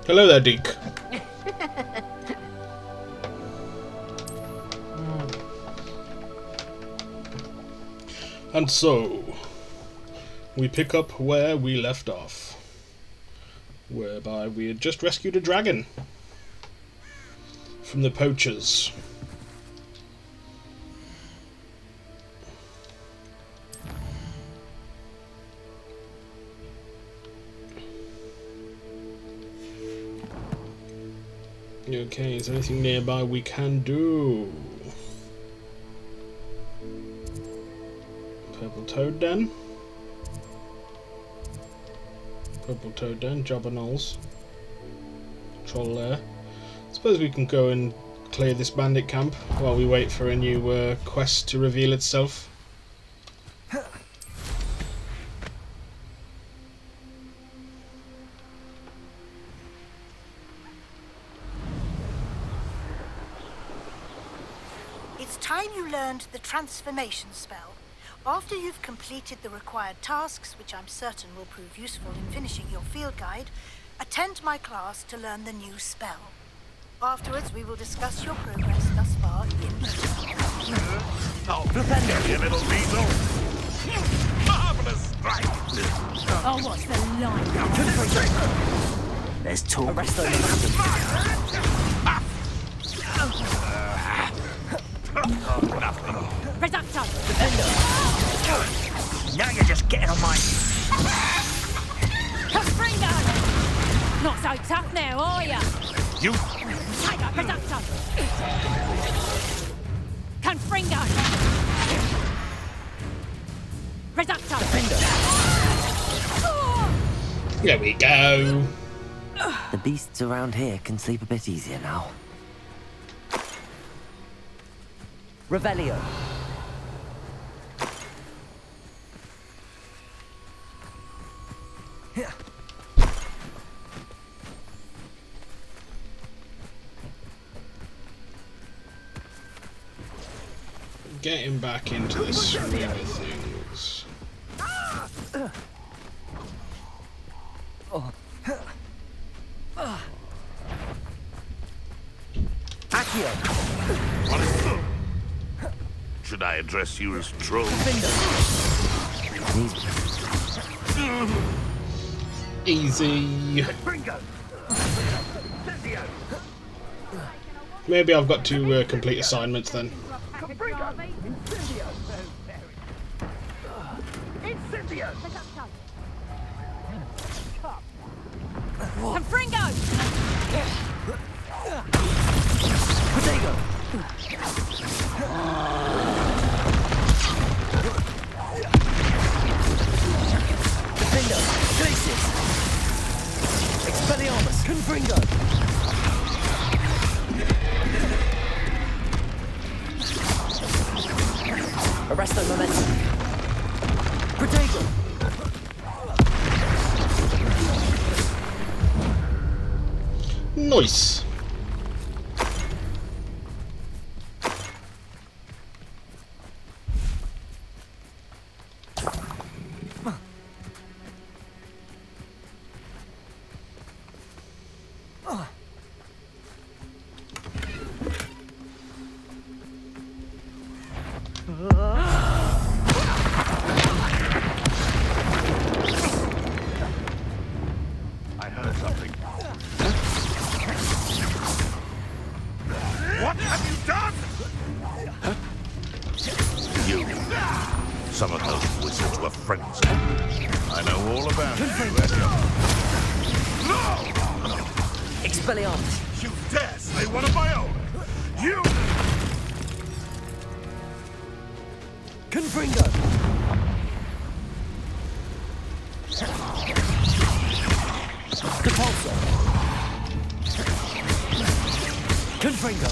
Hello there, Deke. And so, we pick up where we left off, whereby we had just rescued a dragon from the poachers. Okay, is there anything nearby we can do? Purple toad den. Purple toad den, Jobber Knolls. Troll there. Suppose we can go and clear this bandit camp while we wait for a new quest to reveal itself. It's time you learned the transformation spell. After you've completed the required tasks, which I'm certain will prove useful in finishing your field guide, attend my class to learn the new spell. Afterwards, we will discuss your progress thus far in detail. Oh, you little weasel! Marvelous strike! Oh, what's the line? There's talk. Arrest those. Reducto! Now you're just getting on my... Confringo! Not so tough now, are ya? You... Tiger, Reducto! Confringo! Reducto! There we go. The beasts around here can sleep a bit easier now. Revelio. Getting back into the swing of things. Accio. Should I address you as troll? Easy. Maybe I've got to complete assignments then. Confringo! Defendo. Glacius. Expelliarmus. Confringo. Arresto momentum. Protego. Nice. I heard something. What have you done? You. Some of those wizards were friends. I know all about you. No! Expelliarmus. You dare slay one of my own! You! Confringo. Depulso. Confringo.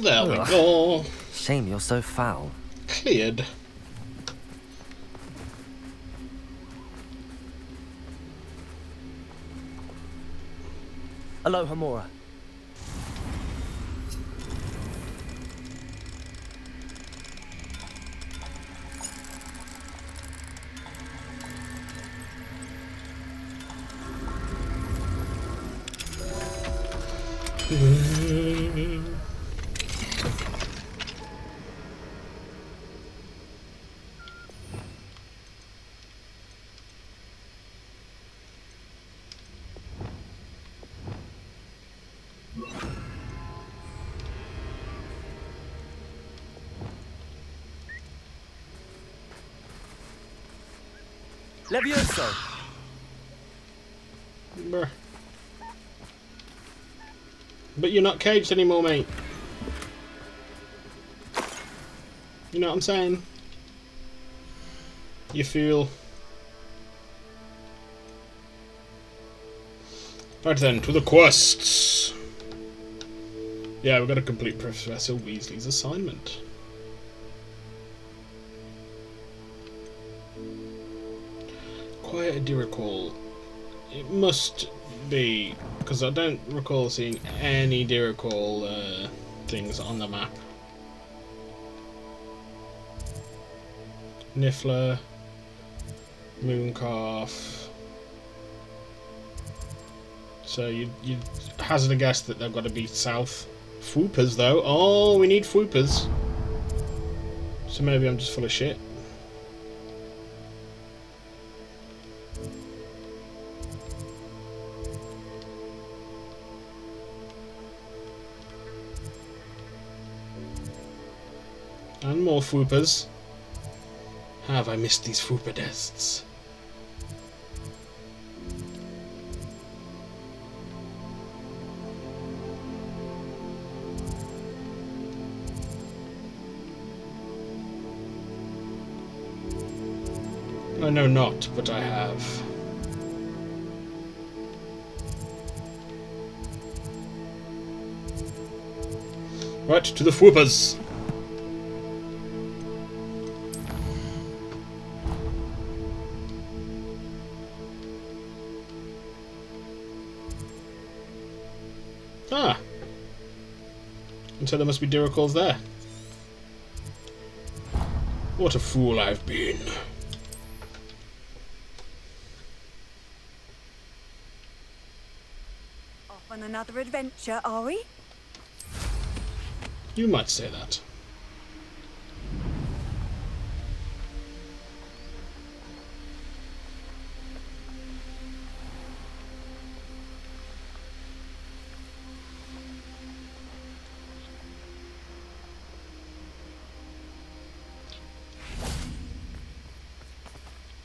There we go. Shame you're so foul. Cleared. Aloha Mora. Levioso. Bruh. But you're not caged anymore, mate. You know what I'm saying? You feel... Right then, to the quests! Yeah, we've got to complete Professor Weasley's assignment. Quite a do recall. It must be, because I don't recall seeing any do recall things on the map. Niffler, Mooncalf. So you hazard a guess that they've got to be south. Fwoopers though. Oh, we need Fwoopers. So maybe I'm just full of shit. And more Fwoopers. Have I missed these Fwooper tests? I know not, but I have. Right, to the Fwoopers! Ah! And so there must be Duracalls there. What a fool I've been. Off on another adventure, are we? You might say that.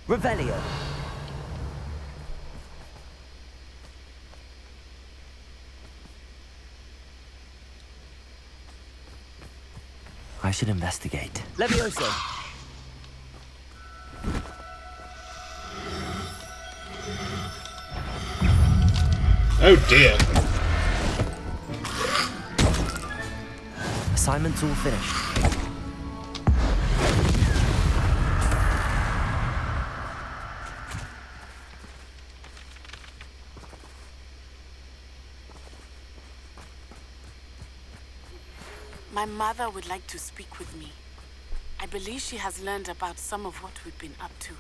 Revelio. I should investigate. Levioso. Oh dear. Assignment's all finished. My mother would like to speak with me. I believe she has learned about some of what we've been up to.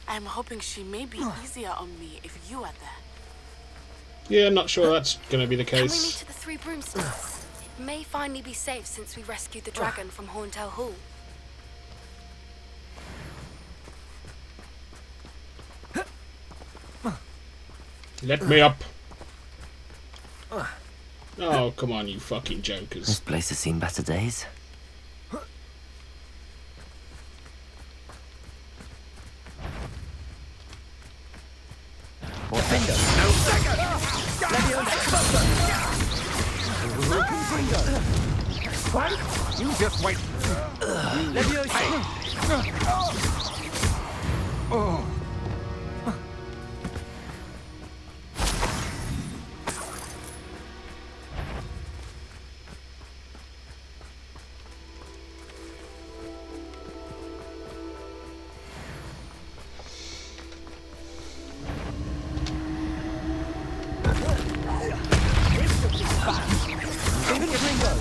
I am hoping she may be easier on me if you are there. Yeah, not sure that's going to be the Can we meet case. at the Three Broomsticks? It may finally be safe since we rescued the dragon from Horntail Hall. Let me up. Oh, come on, you fucking This jokers. place has seen better days. You just wait.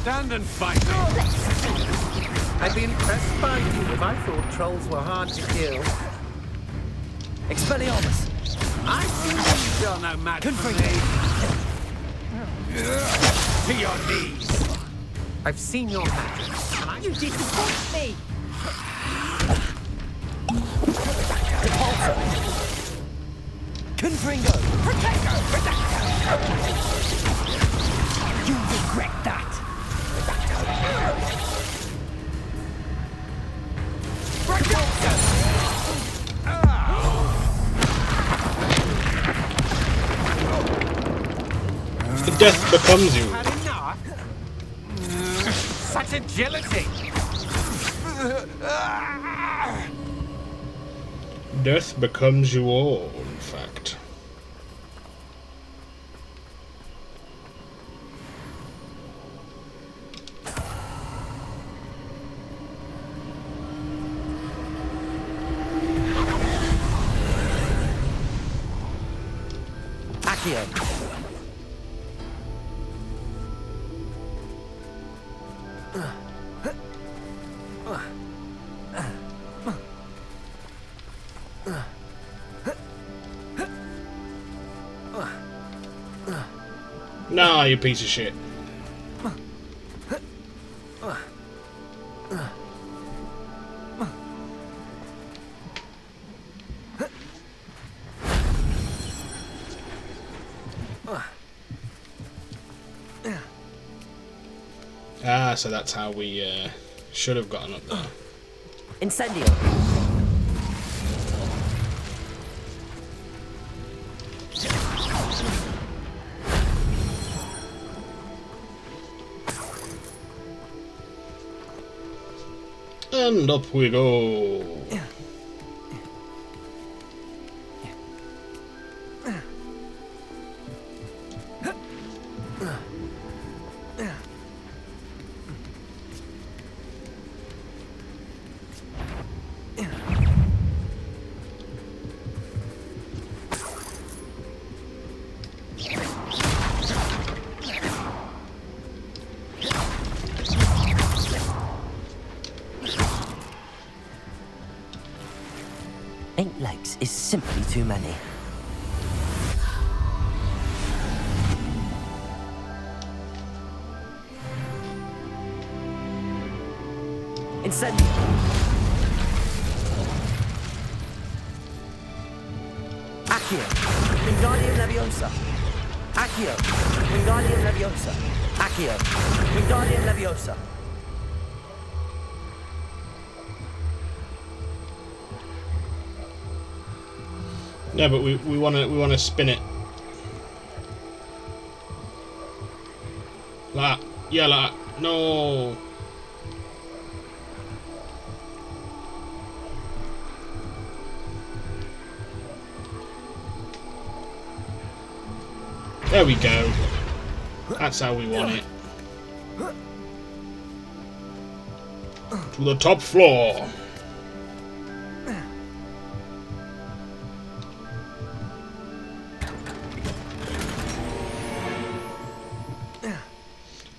Stand and fight me. I'd be impressed by you if I thought trolls were hard to kill. Expelliarmus! I see you're no match for me. To your knees. I've seen your magic, and I... You disappoint me! Confringo! You regret that! The death becomes you. Had enough? Such agility. Death becomes you all, in fact. Accio! Nah, you piece of shit. Ah, so that's how we should have gotten up there. Incendio! And up we go. Eight legs is simply too many. Incendio! Accio! Wingardium Leviosa! Accio! Wingardium Leviosa! Accio! Wingardium Leviosa! No, but we wanna spin it. Like that. Yeah, like that. No. There we go. That's how we want it. To the top floor.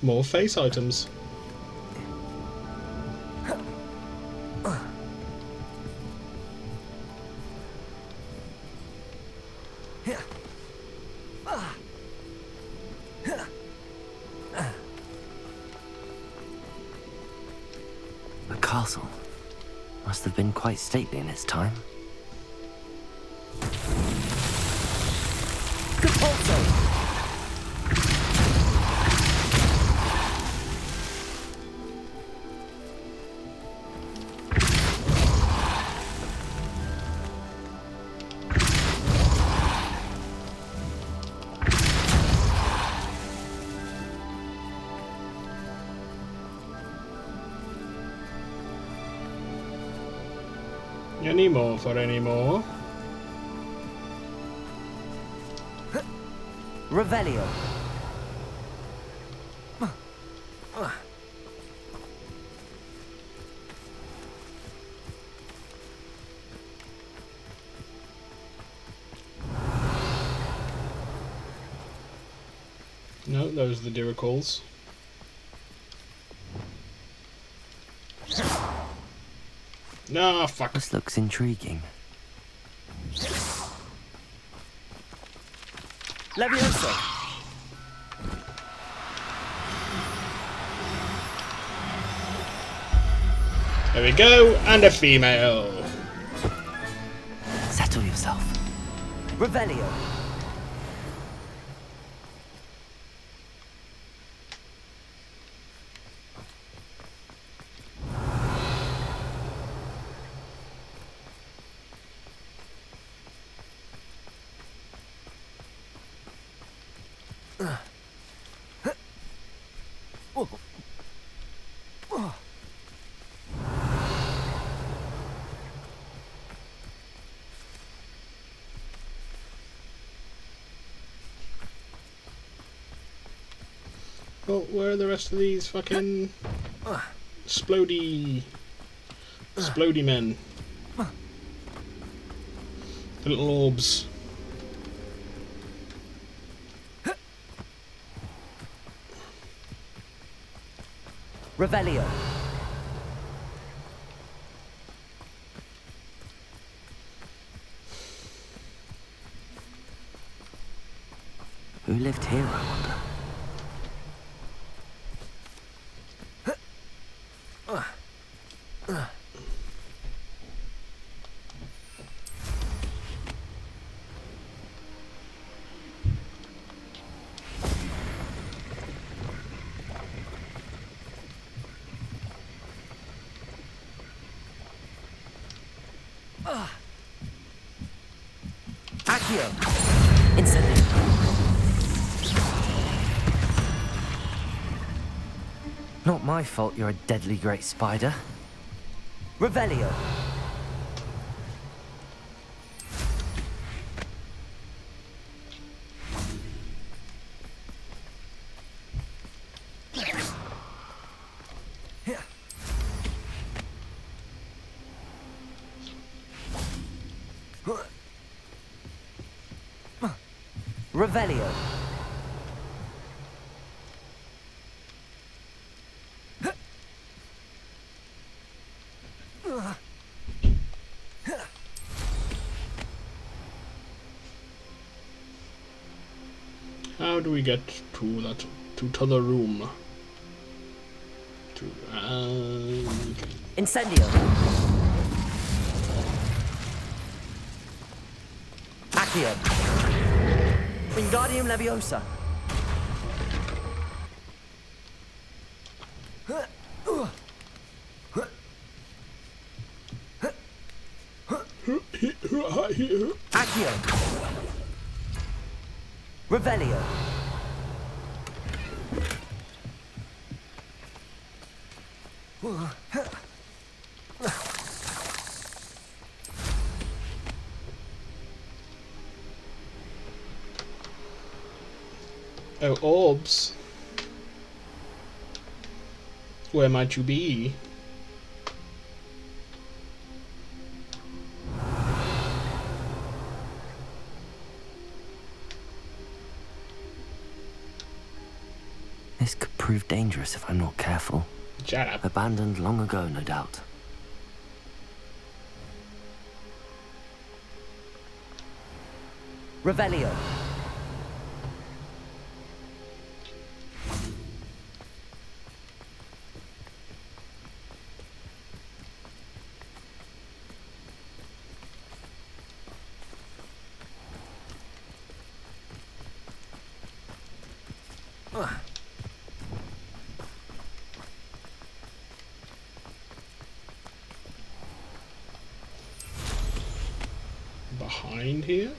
More face items. The castle must have been quite stately in its time. Capulso! Any more for any more? Revelio. No, those are the Diracles. No, fuck. This looks intriguing. Levioso! There we go, and a female. Settle yourself. Revelio. Oh, where are the rest of these fucking explodey men? The little orbs. Revelio. Who lived here, I wonder? Accio! Incendio! Not my fault you're a deadly great spider. Revelio! Revelio. How do we get to that t'other room? Okay. Incendio. Accio. Wingardium Leviosa. Accio. Revelio. Oh, orbs. Where might you be? This could prove dangerous if I'm not careful. Shut up. Abandoned long ago, no doubt. Revelio. Behind here?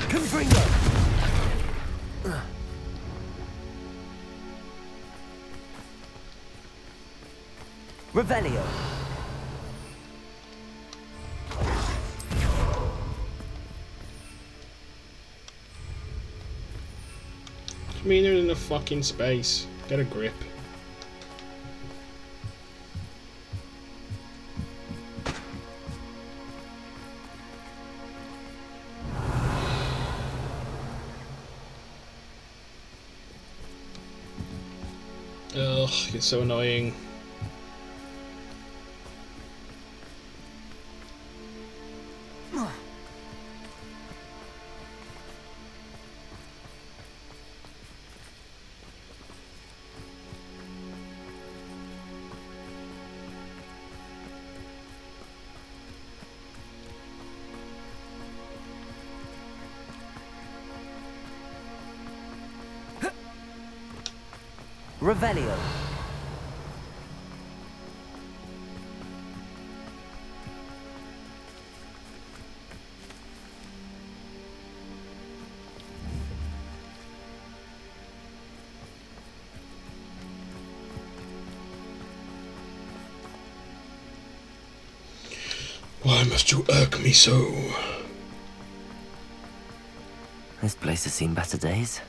Confringo. Revelio. I mean, they're in a fucking space. Get a grip. Ugh, you're so annoying. Revelio. Why must you irk me so? This place has seen better days.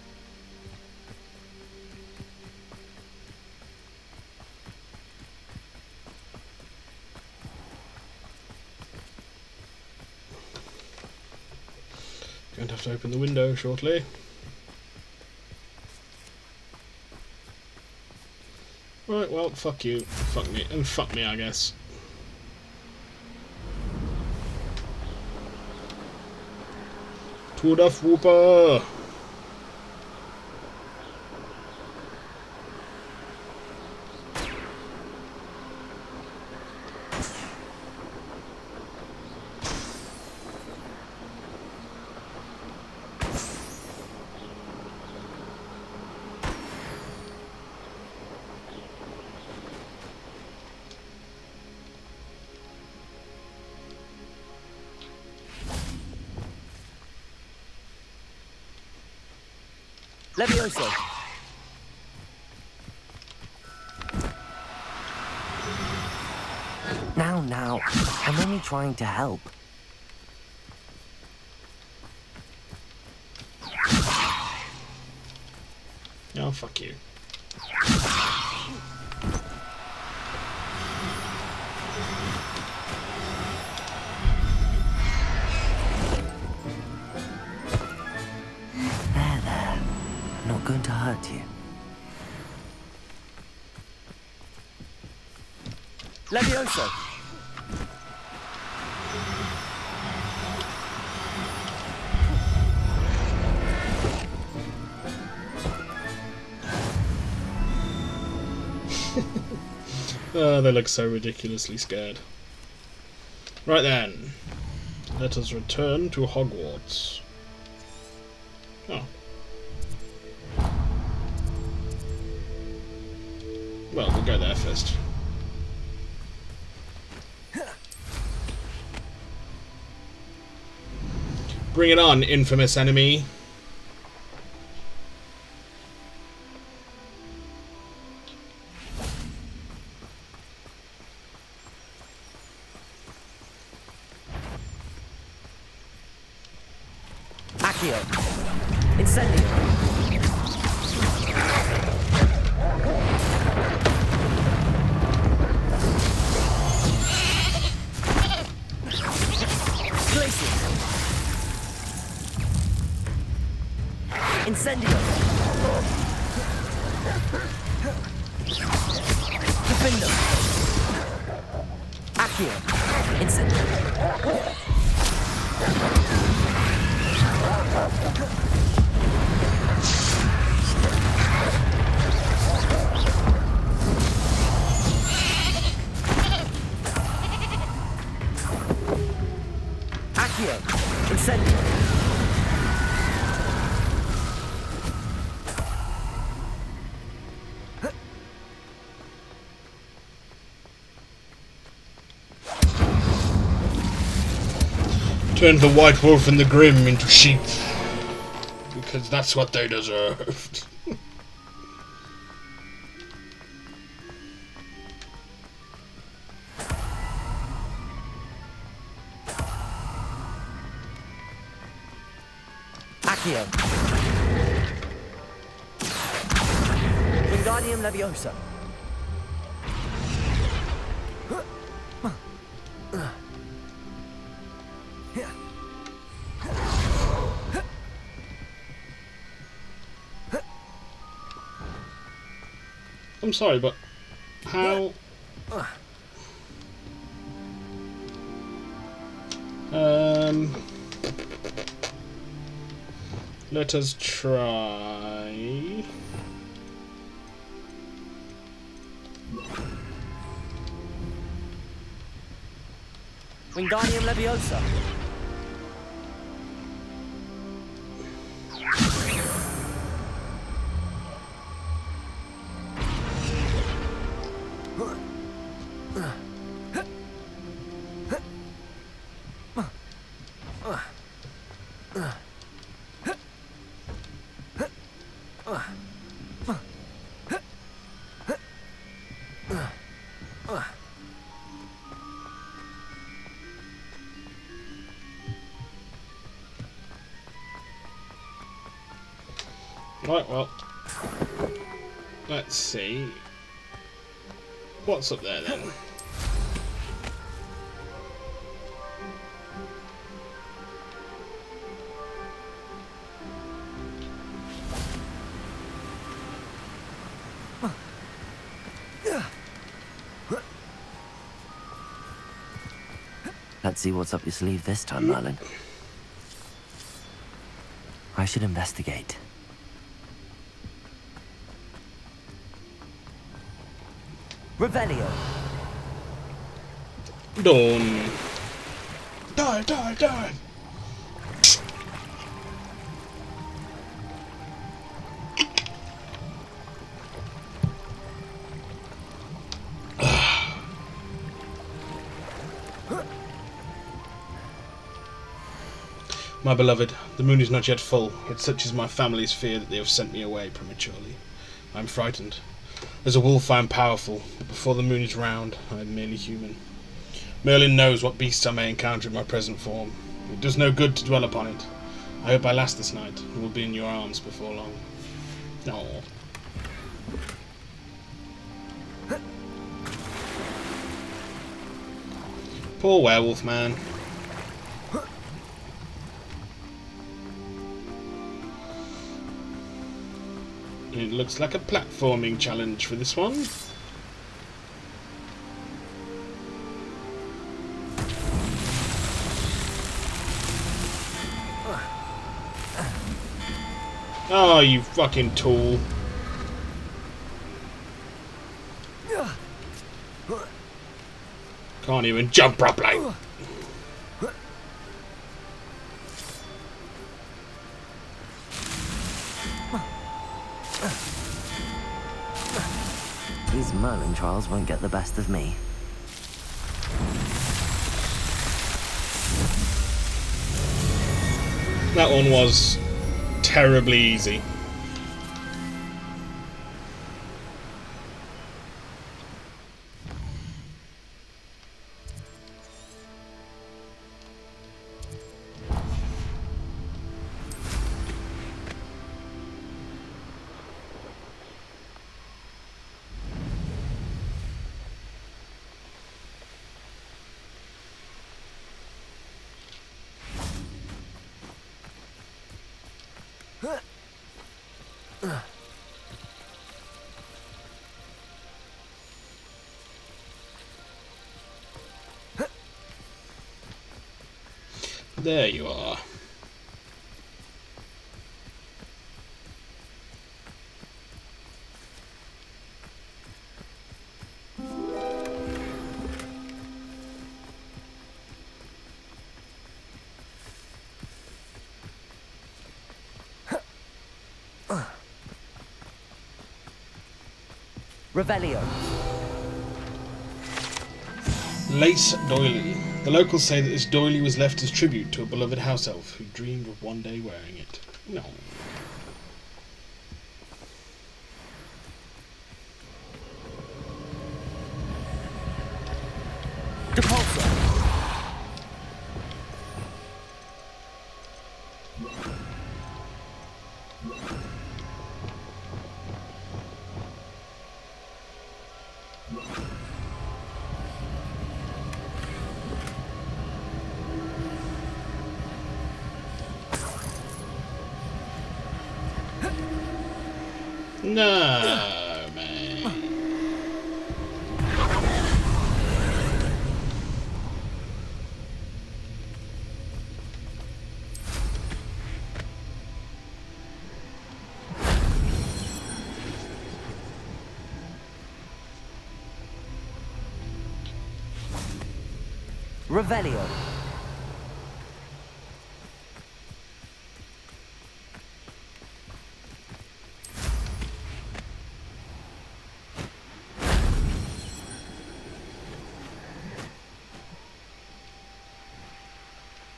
Going to have to open the window shortly. Right, well, fuck you. Fuck me. And fuck me, I guess. To the Whooper! Levioso. Now, I'm only trying to help. Oh, fuck you. There. I'm not going to hurt you. Levioso. Oh, they look so ridiculously scared. Right then. Let us return to Hogwarts. Oh. Well, we'll go there first. Bring it on, infamous enemy. Accio. Incendio. Glacier. Incendio. Defendo. Accio. Incendio. Accio. Incendio. Turn the White Wolf and the Grim into sheep. Because that's what they deserved. Accio. Wingardium Leviosa. I'm sorry, but how? Let us try. Wingardium Leviosa. Right, well, let's see. What's up there then? Let's see what's up your sleeve this time, Merlin. I should investigate. Revelio. Done. Die, die, die. My beloved, the moon is not yet full, yet such is my family's fear that they have sent me away prematurely. I am frightened. As a wolf I am powerful, but before the moon is round, I am merely human. Merlin knows what beasts I may encounter in my present form. It does no good to dwell upon it. I hope I last this night, and will be in your arms before long. Oh. Poor werewolf man. It looks like a platforming challenge for this one. Oh, you fucking tool. Can't even jump properly. These Merlin trials won't get the best of me. That one was terribly easy. There you are. Revelio. Lace doily. The locals say that this doily was left as tribute to a beloved house elf who dreamed of one day wearing it. No. Depulso. No, man. Revelio.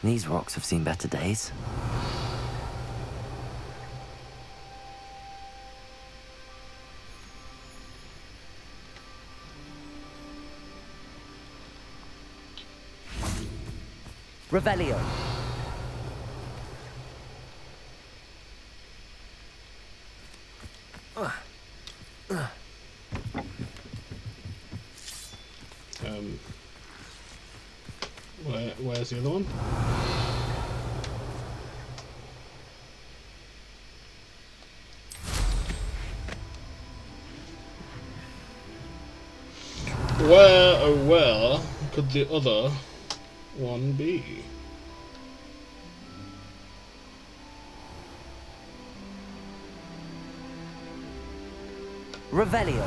These rocks have seen better days. Revelio. Where's the other one? Where, oh where, could the other one be? Revelio.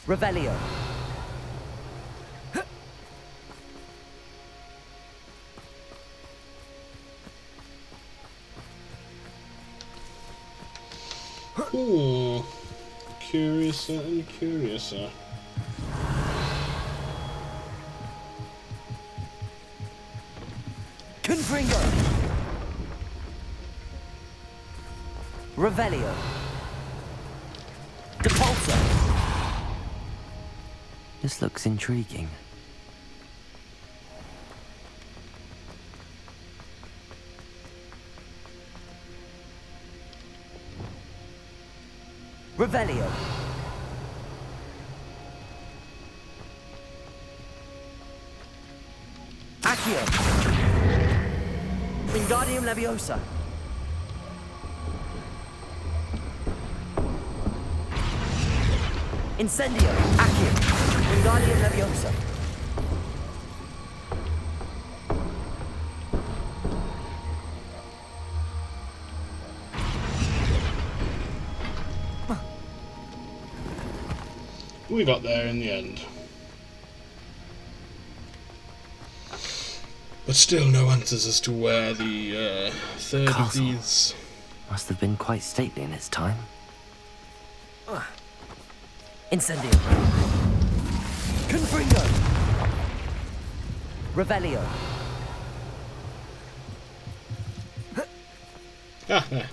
Revelio. Curiouser and curiouser. Confringo. Revelio. Depulso. This looks intriguing. Revelio. Accio. Wingardium Leviosa. Incendio. Accio. Wingardium Leviosa. We got there in the end. But still no answers as to where the third Castle of these... must have been quite stately in its time. Incendio. Confringo. Revelio. Ah, there.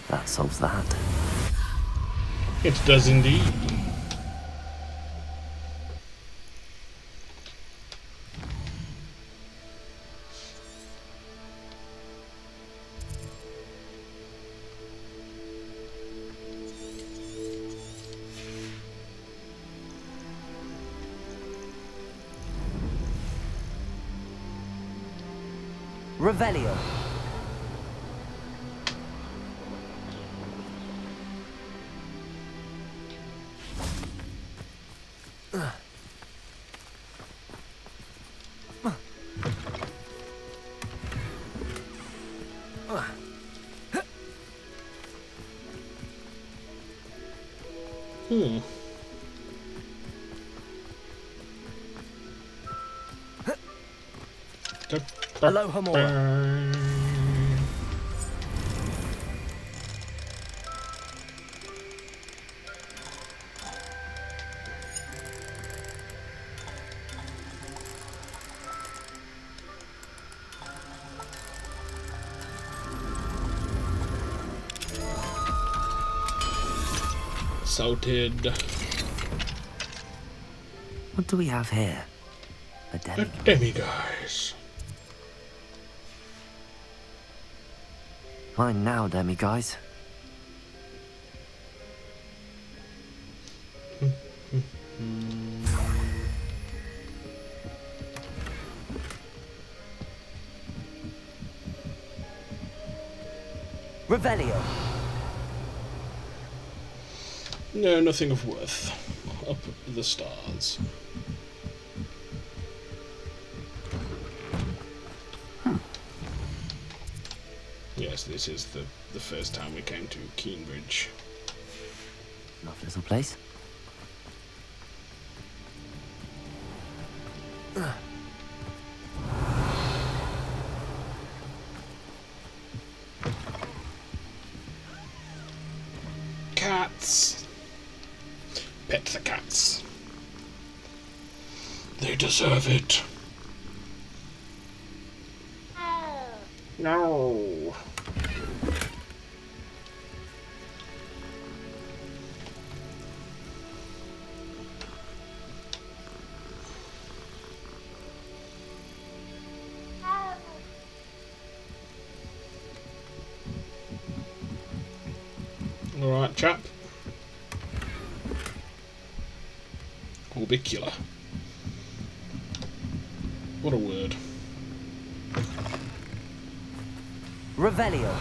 That solves that. It does indeed. Revelio. Aloha Mora. Salted. What do we have here? A A demigod. demiguise. Mine now, demiguise. Revelio. No, nothing of worth. Up the stars. Yes, this is the first time we came to Keenbridge. Lovely little place. Cats! Pet the cats. They deserve it. No. Alright, chap. Orbicular. What a word. Revelio.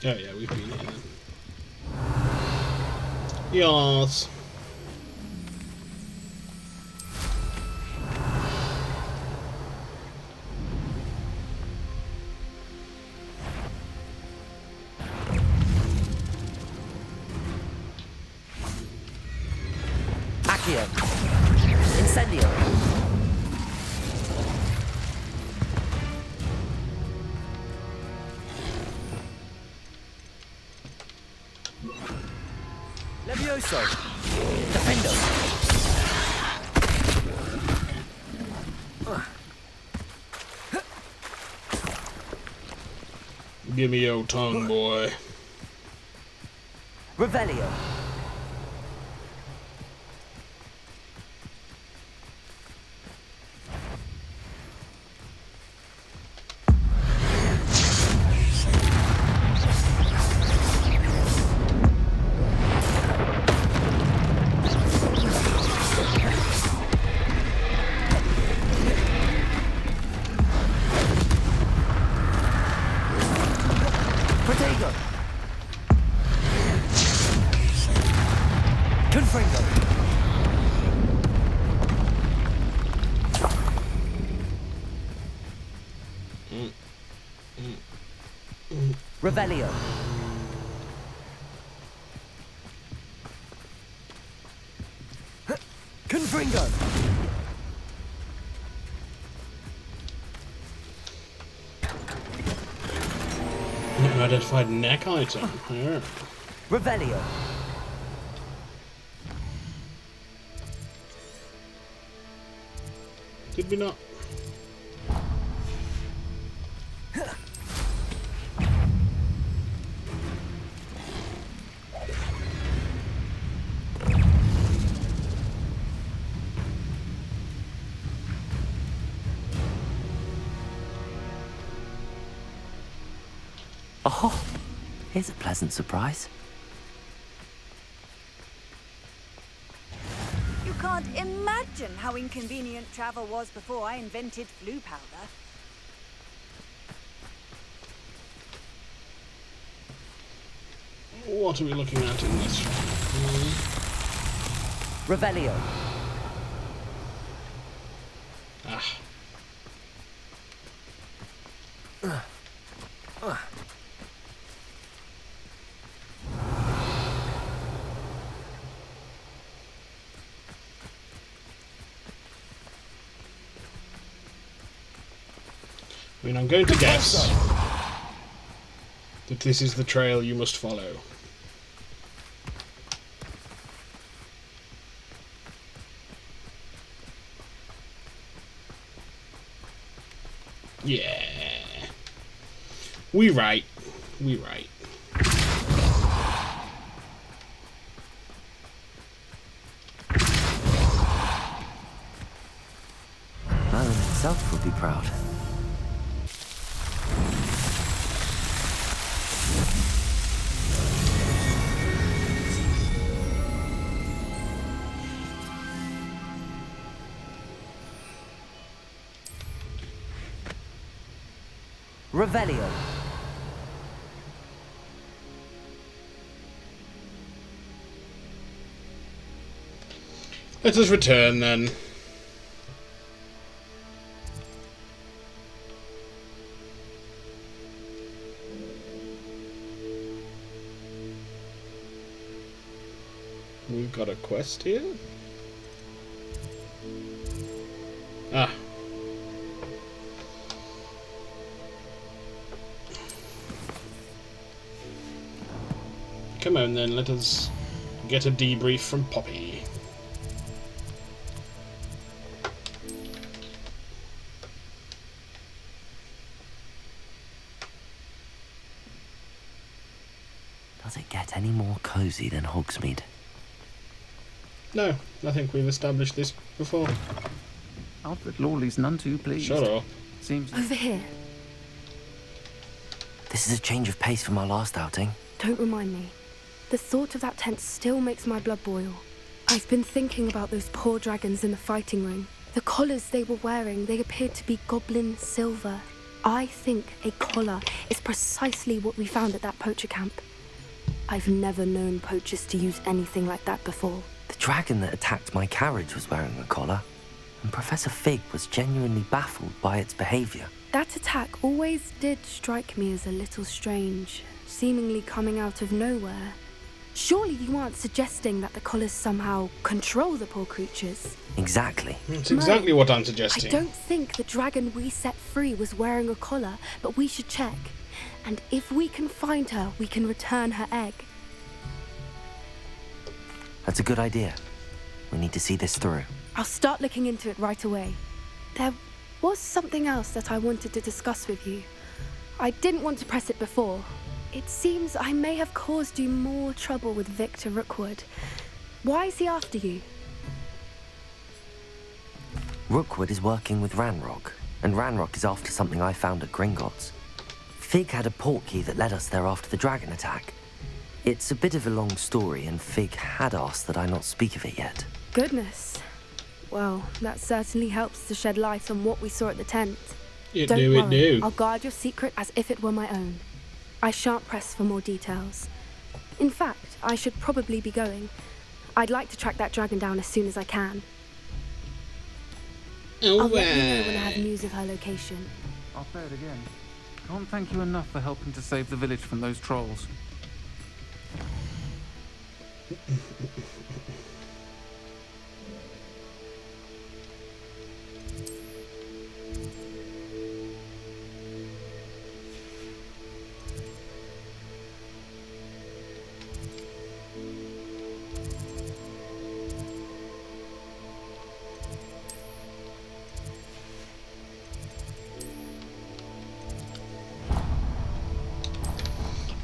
Oh yeah, we've been here then. Yes. Accio. Incendio. Levioso. Defendo. Give me your tongue, boy. Revelio. Protego. Confringo. Revelio. Confringo. Identified neck item. Yeah. Revelio. Did we not? Oh, here's a pleasant surprise. You can't imagine how inconvenient travel was before I invented flu powder. What are we looking at in this? Revelio. Ah. I mean, I'm going to guess that this is the trail you must follow. Yeah. We right. We right. Merlin himself would be proud. Revelio. Let us return then. We've got a quest here. Ah. Come on then, let us get a debrief from Poppy. Does it get any more cozy than Hogsmeade? No, I think we've established this before. Alfred Lawley's none too pleased. Shut up. Seems Over here. This is a change of pace from our last outing. Don't remind me. The thought of that tent still makes my blood boil. I've been thinking about those poor dragons in the fighting ring. The collars they were wearing, they appeared to be goblin silver. I think a collar is precisely what we found at that poacher camp. I've never known poachers to use anything like that before. The dragon that attacked my carriage was wearing a collar, and Professor Fig was genuinely baffled by its behavior. That attack always did strike me as a little strange, seemingly coming out of nowhere. Surely you aren't suggesting that the collars somehow control the poor creatures? Exactly. That's exactly what I'm I suggesting. don't think the dragon we set free was wearing a collar, but we should check. And if we can find her, we can return her egg. That's a good idea. We need to see this through. I'll start looking into it right away. There was something else that I wanted to discuss with you. I didn't want to press it before. It seems I may have caused you more trouble with Victor Rookwood. Why is he after you? Rookwood is working with Ranrock, and Ranrock is after something I found at Gringotts. Fig had a portkey that led us there after the dragon attack. It's a bit of a long story, and Fig had asked that I not speak of it yet. Goodness. Well, that certainly helps to shed light on what we saw at the tent. It Don't do, worry, it do. I'll guard your secret as if it were my own. I shan't press for more details. In fact, I should probably be going. I'd like to track that dragon down as soon as I can. I'll let you know when I have news of her location. I'll say it again. Can't thank you enough for helping to save the village from those trolls.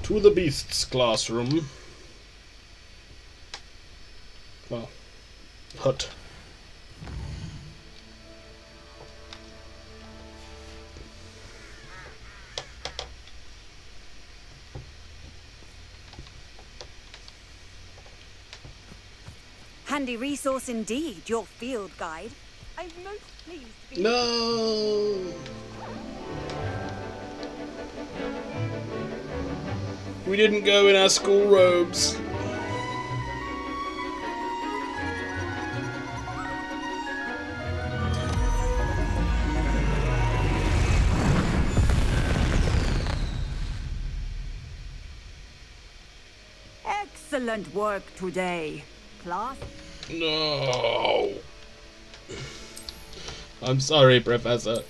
To the beasts classroom. Well, hut. Handy resource indeed, your field guide. I'm most pleased to be... No! We didn't go in our school robes. Excellent work today, class. No. I'm sorry, Professor.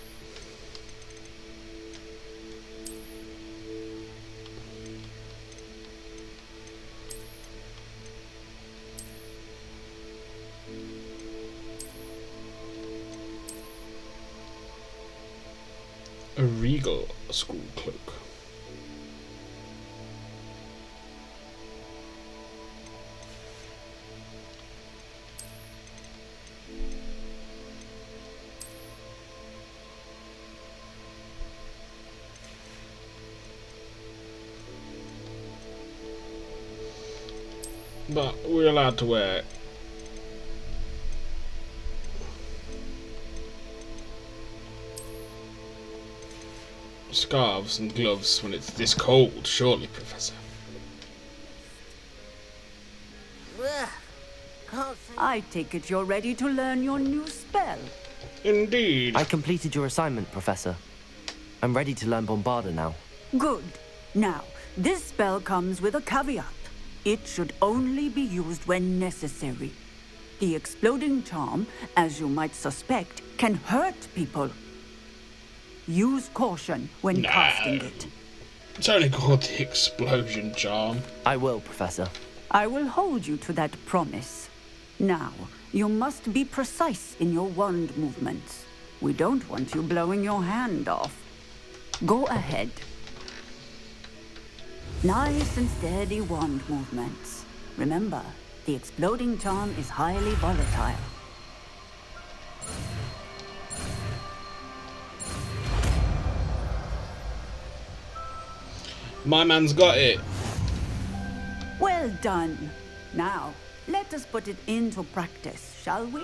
A regal school cloak. But we're allowed to wear scarves and gloves when it's this cold, surely, Professor. I take it you're ready to learn your new spell. Indeed. I completed your assignment, Professor. I'm ready to learn Bombarda now. Good. Now, this spell comes with a caveat. It should only be used when necessary. The exploding charm, as you might suspect, can hurt people. Use caution when casting it. It's only called the explosion charm. I will, Professor. I will hold you to that promise. Now, you must be precise in your wand movements. We don't want you blowing your hand off. Go ahead. Nice and steady wand movements. Remember, the exploding charm is highly volatile. My man's got it. Well done. Now, let us put it into practice, shall we?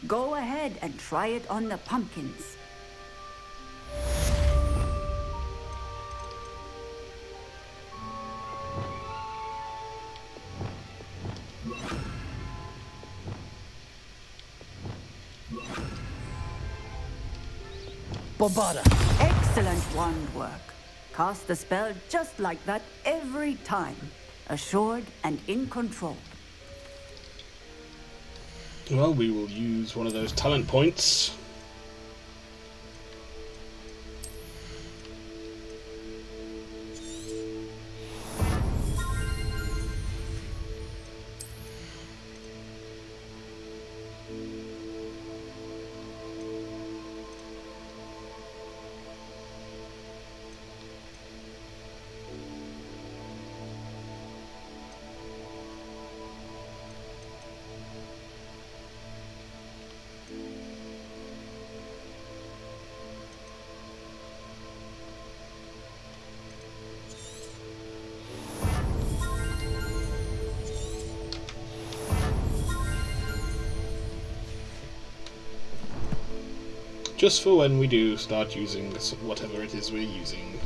Go ahead and try it on the pumpkins. Bombarda. Excellent wand work. Cast the spell just like that every time. Assured and in control. Well, we will use one of those talent points. Just for when we do start using whatever it is we're using.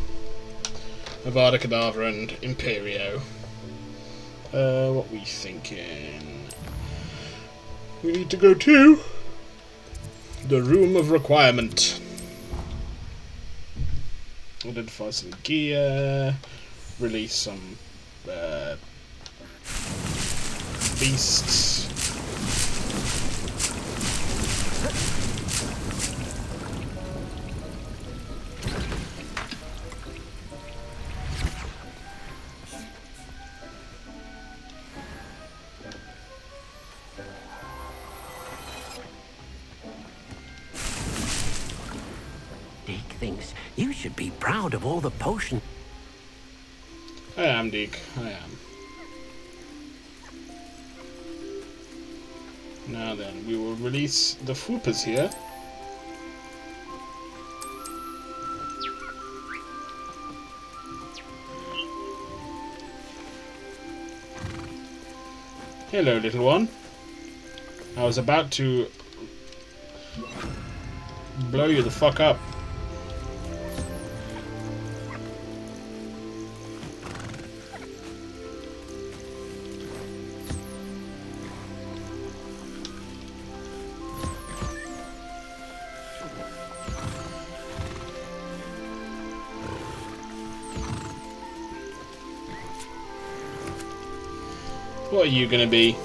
Avada Kedavra and Imperio. What we thinking? We need to go to the Room of Requirement. Identify some gear. Release some beasts. Thinks you should be proud of all the potions. I am, Deke. I am. Now then, we will release the Foopas here. Hello, little one. I was about to blow you the fuck up. What are you gonna be?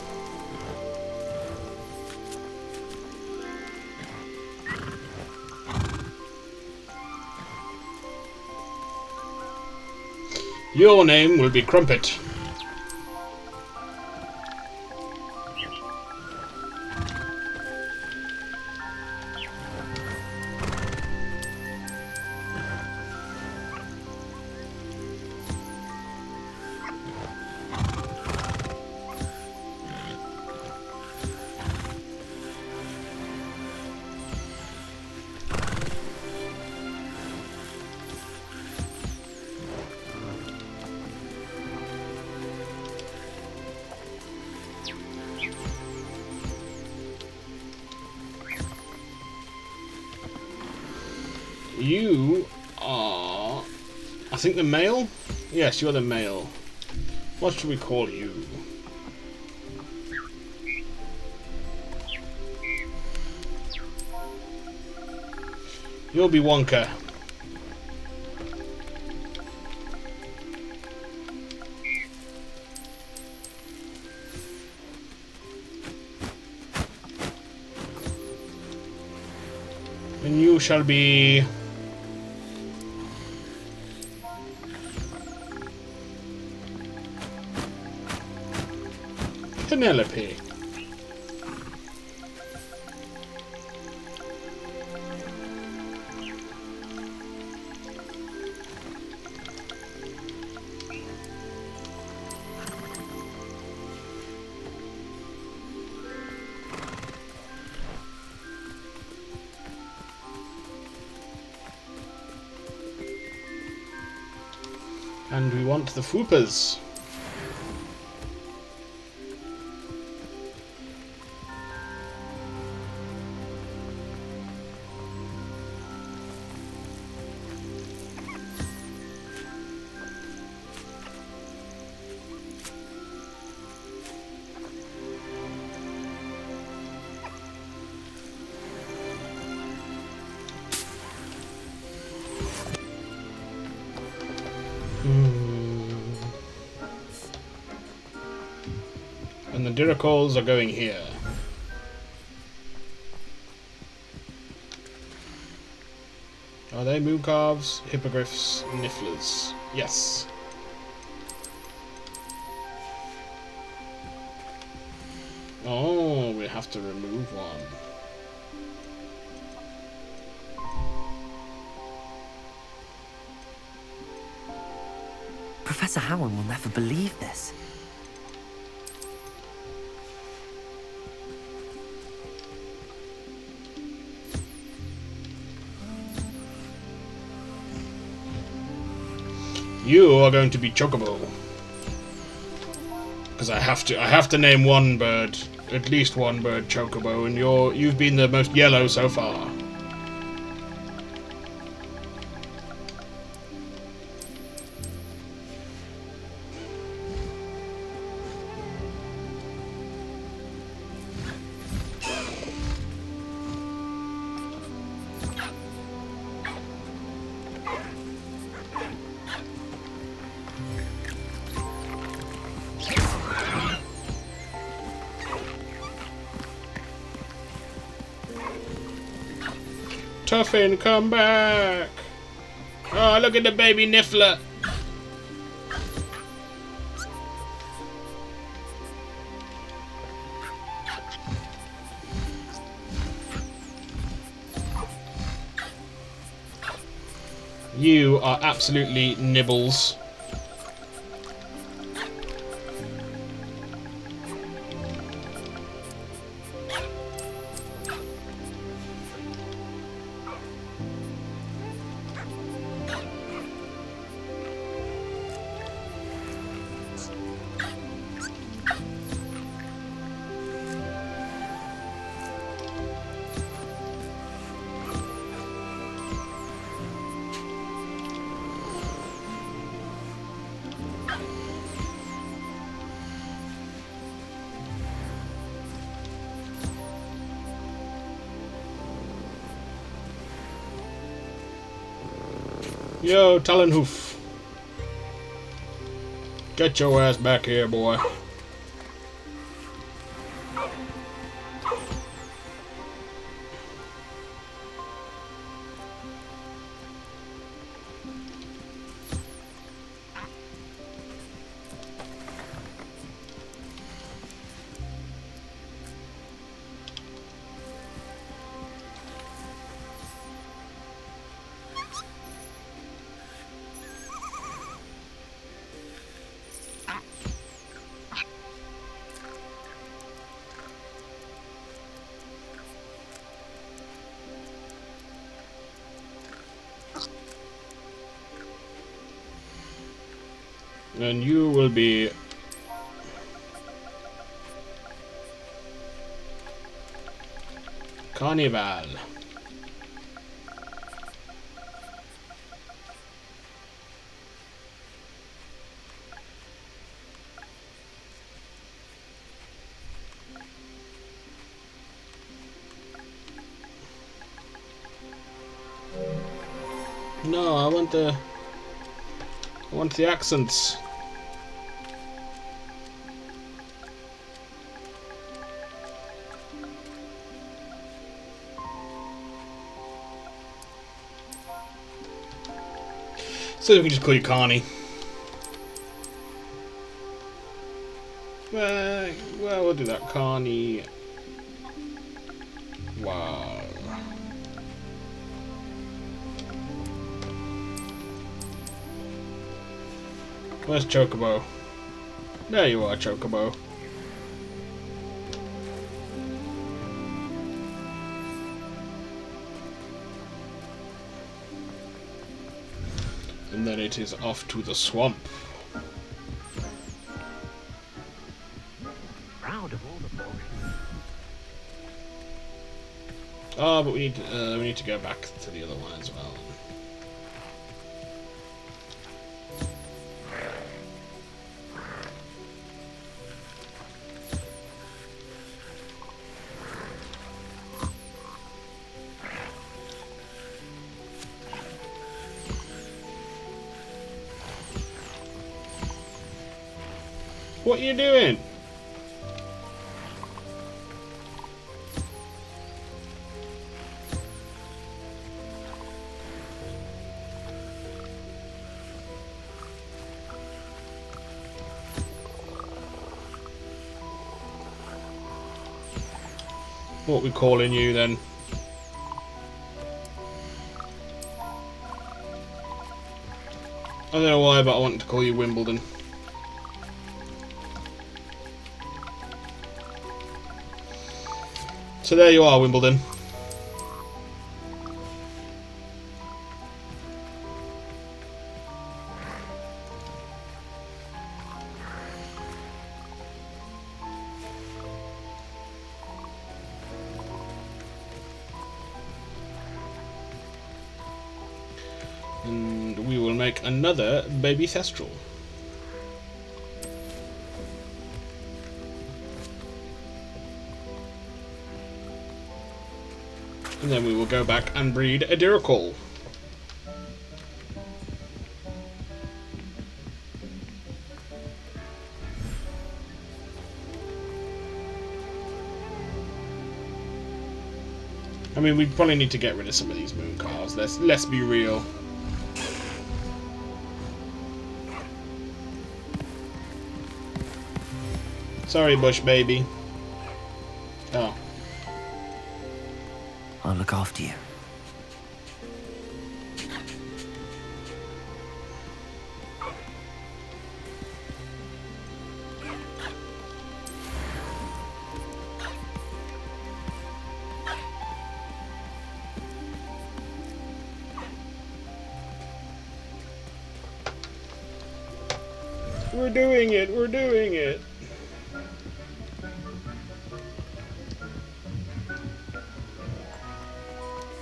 Your name will be Crumpet. You are... I think the male? Yes, you're the male. What should we call you? You'll be Wonka. And you shall be... Penelope. And we want the Foopas. And the Diracles are going here. Are they Mooncarves, Hippogriffs, Nifflers? Yes. Oh, we have to remove one. Professor Howard will never believe this. You are going to be Chocobo. Because I have to name one bird, at least one bird Chocobo, and you've been the most yellow so far. Tuffin, come back! Oh, look at the baby Niffler! You are absolutely nibbles. Yo, Talonhoof. Get your ass back here, boy. And you will be Carnival. No, I want the accents. So we can just call you Carney. Well, we'll do that. Carney. Wow. Where's Chocobo? There you are, Chocobo. And then it is off to the swamp. Proud of all the boys. Oh, but we need to go back to the other one as well. What are you doing? What we calling you then? I don't know why, but I want to call you Wimbledon. So there you are, Wimbledon. And we will make another baby Thestral. And then we will go back and breed a Diracal. I mean, we probably need to get rid of some of these moon calves. Let's be real. Sorry, Bush baby. Oh. I'll look after you. We're doing it, we're doing it.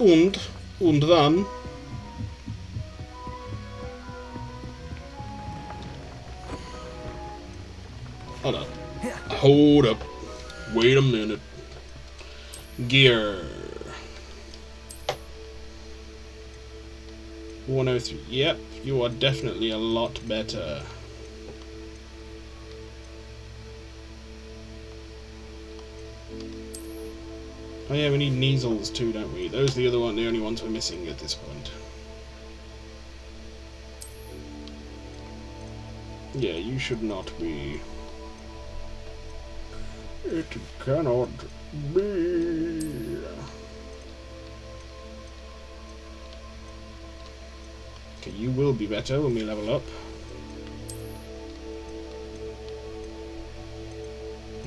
Und dann hold up. Hold up. Wait a minute. Gear 103. Yep, you are definitely a lot better. Oh yeah, we need Neasels too, don't we? Those are the only ones we're missing at this point. Yeah, you should not be. It cannot be. Okay, you will be better when we level up.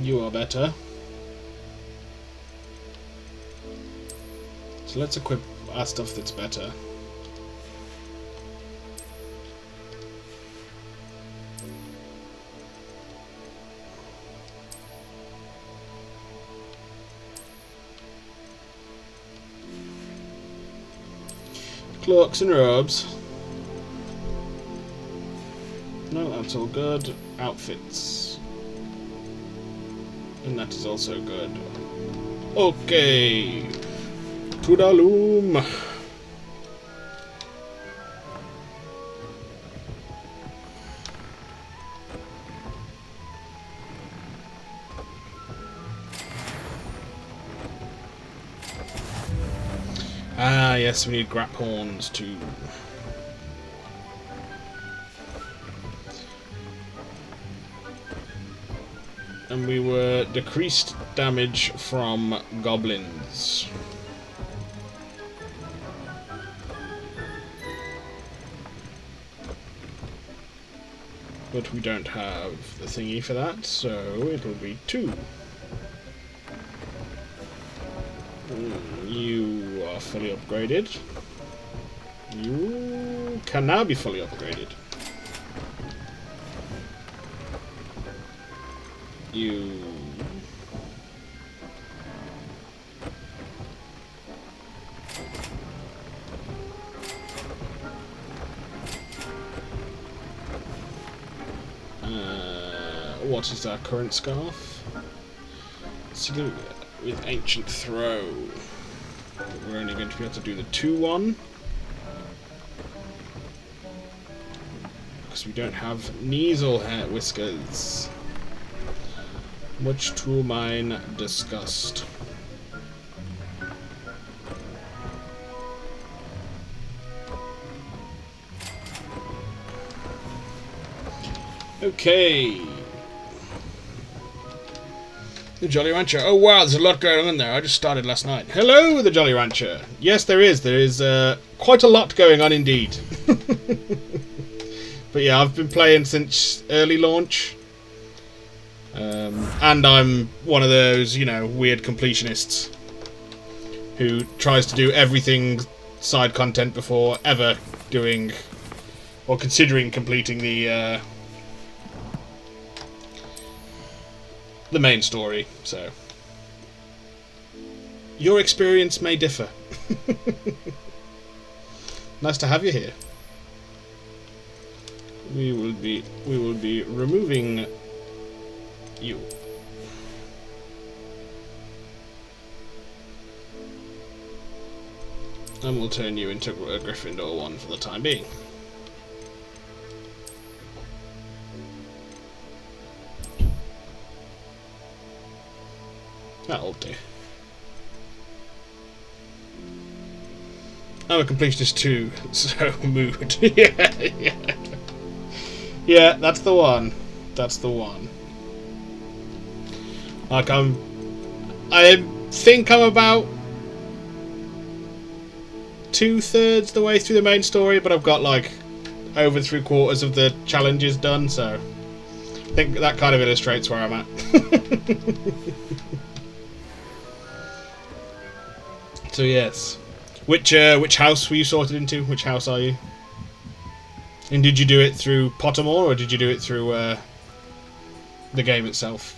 You are better. So let's equip our stuff that's better. Cloaks and robes. No, that's all good. Outfits. And that is also good. Okay. To the loom. Ah, yes, we need grap horns too. And we were decreased damage from goblins. But we don't have the thingy for that, so it'll be 2. You are fully upgraded. You can now be fully upgraded. You... what is our current scarf? Sigil with Ancient Throw. But we're only going to be able to do the 2-1. Because we don't have Kneasel hair whiskers. Much to mine disgust. Okay. The Jolly Rancher. Oh wow, there's a lot going on there. I just started last night. Hello, the Jolly Rancher. Yes, there is. There is quite a lot going on indeed. But yeah, I've been playing since early launch. And I'm one of those, you know, weird completionists who tries to do everything side content before ever doing or considering completing the main story. So your experience may differ. Nice to have you here. We will be removing you. And we'll turn you into a Gryffindor 1 for the time being. That'll do. I'm a completionist too, so mood. Yeah. Yeah, that's the one. That's the one. Like I think I'm about 2/3 the way through the main story, but I've got like over 3/4 of the challenges done, so I think that kind of illustrates where I'm at. So yes, which house were you sorted into? Which house are you? And did you do it through Pottermore, or did you do it through the game itself?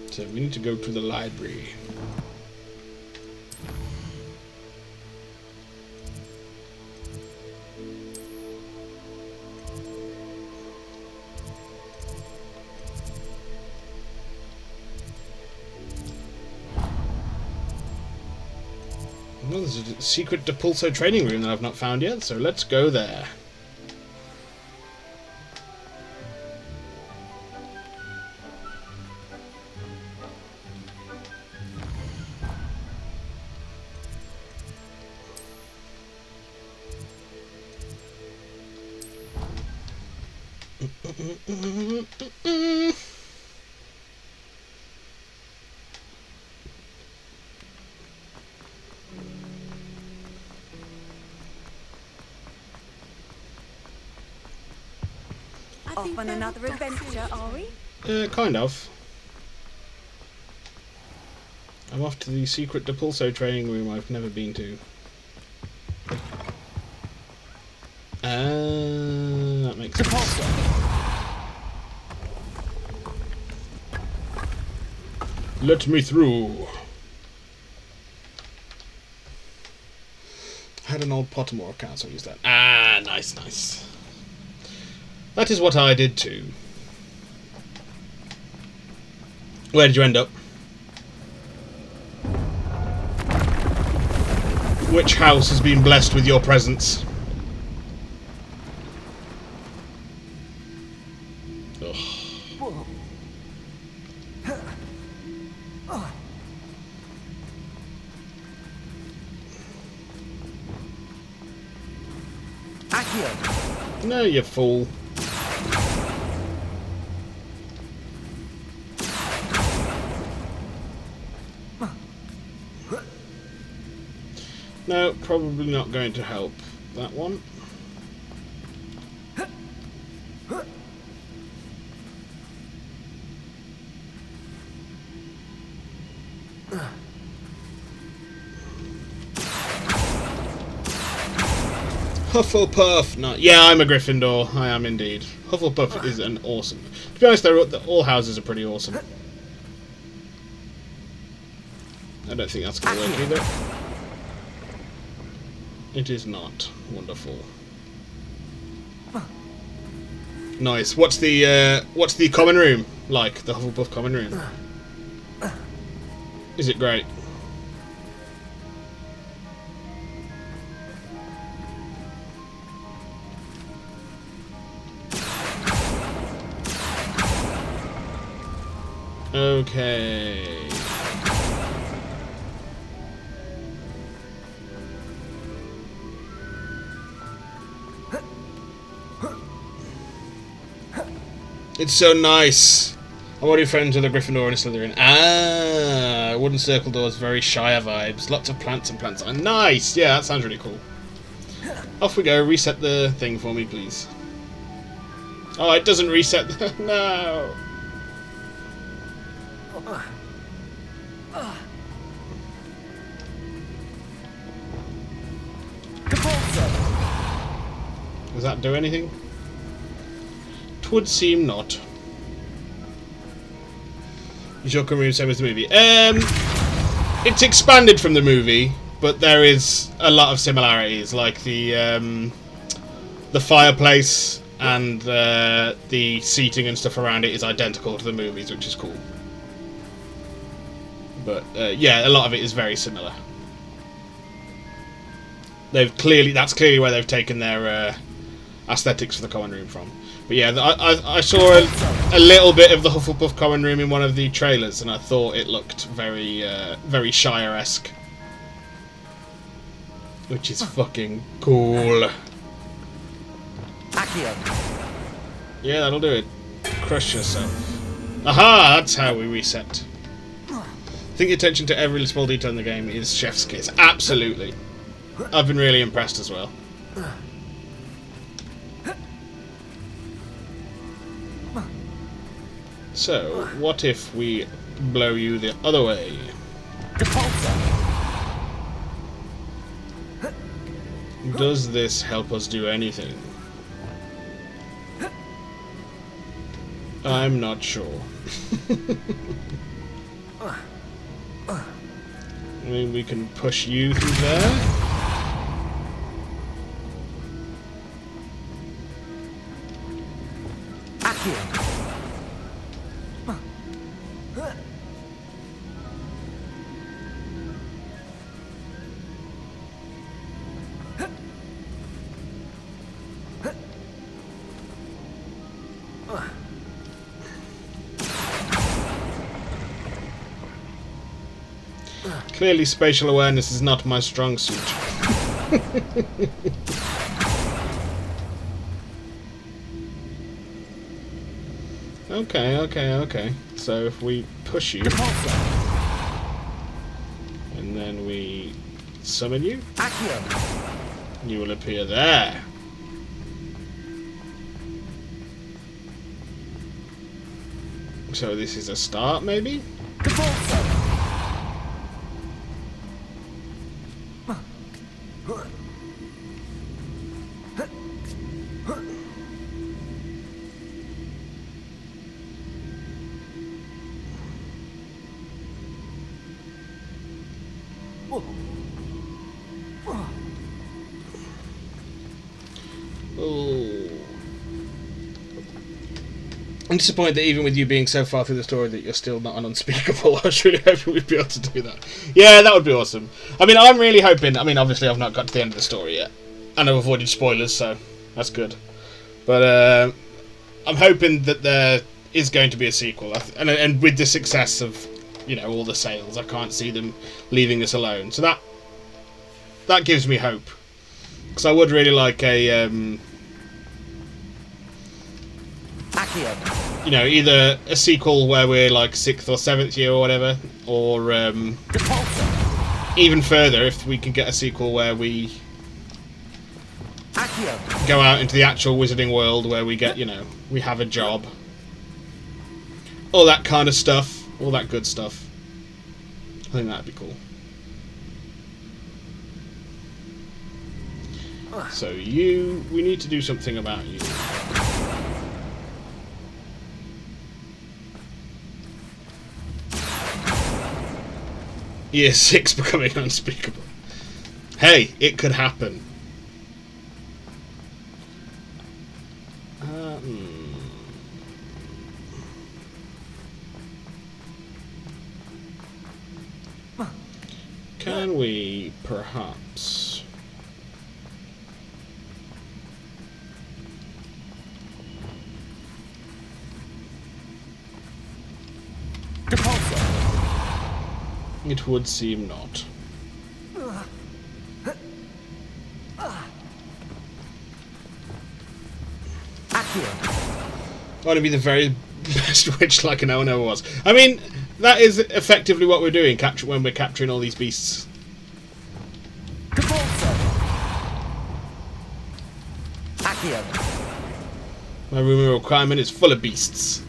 So we need to go to the library. Well, there's a secret Depulso training room that I've not found yet, so let's go there. Off on another adventure, are we? Kind of. I'm off to the secret Depulso training room I've never been to. That makes sense. Let me through. I had an old Pottermore account, so I'll use that. Ah, nice, nice. That is what I did too. Where did you end up? Which house has been blessed with your presence? No, you fool. No, probably not going to help that one. Hufflepuff! No, yeah, I'm a Gryffindor. I am indeed. Hufflepuff is an awesome. To be honest, all houses are pretty awesome. I don't think that's going to work either. It is not. Wonderful. Nice. What's the common room like? The Hufflepuff common room. Is it great? Okay. It's so nice. I'm already friends with a Gryffindor and a Slytherin. Ah, wooden circle doors, very Shire vibes. Lots of plants and plants. Nice. Yeah, that sounds really cool. Off we go. Reset the thing for me, please. Oh, it doesn't reset. No. Does that do anything? Would seem not. The Joker room same as the movie. It's expanded from the movie, but there is a lot of similarities, like the fireplace and the seating and stuff around it is identical to the movies, which is cool. But yeah, a lot of it is very similar. That's clearly where they've taken their aesthetics for the common room from. But yeah, I saw a little bit of the Hufflepuff common room in one of the trailers, and I thought it looked very, very Shire-esque, which is fucking cool. Yeah, that'll do it. Crush yourself. Aha! That's how we reset. Think attention to every small detail in the game is chef's kiss. Absolutely. I've been really impressed as well. So, what if we blow you the other way? Does this help us do anything? I'm not sure. I mean, we can push you through there. Clearly, spatial awareness is not my strong suit. Okay. So if we push you, and then we summon you, you will appear there. So this is a start, maybe? I'm disappointed that even with you being so far through the story that you're still not on Unspeakable. I was really hoping we'd be able to do that. Yeah, that would be awesome. I mean, I'm really hoping... I mean, obviously I've not got to the end of the story yet. And I've avoided spoilers, so that's good. But I'm hoping that there is going to be a sequel. And with the success of you know, all the sails. I can't see them leaving us alone. So that gives me hope. Because I would really like a, you know, either a sequel where we're like 6th or 7th year or whatever, or even further if we can get a sequel where we go out into the actual wizarding world where we get, you know, we have a job. All that kind of stuff. All that good stuff. I think that'd be cool. So we need to do something about you. Year 6 becoming unspeakable. Hey, it could happen. Can we perhaps... It would seem not. I want to be the very best witch like no one ever was. I mean, that is effectively what we're doing when we're capturing all these beasts. My room of requirement is full of beasts.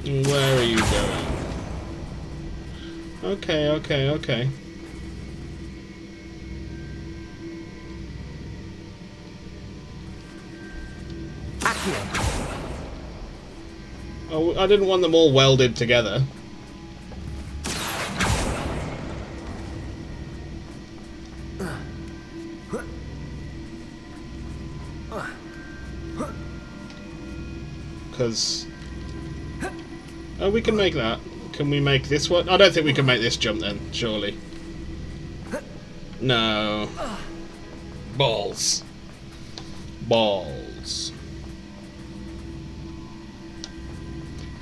Where are you going? Okay. Oh, I didn't want them all welded together. Because... Oh, we can make that. Can we make this one? I don't think we can make this jump then, surely. No. Balls. Balls.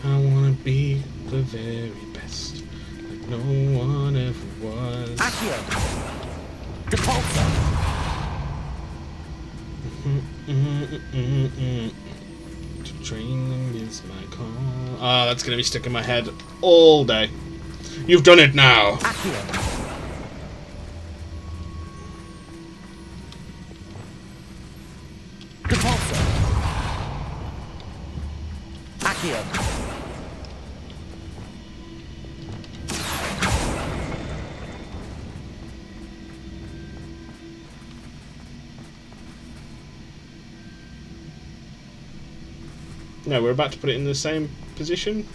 I wanna be the very best, like no one ever was. To train them is my call. Ah, that's gonna be stuck in my head all day. You've done it now. No, we're about to put it in the same position.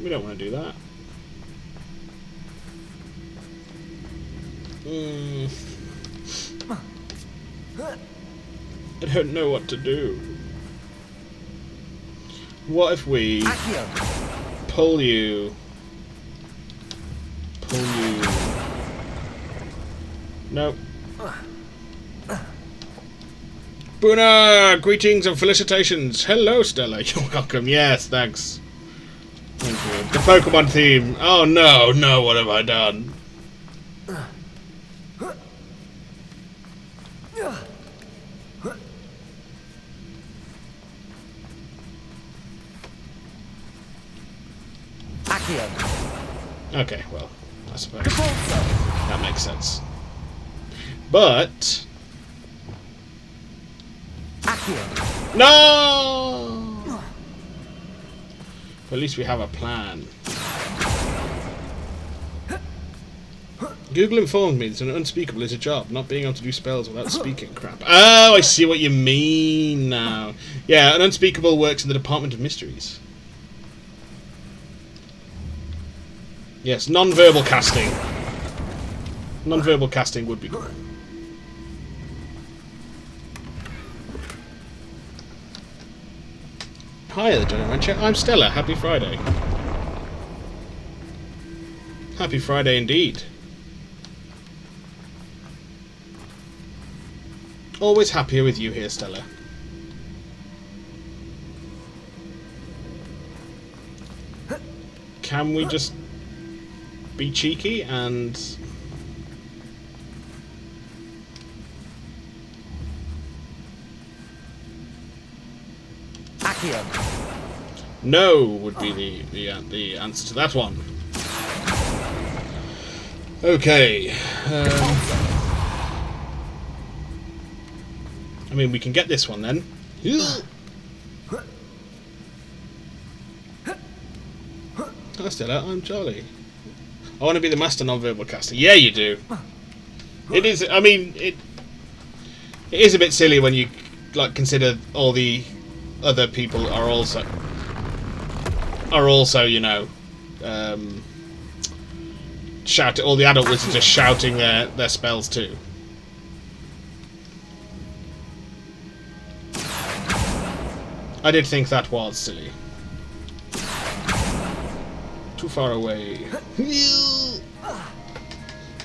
We don't want to do that. I don't know what to do. What if we pull you? Pull you? Nope. Buna! Greetings and felicitations. Hello, Stella. You're welcome. Yes, thanks. Thank you. The Pokemon theme. Oh no, no, what have I done? Okay, well, I suppose that makes sense. But... No! But at least we have a plan. Google informed me that an unspeakable is a job, not being able to do spells without speaking crap. Oh, I see what you mean now. Yeah, an unspeakable works in the Department of Mysteries. Yes, non-verbal casting. Non-verbal casting would be good. Hi there, John Adventure. I'm Stella. Happy Friday. Happy Friday indeed. Always happier with you here, Stella. Can we just be cheeky and... No would be the answer to that one. Okay. I mean, we can get this one then. Hi Stella, I'm Charlie. I want to be the master non-verbal caster. Yeah, you do. It is. I mean, it is a bit silly when you like consider all the other people are also you know, shout. All the adult wizards are shouting their spells too. I did think that was silly. Too far away.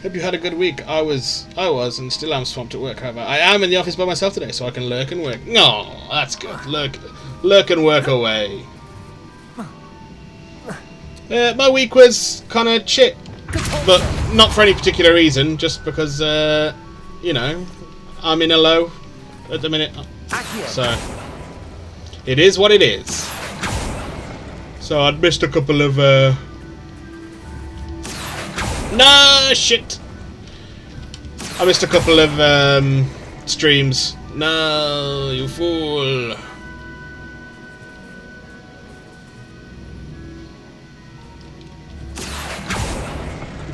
Hope you had a good week. I was, and still am swamped at work. However, I am in the office by myself today, so I can lurk and work. No, that's good. Lurk and work away. My week was kind of shit, but not for any particular reason. Just because, you know, I'm in a low at the minute. So it is what it is. So I'd missed a couple of no shit. I missed a couple of streams. No, you fool.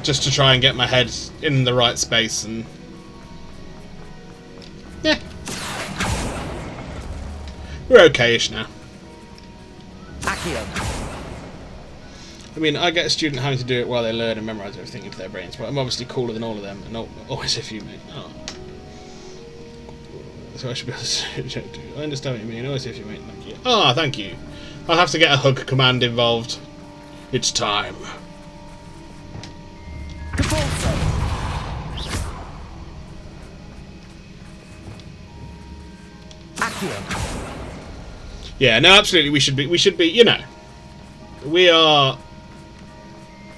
Just to try and get my head in the right space and yeah. We're okay-ish now. I mean, I get a student having to do it while they learn and memorise everything into their brains, but I'm obviously cooler than all of them, and always a few, mate. Oh. So I should be able to... I understand what you mean. Always a few, mate. Thank you. Ah, thank you. I'll have to get a hug command involved. It's time. Yeah, no, absolutely. We should be. You know, we are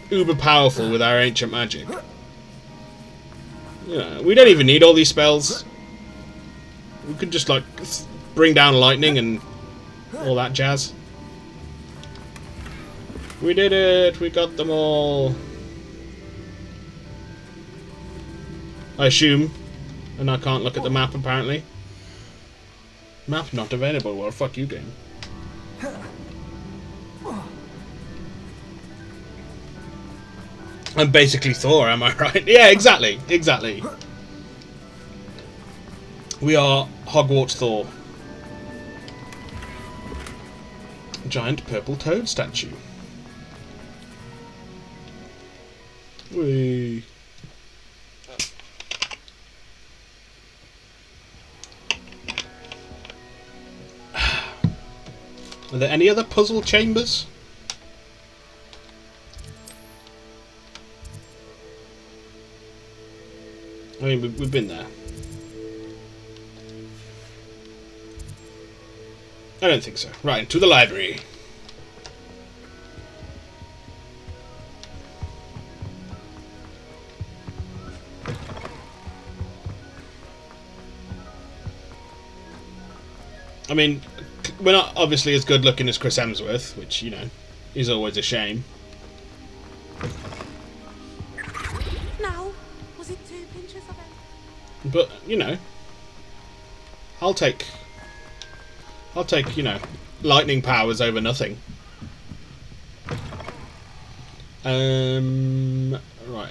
uber powerful with our ancient magic. You know, we don't even need all these spells. We could just like bring down lightning and all that jazz. We did it. We got them all. I assume, and I can't look at the map apparently. Map not available. Well, fuck you, game. I'm basically Thor, am I right? Yeah, exactly. Exactly. We are Hogwarts Thor. Giant purple toad statue. Whee. Are there any other puzzle chambers? I mean, we've been there. I don't think so. Right, to the library. I mean, we're not obviously as good looking as Chris Hemsworth, which, you know, is always a shame. Now, was it 2 pinches of it? But, you know, I'll take, you know, lightning powers over nothing. Right,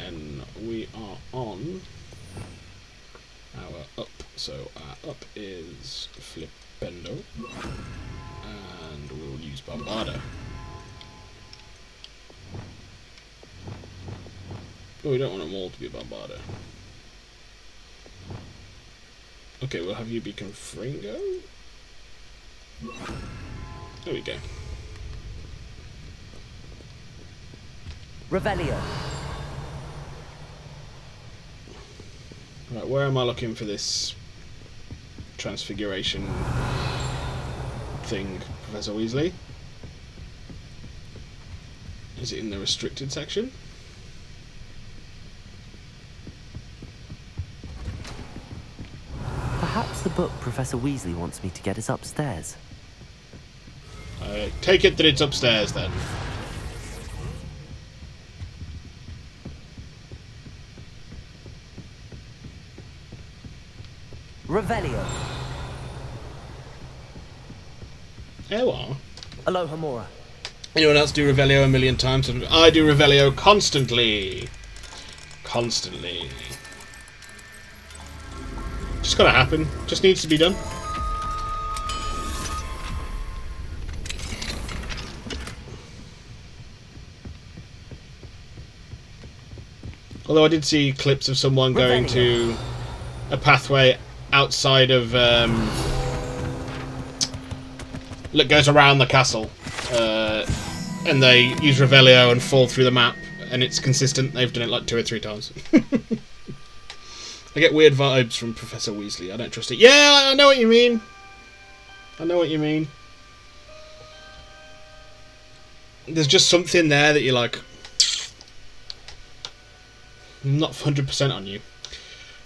and we are on our up. So our up is Flipendo, and we'll use Bombarda. Oh, we don't want them all to be Bombarda. Okay, we'll have you be Confringo. There we go. Revelio. Right, where am I looking for this transfiguration thing, Professor Weasley? Is it in the restricted section? Perhaps the book Professor Weasley wants me to get is upstairs. I take it that it's upstairs then. Revelio. Aloha. Aloha Mora. Anyone else do Revelio a million times? I do Revelio constantly. Constantly. Just gotta happen. Just needs to be done. Although I did see clips of someone going to a pathway outside of that goes around the castle, and they use Revelio and fall through the map, and it's consistent. They've done it like 2 or 3 times. I get weird vibes from Professor Weasley. I don't trust it. Yeah, I know what you mean. I know what you mean. There's just something there that you're like, I'm not 100% on you.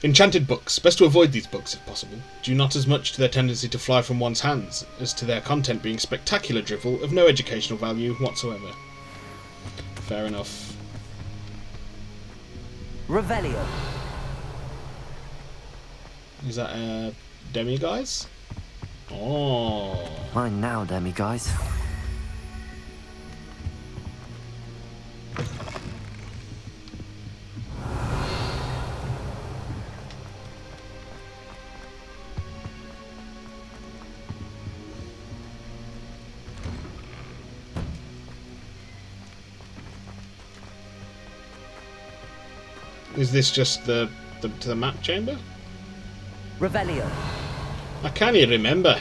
Enchanted books. Best to avoid these books if possible, due not as much to their tendency to fly from one's hands as to their content being spectacular drivel of no educational value whatsoever. Fair enough. Revelio. Is that Demi guys? Oh. Mine now, Demi guys. Is this just to the map chamber? Revelio. I can't even remember.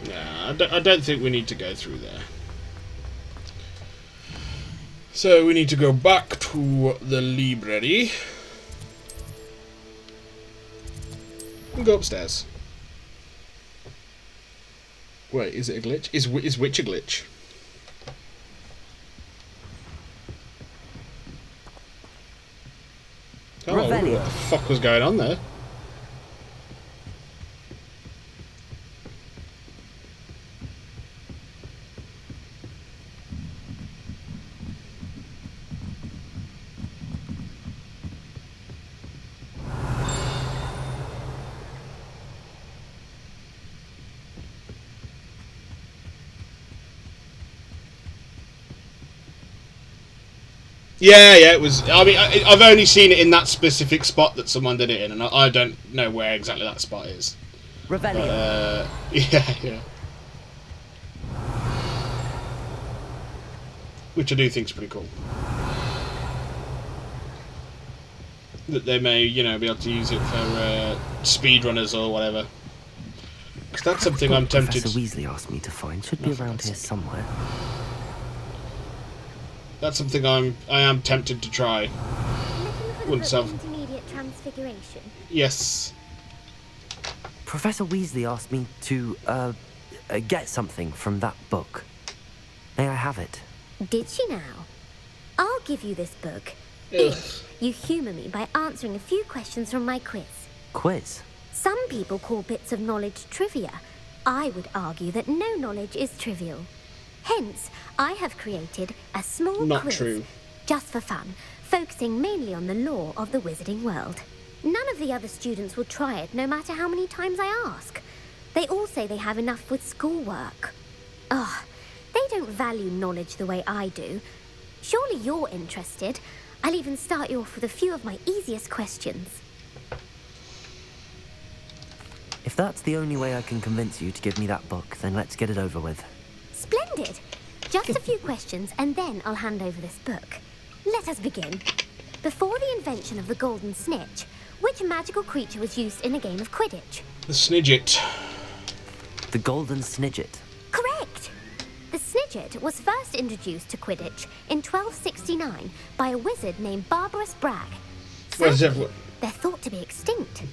Nah, I don't think we need to go through there. So we need to go back to the library and go upstairs. Wait, is it a glitch? Is which a glitch? Oh, what the fuck was going on there? Yeah, it was. I mean, I've only seen it in that specific spot that someone did it in, and I don't know where exactly that spot is. Revelio. Yeah. Which I do think is pretty cool. That they may, be able to use it for speedrunners or whatever. Because that's something I'm tempted. Professor Weasley asked me to find should be around here somewhere. That's something I am tempted to try. Once I've... Intermediate transfiguration. Yes. Professor Weasley asked me to get something from that book. May I have it? Did she now? I'll give you this book if you humour me by answering a few questions from my quiz. Quiz? Some people call bits of knowledge trivia. I would argue that no knowledge is trivial. Hence, I have created a small quiz, just for fun, focusing mainly on the lore of the wizarding world. None of the other students will try it, no matter how many times I ask. They all say they have enough with schoolwork. Ugh, they don't value knowledge the way I do. Surely you're interested. I'll even start you off with a few of my easiest questions. If that's the only way I can convince you to give me that book, then let's get it over with. Splendid! Just a few questions, and then I'll hand over this book. Let us begin. Before the invention of the golden snitch, which magical creature was used in a game of Quidditch? The Snidget. The golden snidget. Correct! The snidget was first introduced to Quidditch in 1269 by a wizard named Barbarous Bragg. Sadly, they're thought to be extinct.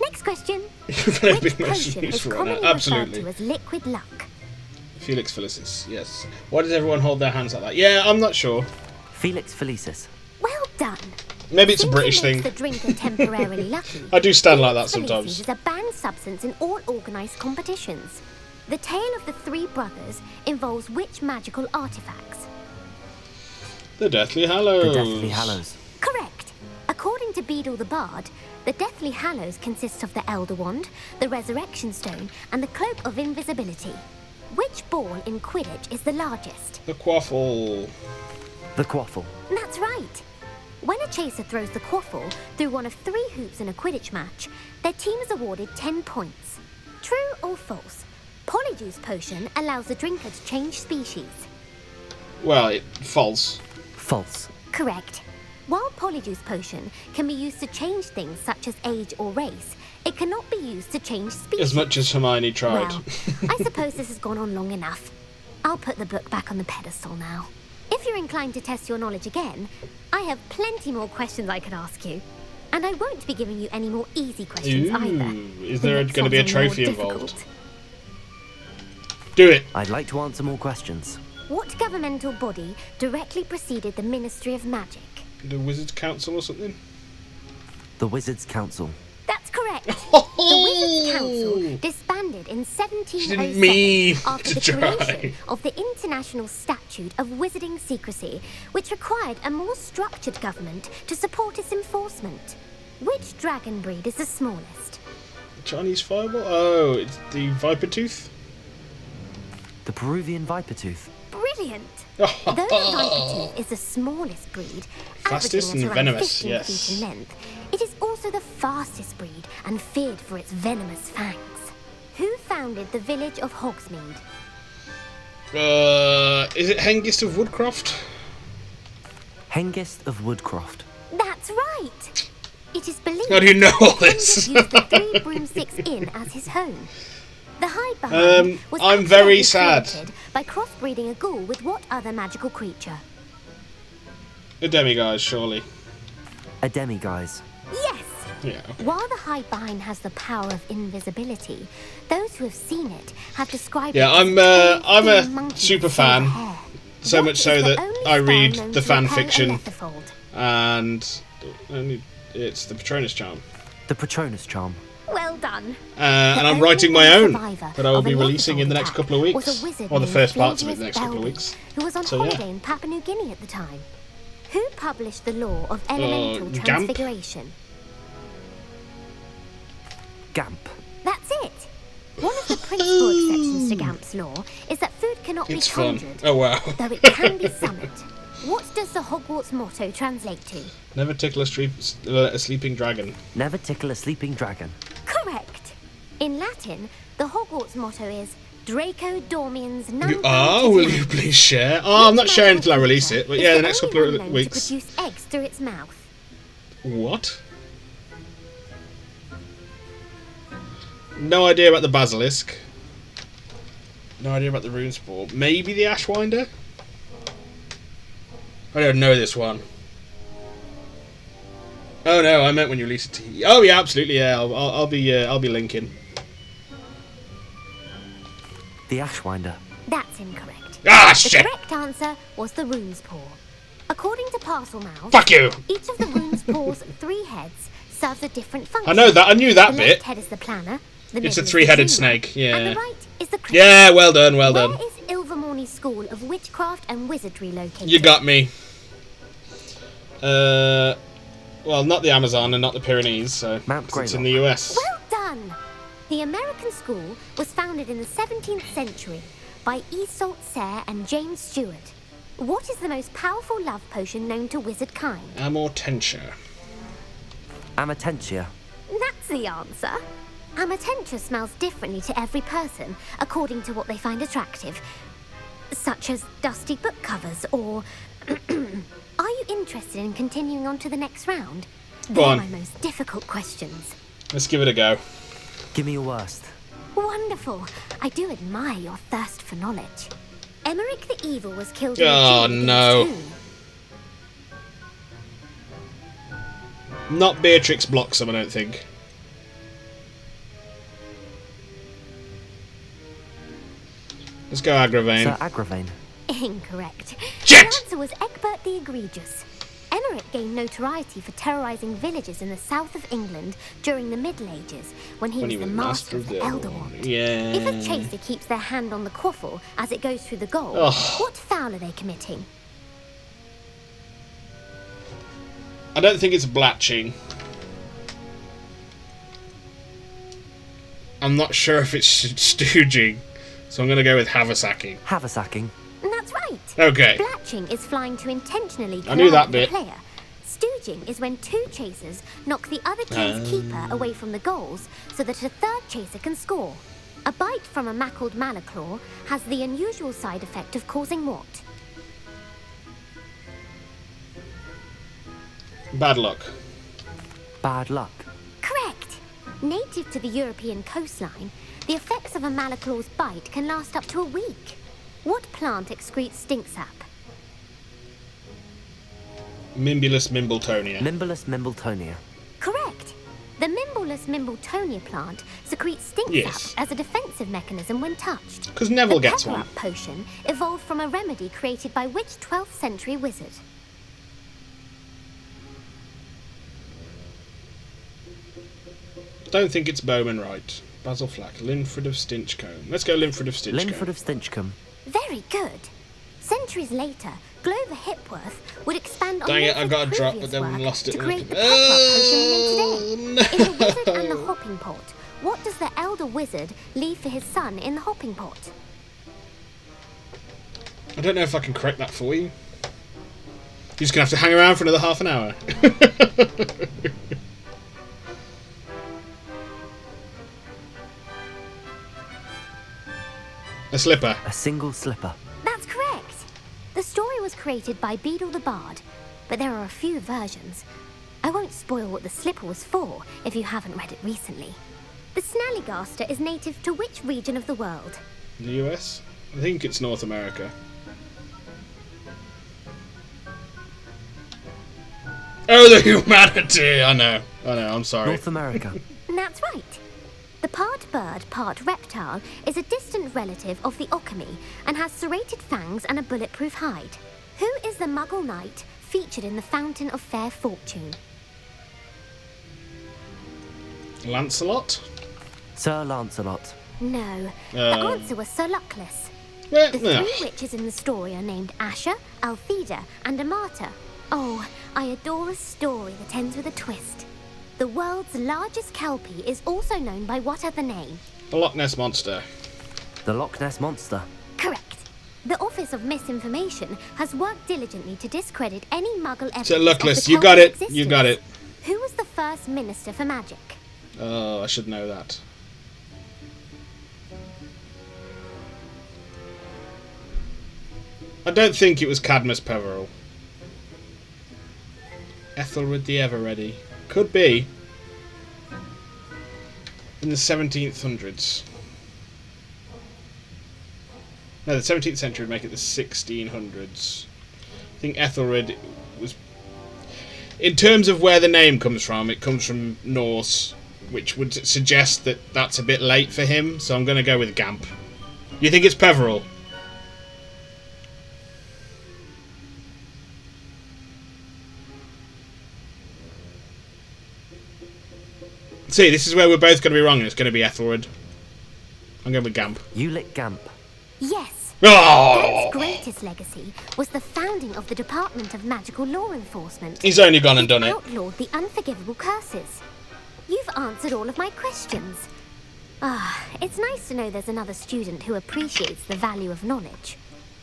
Next question. Which potion is commonly referred to as liquid luck? Felix Felicis, yes. Why does everyone hold their hands like that? Yeah, I'm not sure. Felix Felicis. Well done. Maybe it's a British thing. The drinker temporarily lucky. I do stand like that sometimes. Felix Felicis is a banned substance in all organised competitions. The tale of the three brothers involves which magical artifacts? The Deathly Hallows. The Deathly Hallows. Correct. According to Beadle the Bard, the Deathly Hallows consists of the Elder Wand, the Resurrection Stone, and the Cloak of Invisibility. Which ball in Quidditch is the largest? The Quaffle. The Quaffle. That's right. When a chaser throws the Quaffle through one of 3 hoops in a Quidditch match, their team is awarded 10 points. True or false? Polyjuice Potion allows the drinker to change species. Well, false. False. Correct. While Polyjuice Potion can be used to change things such as age or race, it cannot be used to change species. As much as Hermione tried. Well, I suppose this has gone on long enough. I'll put the book back on the pedestal now. If you're inclined to test your knowledge again, I have plenty more questions I could ask you. And I won't be giving you any more easy questions either. Is there going to be a trophy involved? Do it. I'd like to answer more questions. What governmental body directly preceded the Ministry of Magic? The Wizards Council or something? The Wizards Council. That's correct. The Wizards Council disbanded in 1707 after the creation of the International Statute of Wizarding Secrecy, which required a more structured government to support its enforcement. Which dragon breed is the smallest? Chinese Fireball? Oh, it's the Vipertooth? The Peruvian Vipertooth. Brilliant! Though the Vipertooth is the smallest breed, fastest and venomous, 15 feet in length, it is also the fastest breed and feared for its venomous fangs. Who founded the village of Hogsmeade? Is it Hengist of Woodcroft? Hengist of Woodcroft. That's right! It is believed How do you know all this? Hengist used the 3 Broomsticks Inn as his home. The hide behind was I'm very sad. By crossbreeding a ghoul with what other magical creature? A demiguise, surely. A demiguise. Yes! Yeah. While the hide behind has the power of invisibility, those who have seen it have described Yeah, it as I'm a super fan. So much so that I read the fan fiction, and it's the Patronus Charm. The Patronus Charm. Well done. And I'm writing my own that I will be releasing in the next couple of weeks, or the first parts of it in the next couple of weeks. Who was on holiday in Papua New Guinea at the time? Who published the law of elemental transfiguration? Gamp. That's it. One of the principal exceptions to Gamp's law is that food cannot be conjured, Oh wow. though it can be summoned. What does the Hogwarts motto translate to? Never tickle a sleeping dragon. Never tickle a sleeping dragon. Correct. In Latin, the Hogwarts motto is Draco Dormiens You are? Will you please share? Oh, I'm not sharing until I release it, but yeah, the next couple of weeks. To produce eggs through its mouth. What? No idea about the basilisk. No idea about the rune spore. Maybe the Ashwinder? I don't know this one. Oh no, I meant when you release it to. Oh yeah, absolutely. Yeah, I'll be linking. The Ashwinder. That's incorrect. Ah shit! The correct answer was the rune's paw. According to Parselmouth, fuck you. Each of the rune's paw's 3 heads serves a different function. I know that. I knew that the bit. left head is the planner. The It's a middle is 3-headed the snake. Yeah. And the right is the critic. Yeah, well done, well done. Where is Ilvermorny School of Witchcraft and Wizardry located? You got me. Well, not the Amazon and not the Pyrenees, so it's in the US. Well done! The American school was founded in the 17th century by Isolde Sayre and James Stewart. What is the most powerful love potion known to wizard kind? Amortentia. Amatentia. That's the answer. Amatentia smells differently to every person, according to what they find attractive. Such as dusty book covers, or... Are you interested in continuing on to the next round? They're my most difficult questions. Let's give it a go. Give me your worst. Wonderful. I do admire your thirst for knowledge. Emmerich the Evil was killed in Oh, a duel no. against whom? Not Beatrix Bloxham, I don't think. Let's go Agravain. Sir Agravain. Incorrect. Shit! The answer was Egbert the Egregious. Emmerich gained notoriety for terrorising villages in the south of England during the Middle Ages when he was the master of the Elder Wand. Yeah. If a chaser keeps their hand on the quaffle as it goes through the goal, Ugh. what foul are they committing? I don't think it's blatching. I'm not sure if it's stooging, so I'm going to go with haversacking. Haversacking. That's right. Okay. Blatching is flying to intentionally I knew that collide bit. the player. Stooging is when two chasers knock the other team's keeper away from the goals so that a third chaser can score. A bite from a mackled malaclaw has the unusual side effect of causing what? Bad luck. Bad luck. Correct. Native to the European coastline, the effects of a malaclaw's bite can last up to a week. What plant excretes stink sap? Mimbulus Mimbletonia. Mimbulus Mimbletonia. Correct. The Mimbulus Mimbletonia plant secretes stink Yes. sap as a defensive mechanism when touched. Because Neville the gets one. Pepper-Up potion evolved from a remedy created by which 12th century wizard? Don't think it's Bowman right. Basil Flack. Linfred of Stinchcombe. Let's go Linfred of Stinchcombe. Linford of Stinchcombe. Very good. Centuries later, Glover Hipworth would expand on Dang it, I Linford's got a drop, previous but then work lost it. to create the Pepper-Up potion we made today. No. In The Wizard and the Hopping Pot, what does the elder wizard leave for his son in the hopping pot? I don't know if I can correct that for you. You're just going to have to hang around for another half an hour. A slipper. A single slipper. That's correct. The story was created by Beadle the Bard, but there are a few versions. I won't spoil what the slipper was for if you haven't read it recently. The Snallygaster is native to which region of the world? The US? I think it's North America. Oh, the humanity! I know, I'm sorry. North America. That's right. The part bird, part reptile is a distant relative of the Occamy and has serrated fangs and a bulletproof hide. Who is the Muggle knight featured in the Fountain of Fair Fortune? Lancelot? Sir Lancelot. No, the answer was Sir Luckless. Well, The three witches in the story are named Asher, Altheda, and Amata. Oh, I adore a story that ends with a twist. The world's largest kelpie is also known by what other name? The Loch Ness Monster. The Loch Ness Monster. Correct. The Office of Misinformation has worked diligently to discredit any Muggle evidence So Luckless, of the you got kelpie it, existence. you got it. Who was the first Minister for Magic? Oh, I should know that. I don't think it was Cadmus Peveril. Ethelred the Ever-Ready. Could be. In the 1700s. No, the 17th century would make it the 1600s. I think Ethelred was... In terms of where the name comes from, it comes from Norse, which would suggest that that's a bit late for him, so I'm going to go with Gamp. You think it's Peveril? See, this is where we're both going to be wrong, and it's going to be Ethelred. I'm going with Gamp. You lick Gamp. Yes. Oh! Gamp's greatest legacy was the founding of the Department of Magical Law Enforcement. He's only gone and done It it. outlawed the unforgivable curses. You've answered all of my questions. Ah, it's nice to know there's another student who appreciates the value of knowledge.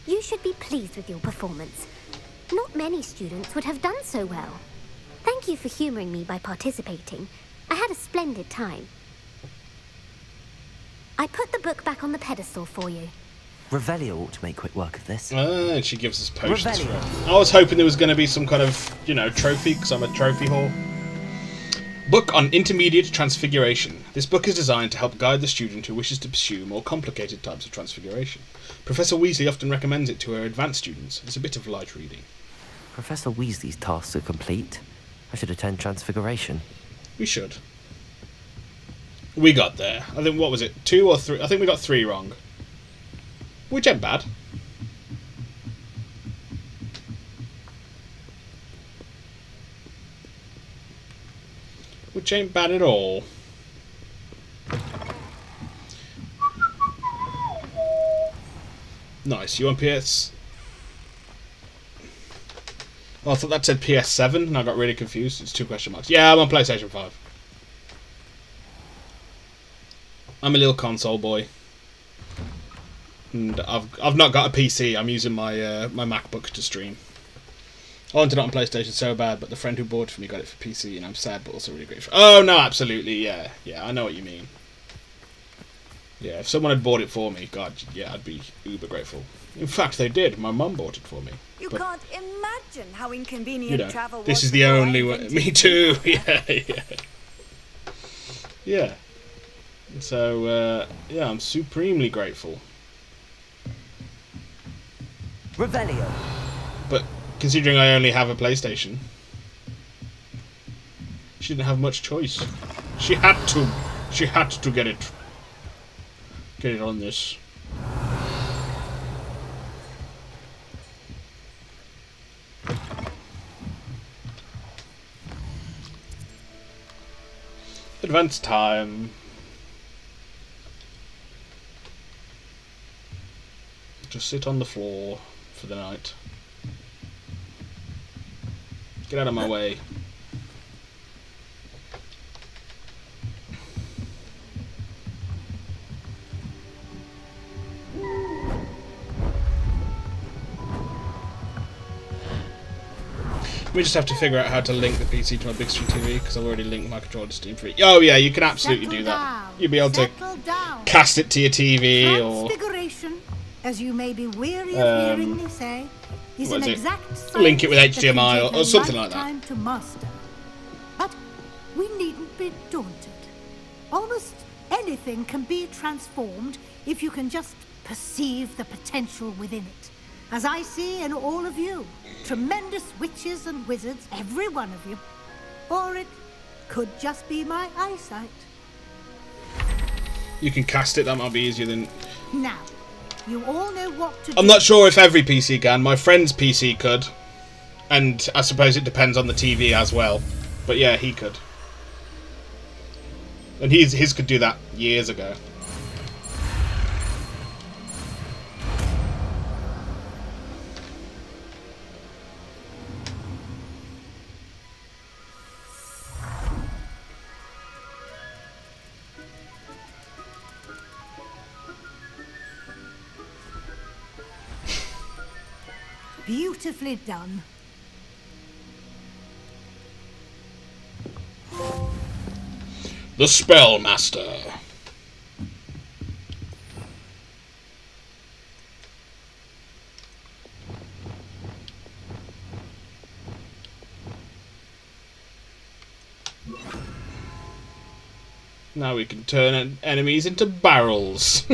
You should be pleased with your performance. Not many students would have done so well. Thank you for humouring me by participating. I had a splendid time. I put the book back on the pedestal for you. Revelio ought to make quick work of this. Ah, and she gives us potions for Revelio. it. I was hoping there was going to be some kind of, trophy, because I'm a trophy whore. Book on Intermediate Transfiguration. This book is designed to help guide the student who wishes to pursue more complicated types of transfiguration. Professor Weasley often recommends it to her advanced students. It's a bit of light reading. Professor Weasley's tasks are complete. I should attend Transfiguration. We should. We got there. I think, what was it? 2 or 3? I think we got 3 wrong. Which ain't bad. Which ain't bad at all. Nice. You on PS? Oh, I thought that said PS7 and I got really confused. It's 2 question marks. Yeah, I'm on PlayStation 5. I'm a little console boy. And I've not got a PC. I'm using my my MacBook to stream. I wanted it on PlayStation so bad, but the friend who bought it for me got it for PC, and I'm sad but also really grateful. Oh no, absolutely, yeah, I know what you mean. Yeah, if someone had bought it for me, God, yeah, I'd be uber grateful. In fact, they did. My mum bought it for me. You can't imagine how inconvenient travel was. This is the only way. Me too. Yeah. Yeah. So yeah, I'm supremely grateful. Revelio. But considering I only have a PlayStation, she didn't have much choice. She had to. She had to get it. Get it on this. Advance time. Just sit on the floor for the night. Get out of my way. We just have to figure out how to link the PC to my big screen TV, because I've already linked my controller to Steam Free. Oh yeah, you can absolutely do that. You'll be able to cast it to your TV or Transfiguration, as you may be weary of hearing me say, is an exact science link it with HDMI or something like that. To master. But we needn't be daunted. Almost anything can be transformed if you can just perceive the potential within it. As I see in all of you, tremendous witches and wizards, every one of you. Or it could just be my eyesight. You can cast it, that might be easier than... Now, you all know what to do. I'm not sure if every PC can. My friend's PC could. And I suppose it depends on the TV as well. But yeah, he could. And his could do that years ago. Beautifully done. The Spellmaster. Now we can turn enemies into barrels.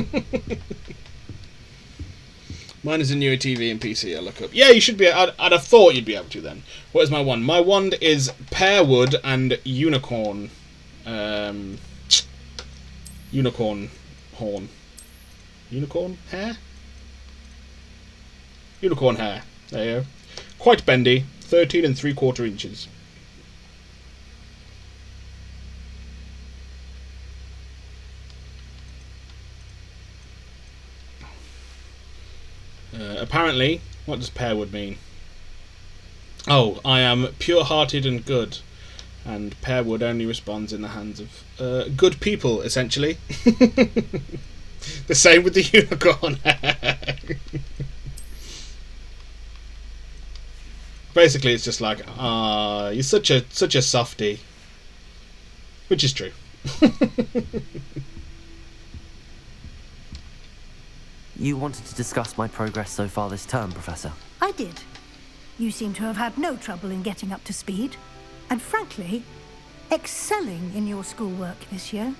Mine is a newer TV and PC. I look up. Yeah, you should be. I'd have thought you'd be able to then. What is my wand? My wand is Pearwood and Unicorn. Unicorn horn. Unicorn hair? Unicorn hair. There you go. Quite bendy. 13 3/4 inches. Apparently, what does Pearwood mean? Oh, I am pure-hearted and good. And Pearwood only responds in the hands of good people, essentially. The same with the unicorn. Basically, it's just like, you're such a softie. Which is true. You wanted to discuss my progress so far this term, Professor? I did. You seem to have had no trouble in getting up to speed. And frankly, excelling in your schoolwork this year.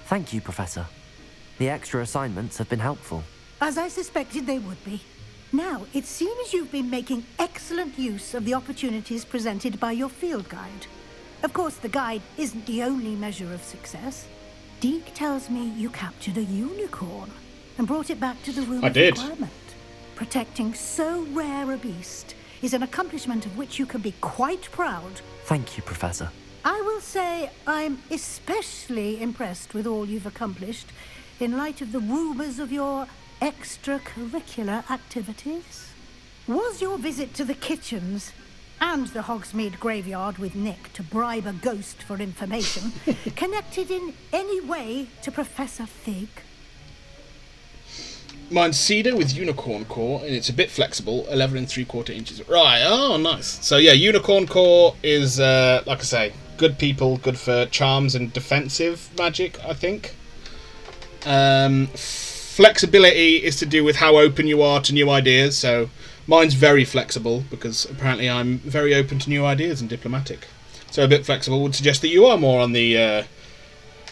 Thank you, Professor. The extra assignments have been helpful. As I suspected they would be. Now, it seems you've been making excellent use of the opportunities presented by your field guide. Of course, the guide isn't the only measure of success. Deke tells me you captured a unicorn and brought it back to the room of requirement. Protecting so rare a beast is an accomplishment of which you can be quite proud. Thank you, Professor. I will say I'm especially impressed with all you've accomplished in light of the rumors of your extracurricular activities. Was your visit to the kitchens and the Hogsmeade graveyard with Nick to bribe a ghost for information connected in any way to Professor Fig? Mine's cedar with unicorn core, and it's a bit flexible, 11 3/4 inches. Right, oh, nice. So yeah, unicorn core is, like I say, good people, good for charms and defensive magic, I think. Flexibility is to do with how open you are to new ideas, so mine's very flexible, because apparently I'm very open to new ideas and diplomatic. So a bit flexible would suggest that you are more on the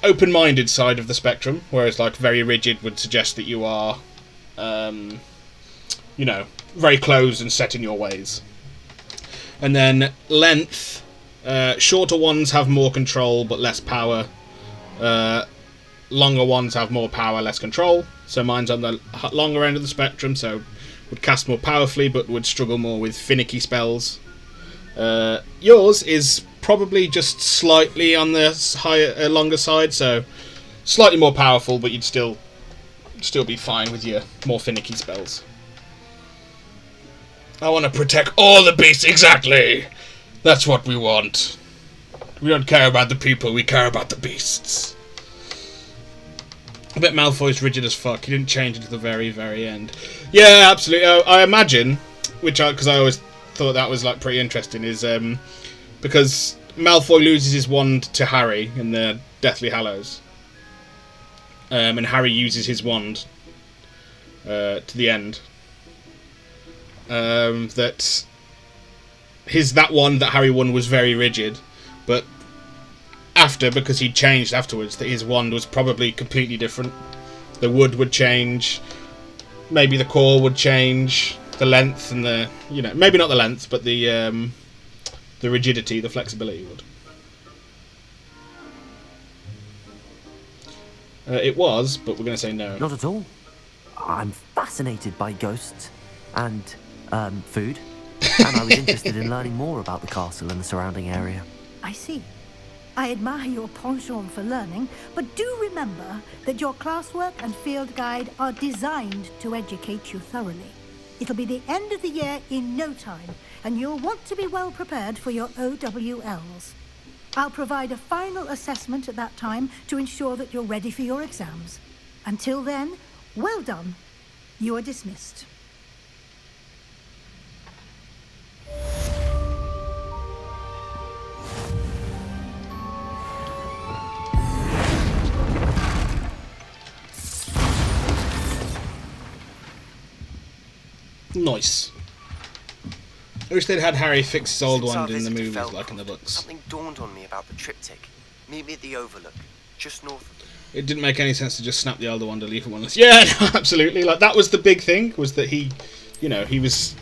open-minded side of the spectrum, whereas like very rigid would suggest that you are, you know, very closed and set in your ways. And then length, shorter ones have more control but less power. Longer ones have more power, less control. So mine's on the longer end of the spectrum, so would cast more powerfully but would struggle more with finicky spells. Yours is probably just slightly on the higher, longer side, so slightly more powerful, but you'd still be fine with your more finicky spells. I want to protect all the beasts, exactly! That's what we want. We don't care about the people, we care about the beasts. I bet Malfoy's rigid as fuck. He didn't change until the very, very end. Yeah, absolutely. I imagine, because I always thought that was like pretty interesting, is because Malfoy loses his wand to Harry in the Deathly Hallows, and Harry uses his wand to the end. That wand that Harry won was very rigid, but because he changed afterwards, that his wand was probably completely different. The wood would change, maybe the core would change, the length and the, you know, maybe not the length, but the rigidity, the flexibility would. It was, but we're going to say no. Not at all. I'm fascinated by ghosts and food, and I was interested in learning more about the castle and the surrounding area. I see. I admire your penchant for learning, but do remember that your classwork and field guide are designed to educate you thoroughly. It'll be the end of the year in no time, and you'll want to be well prepared for your OWLs. I'll provide a final assessment at that time to ensure that you're ready for your exams. Until then, well done. You are dismissed. Nice. I wish they'd had Harry fix his old wand in the movies, like in the books. Something dawned on me about the triptych. Meet me at the Overlook, just north of them. It didn't make any sense to just snap the Elder Wand and leave it one. Yeah, no, absolutely. Like that was the big thing, was that he, you know, he was,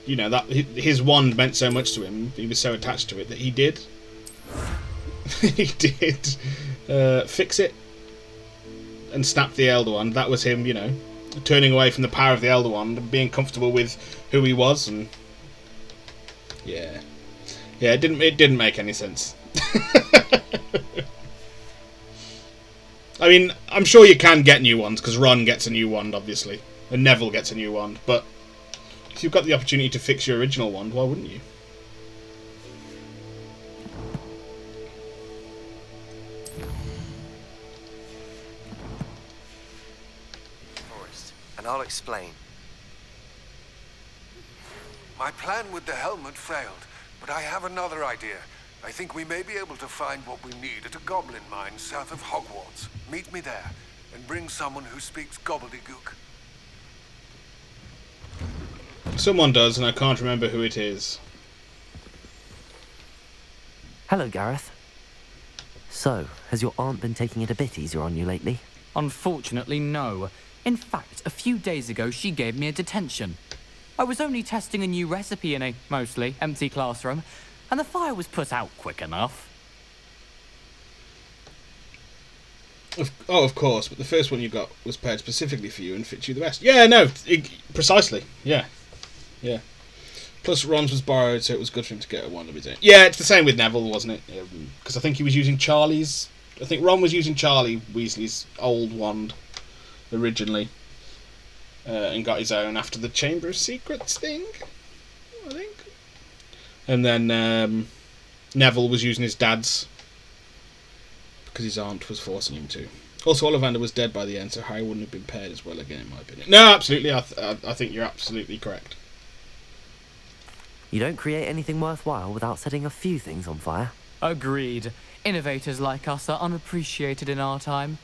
you know, that his wand meant so much to him. He was so attached to it that he did. He did fix it and snap the Elder Wand. That was him, you know, turning away from the power of the Elder Wand and being comfortable with who he was, and yeah, it didn't make any sense. I mean, I'm sure you can get new ones, because Ron gets a new wand, obviously, and Neville gets a new wand, but if you've got the opportunity to fix your original wand, why wouldn't you? And I'll explain. My plan with the helmet failed, but I have another idea. I think we may be able to find what we need at a goblin mine south of Hogwarts. Meet me there, and bring someone who speaks gobbledygook. Someone does, and I can't remember who it is. Hello, Gareth. So, has your aunt been taking it a bit easier on you lately? Unfortunately, no. In fact, a few days ago, she gave me a detention. I was only testing a new recipe in a mostly empty classroom, and the fire was put out quick enough. Of course, but the first one you got was paired specifically for you and fits you the best. Yeah, no, precisely. Yeah. Plus, Ron's was borrowed, so it was good for him to get one of his own. Yeah, it's the same with Neville, wasn't it? Because I think he was using Charlie's... I think Ron was using Charlie Weasley's old wand originally, and got his own after the Chamber of Secrets thing, I think. And then Neville was using his dad's, because his aunt was forcing him to. Also, Ollivander was dead by the end, so Harry wouldn't have been paired as well again, in my opinion. No, absolutely, I think you're absolutely correct. You don't create anything worthwhile without setting a few things on fire. Agreed. Innovators like us are unappreciated in our time.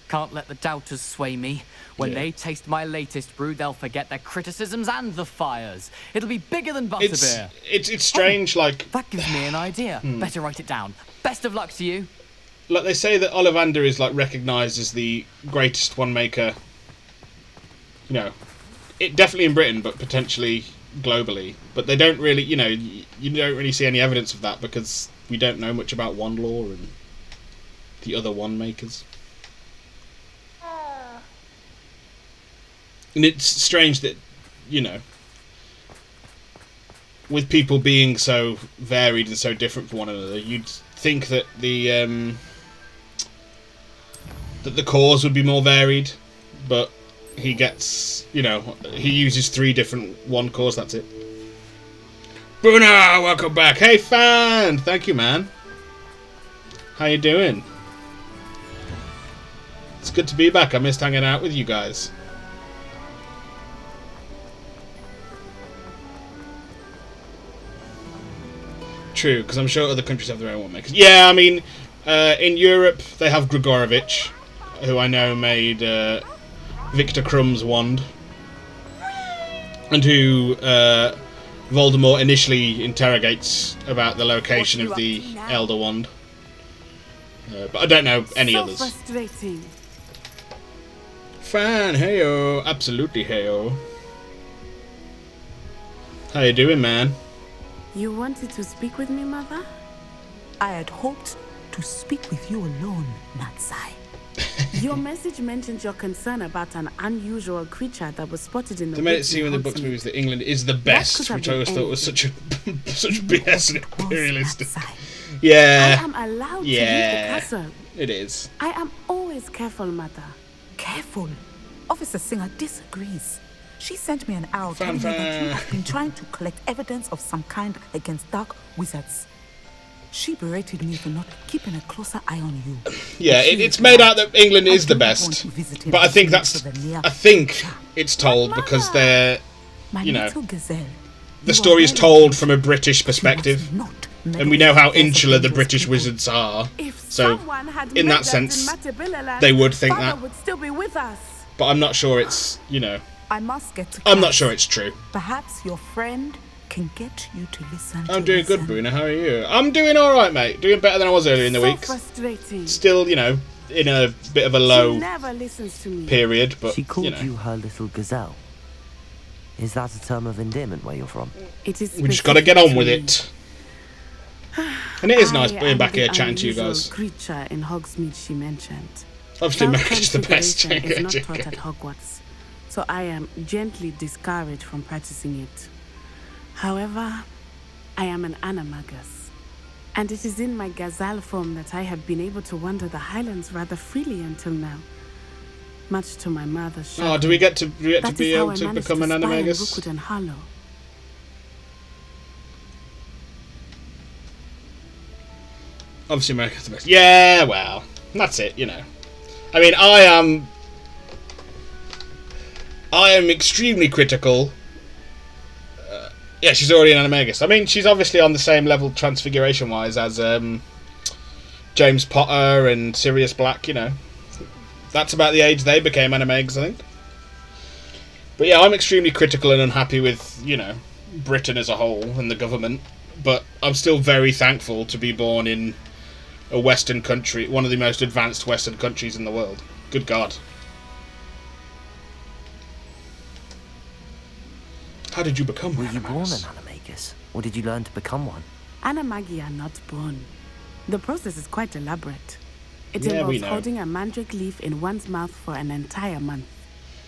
Can't let the doubters sway me. When they taste my latest brew, they'll forget their criticisms and the fires. It'll be bigger than butterbeer. It's strange, like... That gives me an idea. Better write it down. Best of luck to you. Like, they say that Ollivander is, like, recognised as the greatest one maker, you know, it definitely in Britain, but potentially globally. But they don't really, you know, you don't really see any evidence of that because we don't know much about wand lore and the other wand makers. And it's strange that, you know, with people being so varied and so different from one another, you'd think that the cores would be more varied, but he gets, you know, he uses 3 different wand cores, that's it. Bruno, welcome back. Hey, fan! Thank you, man. How you doing? It's good to be back. I missed hanging out with you guys. True, because I'm sure other countries have their own wand makers. Yeah, I mean, in Europe they have Grigorovich, who I know made Victor Krumm's wand, and who Voldemort initially interrogates about the location of the Elder Wand. But I don't know any others. Frustrating. Fan, heyo, absolutely heyo. How you doing, man? You wanted to speak with me, Mother? I had hoped to speak with you alone, Natsai. Your message mentioned your concern about an unusual creature that was spotted in the... They made it seem in the books movies that England is the best, which I always thought was such BS and imperialist. Yeah. I am allowed to leave the castle. It is. I am always careful, Mother. Careful? Officer Singer disagrees. She sent me an arrow telling me that you have been trying to collect evidence of some kind against dark wizards. She berated me for not keeping a closer eye on you. Yeah, it's made out that England is the best, but I think it's told because they're, you know, the story is told from a British perspective, and we know how insular the British wizards are. So, in that sense, they would think that. But I'm not sure it's, you know, I must get to I'm not sure it's true. Perhaps your friend can get you to listen. I'm doing good, Bruno. How are you? I'm doing all right, mate. Doing better than I was earlier in the week. Frustrating. Still, you know, in a bit of a low period, but she called you know. You her little gazelle. Is that a term of endearment where you're from? It is. We just got to get on with it. And it is nice being back here chatting to you guys. Creature in Hogsmeade she mentioned. Obviously, America's the best. Is not taught at Hogwarts, so I am gently discouraged from practicing it. However, I am an animagus, and it is in my gazelle form that I have been able to wander the Highlands rather freely until now. Much to my mother's chagrin. Oh, do we get to be able to become an animagus? Rookwood and Harlow. Obviously, America's the best. Yeah, well, that's it. You know, I mean, I am extremely critical. Yeah, she's already an animagus. I mean, she's obviously on the same level transfiguration-wise as James Potter and Sirius Black, you know. That's about the age they became animagus, I think. But yeah, I'm extremely critical and unhappy with, you know, Britain as a whole and the government but I'm still very thankful to be born in a Western country, one of the most advanced Western countries in the world. Good God. How did you become one? Were you born an animagus, or did you learn to become one? Animagi are not born. The process is quite elaborate. It Yeah, we involves know. holding a mandrake leaf in one's mouth for an entire month.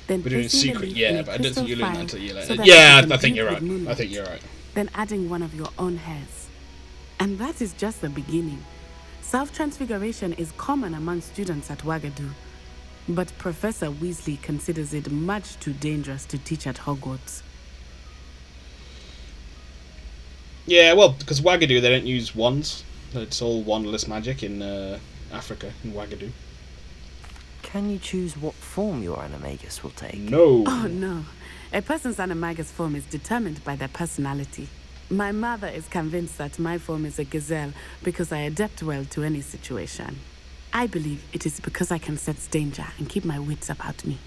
Then We're doing placing the secret, leaf yeah, in a but I don't think crystal you learn that phial until you learn so it. that Yeah, it is I think you're imbued right. with I moonlight. think you're right. Then adding one of your own hairs. And that is just the beginning. Self-transfiguration is common among students at Wagadu, but Professor Weasley considers it much too dangerous to teach at Hogwarts. Yeah, well, because Wagadu, they don't use wands. It's all wandless magic in Africa, in Wagadu. Can you choose what form your animagus will take? No. Oh, no. A person's animagus form is determined by their personality. My mother is convinced that my form is a gazelle because I adapt well to any situation. I believe it is because I can sense danger and keep my wits about me.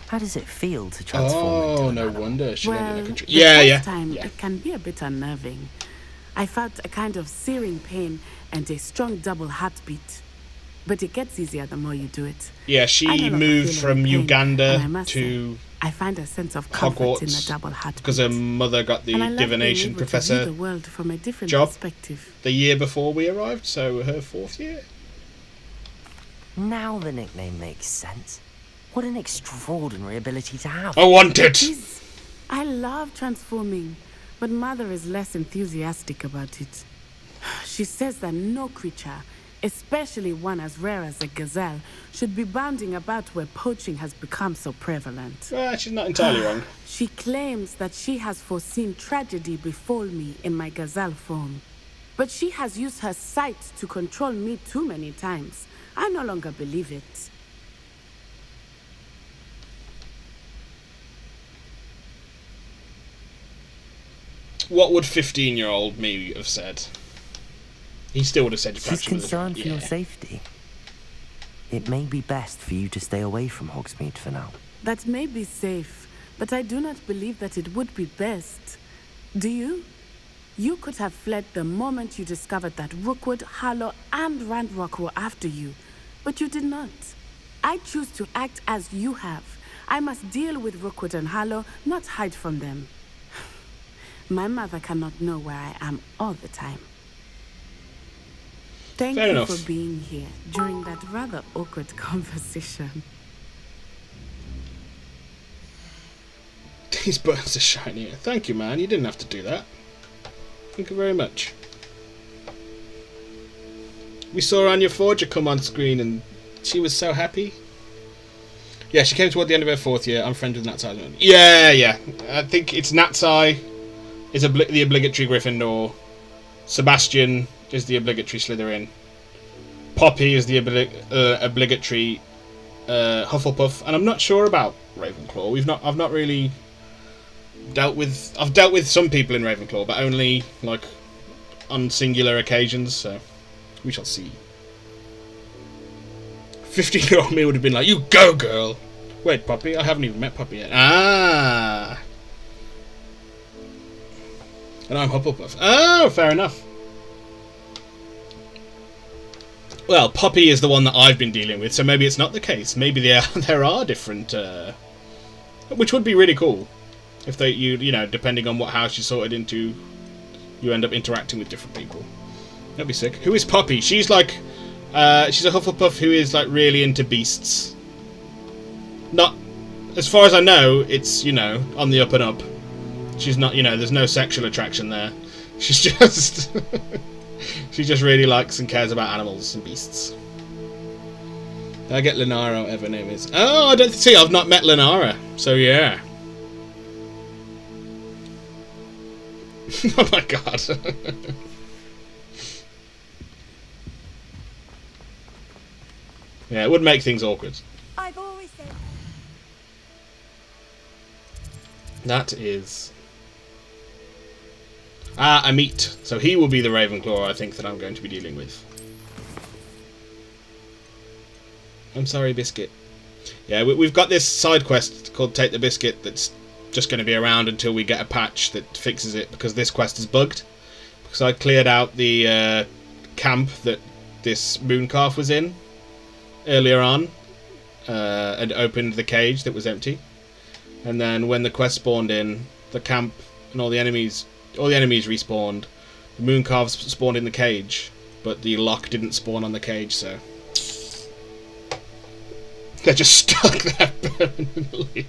How does it feel to transform into an no animal? wonder. She Well, like the yeah. first time it can be a bit unnerving. I felt a kind of searing pain and a strong double heartbeat. But it gets easier the more you do it. Yeah, I she no longer moved feel from any pain, and I Uganda must to say, I find a sense of comfort in the Hogwarts double heartbeat. because her mother got the And I love being divination able to view professor the world from a different job perspective. the year before we arrived, so her 4th year. Now the nickname makes sense. What an extraordinary ability to have. I want it! I love transforming, but Mother is less enthusiastic about it. She says that no creature, especially one as rare as a gazelle, should be bounding about where poaching has become so prevalent. Well, she's not entirely wrong. She claims that she has foreseen tragedy befall me in my gazelle form. But she has used her sight to control me too many times. I no longer believe it. What would 15-year-old me have said? He still would have said you She's catch him with a concerned for yeah. your safety. It may be best for you to stay away from Hogsmeade for now. That may be safe, but I do not believe that it would be best. Do you? You could have fled the moment you discovered that Rookwood, Harlow, and Ranrock were after you, but you did not. I choose to act as you have. I must deal with Rookwood and Harlow, not hide from them. My mother cannot know where I am all the time. Thank Fair you enough. for being here during that rather awkward conversation. These buttons are shinier. Thank you, man. You didn't have to do that. Thank you very much. We saw Anya Forger come on screen and she was so happy. Yeah, she came toward the end of her 4th year. I'm friends with Natsai. Yeah. I think it's Natsai is the obligatory Gryffindor. Sebastian is the obligatory Slytherin. Poppy is the obligatory Hufflepuff. And I'm not sure about Ravenclaw. I've not really dealt with... I've dealt with some people in Ravenclaw, but only, like, on singular occasions, so we shall see. 15-year-old me would have been like, you go, girl! Wait, Poppy? I haven't even met Poppy yet. Ah! And I'm Hufflepuff. Oh, fair enough. Well, Poppy is the one that I've been dealing with, so maybe it's not the case. Maybe there are different... which would be really cool. If you know, depending on what house you sorted into, you end up interacting with different people. That'd be sick. Who is Poppy? She's like... she's a Hufflepuff who is, like, really into beasts. Not... As far as I know, it's, you know, on the up and up. She's not, you know, there's no sexual attraction there. She's just... she just really likes and cares about animals and beasts. Did I get Lenara, whatever her name is? Oh, I don't see, I've not met Lenara. So, yeah. Oh my god. Yeah, it would make things awkward. I've always said... That is... Ah, Amit. So he will be the Ravenclaw, I think, that I'm going to be dealing with. I'm sorry, Biscuit. Yeah, we've got this side quest called Take the Biscuit that's just going to be around until we get a patch that fixes it, because this quest is bugged. Because I cleared out the camp that this mooncalf was in earlier on, and opened the cage that was empty. And then when the quest spawned in, the camp and all the enemies respawned. The mooncalves spawned in the cage, but the lock didn't spawn on the cage, so they're just stuck there permanently.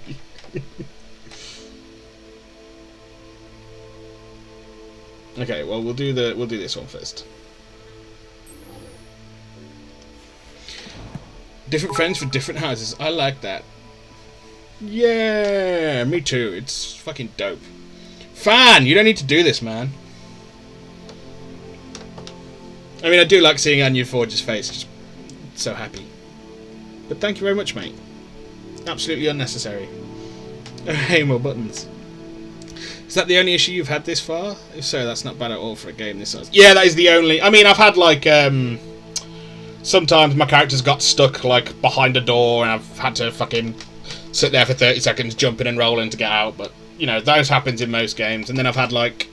Okay, well we'll do this one first. Different friends for different houses. I like that. Yeah, me too. It's fucking dope. Fan, you don't need to do this, man. I mean, I do like seeing Anya Forge's face. Just so happy. But thank you very much, mate. Absolutely unnecessary. Oh, hey, more buttons. Is that the only issue you've had this far? If so, that's not bad at all for a game this size. Yeah, that is the only... I mean, I've had, like, sometimes my character's got stuck, like, behind a door, and I've had to fucking sit there for 30 seconds, jumping and rolling to get out, but, you know, those happens in most games. And then I've had, like,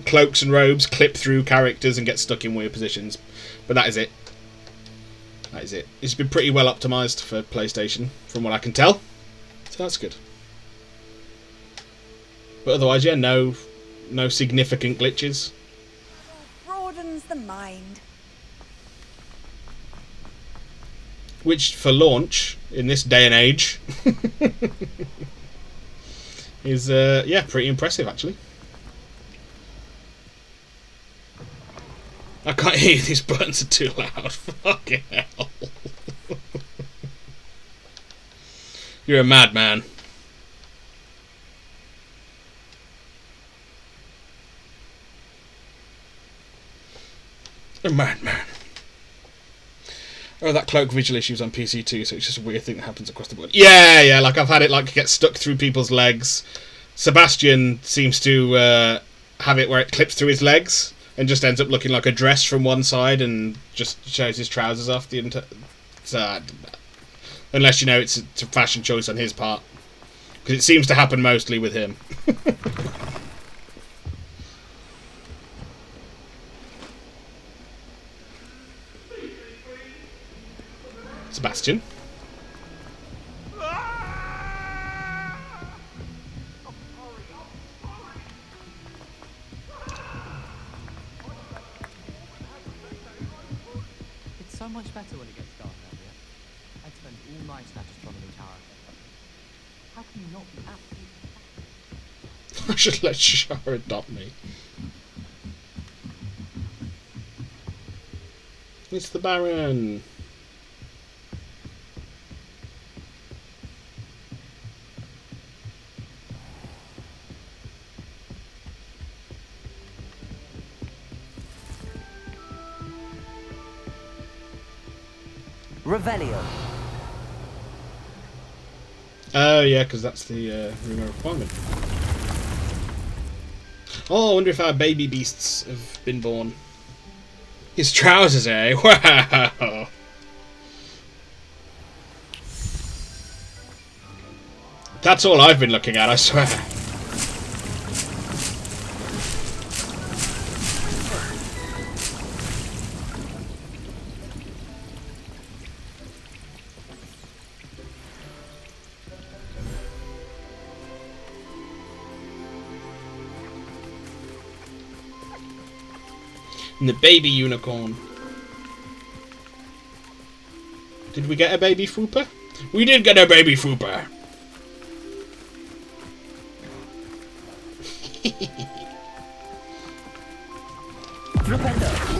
cloaks and robes clip through characters and get stuck in weird positions. But that is it. That is it. It's been pretty well optimised for PlayStation, from what I can tell. So that's good. But otherwise, yeah, no significant glitches. Broadens the mind. Which, for launch, in this day and age, is, yeah, pretty impressive, actually. I can't hear you, these buttons are too loud. Fucking hell. You're a madman. A madman. Oh, that cloak visual issues on PC too, so it's just a weird thing that happens across the board. Yeah, like I've had it like get stuck through people's legs. Sebastian seems to have it where it clips through his legs and just ends up looking like a dress from one side and just shows his trousers off the entire... unless, you know, it's a fashion choice on his part. Because it seems to happen mostly with him. Sebastian. It's so much better when it gets dark out here. I'd spend all night in that astronomy tower. How can you not be absolutely... I should let Shara adopt me. It's the Baron. Revelio. Oh, yeah, because that's the rumor requirement. Oh, I wonder if our baby beasts have been born. His trousers, eh? Wow! That's all I've been looking at, I swear. And the baby unicorn. Did we get a baby Fooper? We did get a baby Fooper!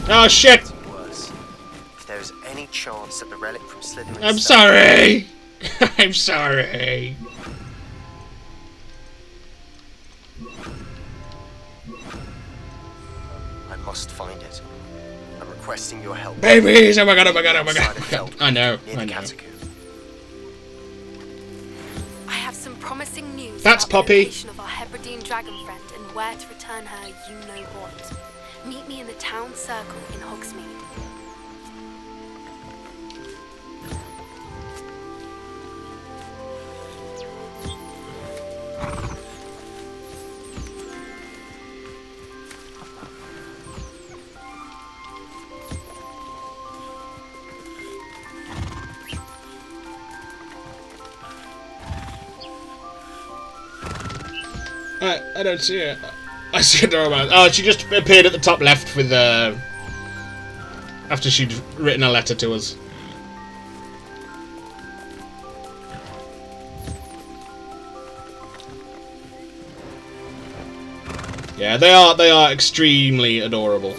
Oh shit! Worse. If there is any chance that the relic from Slytherin... I'm sorry! I'm sorry! I must find it. I'm requesting your help. Babies! Oh my god, oh my god, oh my god! I know, I know. I have some promising news That's about Poppy. the location of our Hebridean dragon friend and where to return her you know what. Meet me in the town circle in Hogsmeade. I don't see it. I see a doorman. Oh, she just appeared at the top left with after she'd written a letter to us. Yeah, they are extremely adorable.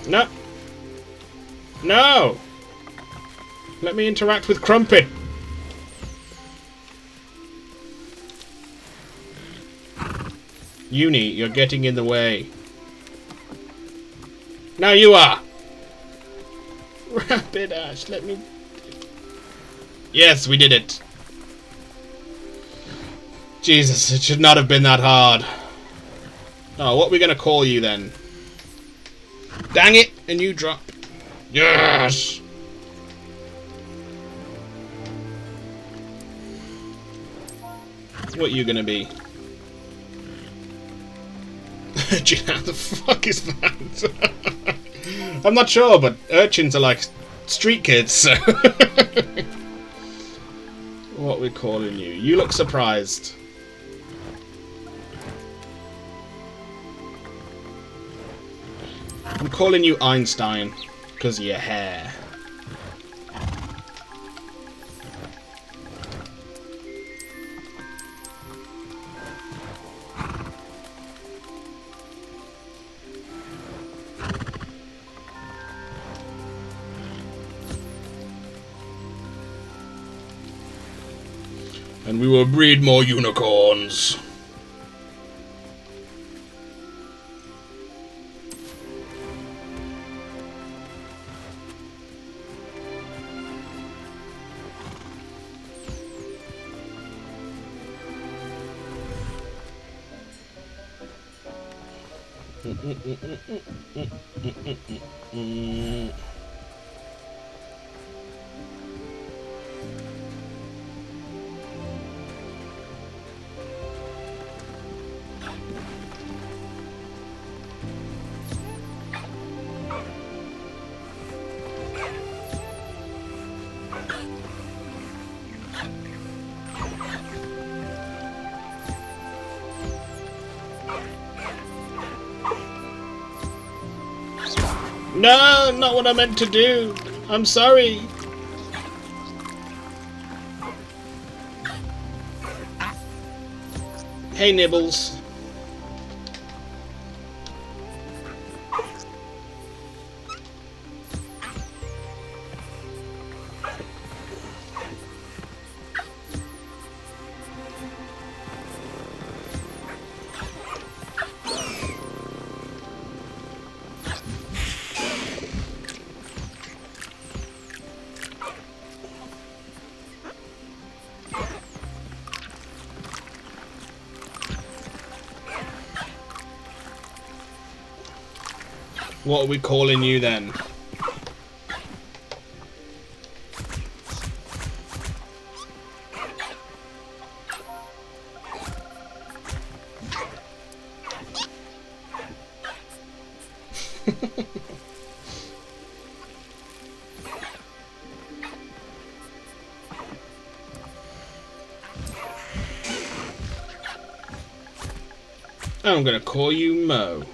No. No! Let me interact with Crumpet. Uni, you're getting in the way. Now you are! Rapid Ash, let me... Yes, we did it. Jesus, it should not have been that hard. Oh, what are we going to call you then? Dang it! And you drop. Yes! What are you going to be? How the fuck is that? I'm not sure, but urchins are like street kids, so... What are we calling you? You look surprised. I'm calling you Einstein, because of your hair. And we will breed more unicorns. No, not what I meant to do. I'm sorry. Hey, Nibbles. What are we calling you then? I'm gonna call you Mo.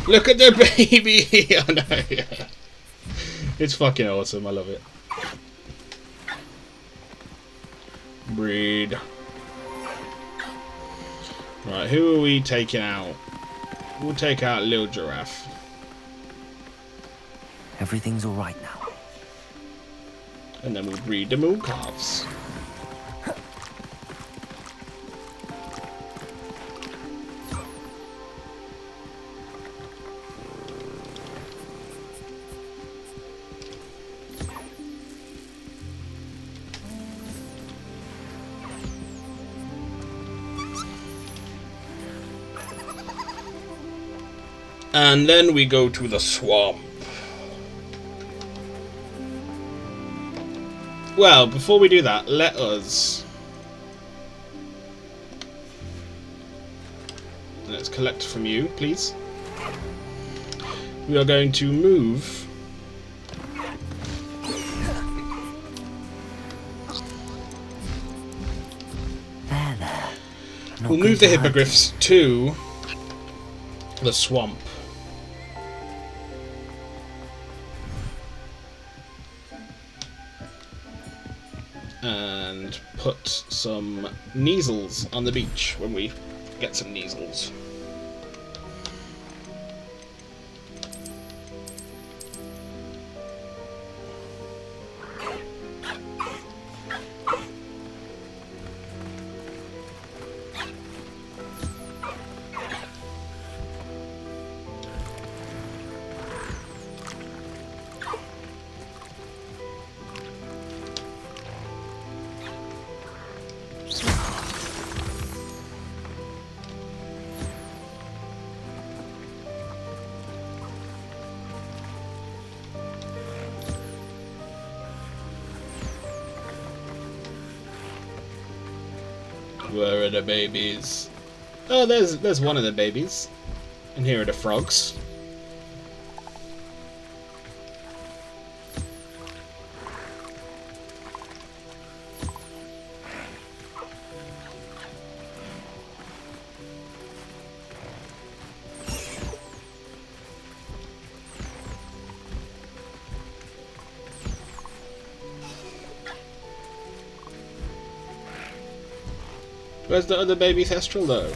Look at the baby! Oh no, yeah. It's fucking awesome, I love it. Breed. Right, who are we taking out? We'll take out Lil Giraffe. Everything's alright now. And then we'll breed the moon calves. And then we go to the swamp. Well, before we do that, let us let's collect from you, please. We are going to move. We'll move the hippogriffs to the swamp. And put some Kneasels on the beach when we get some Kneasels. Where are the babies? Oh, there's one of the babies. And here are the frogs. Where's the other baby Thestral, though?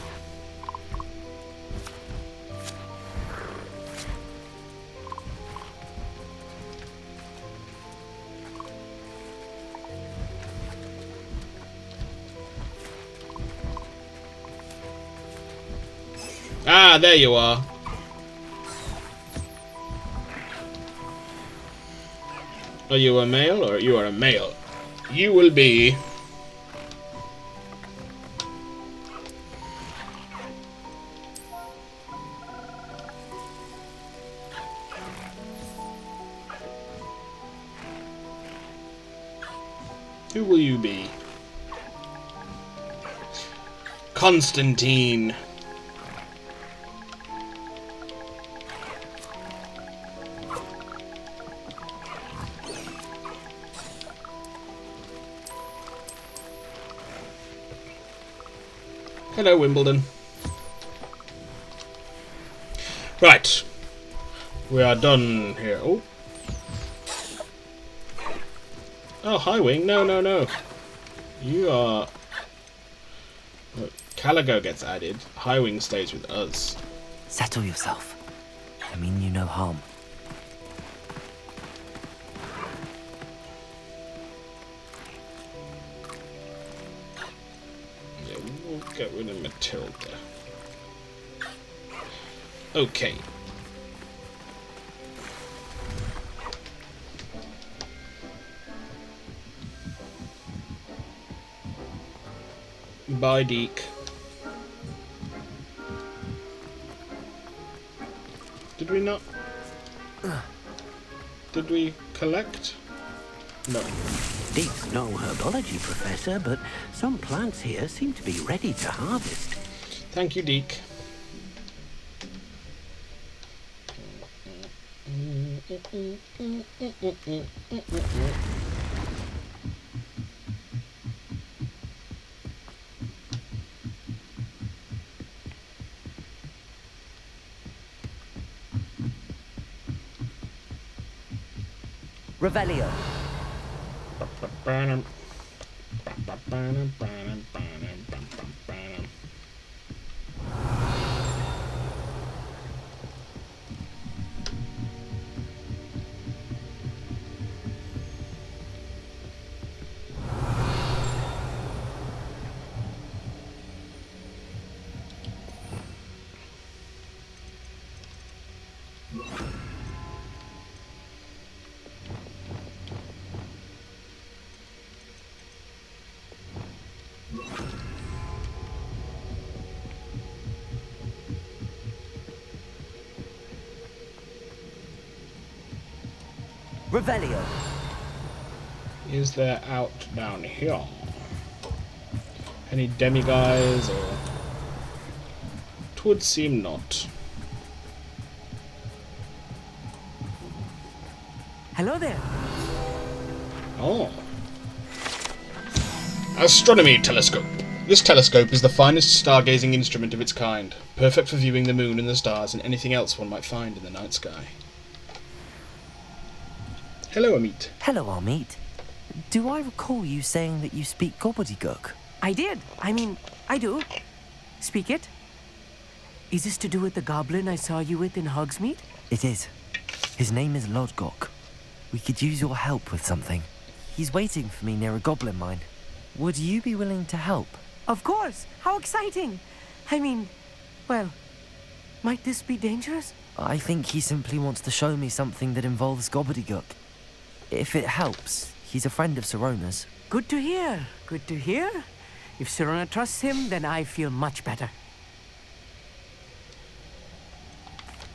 Ah, there you are. Are you a male, or you are a male? You will be... Who will you be? Constantine. Hello, Wimbledon. Right. We are done here. Oh. Oh, Highwing. No, no, no. You are... Look, Caligo gets added. Highwing stays with us. Settle yourself. I mean you no harm. Yeah, we'll get rid of Matilda. Okay. Bye, Deke. Did we not? Did we collect? No. Deke's no herbology professor, but some plants here seem to be ready to harvest. Thank you, Deke. Revelio. Revelio. Is there out down here? Any demiguys or would seem not. Hello there. Oh. Astronomy telescope. This telescope is the finest stargazing instrument of its kind, perfect for viewing the moon and the stars and anything else one might find in the night sky. Hello, Amit. Hello, Amit. Do I recall you saying that you speak gobbledygook? I did. I do. Speak it. Is this to do with the goblin I saw you with in Hogsmeade? It is. His name is Lodgok. We could use your help with something. He's waiting for me near a goblin mine. Would you be willing to help? Of course. How exciting. Well, might this be dangerous? I think he simply wants to show me something that involves gobbledygook. If it helps, he's a friend of Sirona's. Good to hear. Good to hear. If Sirona trusts him, then I feel much better.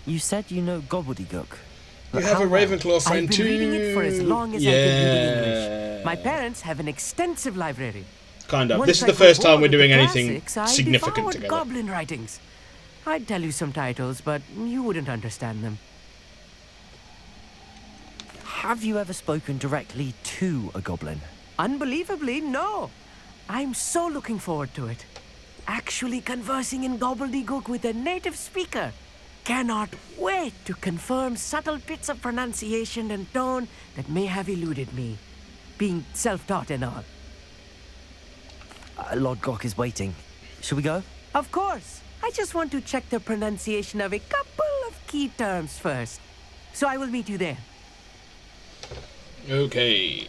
You said you know gobbledygook. You have a Ravenclaw friend too. I've been reading it for as long as I've been reading English. My parents have an extensive library. Kind of. Once This is I the got first time bored we're with the doing anything classics, I significant devoured together. goblin writings. I'd tell you some titles, but you wouldn't understand them. Have you ever spoken directly to a goblin? Unbelievably, no. I'm so looking forward to it. Actually conversing in gobbledygook with a native speaker. Cannot wait to confirm subtle bits of pronunciation and tone that may have eluded me, being self-taught and all. Lodgok is waiting. Shall we go? Of course. I just want to check the pronunciation of a couple of key terms first. So I will meet you there. Okay.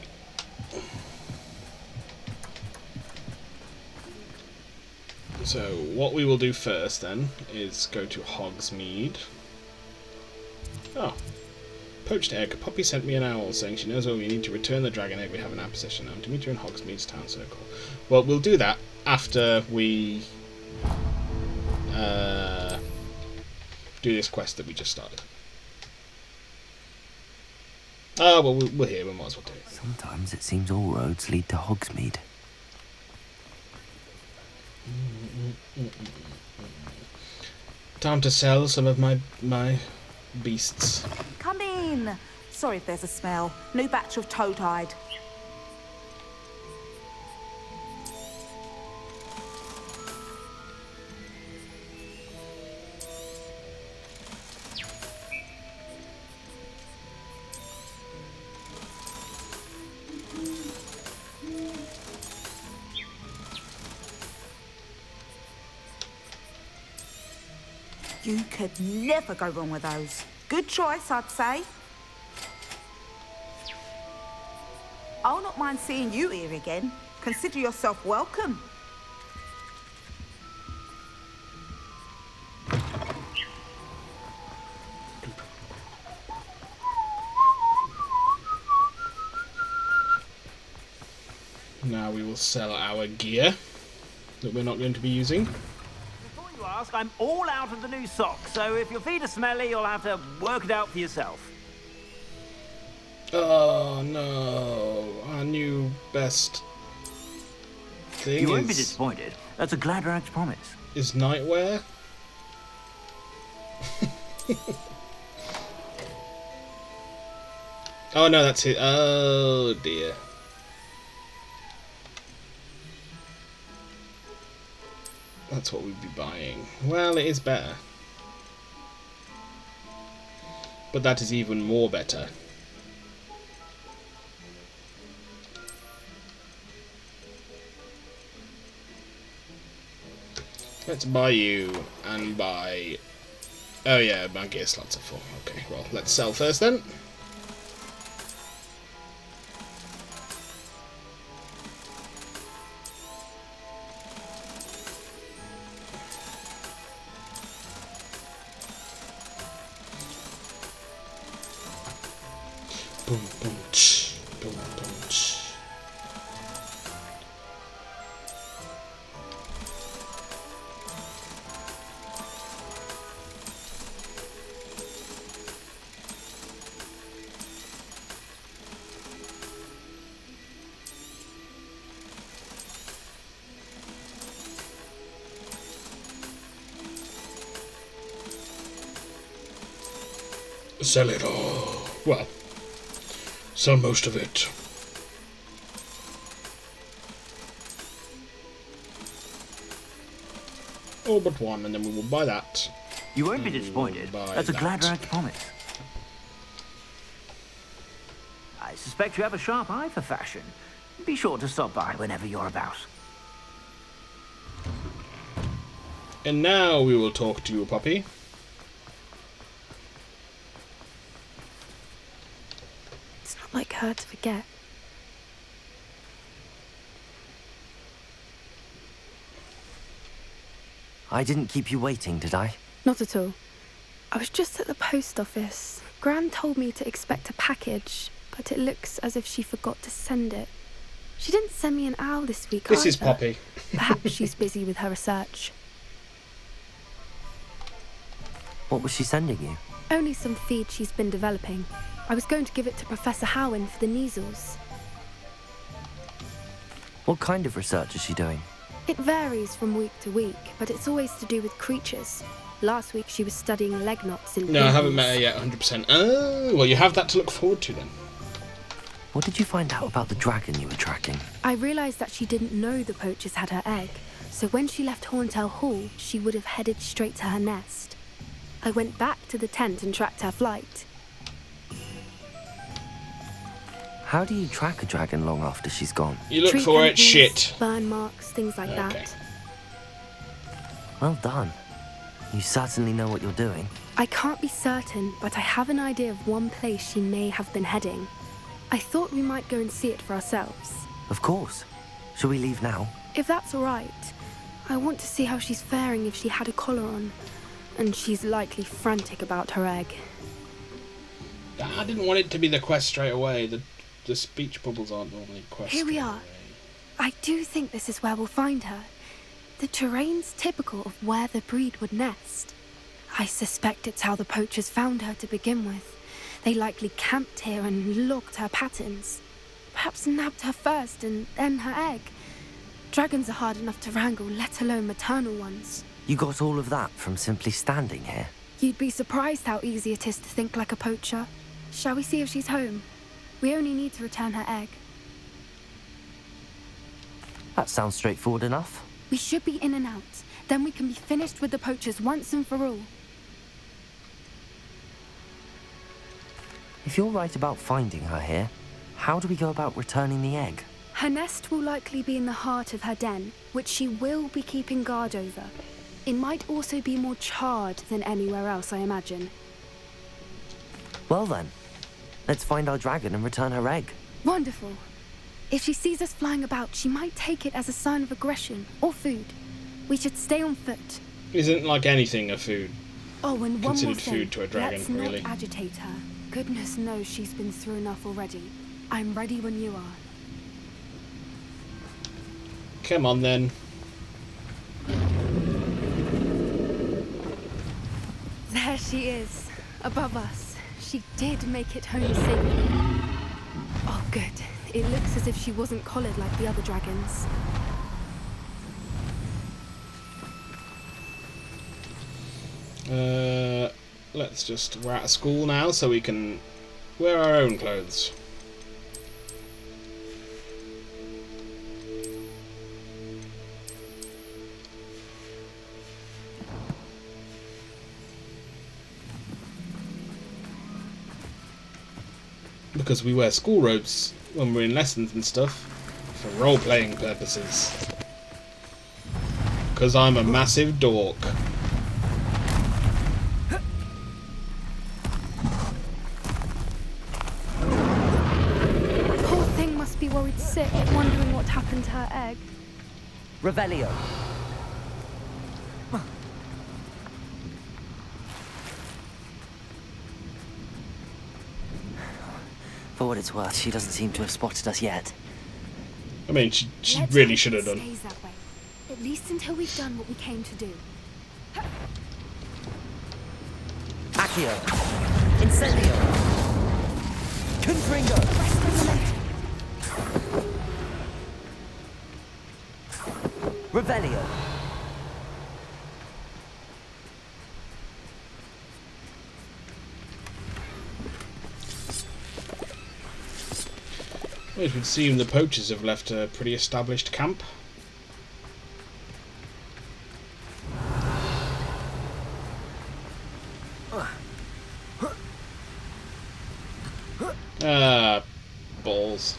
So, what we will do first then is go to Hogsmeade. Oh. Poached egg. Poppy sent me an owl saying she knows where we need to return the dragon egg we have in our possession now. To meet you in Hogsmeade's town circle. Well, we'll do that after we do this quest that we just started. Oh, well, we're here. We might as well do it. Sometimes it seems all roads lead to Hogsmeade. Time to sell some of my beasts. Come in. Sorry if there's a smell. New batch of toad-hide. You could never go wrong with those. Good choice, I'd say. I'll not mind seeing you here again. Consider yourself welcome. Now we will sell our gear that we're not going to be using. Before you ask, I'm all out of the new socks, so if your feet are smelly, you'll have to work it out for yourself. Oh no, our new best thing You won't be disappointed. That's a Gladrag's promise. Is nightwear. Oh no, that's it. Oh dear. That's what we'd be buying. Well, it is better. But that is even more better. Let's buy you and buy... Oh yeah, my gear slots are full. Okay, well, let's sell first then. Boom, boom, tsh, boom, boom, tsh. Sell it all. Well, sell most of it. All but one, and then we will buy that. You won't be disappointed. That's a glad rag's promise. I suspect you have a sharp eye for fashion. Be sure to stop by whenever you're about. And now we will talk to you, puppy. It's not like her to forget. I didn't keep you waiting, did I? Not at all. I was just at the post office. Gran told me to expect a package, but it looks as if she forgot to send it. She didn't send me an owl this week This either. is Poppy. Perhaps she's busy with her research. What was she sending you? Only some feed she's been developing. I was going to give it to Professor Howen for the measles. What kind of research is she doing? It varies from week to week, but it's always to do with creatures. Last week she was studying leg knots in No, I haven't penguins. met her yet, 100%. Oh, well, you have that to look forward to then. What did you find out about the dragon you were tracking? I realised that she didn't know the poachers had her egg, so when she left Horntail Hall, she would have headed straight to her nest. I went back to the tent and tracked her flight. How do you track a dragon long after she's gone? You look Tree for it, canopies, shit. burn marks, things like Okay. that. Well done. You certainly know what you're doing. I can't be certain, but I have an idea of one place she may have been heading. I thought we might go and see it for ourselves. Of course. Shall we leave now? If that's all right. I want to see how she's faring if she had a collar on. And she's likely frantic about her egg. I didn't want it to be the quest straight away. The speech bubbles aren't normally quests. Here we are. I do think this is where we'll find her. The terrain's typical of where the breed would nest. I suspect it's how the poachers found her to begin with. They likely camped here and logged her patterns. Perhaps nabbed her first and then her egg. Dragons are hard enough to wrangle, let alone maternal ones. You got all of that from simply standing here? You'd be surprised how easy it is to think like a poacher. Shall we see if she's home? We only need to return her egg. That sounds straightforward enough. We should be in and out. Then we can be finished with the poachers once and for all. If you're right about finding her here, how do we go about returning the egg? Her nest will likely be in the heart of her den, which she will be keeping guard over. It might also be more charred than anywhere else, I imagine. Well then, let's find our dragon and return her egg. Wonderful. If she sees us flying about, she might take it as a sign of aggression or food. We should stay on foot. Isn't like anything a food. Oh, and one more Considered thing. food to a dragon, Let's really. not agitate her. Goodness knows she's been through enough already. I'm ready when you are. Come on then. There she is, above us. She did make it home safely. Oh, good. It looks as if she wasn't collared like the other dragons. Let's just... We're out of school now, so we can wear our own clothes. Because we wear school robes when we're in lessons and stuff for role-playing purposes. Because I'm a massive dork. Poor thing must be worried sick, wondering what happened to her egg. Revelio. For what it's worth, she doesn't seem to have spotted us yet. I mean, she Let's really hope should have it done. stays that way. At least until we've done what we came to do. Accio. Incendio. Confringo. Revelio. Well, it would seem the poachers have left a pretty established camp. Ah, balls.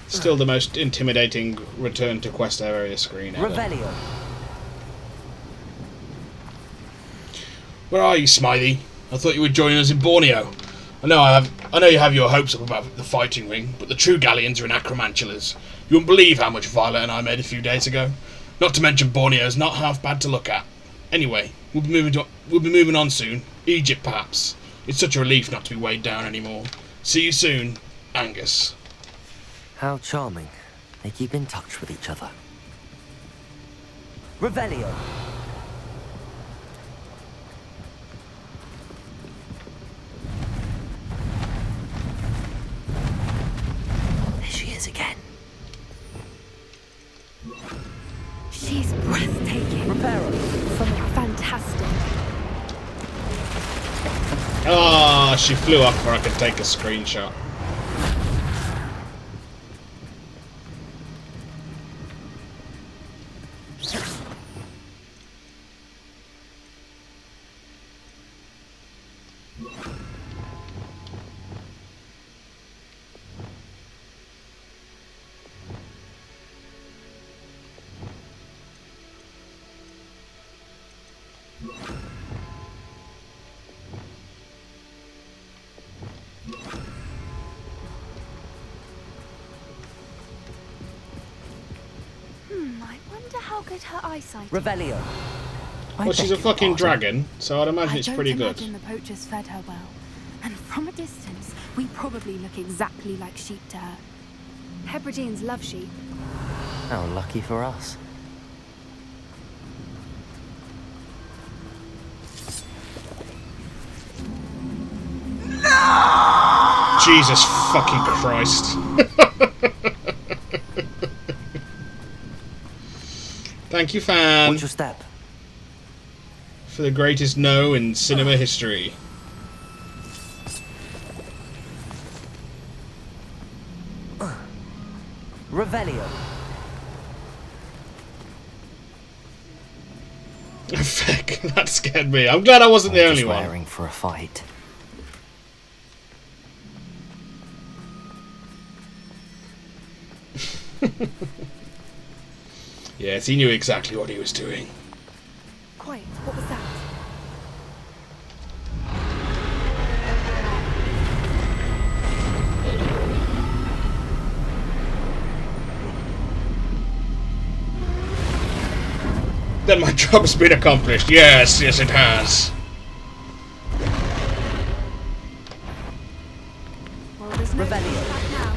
Still the most intimidating return to quest area screen ever. Revelio. Where are you, Smiley? I thought you were joining us in Borneo. I know you have your hopes up about the fighting ring, but the true galleons are in Acromantulas. You wouldn't believe how much Violet and I made a few days ago. Not to mention Borneo's not half bad to look at. Anyway, we'll be moving on soon. Egypt, perhaps. It's such a relief not to be weighed down anymore. See you soon, Angus. How charming. They keep in touch with each other. Revelio. There she is again. She's breathtaking. Reparo. Fantastic. Ah, she flew off where I could take a screenshot. I wonder how good her eyesight is. Revelio. Well, she's a fucking dragon, so I'd imagine it's pretty I good. don't imagine the poachers fed her well. And from a distance, we probably look exactly like sheep to her. Hebrideans love sheep. How lucky for us. Jesus fucking Christ. Thank you, fan. Watch your step. For the greatest no in cinema history. Revelio. Feck, that scared me. I'm glad I wasn't the only one. Swearing for a fight. Yes, he knew exactly what he was doing. Quiet, what was that? Then my job's been accomplished. Yes, yes it has. Well, there's no turning back now.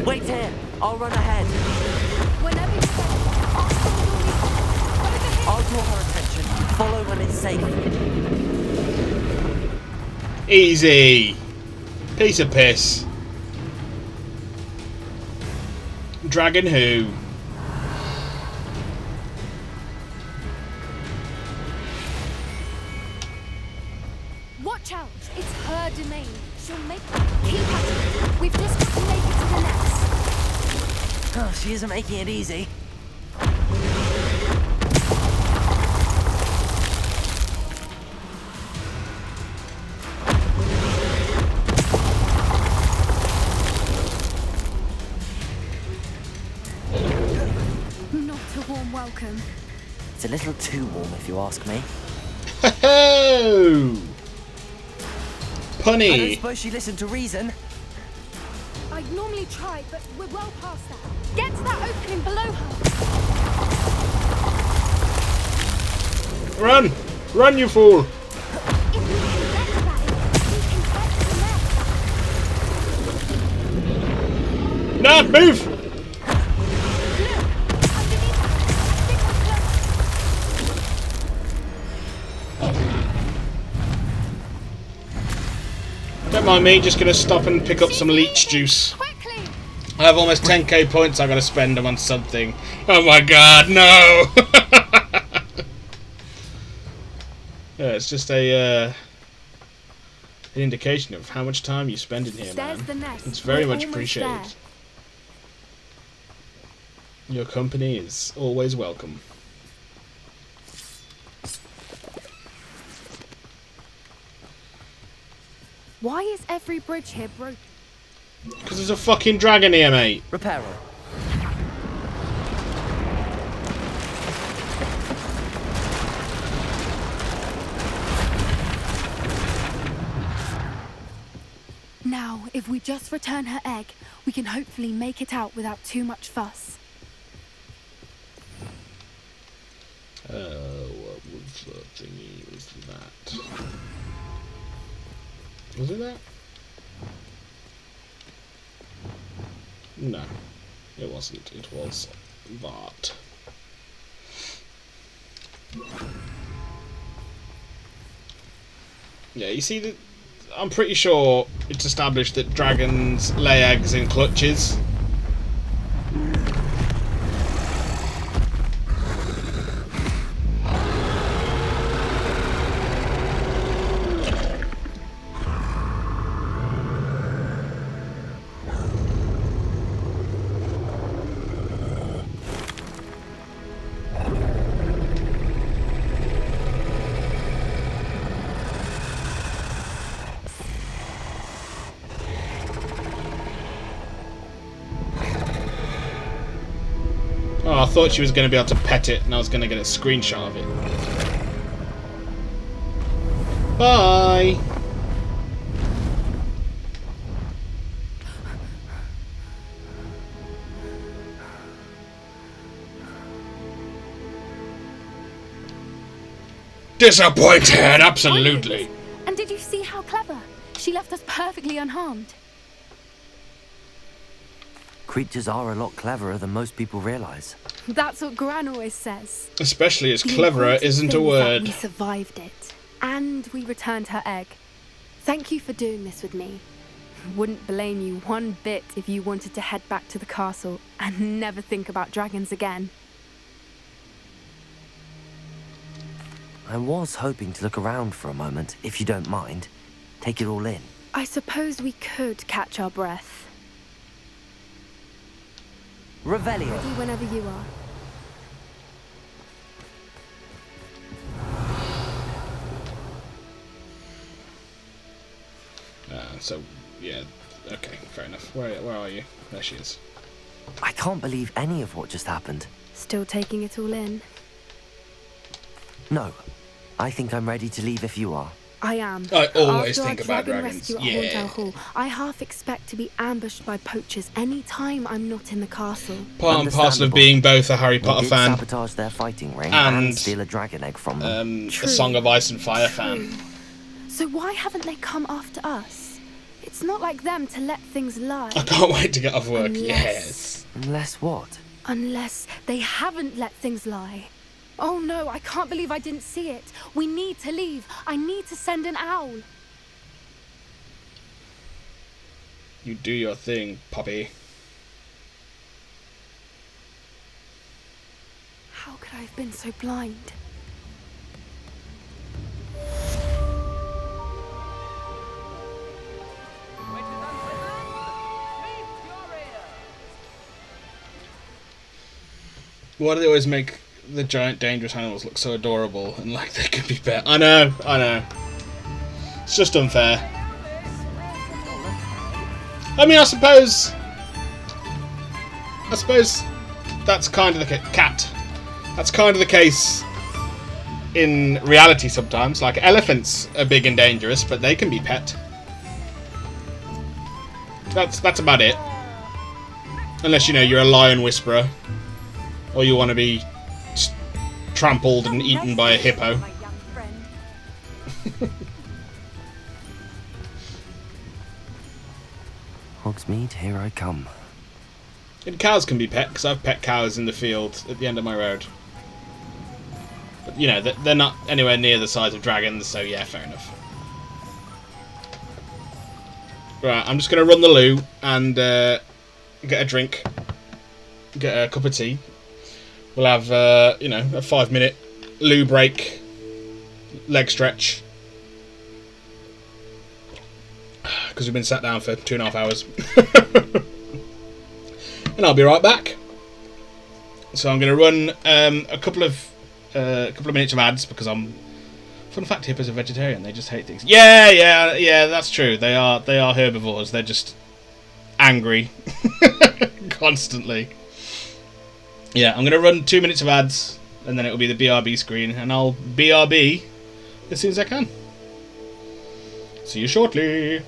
Wait here. I'll run ahead. Whenever you're ready, I'll draw her attention. Follow when it's safe. Easy. Piece of piss. Dragon who? watch out! It's her domain. She'll make... Keep at it. We've just got to make it to the nest. Oh, she isn't making it easy. Not a warm welcome. It's a little too warm, if you ask me. Ho-ho! I don't Punny! suppose she listened to reason. I'd normally try, but we're well past that. Get to that opening below her. Run! Run, you fool! If we can get to that, we can get to the nest. Nah, move! Don't mind me, just gonna stop and pick up some leech juice. I have almost 10k points, I gotta spend them on something. Oh my god, no! Yeah, it's just a an indication of how much time you spend in here, There's man. the nest. It's very We're much almost appreciated. there. Your company is always welcome. Why is every bridge here broken? Because there's a fucking dragon here, mate. Repairer. Now, if we just return her egg, we can hopefully make it out without too much fuss. What was the thingy? Was that? Was it that? No, it wasn't. It was that. Yeah, you see, I'm pretty sure it's established that dragons lay eggs in clutches. Oh, I thought she was going to be able to pet it and I was going to get a screenshot of it. Bye! Disappointed, absolutely. And did you see how clever? She left us perfectly unharmed. Creatures are a lot cleverer than most people realise. That's what Gran always says. Especially as The cleverer important isn't a thing is that word. we survived it. And we returned her egg. Thank you for doing this with me. Wouldn't blame you one bit if you wanted to head back to the castle and never think about dragons again. I was hoping to look around for a moment, if you don't mind. Take it all in. I suppose we could catch our breath. Revelio. Ready whenever you are. So, yeah, okay, fair enough. Where are you? There she is. I can't believe any of what just happened. Still taking it all in? No. I think I'm ready to leave if you are. I am. I always After think our about dragon dragons. rescue at Yeah. Hauntown Hall, I half expect to be ambushed by poachers any time I'm not in the castle. Part and parcel of being both a Harry Potter We did fan sabotage their fighting ring and steal a dragon egg from them. a Song of Ice and Fire fan. So why haven't they come after us? It's not like them to let things lie. I can't wait to get off work. Unless- Yes. Unless what? Unless they haven't let things lie. Oh no, I can't believe I didn't see it. We need to leave. I need to send an owl. You do your thing, Poppy. How could I have been so blind? Why do they always make the giant dangerous animals look so adorable and like they could be better? I know. It's just unfair. I mean, I suppose that's kind of the cat. That's kind of the case in reality sometimes. Like elephants are big and dangerous, but they can be pet. That's about it. Unless, you know, you're a lion whisperer. Or you want to be trampled and eaten by a hippo. Hogsmeade, here I come. And cows can be pet, because I've pet cows in the field at the end of my road. But, you know, they're not anywhere near the size of dragons, so yeah, fair enough. Right, I'm just going to run the loo and get a drink. Get a cup of tea. We'll have, you know, a 5-minute loo break, leg stretch. because we've been sat down for 2.5 hours. And I'll be right back. So I'm going to run a couple of minutes of ads because I'm. Fun fact: hippos are vegetarian. They just hate things. Yeah. That's true. They are herbivores. They're just angry constantly. Yeah, I'm going to run 2 minutes of ads, and then it will be the BRB screen, and I'll BRB as soon as I can. See you shortly.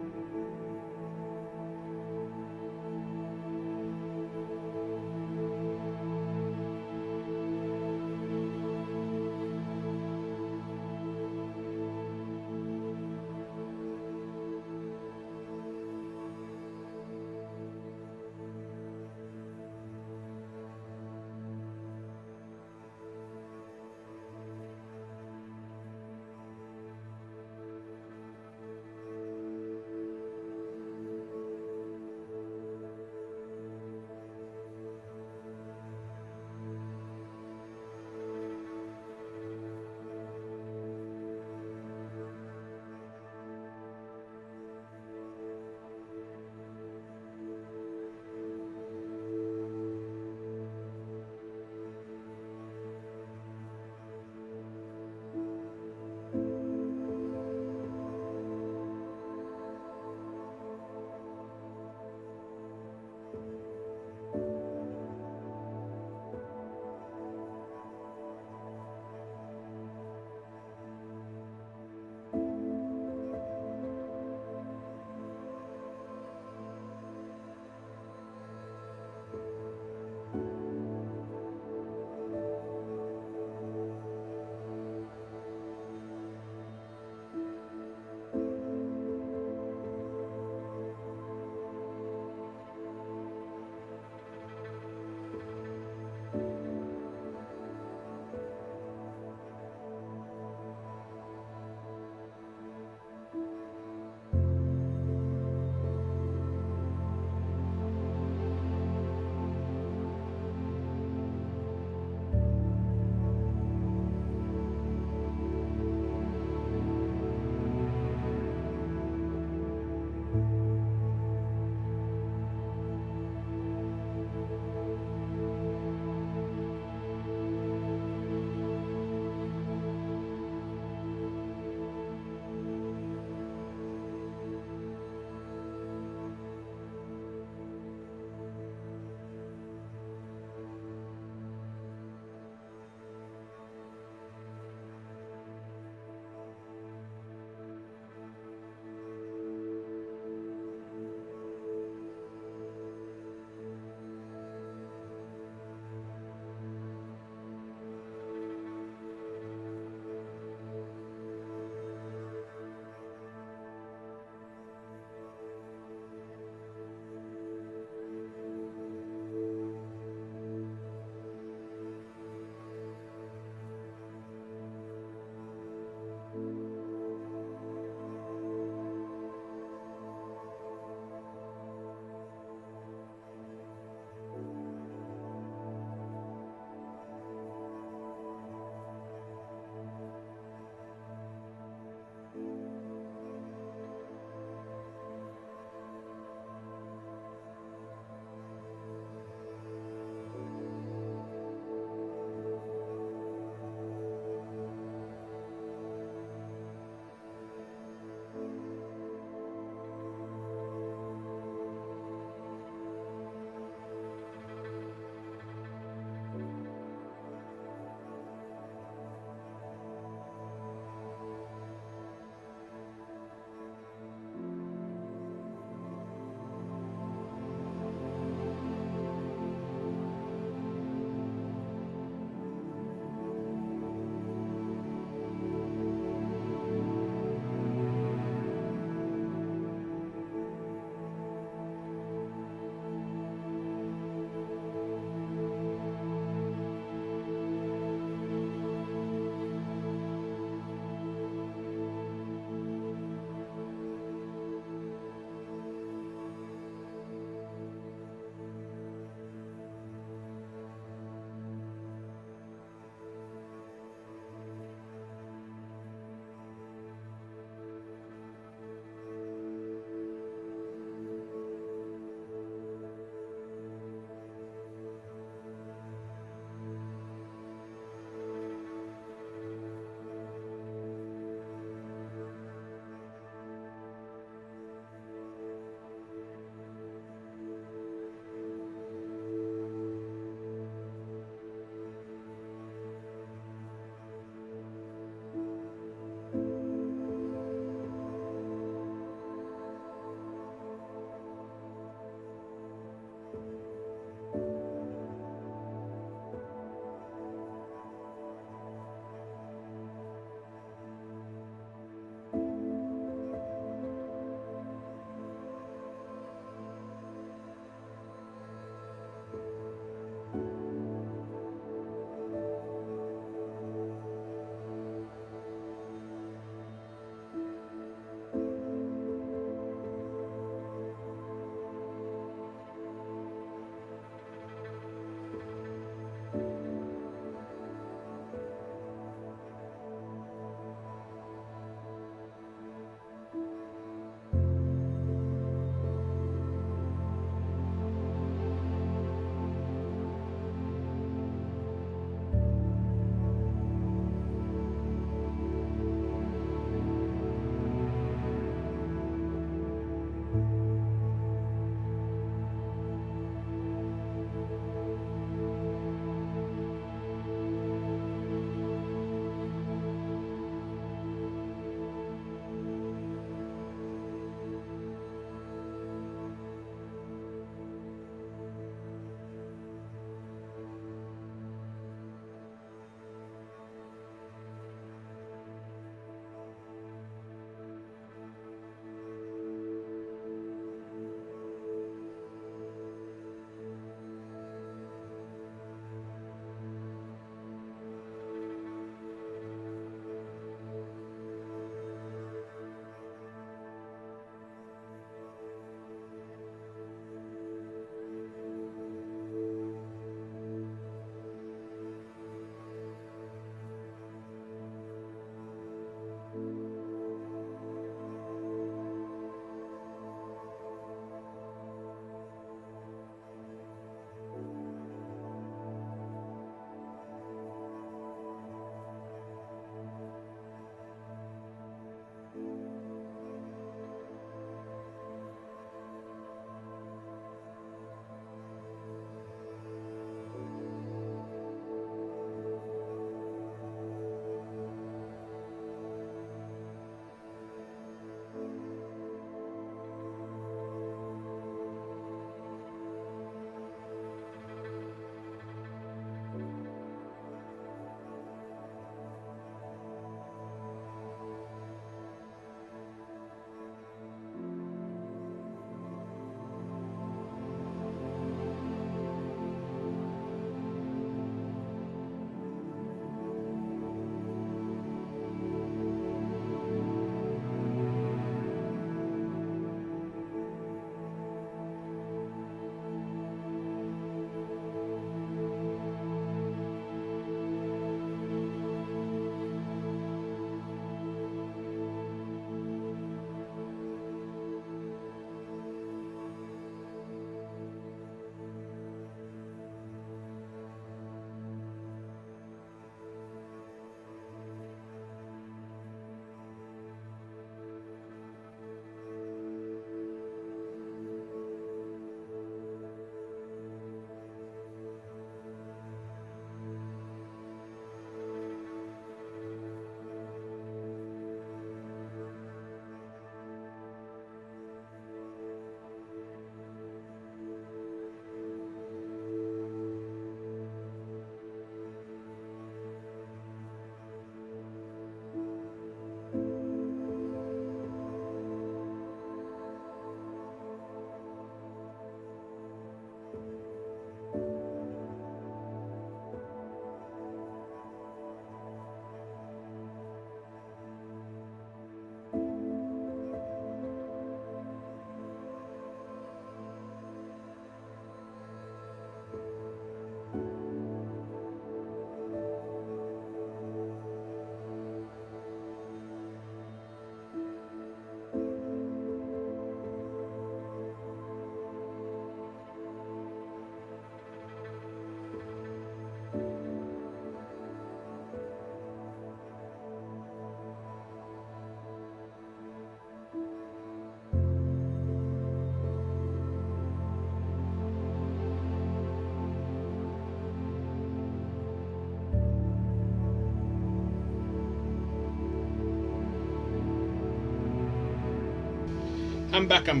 I'm back. And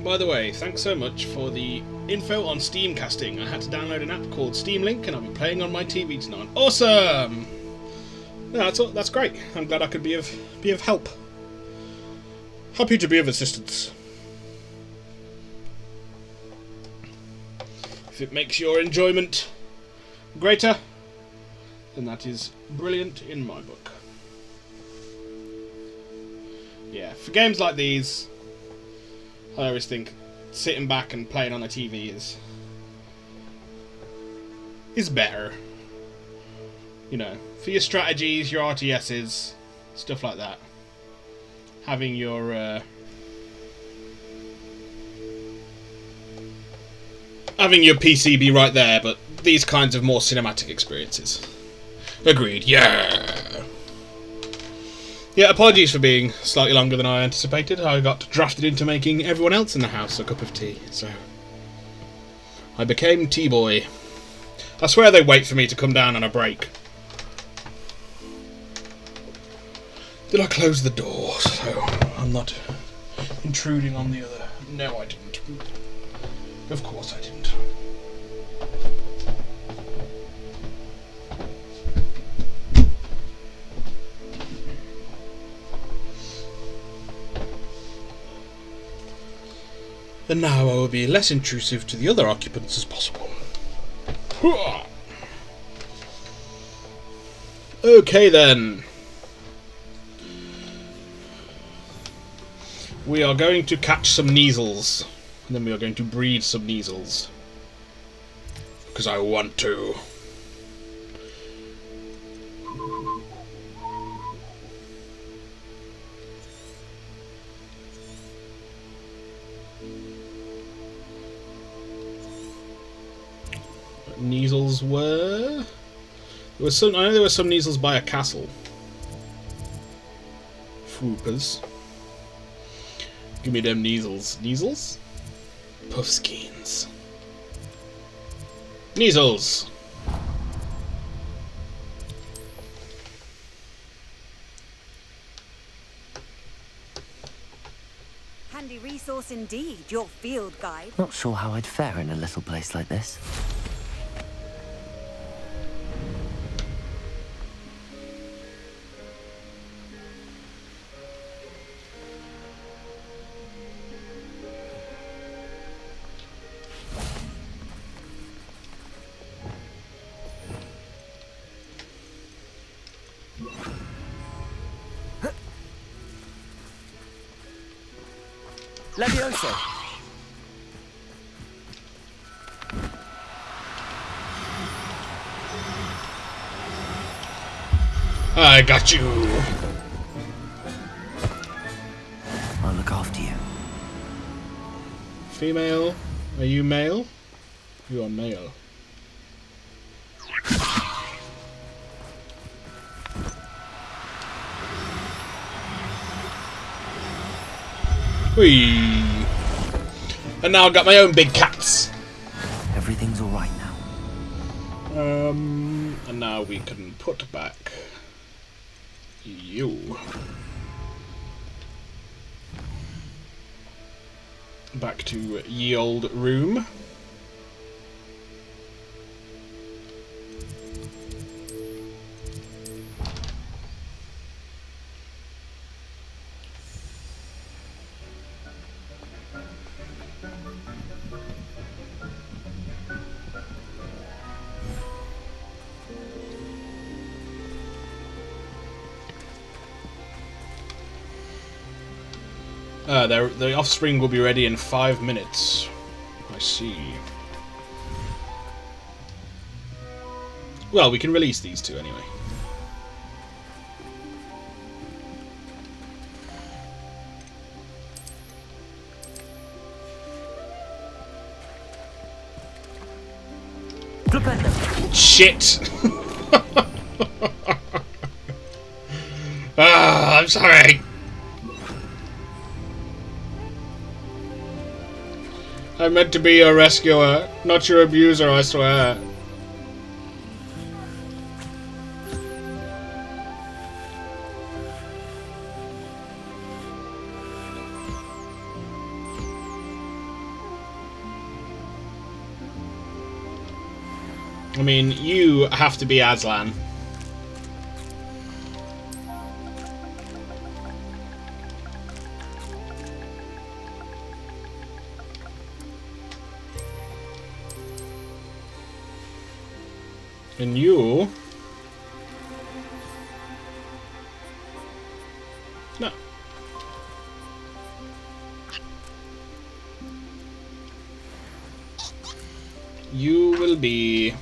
by the way, thanks so much for the info on Steam casting. I had to download an app called Steam Link, and I'll be playing on my TV tonight. Awesome! Yeah, that's great. I'm glad I could be of help. Happy to be of assistance. If it makes your enjoyment greater, then that is brilliant in my book. Yeah, for games like these, I always think sitting back and playing on the TV is better. You know, for your strategies, your RTSs, stuff like that. Having your PC be right there, but these kinds of more cinematic experiences. Agreed. Yeah. Yeah, apologies for being slightly longer than I anticipated. I got drafted into making everyone else in the house a cup of tea, so I became tea boy. I swear they wait for me to come down on a break. Did I close the door so I'm not intruding on the other? No, I didn't. Of course I didn't. And now I will be less intrusive to the other occupants as possible. Okay then. We are going to catch some Kneasels. And then we are going to breed some Kneasels. Because I want to. Kneasels were... I know there were some Kneasels by a castle. Swoopers. Give me them Kneasels. Kneasels? Puffskeins. Kneasels! Handy resource indeed, your field guide. Not sure how I'd fare in a little place like this. Levioso. I got you. I'll look after you. Female, are you male? You are male. Whee! And now I've got my own big cats. Everything's all right now. And now we can put back you back to ye old room. The offspring will be ready in 5 minutes. I see. Well, we can release these two anyway. Shit! I'm sorry! I meant to be your rescuer, not your abuser, I swear. I mean, you have to be Aslan. And you... No. You will be...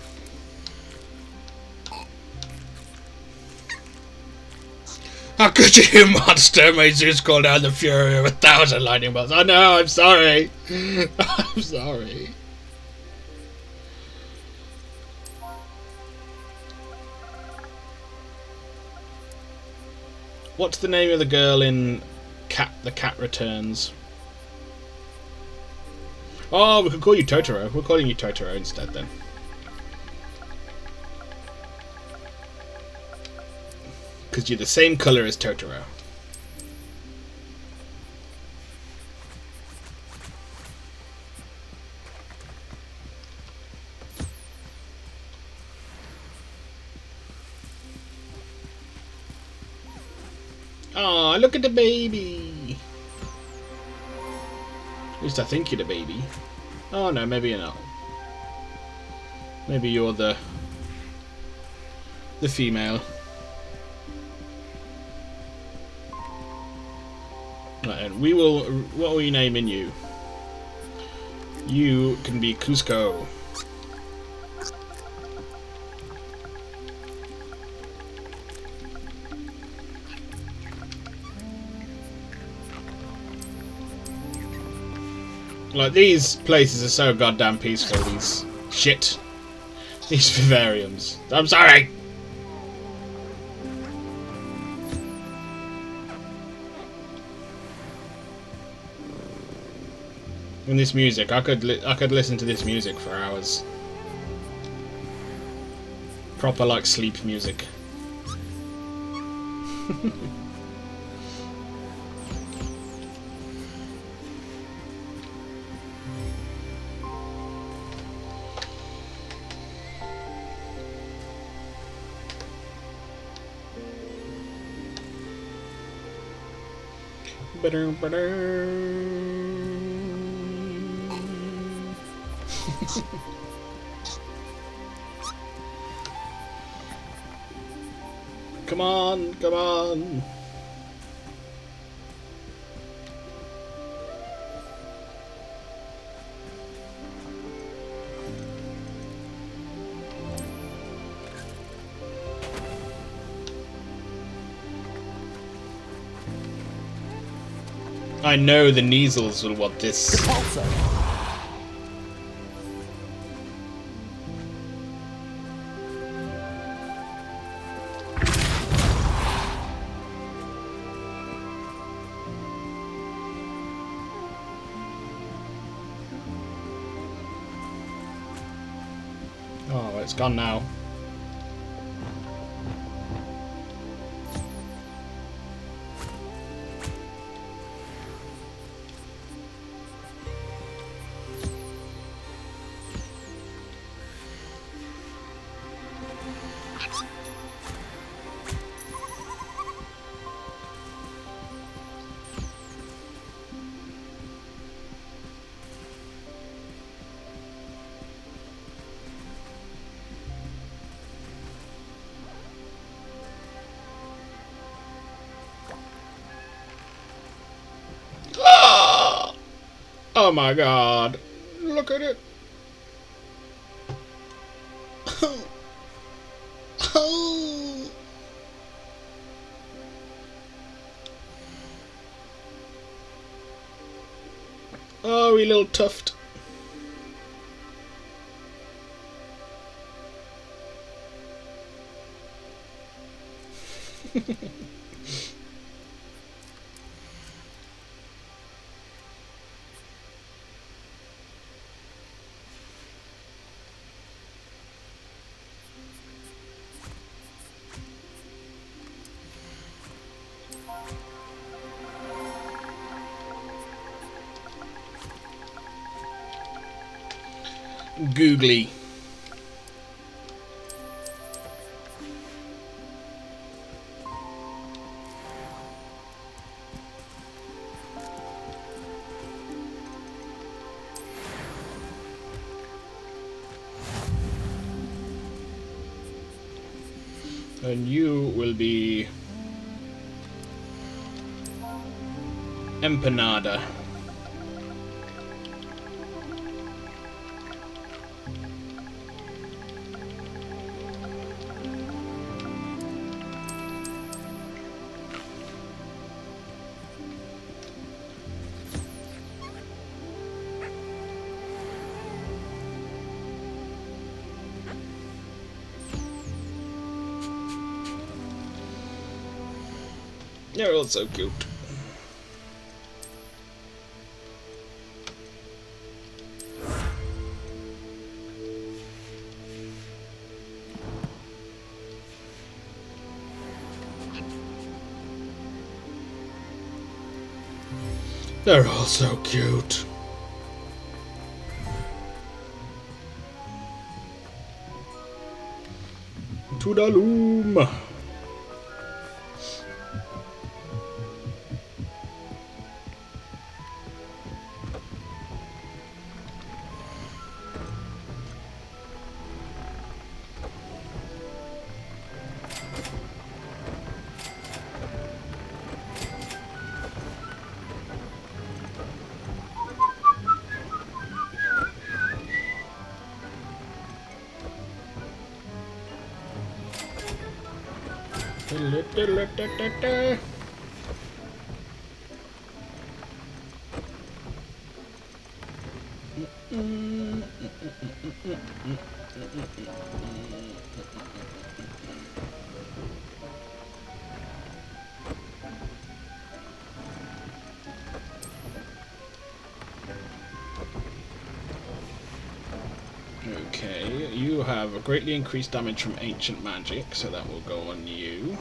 How could you, monster? May Zeus call down the fury of 1,000 lightning bolts. Oh no, I'm sorry. I'm sorry. What's the name of the girl in The Cat Returns? Oh, we could call you Totoro. We're calling you Totoro instead then. Because you're the same colour as Totoro. Aw, look at the baby. At least I think you're the baby. Oh no, maybe you're not. Maybe you're the female. Right, and we will... What are we naming you? You can be Cusco. Like, these places are so goddamn peaceful, these these vivariums. I'm sorry! And this music, I could listen to this music for hours. Proper, like, sleep music. Come on, come on. I know the Neasels will want this. Oh, it's gone now. Oh my god. Look at it. Oh, wee little tuft. Googly. And you will be Empanada. You're all so cute. They're all so cute. Toodaloom! Okay, you have a greatly increased damage from ancient magic, so that will go on you.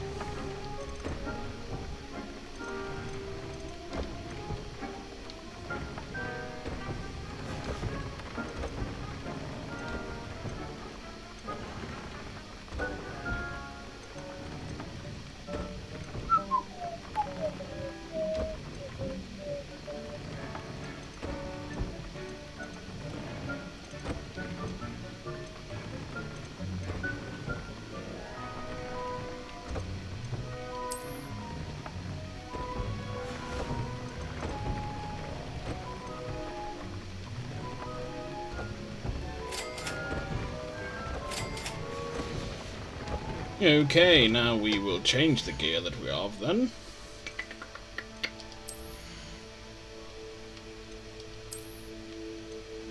Okay, now we will change the gear that we have then.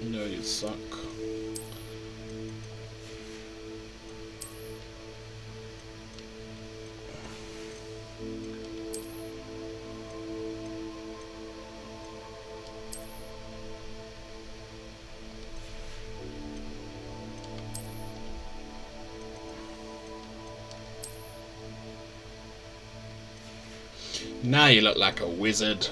No, you suck. Now you look like a wizard.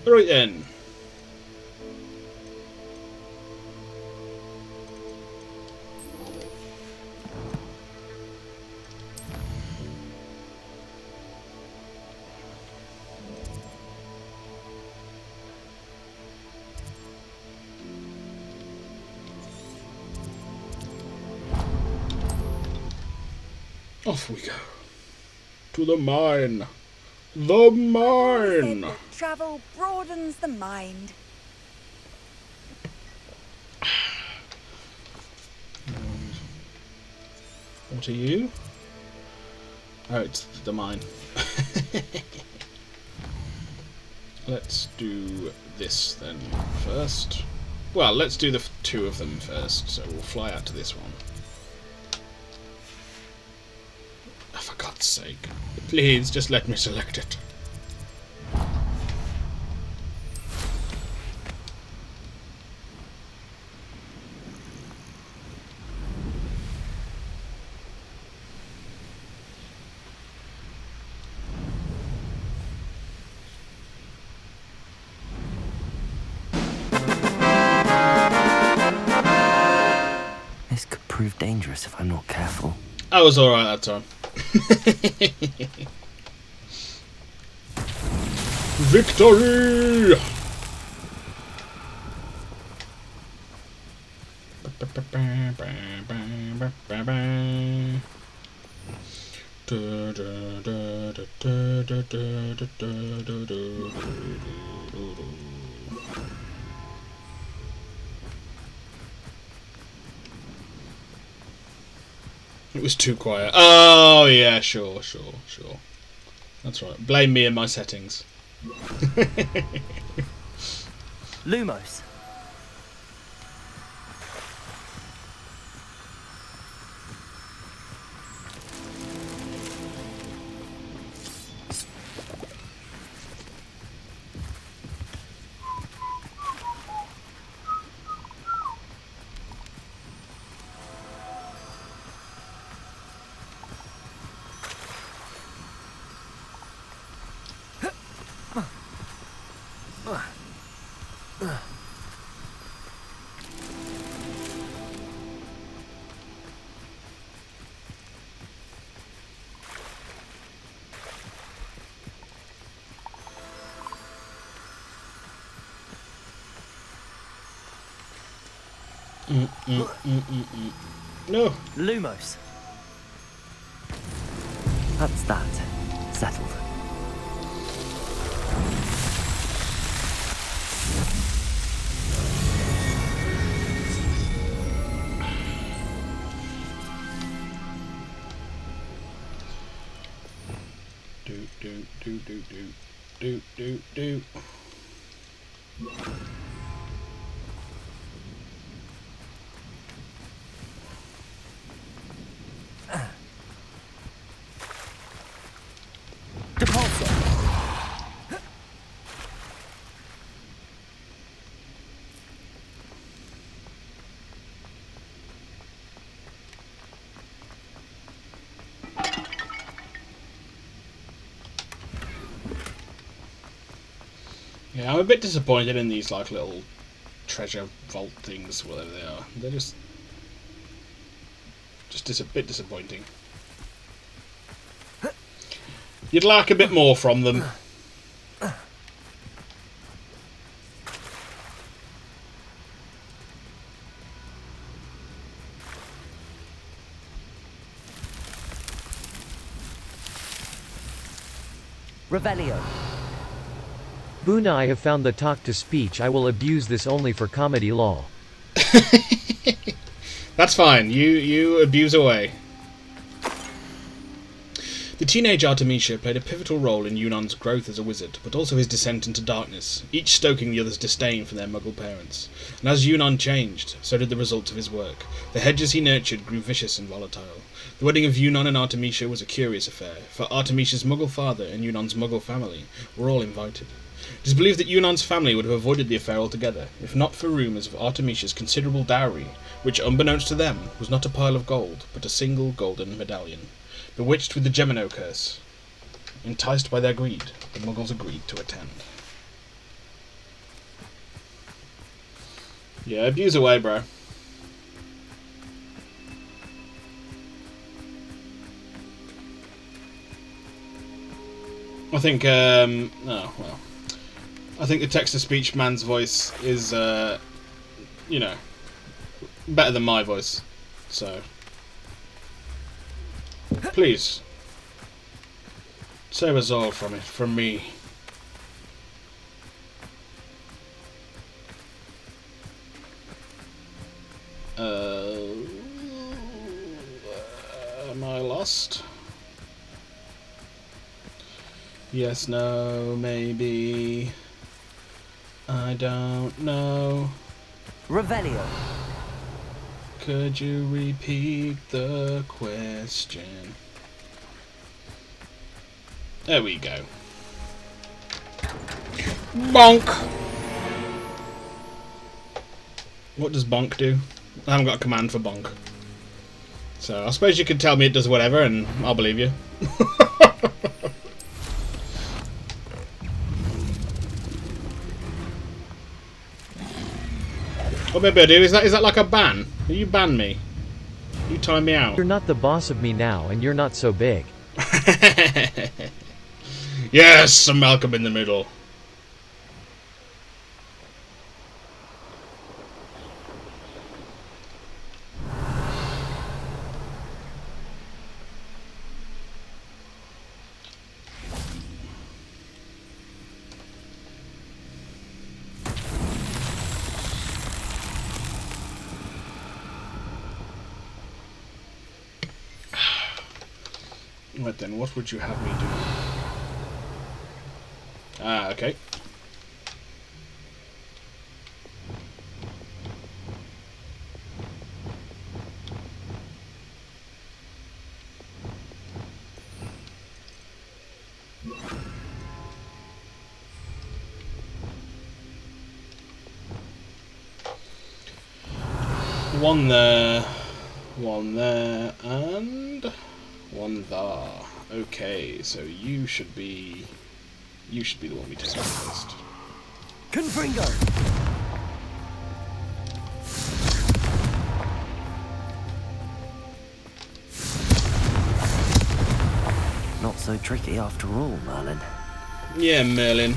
Right then. Off we go. To the mine. The mine! Travel broadens the mind. What are you? Oh, it's the mine. Let's do this then first. Well, let's do the two of them first, so we'll fly out to this one. Oh, for God's sake. Please, just let me select it. This could prove dangerous if I'm not careful. I was alright that time. Victory! It was too quiet. Oh, yeah, sure. That's right. Blame me and my settings. Lumos. No. Lumos. That's that. Settled. Do. Yeah, I'm a bit disappointed in these like little treasure vault things, whatever they are. They're just a bit disappointing. You'd like a bit more from them. Revelio. Boona, I have found the talk-to-speech. I will abuse this only for comedy law. That's fine. You abuse away. The teenage Artemisia played a pivotal role in Yunan's growth as a wizard, but also his descent into darkness, each stoking the other's disdain for their muggle parents. And as Yunan changed, so did the results of his work. The hedges he nurtured grew vicious and volatile. The wedding of Yunan and Artemisia was a curious affair, for Artemisia's muggle father and Yunan's muggle family were all invited. It is believed that Yunan's family would have avoided the affair altogether, if not for rumours of Artemisia's considerable dowry, which, unbeknownst to them, was not a pile of gold, but a single golden medallion. Bewitched with the Gemino curse, enticed by their greed, the Muggles agreed to attend. Yeah, abuse away, bro. I think, oh, well. I think the text-to-speech man's voice is, you know, better than my voice, so... Please, save us all from it, from me. Am I lost? Yes, no, maybe. I don't know. Revelio. Could you repeat the question? There we go. Bonk! What does bonk do? I haven't got a command for bonk. So I suppose you could tell me it does whatever and I'll believe you. Or maybe I do. Is that like a ban? Will you ban me? You time me out. You're not the boss of me now, and you're not so big. Yes, I'm Malcolm in the middle. Right then, what would you have me do? Ah, okay. One there, and one there. Okay, so you should be the one we take out first. Confringo! Not so tricky after all, Merlin. Yeah, Merlin.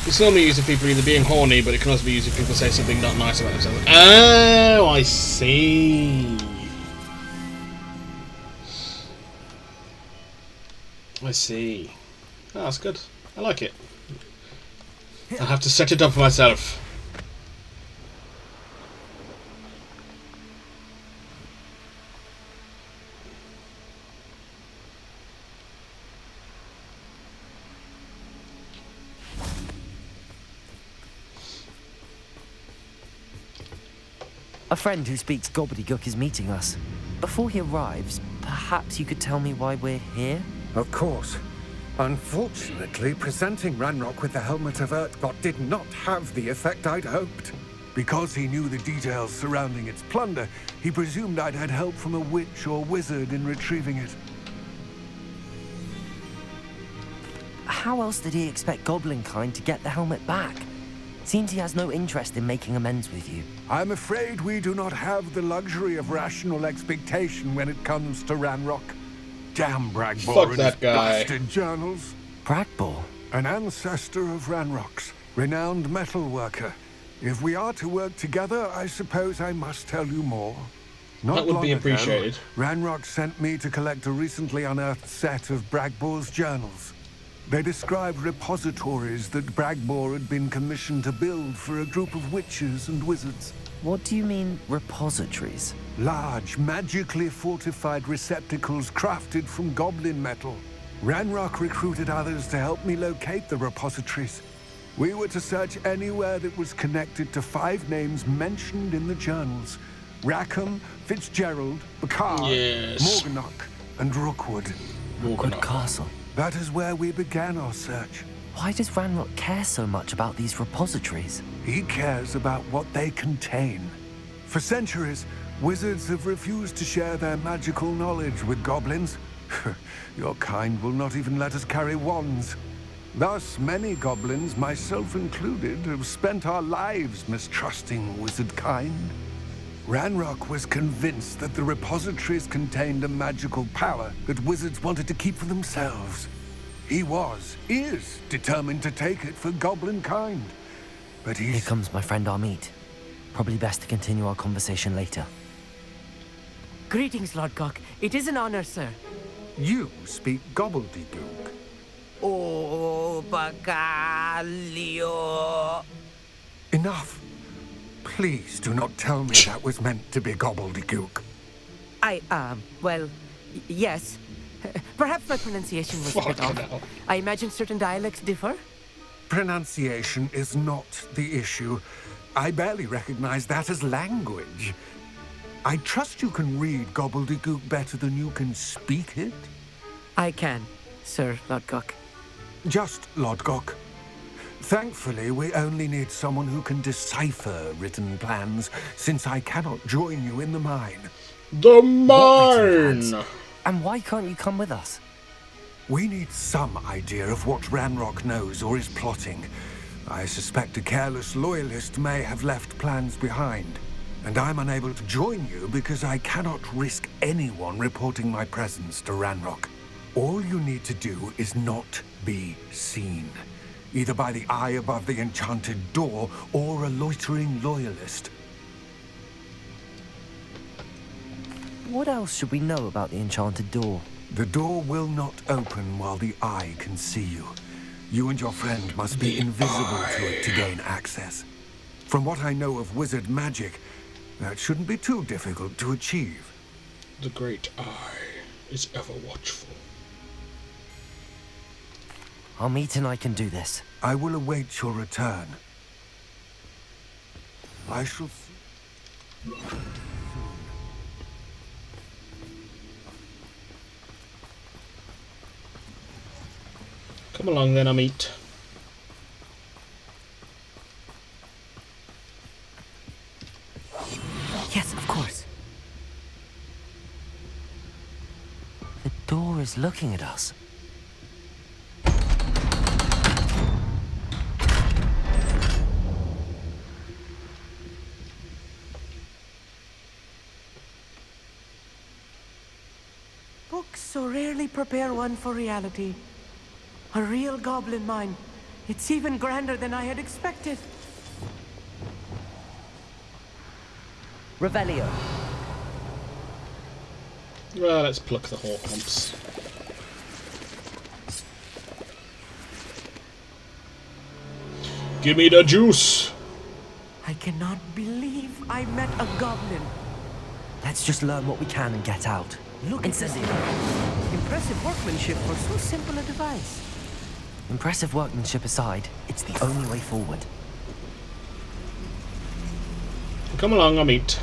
It's normally used if people are either being horny, but it can also be used if people say something not nice about themselves. Oh, I see. I see. Oh, that's good. I like it. I'll have to set it up for myself. A friend who speaks gobbledygook is meeting us. Before he arrives, perhaps you could tell me why we're here? Of course. Unfortunately, presenting Ranrock with the Helmet of Urtkot did not have the effect I'd hoped. Because he knew the details surrounding its plunder, he presumed I'd had help from a witch or wizard in retrieving it. How else did he expect Goblinkind to get the helmet back? Seems he has no interest in making amends with you. I'm afraid we do not have the luxury of rational expectation when it comes to Ranrock. Damn Bragbor Fuck and that his guy. blasted journals. Bragbor? An ancestor of Ranrock's, renowned metal worker. If we are to work together, I suppose I must tell you more. Not That would long be ago, appreciated. Ranrock sent me to collect a recently unearthed set of Bragbor's journals. They described repositories that Bragbor had been commissioned to build for a group of witches and wizards. What do you mean, repositories? Large, magically fortified receptacles crafted from goblin metal. Ranrock recruited others to help me locate the repositories. We were to search anywhere that was connected to 5 names mentioned in the journals. Rackham, Fitzgerald, Bacard, Yes. Morganach, and Rookwood. Rookwood Castle. That is where we began our search. Why does Ranrock care so much about these repositories? He cares about what they contain. For centuries, wizards have refused to share their magical knowledge with goblins. Your kind will not even let us carry wands. Thus, many goblins, myself included, have spent our lives mistrusting wizard kind. Ranrock was convinced that the repositories contained a magical power that wizards wanted to keep for themselves. He is determined to take it for goblin kind. But Here comes my friend Amit. Probably best to continue our conversation later. Greetings, Lord Cock. It is an honor, sir. You speak gobbledygook. Oh, Bagalio. Enough. Please do not tell me that was meant to be gobbledygook. Well, yes. Perhaps my pronunciation was a bit off. I imagine certain dialects differ? Pronunciation is not the issue. I barely recognize that as language. I trust you can read gobbledygook better than you can speak it? I can, Sir Lodgok. Just Lodgok. Thankfully, we only need someone who can decipher written plans, since I cannot join you in the mine. The mine! And why can't you come with us? We need some idea of what Ranrock knows or is plotting. I suspect a careless loyalist may have left plans behind. And I'm unable to join you because I cannot risk anyone reporting my presence to Ranrock. All you need to do is not be seen. Either by the eye above the enchanted door or a loitering loyalist. What else should we know about the enchanted door? The door will not open while the eye can see you. You and your friend must be invisible to it to gain access. From what I know of wizard magic, that shouldn't be too difficult to achieve. The Great Eye. is ever watchful. Amit and I can do this. I will await your return. I shall see. Come along then, Amit. Yes, of course. The door is looking at us. Books so rarely prepare one for reality. A real goblin mine. It's even grander than I had expected. Revelio. Well, let's pluck the Horcrux. Give me the juice! I cannot believe I met a goblin. Let's just learn what we can and get out. Look at this. Impressive workmanship for so simple a device. Impressive workmanship aside, it's the only way forward. Come along, Amit.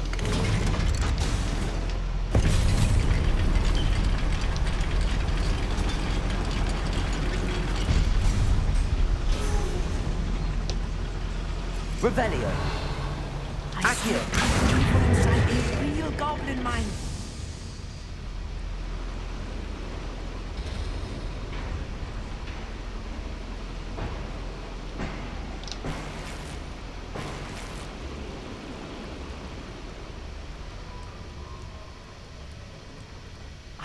Revelio. Accio. People inside a real goblin mine.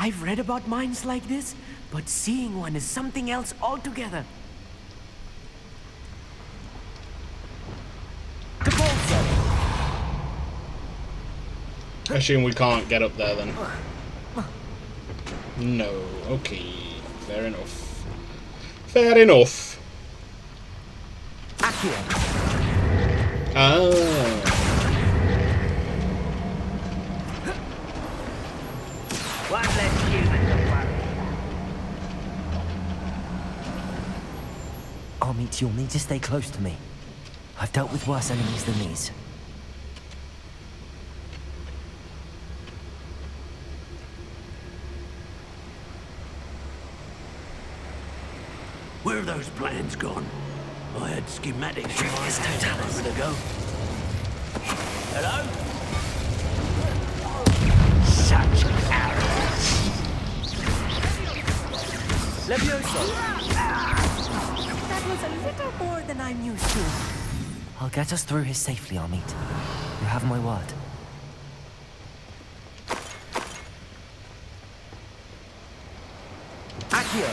I've read about mines like this, but seeing one is something else altogether. I assume we can't get up there then. No, okay. Fair enough. Fair enough. Ah. One less human to worry. Amit, you'll need to stay close to me. I've dealt with worse enemies than these. Where have those plans gone? I had schematics from a moment ago. Hello? Such arrogance. Levioso. That was a little more than I'm used to. I'll get us through here safely, Amit. You have my word. Accio.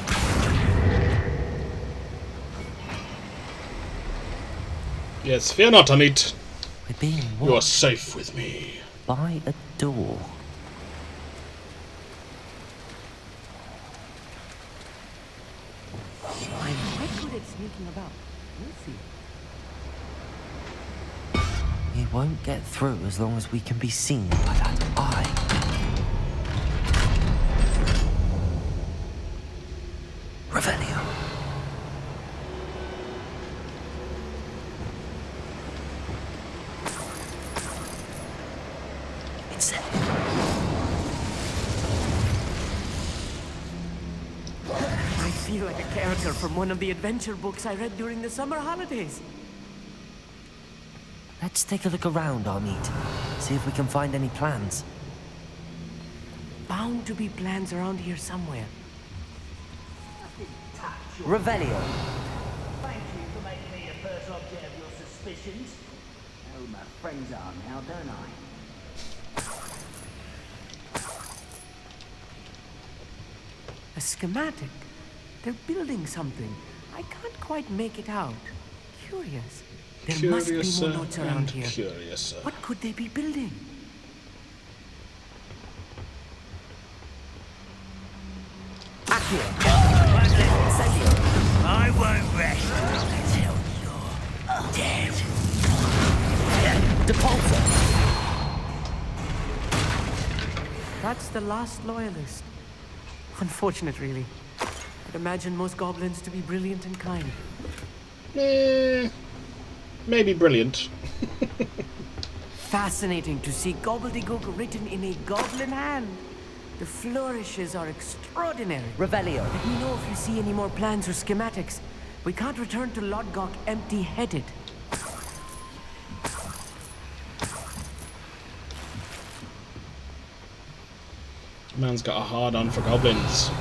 Yes, fear not, Amit. We're being watched. You are safe with me. By a door. I'm quite good at sneaking about. We'll see. We won't get through as long as we can be seen by that eye. Revelio. It's it. I feel like a character from one of the adventure books I read during the summer holidays. Let's take a look around, Amit. See if we can find any plans. Bound to be plans around here somewhere. Revelio. Thank you for making me the first object of your suspicions. Know who my friends are now, don't I? A schematic. They're building something. I can't quite make it out. Curious. There must be more notes around here. Curiouser. What could they be building? I won't rest until you're dead. That's the last loyalist. Unfortunate, really. I'd imagine most goblins to be brilliant and kind. Maybe brilliant. Fascinating to see gobbledygook written in a goblin hand. The flourishes are extraordinary. Revelio. Let me know if you see any more plans or schematics. We can't return to Lodgok empty-headed. Man's got a hard-on for goblins.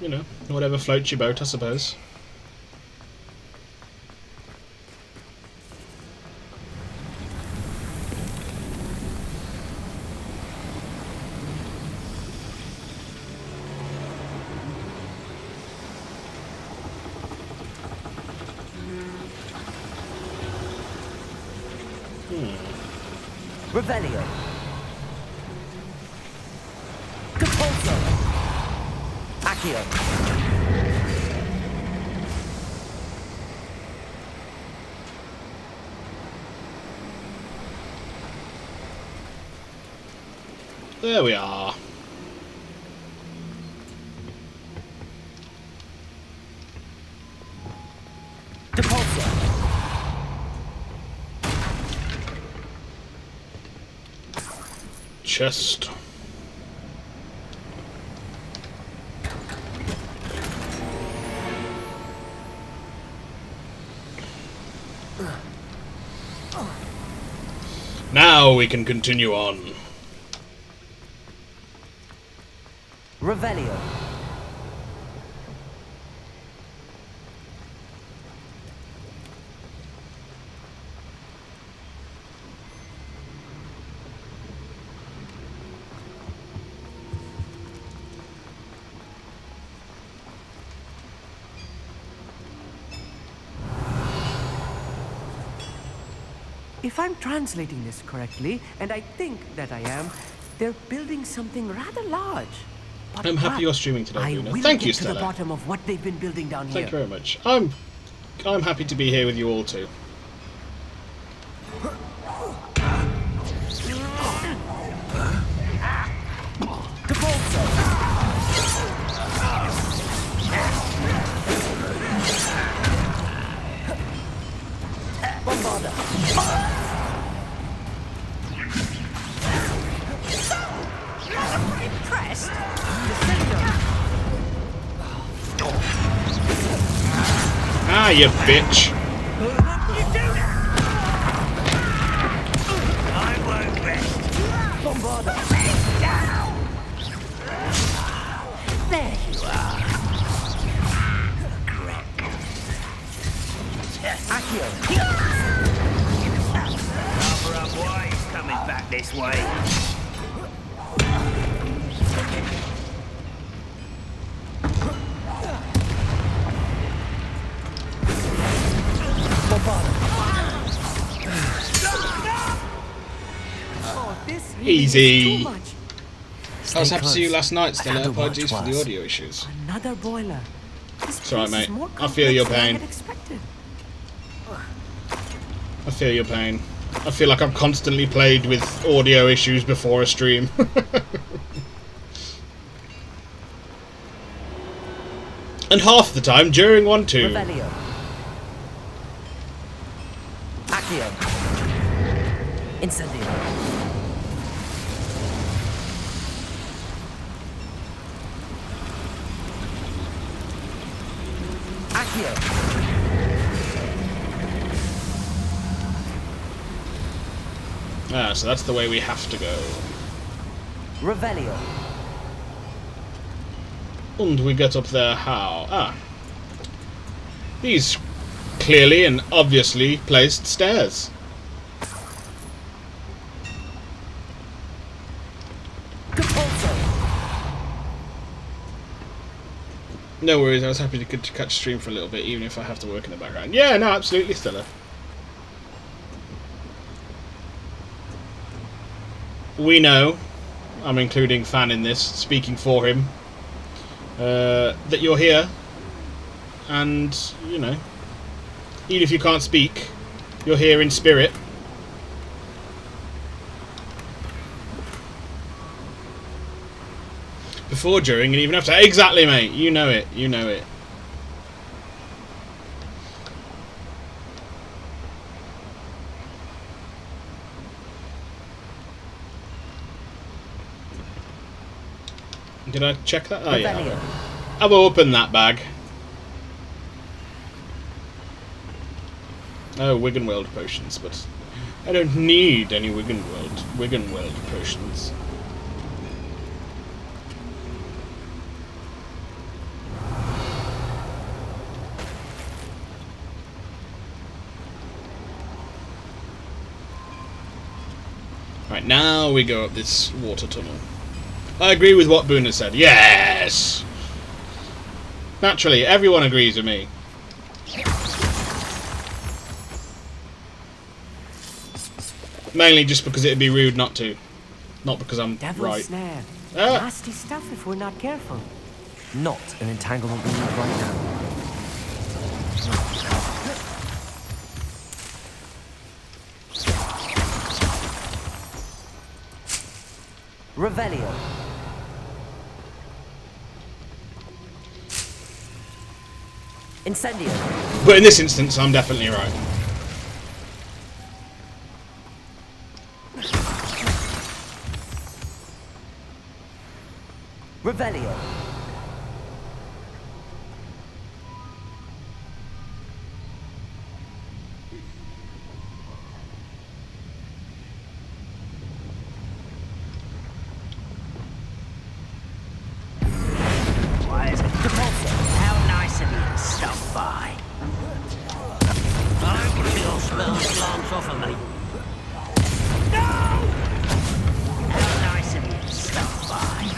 You know, whatever floats your boat, I suppose. Revelio. Compulso. Accio. There we are. Depulso. Chest. Now we can continue on. Revelio. If I'm translating this correctly, and I think that I am, they're building something rather large. But I'm happy you're streaming today, Luna. Thank you, Stella. To the bottom of what they've been building down here. Thank you very much. I'm happy to be here with you all too. Ah, you bitch. I won't rest. Bombarda. There you are. Accio. Cover up why he's coming back this way. Easy. I was happy to see you last night, Stella. Apologies for the audio issues. Another boiler. It's alright, mate. I feel your pain. I feel your pain. I feel like I've constantly played with audio issues before a stream. And half the time during one too. Revelio. Accio. Incendio. Accio. Ah, so that's the way we have to go. Revelio. And we get up there how? Ah. These clearly and obviously placed stairs. No worries, I was happy to catch stream for a little bit, even if I have to work in the background. Yeah, no, absolutely, Stella. We know, I'm including Fan in this, speaking for him, that you're here, and, you know, even if you can't speak, you're here in spirit. Before, during, and even after. Exactly, mate. You know it. You know it. Did I check that? Oh, yeah. I've opened that bag. Oh, Wiggenweld potions, but I don't need any Wiggenweld potions. Right, now we go up this water tunnel. I agree with what Boone has said. Yes! Naturally, everyone agrees with me. Mainly just because it'd be rude not to. Not because I'm Devil's right. snare. Ah. Nasty stuff if we're not careful. Not an entanglement we need right now. Revelio. Incendio. But in this instance, I'm definitely right. Revelio. How nice of you to stop by. I can feel smells glance off of me. No! How nice of you to stop by.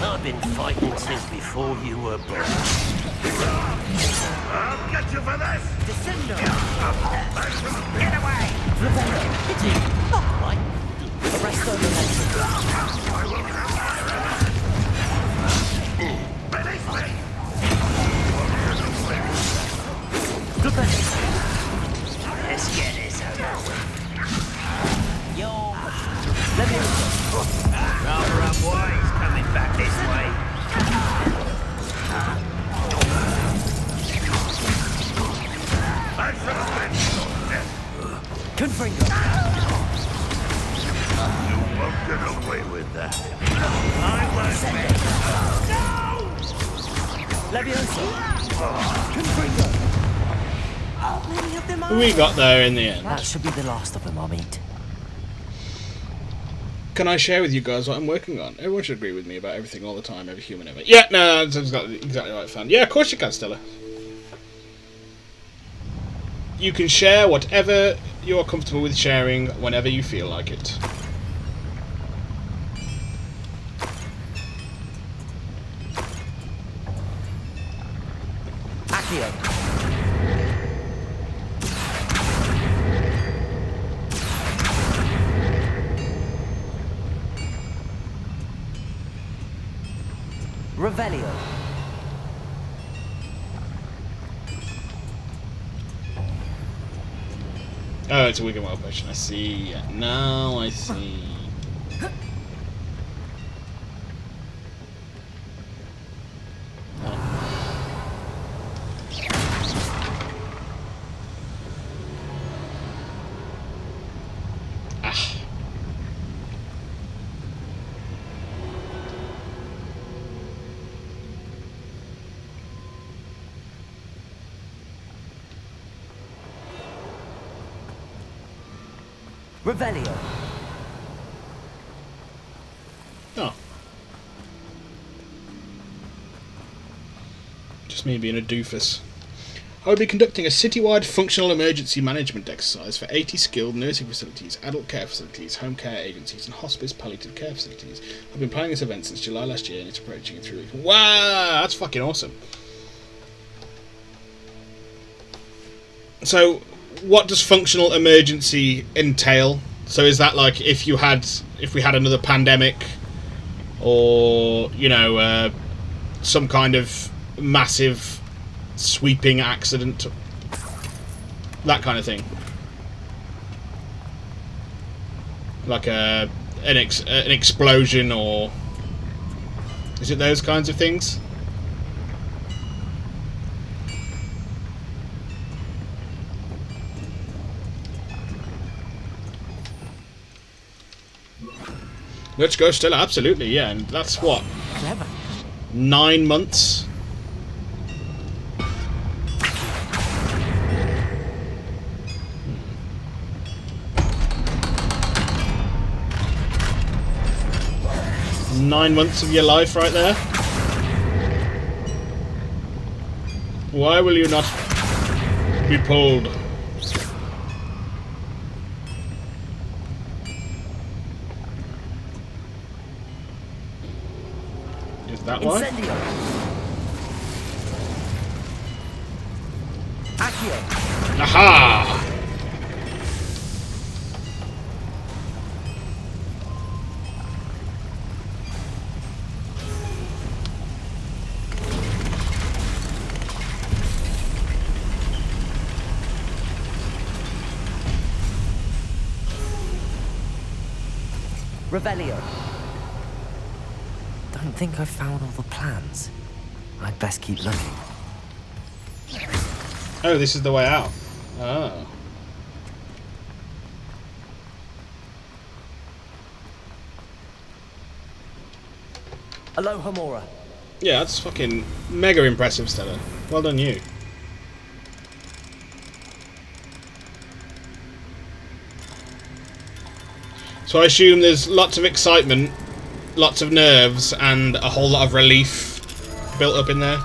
I've been fighting since before you were born. I'll get you for this! Descendo! Get away! Hit him! Not quite. Arresto Let's get this over with. Yo! Let me Rather unwise coming back this way. Confringo. You won't get away with that. Leviosa. Confringo. We got there in the end. That should be the last of them, I'll meet. Can I share with you guys what I'm working on? Everyone should agree with me about everything all the time, every human ever. Yeah, no, that's exactly right, fan. Yeah, of course you can, Stella. You can share whatever you're comfortable with sharing whenever you feel like it. Accio. Revelio. Oh, it's a Wiggenweld potion. I see. Now I see. Revelio. Oh. Just me being a doofus. I will be conducting a citywide functional emergency management exercise for 80 skilled nursing facilities, adult care facilities, home care agencies, and hospice palliative care facilities. I've been planning this event since July last year, and it's approaching in 3 weeks. Wow, that's fucking awesome. So, what does functional emergency entail? So is that like if we had another pandemic, or some kind of massive sweeping accident, that kind of thing. Like an explosion, or is it those kinds of things? Let's go, Stella. Absolutely, yeah. And that's what? Clever. 9 months. Nine months of your life right there. Why will you not be pulled? Is that why? Incendio. Accio. Aha! Revelio. Don't think I've found all the plans. I'd best keep looking. Oh, this is the way out. Oh. Aloha Mora. Yeah, that's fucking mega impressive, Stella. Well done, you. So I assume there's lots of excitement, lots of nerves, and a whole lot of relief built up in there.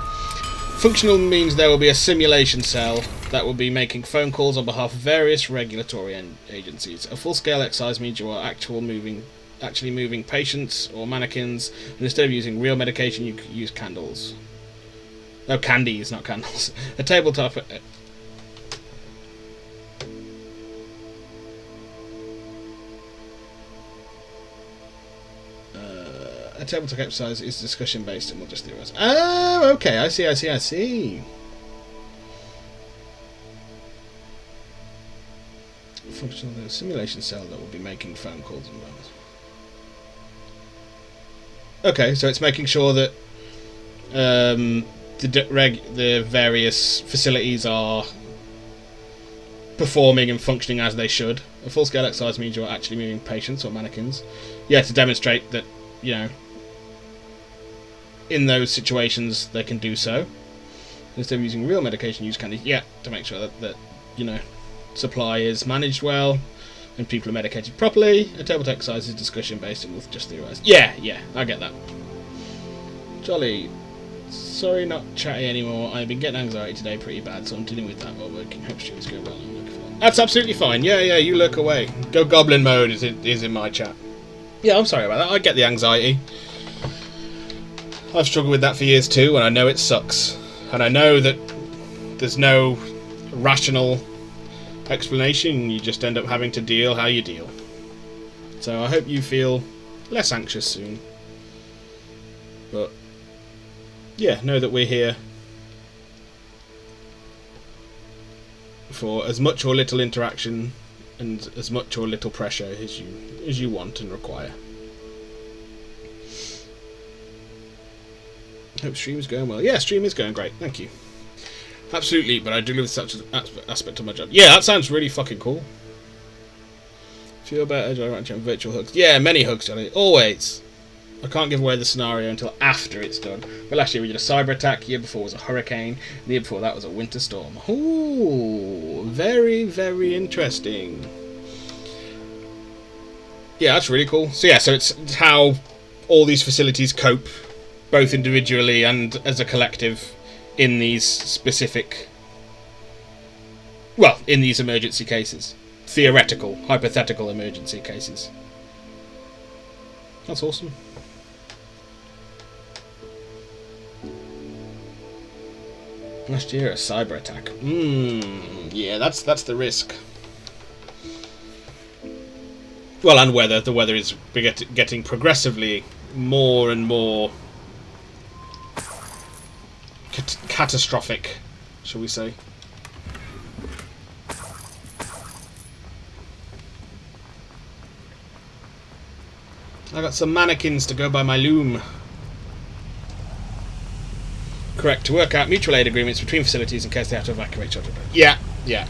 Functional means there will be a simulation cell that will be making phone calls on behalf of various regulatory agencies. A full-scale exercise means you are actually moving patients or mannequins, and instead of using real medication, you use candles. No, candies, not candles. A tabletop... A tabletop exercise is discussion based and we'll just theorize. Oh, okay, I see. Functional simulation cell that will be making phone calls and things. Okay, so it's making sure that the various facilities are performing and functioning as they should. A full-scale exercise means you're actually moving patients or mannequins. Yeah, to demonstrate that, you know, in those situations they can do so. Instead of using real medication, use candy. Yeah, to make sure that you know, supply is managed well and people are medicated properly. A tabletop exercise is discussion based and we'll just theorise. Yeah, I get that. Jolly. Sorry, not chatty anymore. I've been getting anxiety today pretty bad, so I'm dealing with that while working. Hope shit's going well. That's absolutely fine. Yeah, you lurk away. Go goblin mode is in my chat. Yeah, I'm sorry about that. I get the anxiety. I've struggled with that for years too, and I know it sucks. And I know that there's no rational explanation. You just end up having to deal how you deal. So I hope you feel less anxious soon. But yeah, know that we're here for as much or little interaction and as much or little pressure as you want and require. Hope stream is going well. Yeah, stream is going great. Thank you. Absolutely, but I do love such an aspect of my job. Yeah, that sounds really fucking cool. Feel better, do I write down virtual hugs? Yeah, many hugs, Johnny. Always. I can't give away the scenario until after it's done. But last year we did a cyber attack. The year before was a hurricane. The year before that was a winter storm. Ooh, very, very interesting. Yeah, that's really cool. So yeah, so it's how all these facilities cope, both individually and as a collective, in these specific, well, in these emergency cases. Theoretical, hypothetical emergency cases. That's awesome. Last year, a cyber attack. Yeah, that's the risk. Well, and weather. The weather is getting progressively more and more catastrophic shall we say. I got some mannequins to go by my loom. Correct, to work out mutual aid agreements between facilities in case they have to evacuate children. Yeah, yeah.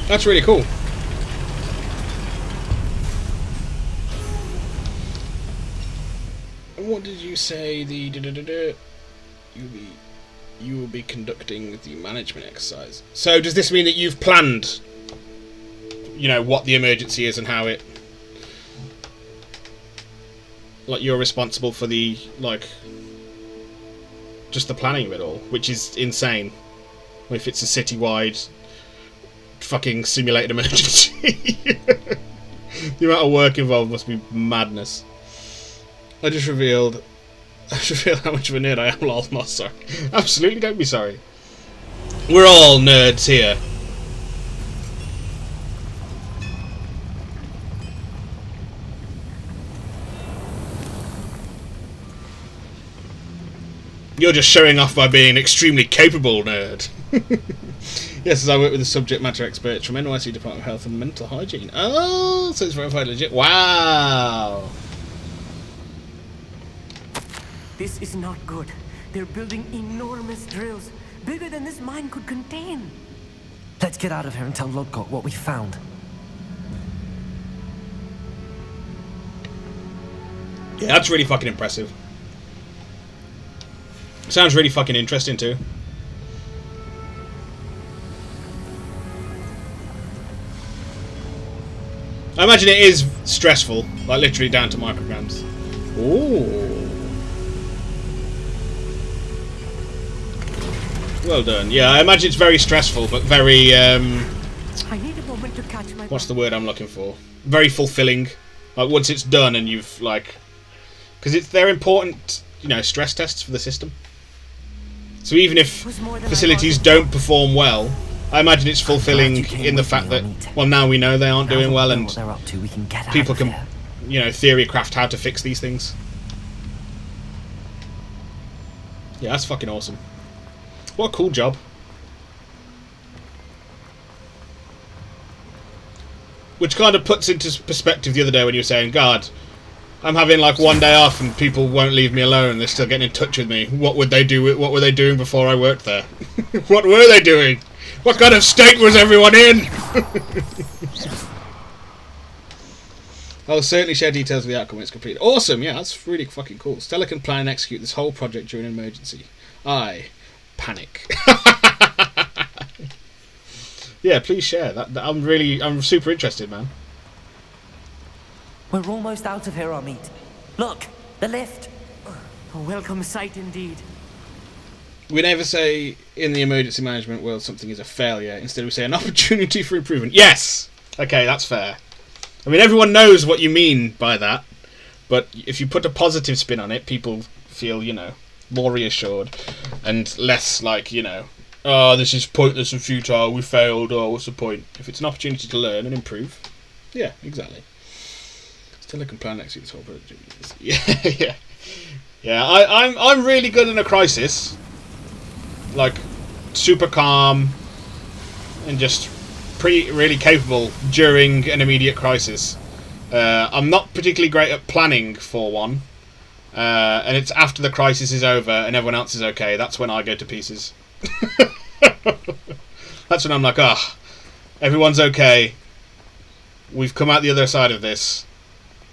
That's really cool. And what did you say? You will be conducting the management exercise. So does this mean that you've planned, you know, what the emergency is and how it, like, you're responsible for the, like, just the planning of it all, which is insane. If it's a citywide fucking simulated emergency. The amount of work involved must be madness. I just revealed how much of a nerd I am, lol. Not sorry. Absolutely don't be sorry. We're all nerds here. You're just showing off by being an extremely capable nerd. Yes, as I work with the subject matter experts from NYC Department of Health and Mental Hygiene. Oh, so it's verified legit. Wow. This is not good. They're building enormous drills, bigger than this mine could contain. Let's get out of here and tell Lodgok what we found. Yeah, that's really fucking impressive. Sounds really fucking interesting too. I imagine it is stressful, like literally down to micrograms. Ooh. Well done. Yeah, I imagine it's very stressful, but very, I need a moment to catch my what's the word I'm looking for? Very fulfilling. Like, once it's done and you've, like... Because they're important, you know, stress tests for the system. So even if facilities don't perform well, I imagine it's fulfilling in the fact that, well, now we know they aren't doing well, and people can, you know, theory craft how to fix these things. Yeah, that's fucking awesome. What a cool job. Which kind of puts into perspective the other day when you were saying, God, I'm having like one day off and people won't leave me alone. They're still getting in touch with me. What would they do? What were they doing before I worked there? What were they doing? What kind of state was everyone in? I'll certainly share details of the outcome when it's completed. Awesome, yeah, that's really fucking cool. Stella can plan and execute this whole project during an emergency. I panic. Yeah, please share. I'm super interested, man. We're almost out of here, Amit. Look, the lift. A welcome sight indeed. We never say in the emergency management world something is a failure. Instead we say an opportunity for improvement. Yes! Okay, that's fair. I mean, everyone knows what you mean by that, but if you put a positive spin on it, people feel, you know, more reassured and less like, you know, oh, this is pointless and futile, we failed, oh, what's the point? If it's an opportunity to learn and improve, yeah, exactly. Still, I can plan next week's whole project. Yeah. I'm really good in a crisis, like super calm and just really capable during an immediate crisis. I'm not particularly great at planning for one, and it's after the crisis is over and everyone else is okay. That's when I go to pieces. That's when I'm like, everyone's okay. We've come out the other side of this.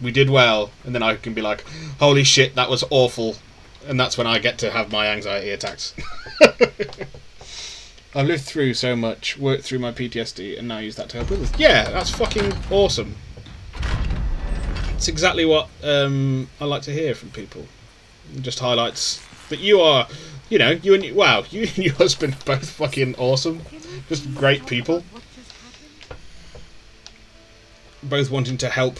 We did well, and then I can be like, holy shit, that was awful, and that's when I get to have my anxiety attacks. I've lived through so much, worked through my PTSD, and now use that to help others. Yeah, that's fucking awesome. It's exactly what I like to hear from people. It just highlights that you are, you know, you and your husband are both fucking awesome. Just great people. Both wanting to help.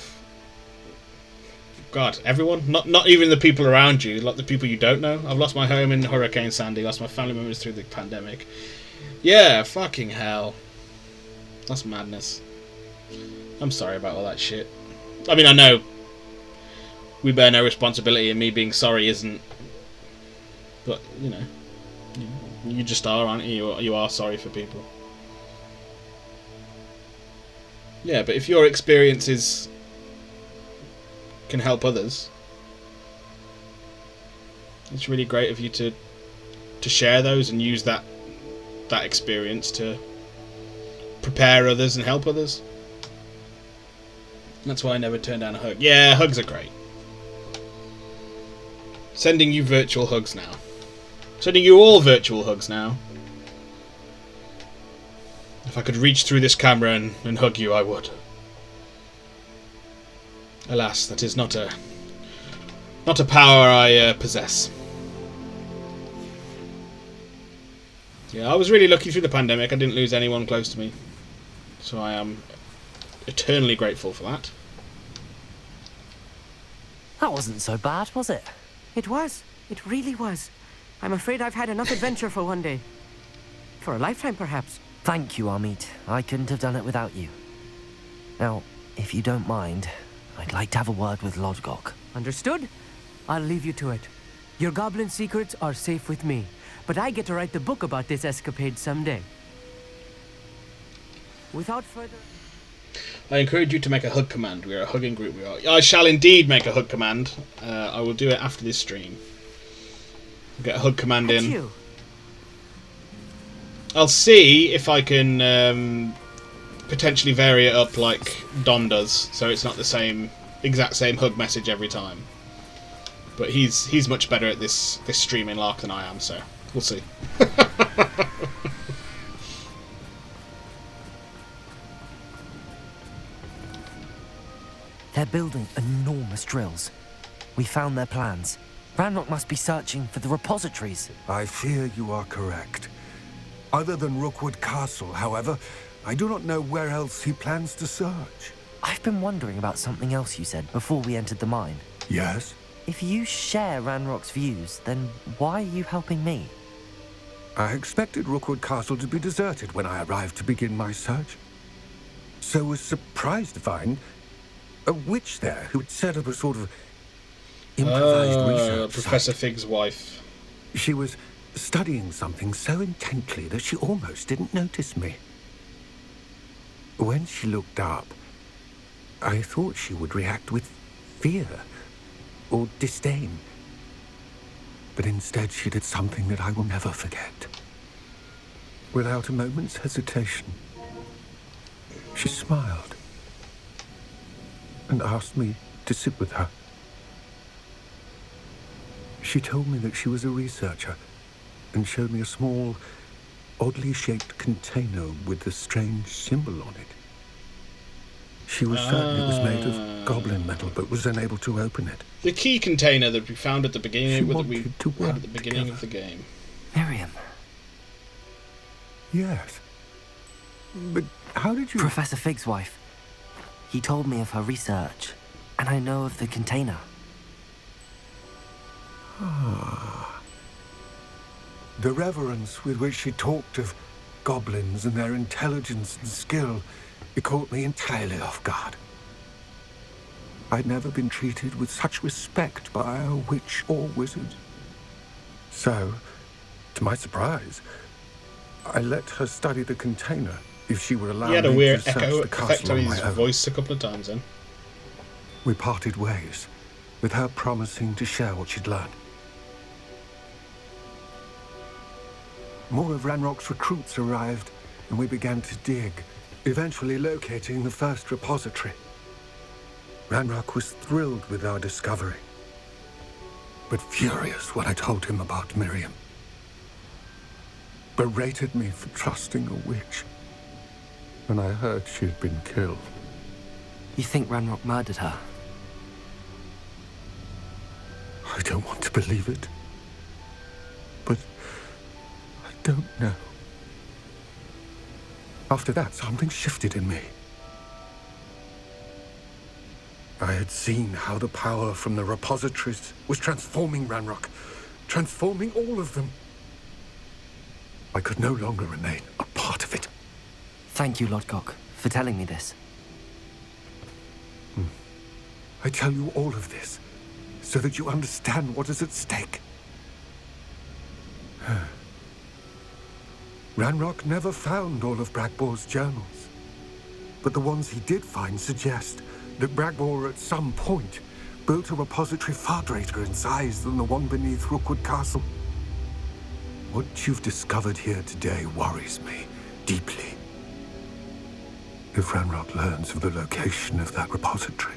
God, everyone? Not even the people around you, like the people you don't know. I've lost my home in Hurricane Sandy, lost my family members through the pandemic. Yeah, fucking hell. That's madness. I'm sorry about all that shit. I mean, I know we bear no responsibility, and me being sorry isn't But, you know, you just are, aren't you? You are sorry for people. Yeah, but if your experiences can help others, it's really great of you to share those and use that experience to prepare others and help others. That's why I never turn down a hug. Yeah, hugs are great. Sending you virtual hugs now. Sending you all virtual hugs now. If I could reach through this camera and hug you, I would. Alas, that is not a power I possess. Yeah, I was really lucky through the pandemic. I didn't lose anyone close to me. So I am eternally grateful for that. That wasn't so bad, was it? It was. It really was. I'm afraid I've had enough adventure for one day. For a lifetime, perhaps. Thank you, Amit. I couldn't have done it without you. Now, if you don't mind, I'd like to have a word with Lodgok. Understood? I'll leave you to it. Your goblin secrets are safe with me, but I get to write the book about this escapade someday. Without further... I encourage you to make a hug command. We are a hugging group. I shall indeed make a hug command. I will do it after this stream. Get a hug command in. You. I'll see if I can potentially vary it up like Dom does, so it's not the exact same hug message every time. But he's much better at this streaming lark than I am, so we'll see. They're building enormous drills. We found their plans. Ranrock must be searching for the repositories. I fear you are correct. Other than Rookwood Castle, however, I do not know where else he plans to search. I've been wondering about something else you said before we entered the mine. Yes? If you share Ranrock's views, then why are you helping me? I expected Rookwood Castle to be deserted when I arrived to begin my search. So was surprised to find a witch there who had set up a sort of improvised research Professor site. Fig's wife. She was studying something so intently that she almost didn't notice me. When she looked up, I thought she would react with fear or disdain. But instead she did something that I will never forget. Without a moment's hesitation, she smiled and asked me to sit with her. She told me that she was a researcher and showed me a small, oddly shaped container with a strange symbol on it. She was certain it was made of goblin metal, but was unable to open it. The key container that we found at the beginning, that we to had at the beginning of the game. Miriam. Yes. But how did you... Professor Fig's wife. He told me of her research, and I know of the container. Ah. The reverence with which she talked of goblins and their intelligence and skill, it caught me entirely off guard. I'd never been treated with such respect by a witch or wizard. So, to my surprise, I let her study the container if she would allow me to search the He had a weird echo effect on his my own. voice a couple of times then. We parted ways, with her promising to share what she'd learned. More of Ranrock's recruits arrived, and we began to dig, eventually locating the first repository. Ranrock was thrilled with our discovery, but furious when I told him about Miriam. Berated me for trusting a witch when I heard she had been killed. You think Ranrock murdered her? I don't want to believe it, but I don't know. After that, something shifted in me. I had seen how the power from the repositories was transforming Ranrock, transforming all of them. I could no longer remain a part of it. Thank you, Lodgok, for telling me this. I tell you all of this so that you understand what is at stake. Ranrock never found all of Bragbor's journals. But the ones he did find suggest that Bragbor at some point built a repository far greater in size than the one beneath Rookwood Castle. What you've discovered here today worries me deeply. If Ranrock learns of the location of that repository,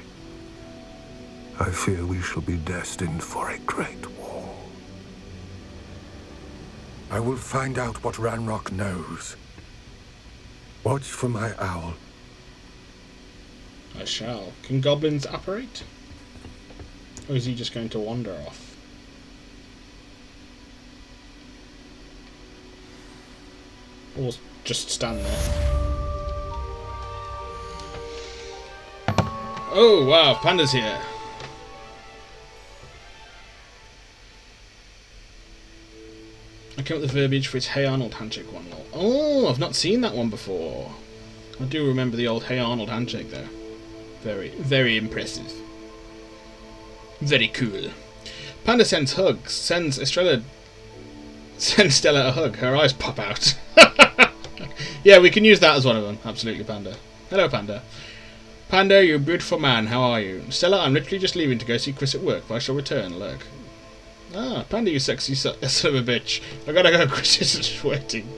I fear we shall be destined for a great war. I will find out what Ranrock knows. Watch for my owl. I shall. Can goblins apparate? Or is he just going to wander off? Or just stand there? Oh wow, Panda's here. I came up with the verbiage for his Hey Arnold handshake one. Oh, I've not seen that one before. I do remember the old Hey Arnold handshake though. Very, very impressive. Very cool. Panda sends hugs. Sends Stella a hug. Her eyes pop out. Yeah, we can use that as one of them. Absolutely, Panda. Hello, Panda. Panda, you beautiful man. How are you? Stella, I'm literally just leaving to go see Chris at work, but I shall return. Look. Ah, Panda, you sexy son of a bitch. I gotta go. Chris is just waiting.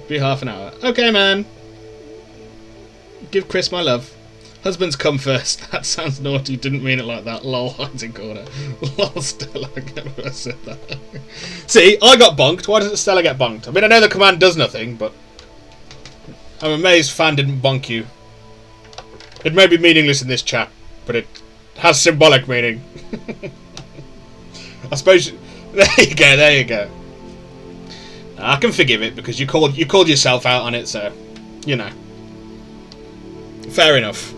Be half an hour. Okay, man. Give Chris my love. Husbands come first. That sounds naughty. Didn't mean it like that. Lol, hiding corner. Lol, Stella. I can't remember I said that. See, I got bonked. Why doesn't Stella get bonked? I mean, I know the command does nothing, but I'm amazed Fan didn't bonk you. It may be meaningless in this chat, but it has symbolic meaning. I suppose. There you go. There you go. I can forgive it because you called yourself out on it, so you know. Fair enough.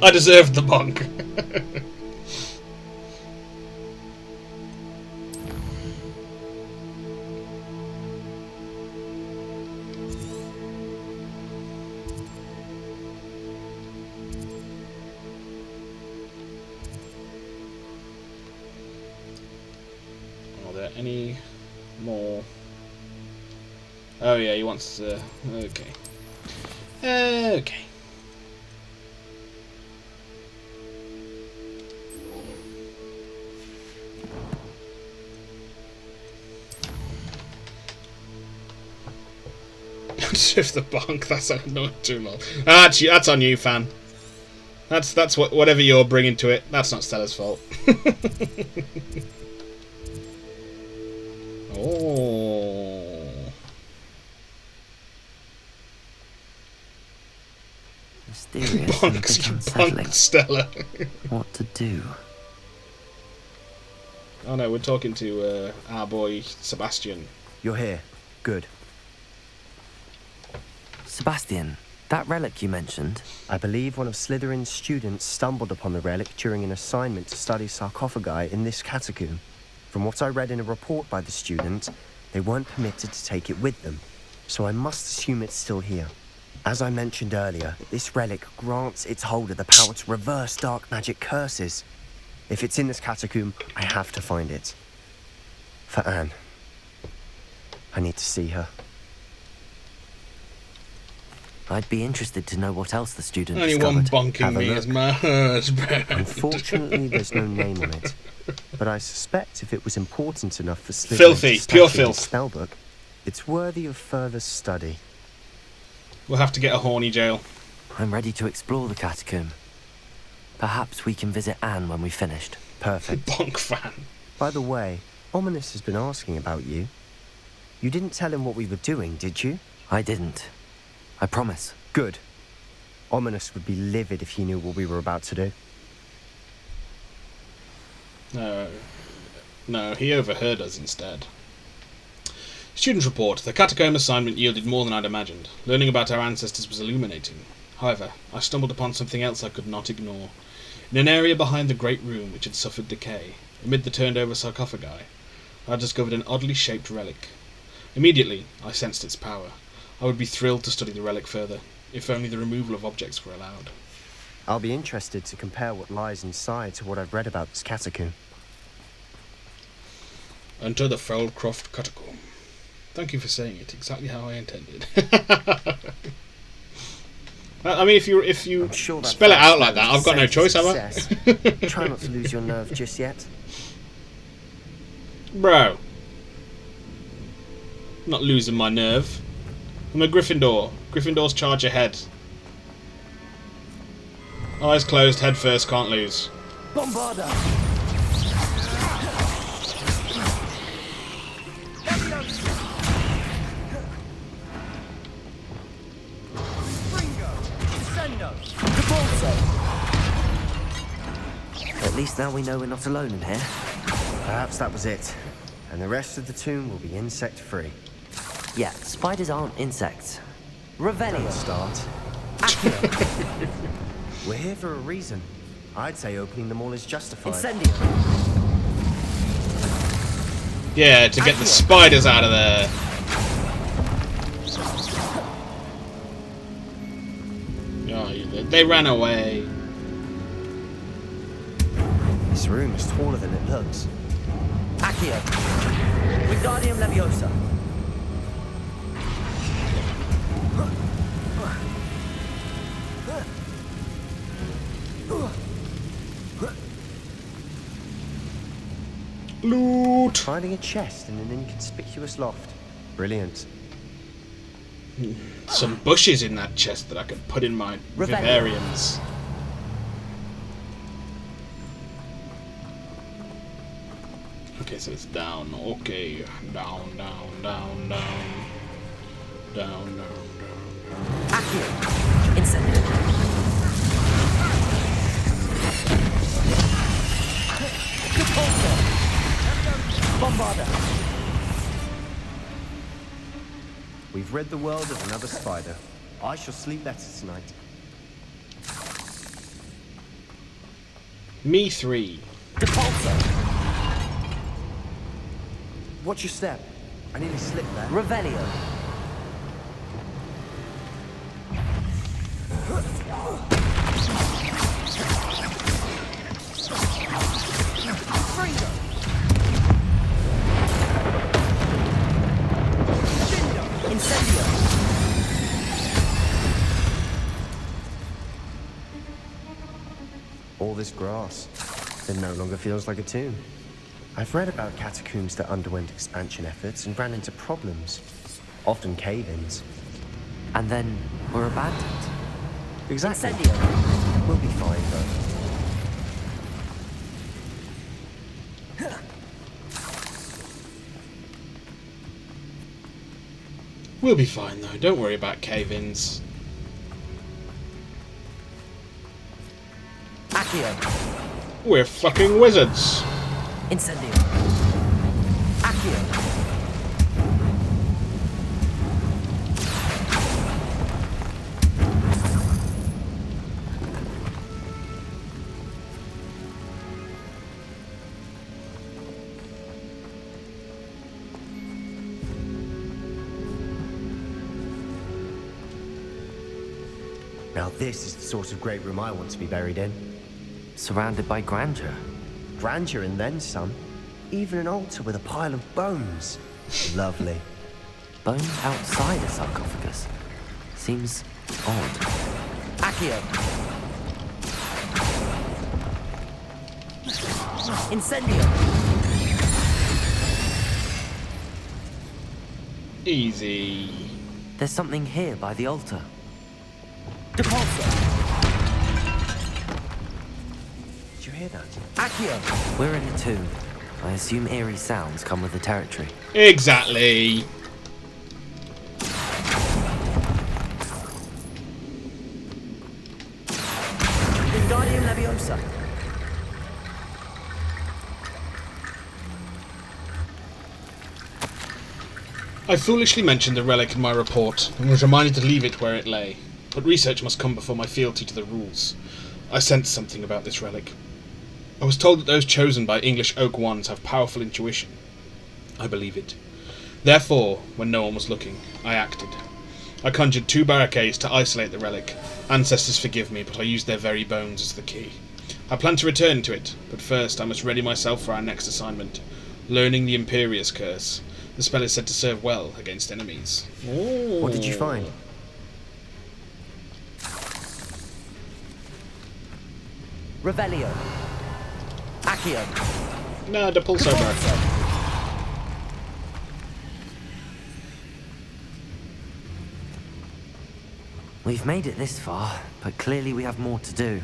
I deserved the bonk. Are there any more? Oh yeah, he wants to. Okay. Okay. Shift the bonk. That's not too long. Actually, that's on you, Fan. That's whatever you're bringing to it. That's not Stella's fault. Oh. Mysterious. Bonks, you bonked Stella. What to do? Oh no, we're talking to our boy Sebastian. You're here. Good. Sebastian, that relic you mentioned? I believe one of Slytherin's students stumbled upon the relic during an assignment to study sarcophagi in this catacomb. From what I read in a report by the student, they weren't permitted to take it with them, so I must assume it's still here. As I mentioned earlier, this relic grants its holder the power to reverse dark magic curses. If it's in this catacomb, I have to find it. For Anne. I need to see her. I'd be interested to know what else the student Anyone discovered. bonking me is my husband. Unfortunately, there's no name on it. But I suspect if it was important enough for Slytherin Filthy, to pure stash it in filth. its spellbook, it's worthy of further study. We'll have to get a horny jail. I'm ready to explore the catacomb. Perhaps we can visit Anne when we've finished. Perfect. Bonk Fan. By the way, Ominous has been asking about you. You didn't tell him what we were doing, did you? I didn't. I promise. Good. Ominous would be livid if he knew what we were about to do. No, he overheard us instead. Student report. The catacomb assignment yielded more than I'd imagined. Learning about our ancestors was illuminating. However, I stumbled upon something else I could not ignore. In an area behind the great room which had suffered decay, amid the turned-over sarcophagi, I discovered an oddly shaped relic. Immediately, I sensed its power. I would be thrilled to study the relic further, if only the removal of objects were allowed. I'll be interested to compare what lies inside to what I've read about this catacomb. Enter the Foulcroft Catacomb. Thank you for saying it exactly how I intended. I mean, if you sure spell it out like that, I've got no choice, have I? Try not to lose your nerve just yet. Bro. I'm not losing my nerve. I'm a Gryffindor. Gryffindors charge ahead. Eyes closed, head first, can't lose. Bombarda! At least now we know we're not alone in here. Perhaps that was it. And the rest of the tomb will be insect-free. Yeah, spiders aren't insects. Revelio. Don't start. We're here for a reason. I'd say opening them all is justified. Incendio. Yeah, to get the spiders out of there. Oh, they ran away. This room is taller than it looks. Accio. Wingardium Leviosa. Loot! Finding a chest in an inconspicuous loft. Brilliant. Some bushes in that chest that I could put in my vivariums. Okay, so it's down. Okay, down, down, down, down. Down, down, down, down. Accio. Incendio. Bombarda. We've rid the world of another spider. I shall sleep better tonight. Me 3. Depulso. Watch your step. I nearly slipped there. Revelio. All this grass. It no longer feels like a tomb. I've read about catacombs that underwent expansion efforts and ran into problems. Often cave-ins. And then were abandoned. Exactly. Incendio. We'll be fine, though. We'll be fine, though. Don't worry about cave-ins. Accio. We're fucking wizards. Incendio. Accio. Now this is the sort of great room I want to be buried in. Surrounded by grandeur. Grandeur and then some. Even an altar with a pile of bones. Lovely. Bones outside a sarcophagus. Seems odd. Accio. Incendio. Easy. There's something here by the altar. Depulso. Did you hear that? Accio. We're in a tomb. I assume eerie sounds come with the territory. Exactly. Wingardium Leviosa. I foolishly mentioned the relic in my report and was reminded to leave it where it lay. But research must come before my fealty to the rules. I sensed something about this relic. I was told that those chosen by English Oak Wands have powerful intuition. I believe it. Therefore, when no one was looking, I acted. I conjured 2 barricades to isolate the relic. Ancestors forgive me, but I used their very bones as the key. I plan to return to it, but first I must ready myself for our next assignment, learning the Imperious Curse. The spell is said to serve well against enemies. Ooh. What did you find? Revelio. Accio. No, the pulsar bar. We've made it this far, but clearly we have more to do.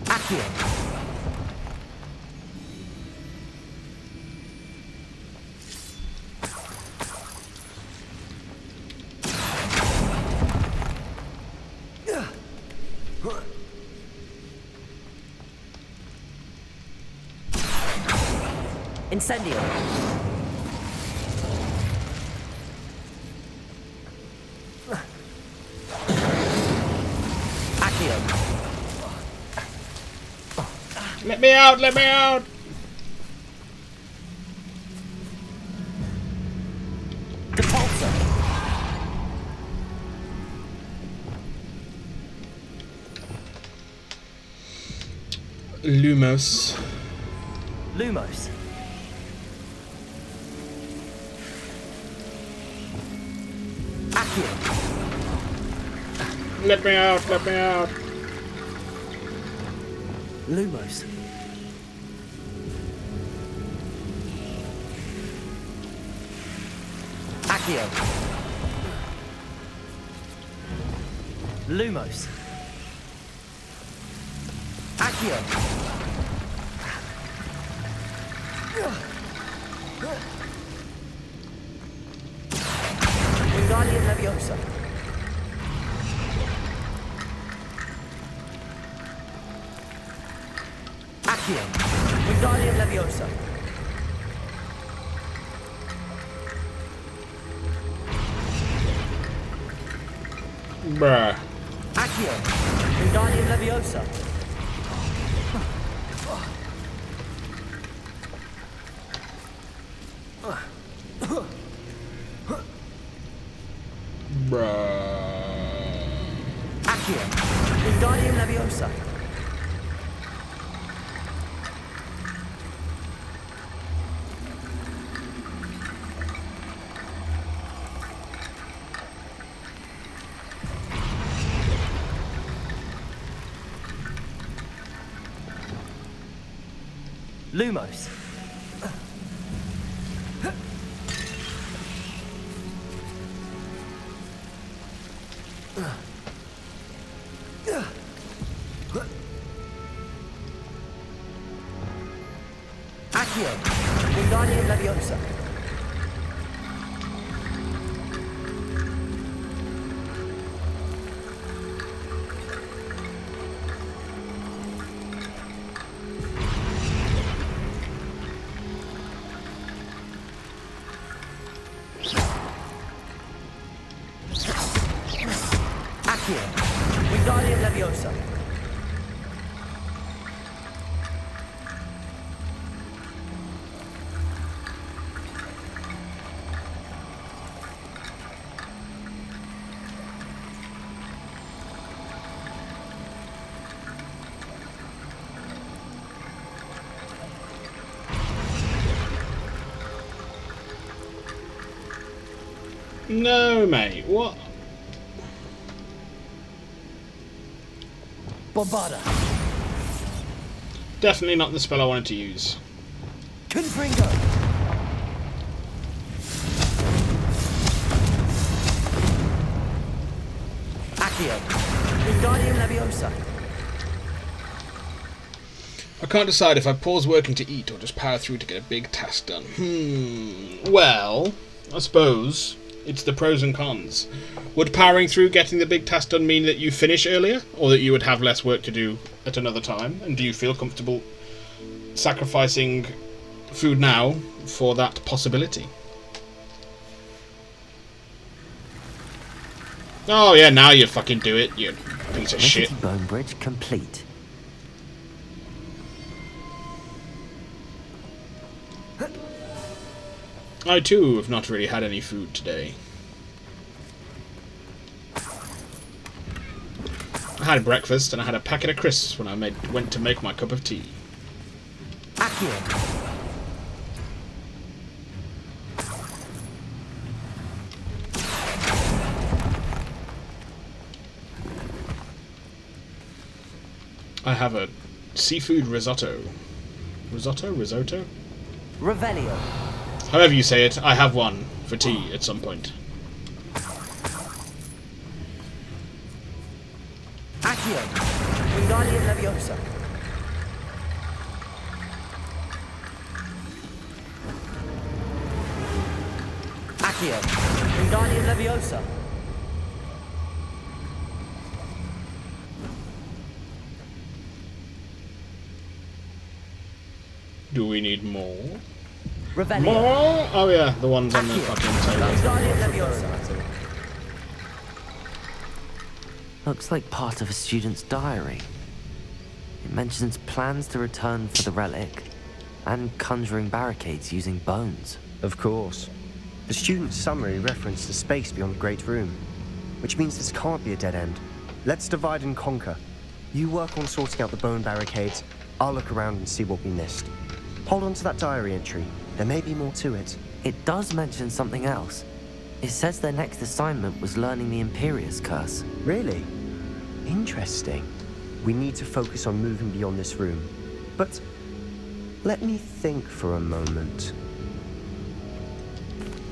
Accio. Incendio. Accio. Let me out! Let me out! Depulsor. Lumos. Lumos. Let me out, let me out. Lumos. Accio. Lumos. Accio. Wingardium Leviosa. Accio. Wingardium Leviosa. Bruh. Accio. Wingardium Leviosa. Bruh. Accio. Wingardium Leviosa. Lumos. Accio. Wingardium Leviosa. Accio. Wingardium Leviosa. No, mate. What? Bombarda. Definitely not the spell I wanted to use. Confringo. Accio. Wingardium Leviosa. I can't decide if I pause working to eat or just power through to get a big task done. Well, I suppose it's the pros and cons. Would powering through getting the big task done mean that you finish earlier, or that you would have less work to do at another time? And do you feel comfortable sacrificing food now for that possibility? Oh yeah, now you fucking do it, you piece of shit. Bone bridge complete. I too have not really had any food today. I had breakfast and I had a packet of crisps when I went to make my cup of tea. Accio. I have a seafood risotto. Risotto? Revelio. However you say it, I have one for tea at some point. Accio. Wingardium Leviosa. Accio. Wingardium Leviosa. Do we need more? Revelio. More? Oh yeah, the ones on the fucking table. Looks like part of a student's diary. It mentions plans to return for the relic and conjuring barricades using bones. Of course. The student's summary referenced the space beyond the Great Room, which means this can't be a dead end. Let's divide and conquer. You work on sorting out the bone barricades, I'll look around and see what we missed. Hold on to that diary entry. There may be more to it. It does mention something else. It says their next assignment was learning the Imperius Curse. Really? Interesting. We need to focus on moving beyond this room. But let me think for a moment.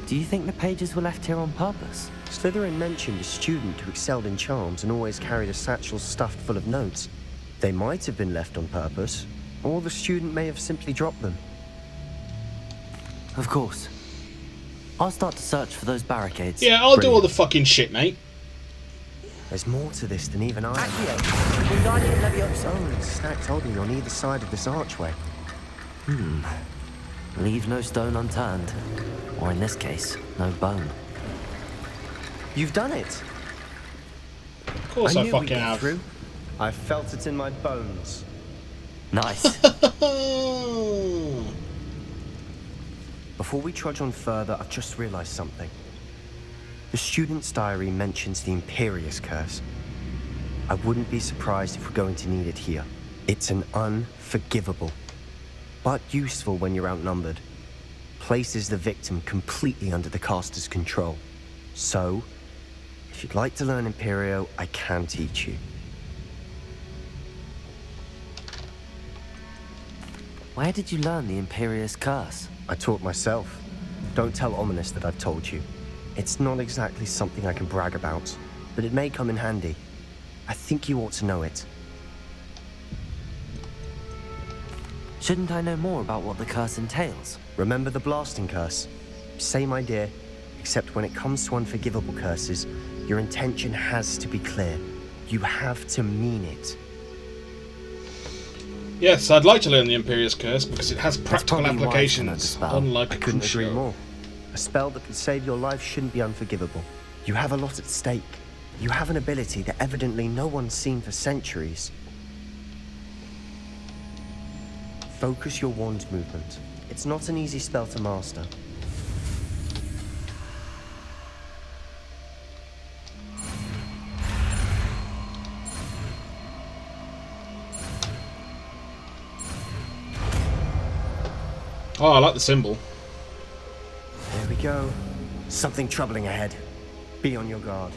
Do you think the pages were left here on purpose? Slytherin mentioned a student who excelled in charms and always carried a satchel stuffed full of notes. They might have been left on purpose, or the student may have simply dropped them. Of course. I'll start to search for those barricades. Yeah, I'll do all the fucking shit, mate. There's more to this than even I Accio. Wingardium Leviosa. Oh, it's stacked oddly on either side of this archway. Leave no stone unturned. Or in this case, no bone. You've done it! Of course I fucking have. Through. I felt it in my bones. Nice. Before we trudge on further, I've just realized something. The student's diary mentions the Imperius Curse. I wouldn't be surprised if we're going to need it here. It's an unforgivable, but useful when you're outnumbered. Places the victim completely under the caster's control. So, if you'd like to learn Imperio, I can teach you. Where did you learn the Imperius Curse? I taught myself. Don't tell Ominous that I've told you. It's not exactly something I can brag about, but it may come in handy. I think you ought to know it. Shouldn't I know more about what the curse entails? Remember the blasting curse? Same idea, except when it comes to unforgivable curses, your intention has to be clear. You have to mean it. Yes, I'd like to learn the Imperius Curse because it has practical applications, unlike I couldn't agree more. A spell that could save your life shouldn't be unforgivable. You have a lot at stake. You have an ability that evidently no one's seen for centuries. Focus your wand movement. It's not an easy spell to master. Oh, I like the symbol. There we go. Something troubling ahead. Be on your guard.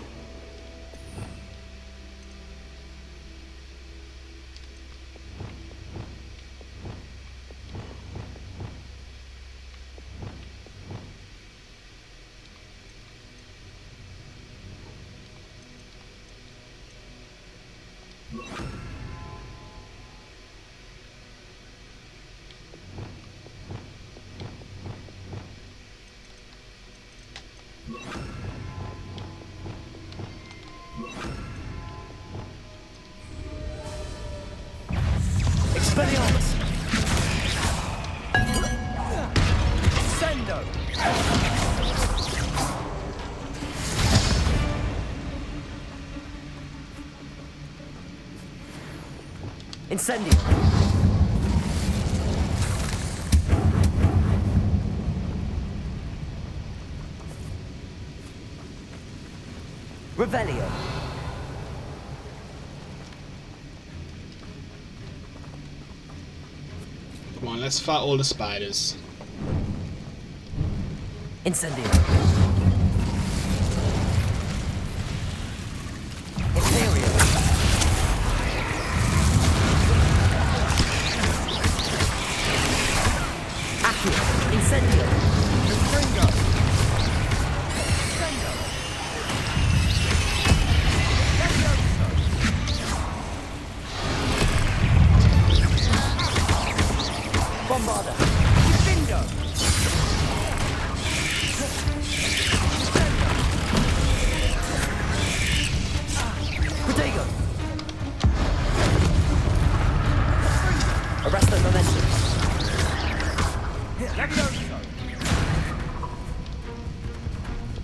Expelliarmus! Sendo! Incendio! Revelio! let's fight all the spiders. Incendio. Imperio. Accio. Incendio. Confringo. Bombarda. Bingo. Protego. Arresto momentum. Levioso.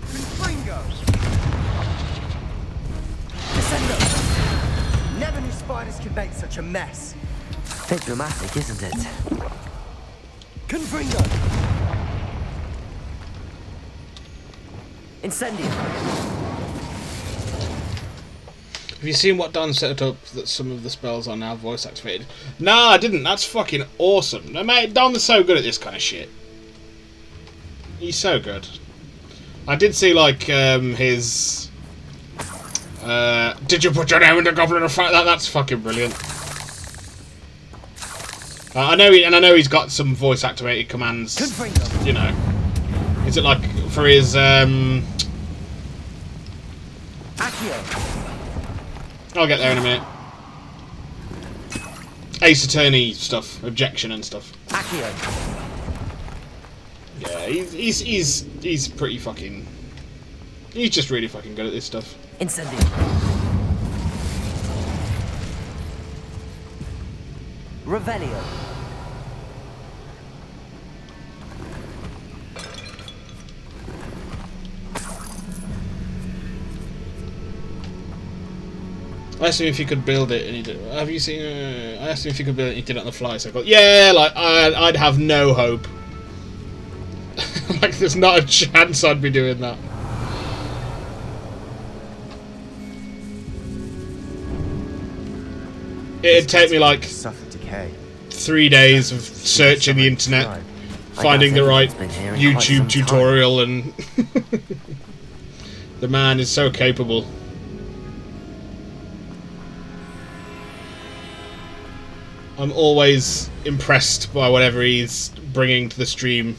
Confringo. Descendo. Never knew spiders could make such a mess. Bit dramatic, isn't it? Confringo. Incendio. Have you seen what Dan set up that some of the spells are now voice activated? Nah, I didn't. That's fucking awesome. No, mate, Dan's so good at this kind of shit. He's so good. I did see like his. Did you put your name in the goblin of fight? That's fucking brilliant. I know, I know he's got some voice activated commands. You know, is it like for his Accio. I'll get there in a minute. Ace Attorney stuff, objection and stuff. Accio. Yeah, he's pretty fucking. He's just really fucking good at this stuff. Incendio. Revelio. I asked him if he could build it, and he did. Have you seen? I asked him if he could build it, and he did it on the fly. So I got, yeah, like I'd have no hope. Like, there's not a chance I'd be doing that. It'd take me like 3 days of searching the internet, finding the right YouTube tutorial, and the man is so capable. I'm always impressed by whatever he's bringing to the stream.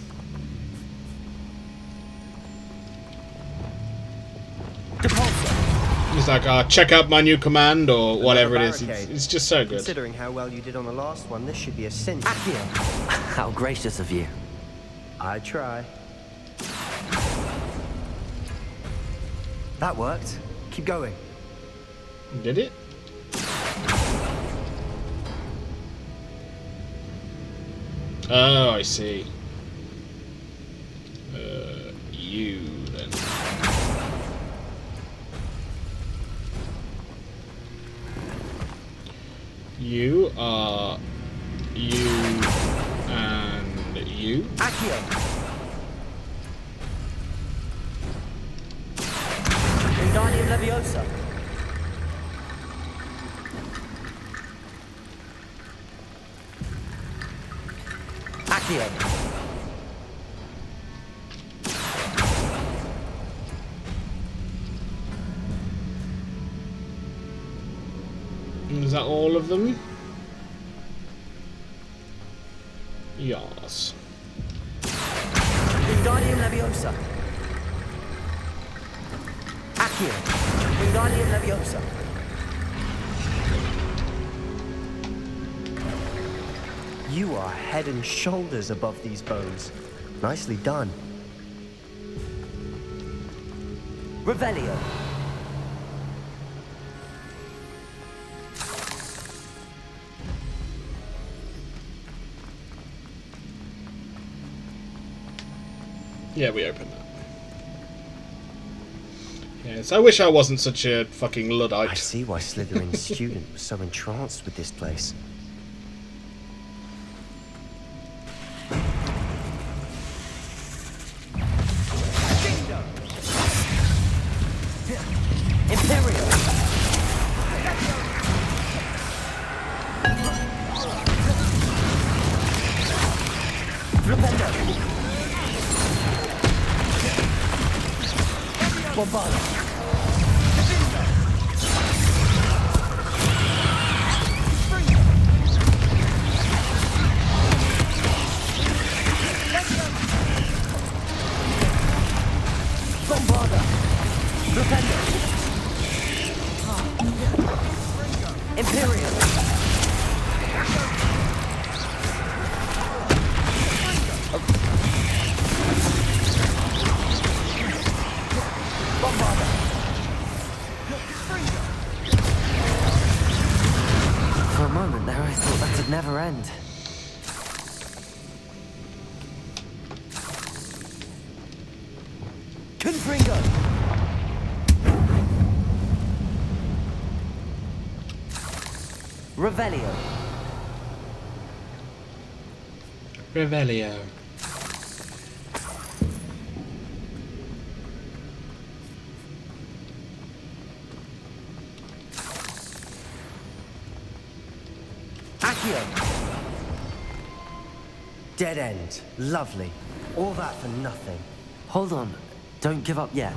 He's like, check out my new command, or whatever it is. It's just so good. Considering how well you did on the last one, this should be a cinch. How gracious of you. I try. That worked. Keep going. Did it? Oh, I see. You then. You are you and you. Accio. Wingardium Leviosa. Accio. Is that all of them? Yes. Wingardium Leviosa. Accio. Wingardium Leviosa. You are head and shoulders above these bones. Nicely done. Revelio. Yeah, we opened that. Yes, I wish I wasn't such a fucking Luddite. I see why Slytherin's student was so entranced with this place. For a moment there, I thought that'd never end. Confringo! Revelio. Revelio. Accio. Dead end. Lovely. All that for nothing. Hold on. Don't give up yet.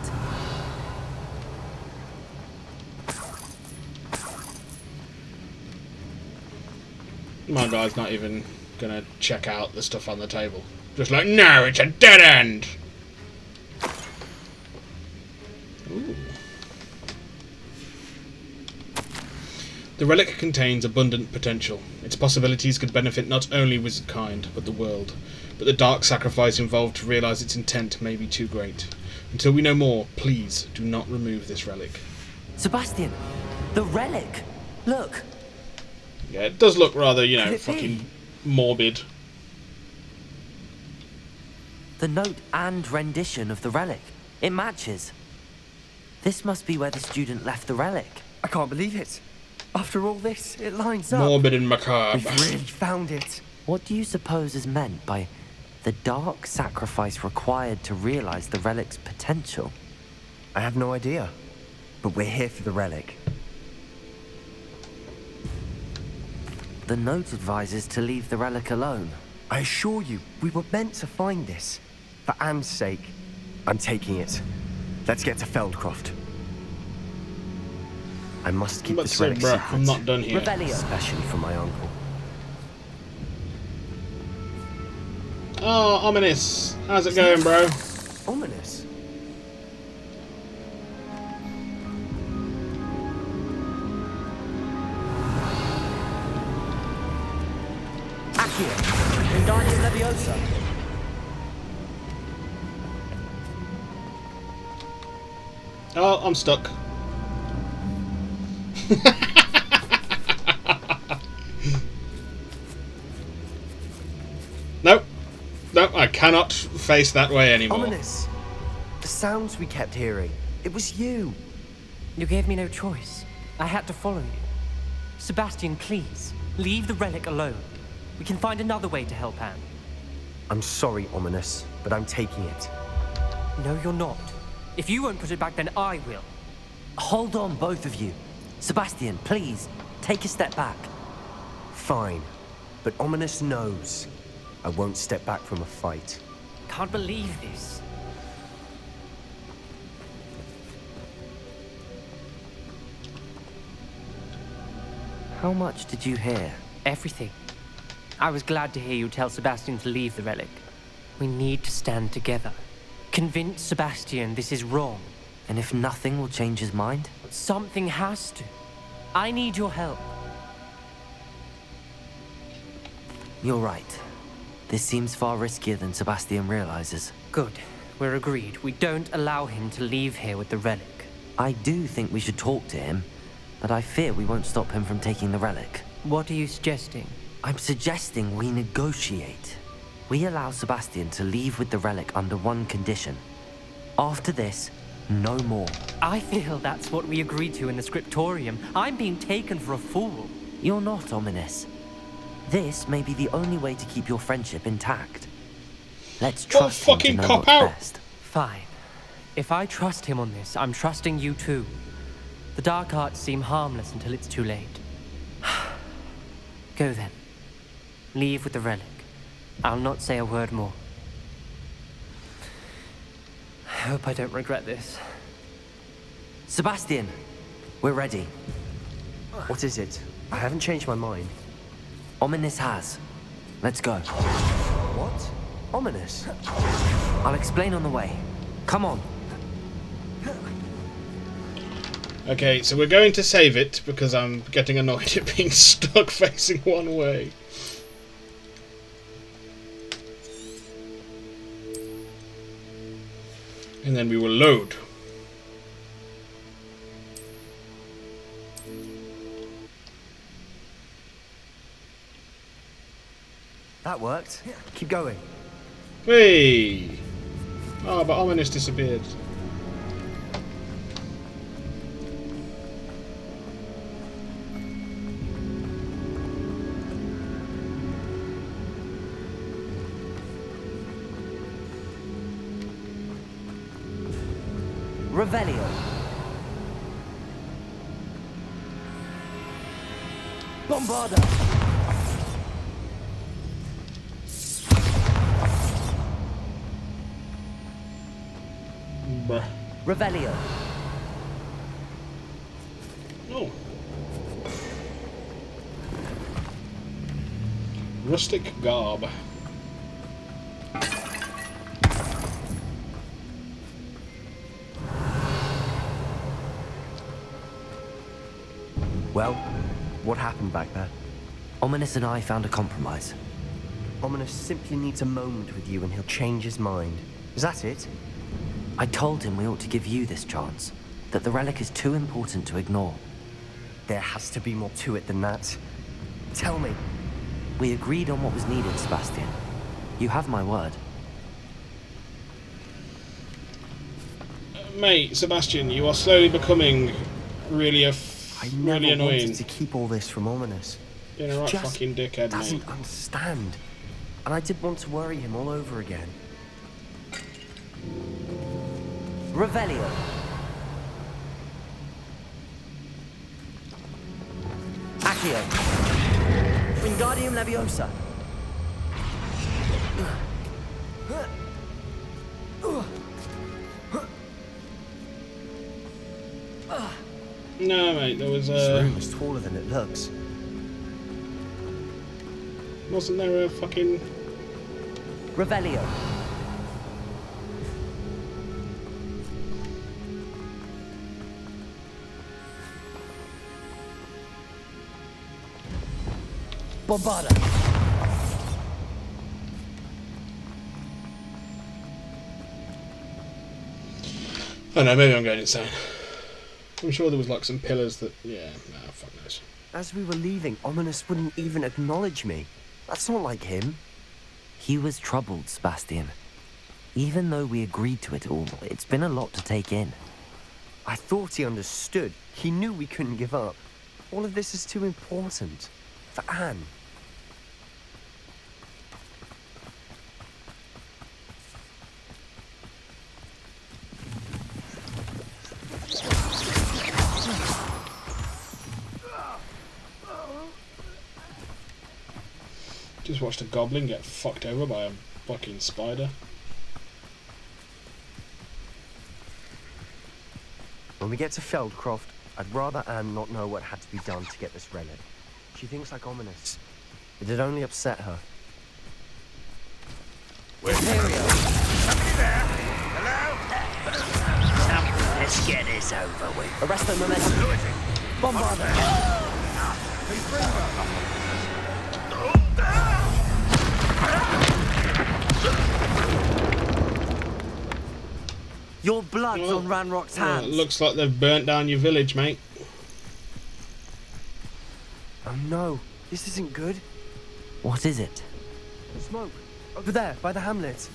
My guy's not even gonna check out the stuff on the table. Just like, no, it's a dead end! Ooh. The relic contains abundant potential. Its possibilities could benefit not only wizardkind, but the world. But the dark sacrifice involved to realise its intent may be too great. Until we know more, please do not remove this relic. Sebastian! The relic! Look! Yeah, it does look rather, you know, fucking morbid. The note and rendition of the relic. It matches. This must be where the student left the relic. I can't believe it. After all this, it lines up. Morbid and macabre. We've really found it. What do you suppose is meant by the dark sacrifice required to realize the relic's potential? I have no idea. But we're here for the relic. The note advises to leave the relic alone. I assure you, we were meant to find this. For Anne's sake, I'm taking it. Let's get to Feldcroft. I must keep this relic secret. I'm not done here. Revelio. Especially for my uncle. Oh, ominous. How's it going, bro? Ominous? Accio. Wingardium Leviosa. Oh, I'm stuck. Nope. Nope, I cannot face that way anymore. Ominous. The sounds we kept hearing. It was you. You gave me no choice. I had to follow you. Sebastian, please, leave the relic alone. We can find another way to help Anne. I'm sorry, Ominous, but I'm taking it. No, you're not. If you won't put it back, then I will. Hold on, both of you. Sebastian, please, take a step back. Fine. But Ominous knows. I won't step back from a fight. Can't believe this. How much did you hear? Everything. I was glad to hear you tell Sebastian to leave the relic. We need to stand together. Convince Sebastian this is wrong. And if nothing will change his mind? Something has to. I need your help. You're right. This seems far riskier than Sebastian realizes. Good. We're agreed. We don't allow him to leave here with the relic. I do think we should talk to him, but I fear we won't stop him from taking the relic. What are you suggesting? I'm suggesting we negotiate. We allow Sebastian to leave with the relic under one condition. After this, no more. I feel that's what we agreed to in the scriptorium. I'm being taken for a fool. You're not, Ominous. This may be the only way to keep your friendship intact. Let's trust him to know what's best. Fine. If I trust him on this, I'm trusting you too. The dark arts seem harmless until it's too late. Go then. Leave with the relic. I'll not say a word more. I hope I don't regret this. Sebastian, we're ready. What is it? I haven't changed my mind. Ominous has. Let's go. What? Ominous? I'll explain on the way. Come on. Okay, so we're going to save it because I'm getting annoyed at being stuck facing one way. And then we will load. That worked. Keep going. Hey! Oh, but Ominous disappeared. Revelio. Bombarda. Bruh. Revelio. Oh. Rustic garb. Well, what happened back there? Ominous and I found a compromise. Ominous simply needs a moment with you and he'll change his mind. Is that it? I told him we ought to give you this chance. That the relic is too important to ignore. There has to be more to it than that. Tell me. We agreed on what was needed, Sebastian. You have my word. Mate, Sebastian, you are slowly becoming really I never really annoying. wanted to keep all this from Ominous. Being a right Just fucking dickhead, doesn't mate. understand. And I did want to worry him all over again. Revelio. Accio. Wingardium Leviosa. No, mate, there was This room is taller than it looks. Wasn't there a fucking... Revelio. Bombarda. Oh no, maybe I'm going insane. I'm sure there was like some pillars that... Yeah, nah, fuck knows. As we were leaving, Ominous wouldn't even acknowledge me. That's not like him. He was troubled, Sebastian. Even though we agreed to it all, it's been a lot to take in. I thought he understood. He knew we couldn't give up. All of this is too important. For Anne. Just watched a goblin get fucked over by a fucking spider. When we get to Feldcroft, I'd rather Anne not know what had to be done to get this relic. She thinks like Ominous. It'd only upset her. Somebody there? Hello? Let's get this over with. Arrest them, momentum. Bombarda. Your blood's on Ranrock's hands. Looks like they've burnt down your village, mate. Oh no, this isn't good. What is it? Smoke. Over there, by the hamlet.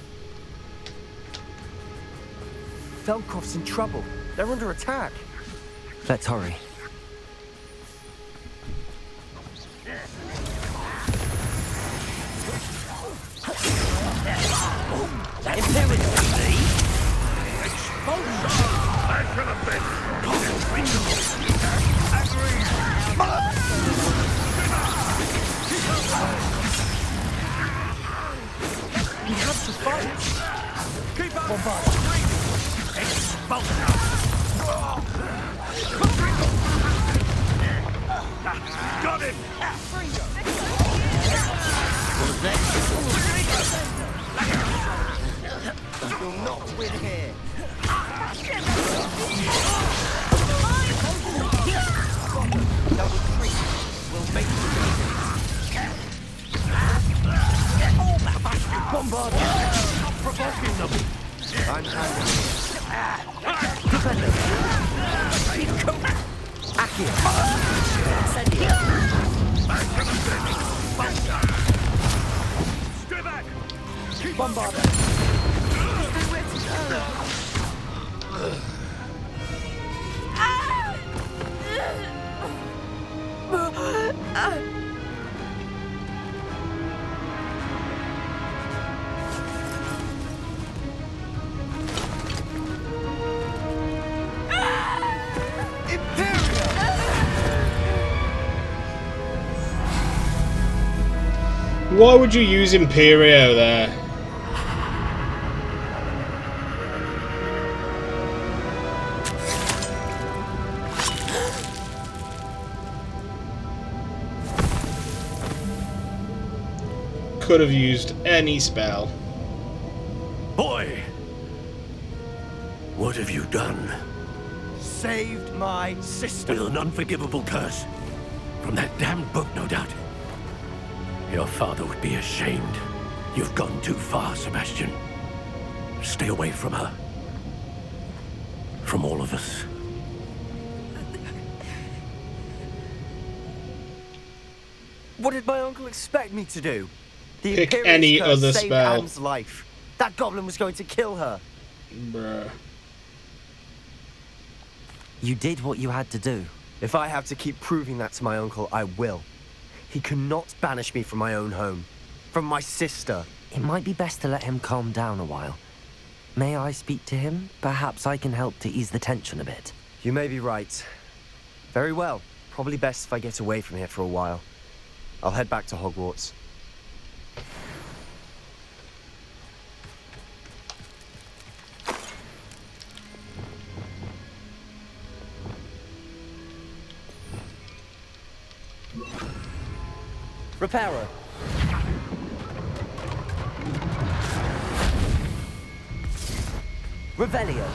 Feldcroft's in trouble. They're under attack. Let's hurry. We have to fight. Keep up. Bombard. Expulsion. You'll not win here. Double treat will make you Bombard! Stop provoking them! I'm handling it. Accio! Incendio! Stay back! Bombarder! Why would you use Imperio there? Could have used any spell. Boy! What have you done? Saved my sister. With an unforgivable curse. From that damned book, no doubt. Your father would be ashamed. You've gone too far, Sebastian. Stay away from her. From all of us. What did my uncle expect me to do? The Pick Imperious any curse other saved spell. Anne's life. That goblin was going to kill her. Bruh. You did what you had to do. If I have to keep proving that to my uncle, I will. He cannot banish me from my own home. From my sister. It might be best to let him calm down a while. May I speak to him? Perhaps I can help to ease the tension a bit. You may be right. Very well. Probably best if I get away from here for a while. I'll head back to Hogwarts. Reparo. Revelio.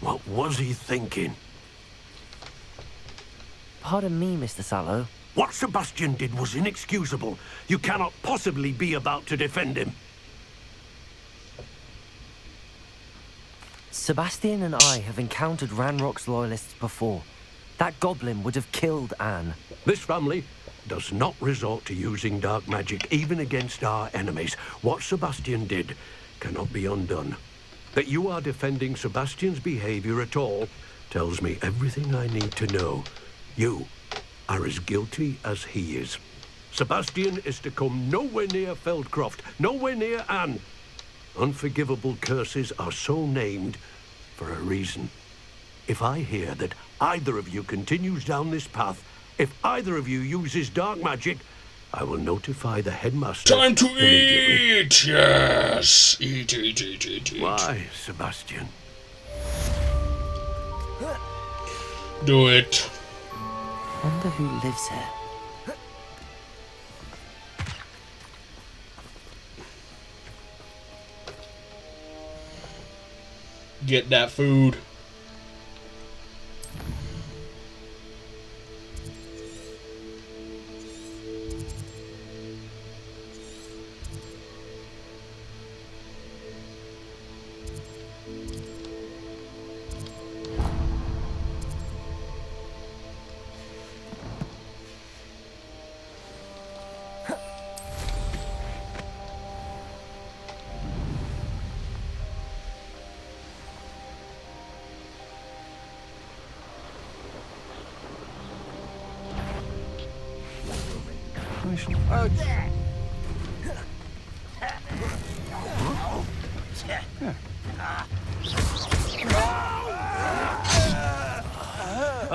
What was he thinking? Pardon me, Mr. Sallow. What Sebastian did was inexcusable. You cannot possibly be about to defend him. Sebastian and I have encountered Ranrock's loyalists before. That goblin would have killed Anne. This family does not resort to using dark magic, even against our enemies. What Sebastian did cannot be undone. That you are defending Sebastian's behavior at all tells me everything I need to know. You are as guilty as he is. Sebastian is to come nowhere near Feldcroft, nowhere near Anne. Unforgivable curses are so named for a reason. If I hear that either of you continues down this path, if either of you uses dark magic, I will notify the headmaster. Time to eat! Yes! Eat, eat, eat, eat, eat. Why, Sebastian? Do it. Wonder who lives here. Get that food.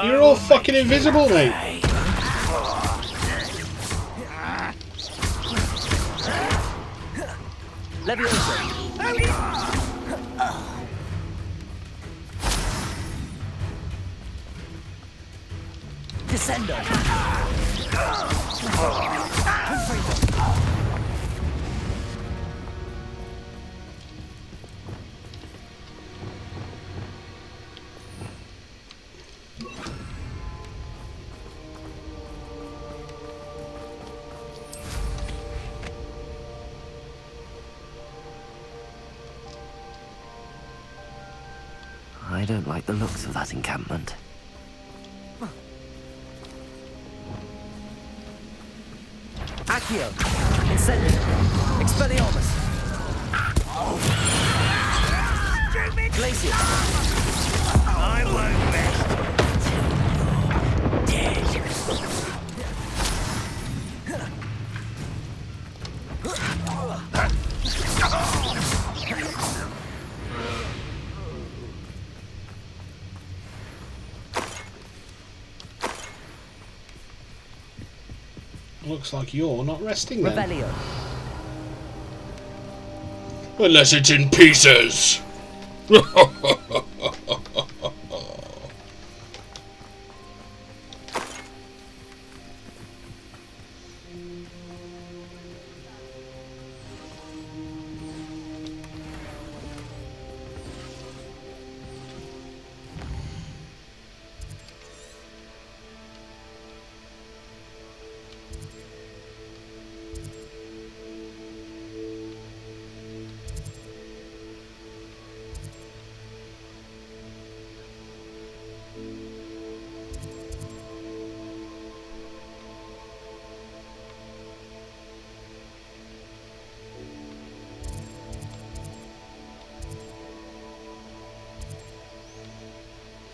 You're all fucking invisible, mate. Leviosa. Descendo. I don't like the looks of that encampment. Accio. Incendio. Expelliarmus. Glacius. I won't Looks like you're not resting then. Revelio. Unless it's in pieces.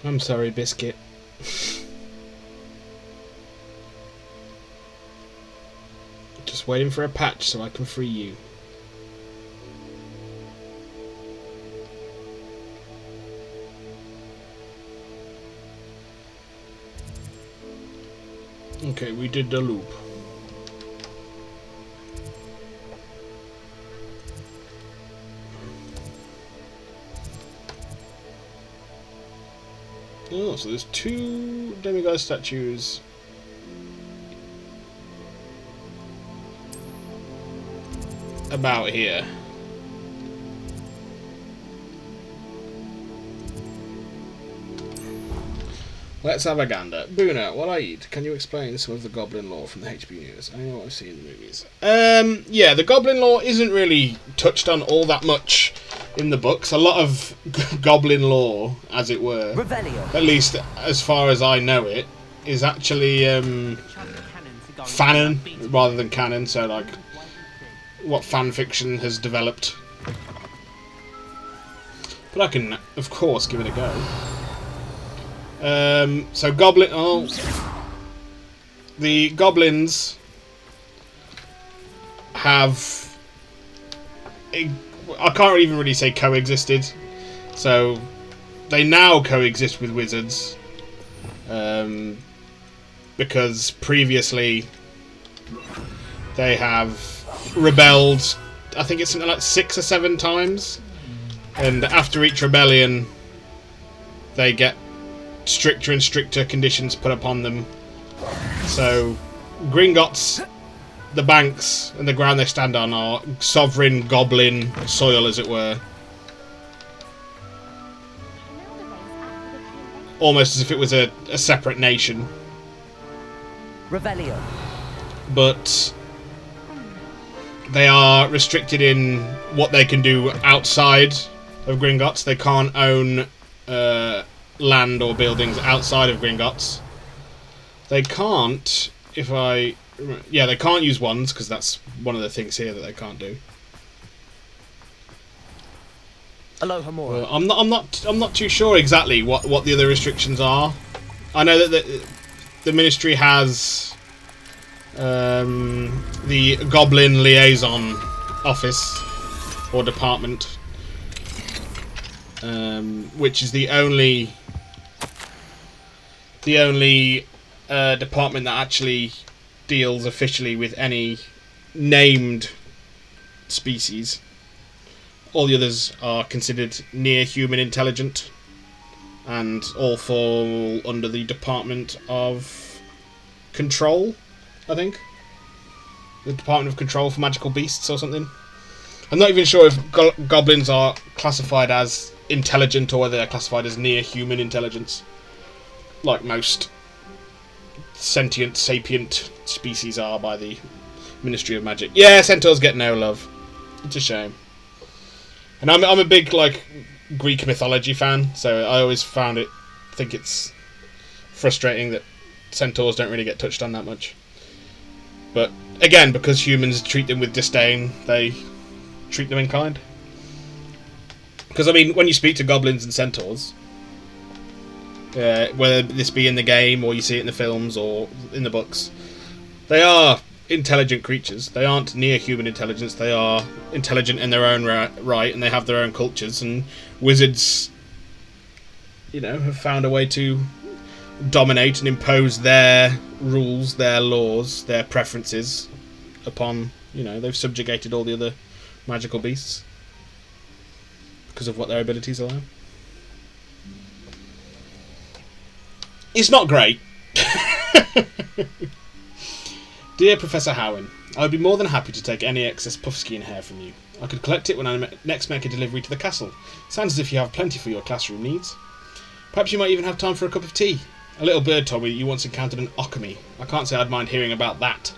I'm sorry, Biscuit. Just waiting for a patch so I can free you. Okay, we did the loop. Oh, so there's 2 demigod statues. About here. Let's have a gander. Boona, Walaid, can you explain some of the goblin lore from the HBO news? I know what I've seen in the movies. Yeah, the goblin lore isn't really touched on all that much in the books. A lot of goblin lore, as it were, Revelio. at least as far as I know it, is actually fanon rather than canon, so like what fan fiction has developed. But I can, of course, give it a go. So goblin... Oh, the goblins have... I can't even really say coexisted. So they now coexist with wizards. Because previously they have rebelled, I think it's something like 6 or 7 times. And after each rebellion, they get stricter and stricter conditions put upon them. So Gringotts, the banks and the ground they stand on are sovereign goblin soil, as it were. Almost as if it was a separate nation. Revelio. But they are restricted in what they can do outside of Gringotts. They can't own land or buildings outside of Gringotts. They can't, they can't use wands, because that's one of the things here that they can't do. Aloha Mora. I'm not too sure exactly what the other restrictions are. I know that the Ministry has the Goblin Liaison Office or Department, which is the only the only department that actually deals officially with any named species. All the others are considered near human intelligent, and all fall under the Department of Control, I think. The Department of Control for Magical Beasts or something. I'm not even sure if goblins are classified as intelligent or whether they're classified as near human intelligence, like most sentient, sapient species are by the Ministry of Magic. Yeah, centaurs get no love. It's a shame. And I'm a big Greek mythology fan, so I always think it's frustrating that centaurs don't really get touched on that much. But again, because humans treat them with disdain, they treat them in kind. Because I mean, when you speak to goblins and centaurs, whether this be in the game or you see it in the films or in the books, they are intelligent creatures. They aren't near human intelligence. They are intelligent in their own right, and they have their own cultures. And wizards, have found a way to dominate and impose their rules, their laws, their preferences upon. They've subjugated all the other magical beasts because of what their abilities allow. It's not great. Dear Professor Howen, I would be more than happy to take any excess puffskein hair from you. I could collect it when I next make a delivery to the castle. Sounds as if you have plenty for your classroom needs. Perhaps you might even have time for a cup of tea. A little bird told me that you once encountered an occamy. I can't say I'd mind hearing about that.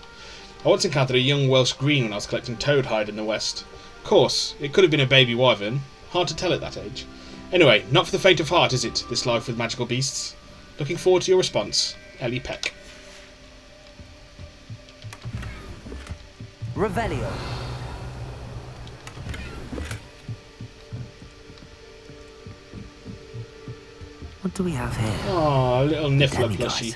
I once encountered a young Welsh green when I was collecting toad hide in the west. Of course, it could have been a baby wyvern. Hard to tell at that age. Anyway, not for the faint of heart, is it, this life with magical beasts? Looking forward to your response. Ellie Peck. Revelio. What do we have here? Oh, a little Niffler plushie.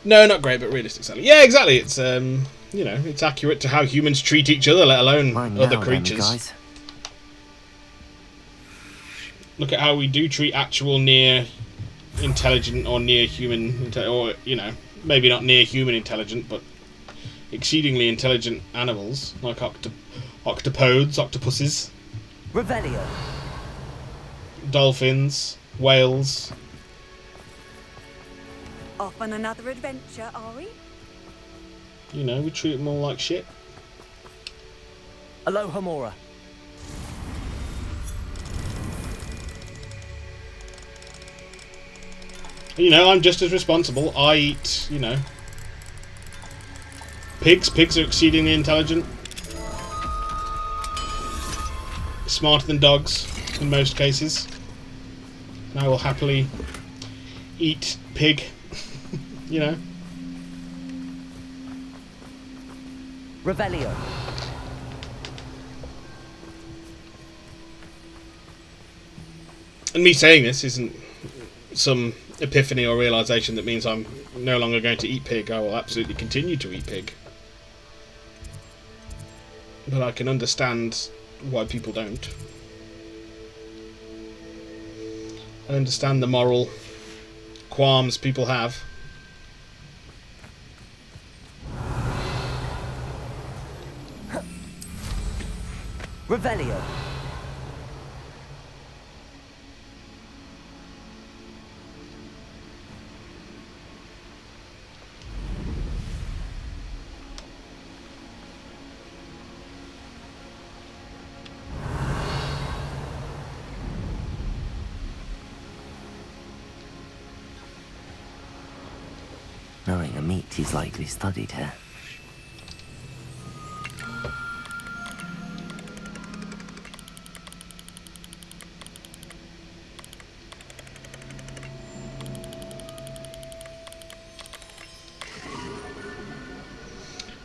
No, not great, but realistic, Sally. Yeah, exactly. It's it's accurate to how humans treat each other, let alone other creatures. Look at how we do treat actual near intelligent or near human, or maybe not near human intelligent, but exceedingly intelligent animals like octopodes, octopuses, Revelio, dolphins, whales. Off on another adventure, are we? We treat them all like shit. Aloha Mora. I'm just as responsible. I eat, pigs. Pigs are exceedingly intelligent. Smarter than dogs, in most cases. And I will happily eat pig, Revelio. And me saying this isn't some epiphany or realisation that means I'm no longer going to eat pig. I will absolutely continue to eat pig. But I can understand why people don't. I understand the moral qualms people have. Revelio. Knowing a meat, he's likely studied here.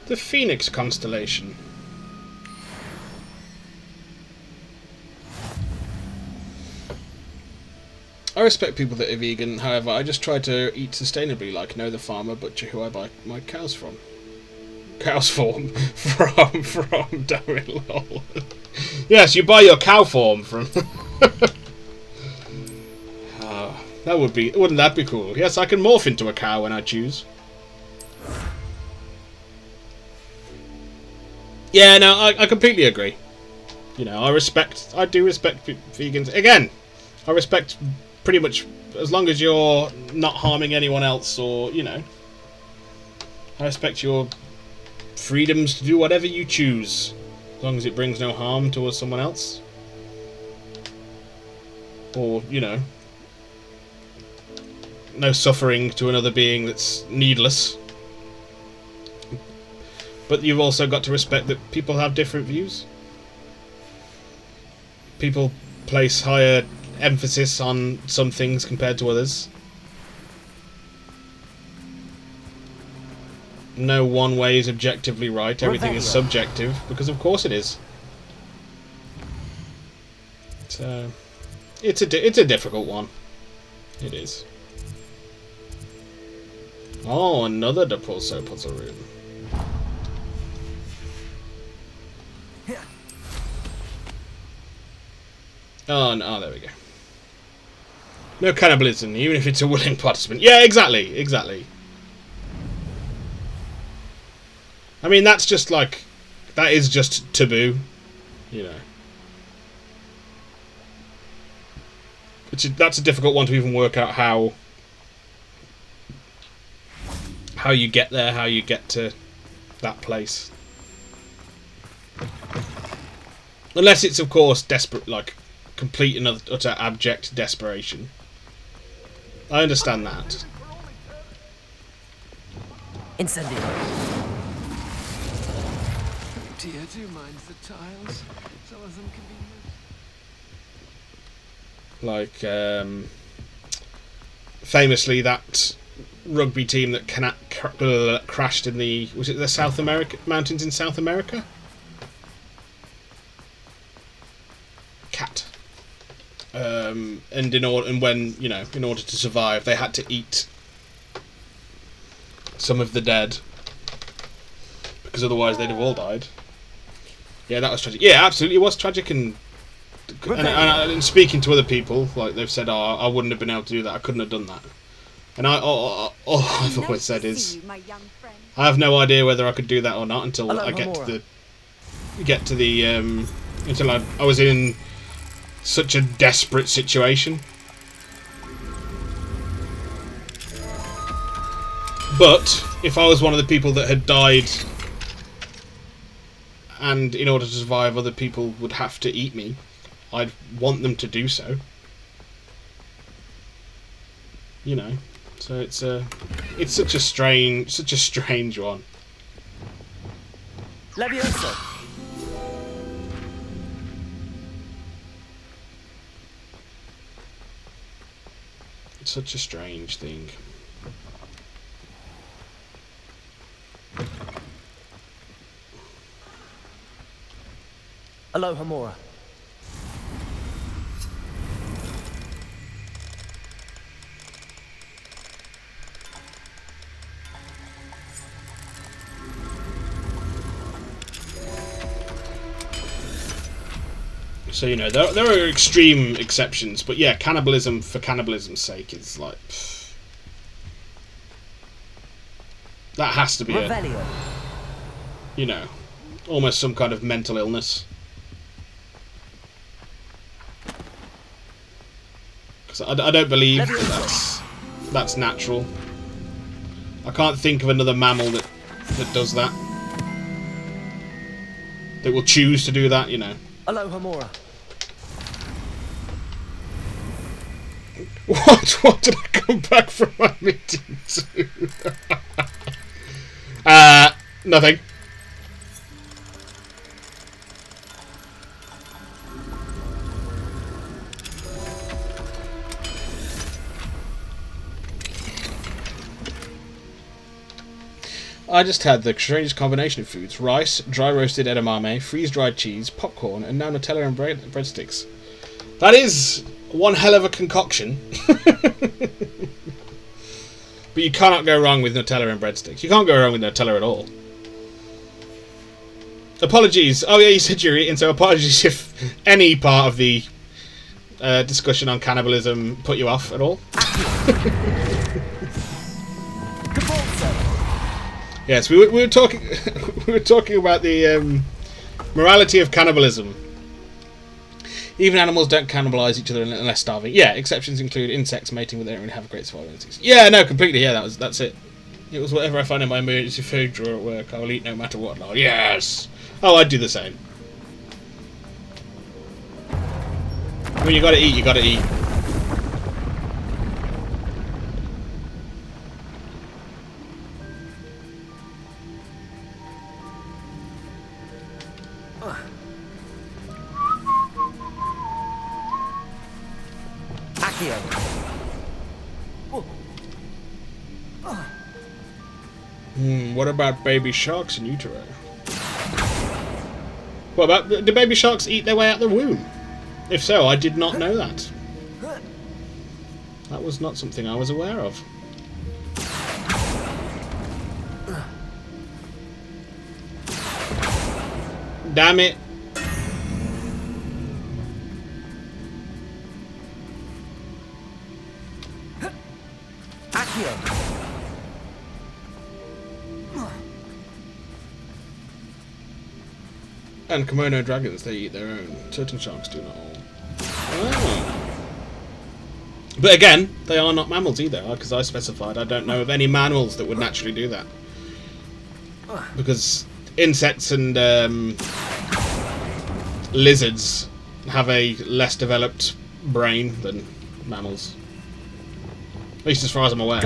The Phoenix constellation. I respect people that are vegan, however, I just try to eat sustainably, like Know the Farmer butcher who I buy my cows from. Cows from damn it, lol. Yes, you buy your cow form from. That would be... Wouldn't that be cool? Yes, I can morph into a cow when I choose. Yeah, no, I completely agree. You know, I do respect vegans. Again, I respect pretty much, as long as you're not harming anyone else, or, you know, I respect your freedoms to do whatever you choose, as long as it brings no harm towards someone else. Or, you know, no suffering to another being that's needless. But you've also got to respect that people have different views. People place higher emphasis on some things compared to others. No one way is objectively right. Everything is subjective, because of course it is. So it's a difficult one. It is. Oh, another Depulso puzzle room. Oh, no, there we go. No cannibalism, even if it's a willing participant. Yeah, exactly, exactly. I mean, that's just like... That is just taboo, you know. That's a difficult one to even work out how you get there, how you get to that place. Unless it's, of course, desperate, like... complete and utter abject desperation. I understand that. Incendio. Dear, do you mind the tiles? Some of them can be Like, famously, that rugby team that crashed in the... Was it the South America mountains in South America? Cat. And when, you know, in order to survive, they had to eat some of the dead, because otherwise they'd have all died. Yeah, that was tragic. Yeah, absolutely, it was tragic. And speaking to other people, like, they've said, "Oh, I wouldn't have been able to do that. I couldn't have done that." And all I've always said is, I have no idea whether I could do that or not until I get to the until I was in such a desperate situation. But if I was one of the people that had died, and in order to survive other people would have to eat me, I'd want them to do so. You know, so it's such a strange one. Levioso. It's such a strange thing. Aloha Mora. So, you know, there are extreme exceptions, but yeah, cannibalism for cannibalism's sake is like... Pff. That has to be a, you know, almost some kind of mental illness. Because I don't believe that's natural. I can't think of another mammal that does that. That will choose to do that, you know. Aloha Mora. What did I come back from my meeting to? Nothing. I just had the strangest combination of foods: rice, dry roasted edamame, freeze dried cheese, popcorn, and now Nutella and breadsticks. That is one hell of a concoction. But you cannot go wrong with Nutella and breadsticks. You can't go wrong with Nutella at all. Apologies. Oh yeah, you said you're eating, so apologies if any part of the discussion on cannibalism put you off at all? Yes, we were talking we were talking about the morality of cannibalism. Even animals don't cannibalise each other unless starving. Yeah, exceptions include insects mating when they don't really have great survival instincts. Yeah, no, completely. Yeah, that's it. It was whatever I find in my emergency food drawer at work. I'll eat no matter what. Oh, yes. Oh, I'd do the same. When you gotta eat, you gotta eat. What about baby sharks in utero? What about, do baby sharks eat their way out the womb? If so, I did not know that. That was not something I was aware of. Damn it. And kimono dragons, they eat their own. Certain sharks do not all. Oh. But again, they are not mammals either, because I specified I don't know of any mammals that would naturally do that. Because insects and lizards have a less developed brain than mammals. At least as far as I'm aware.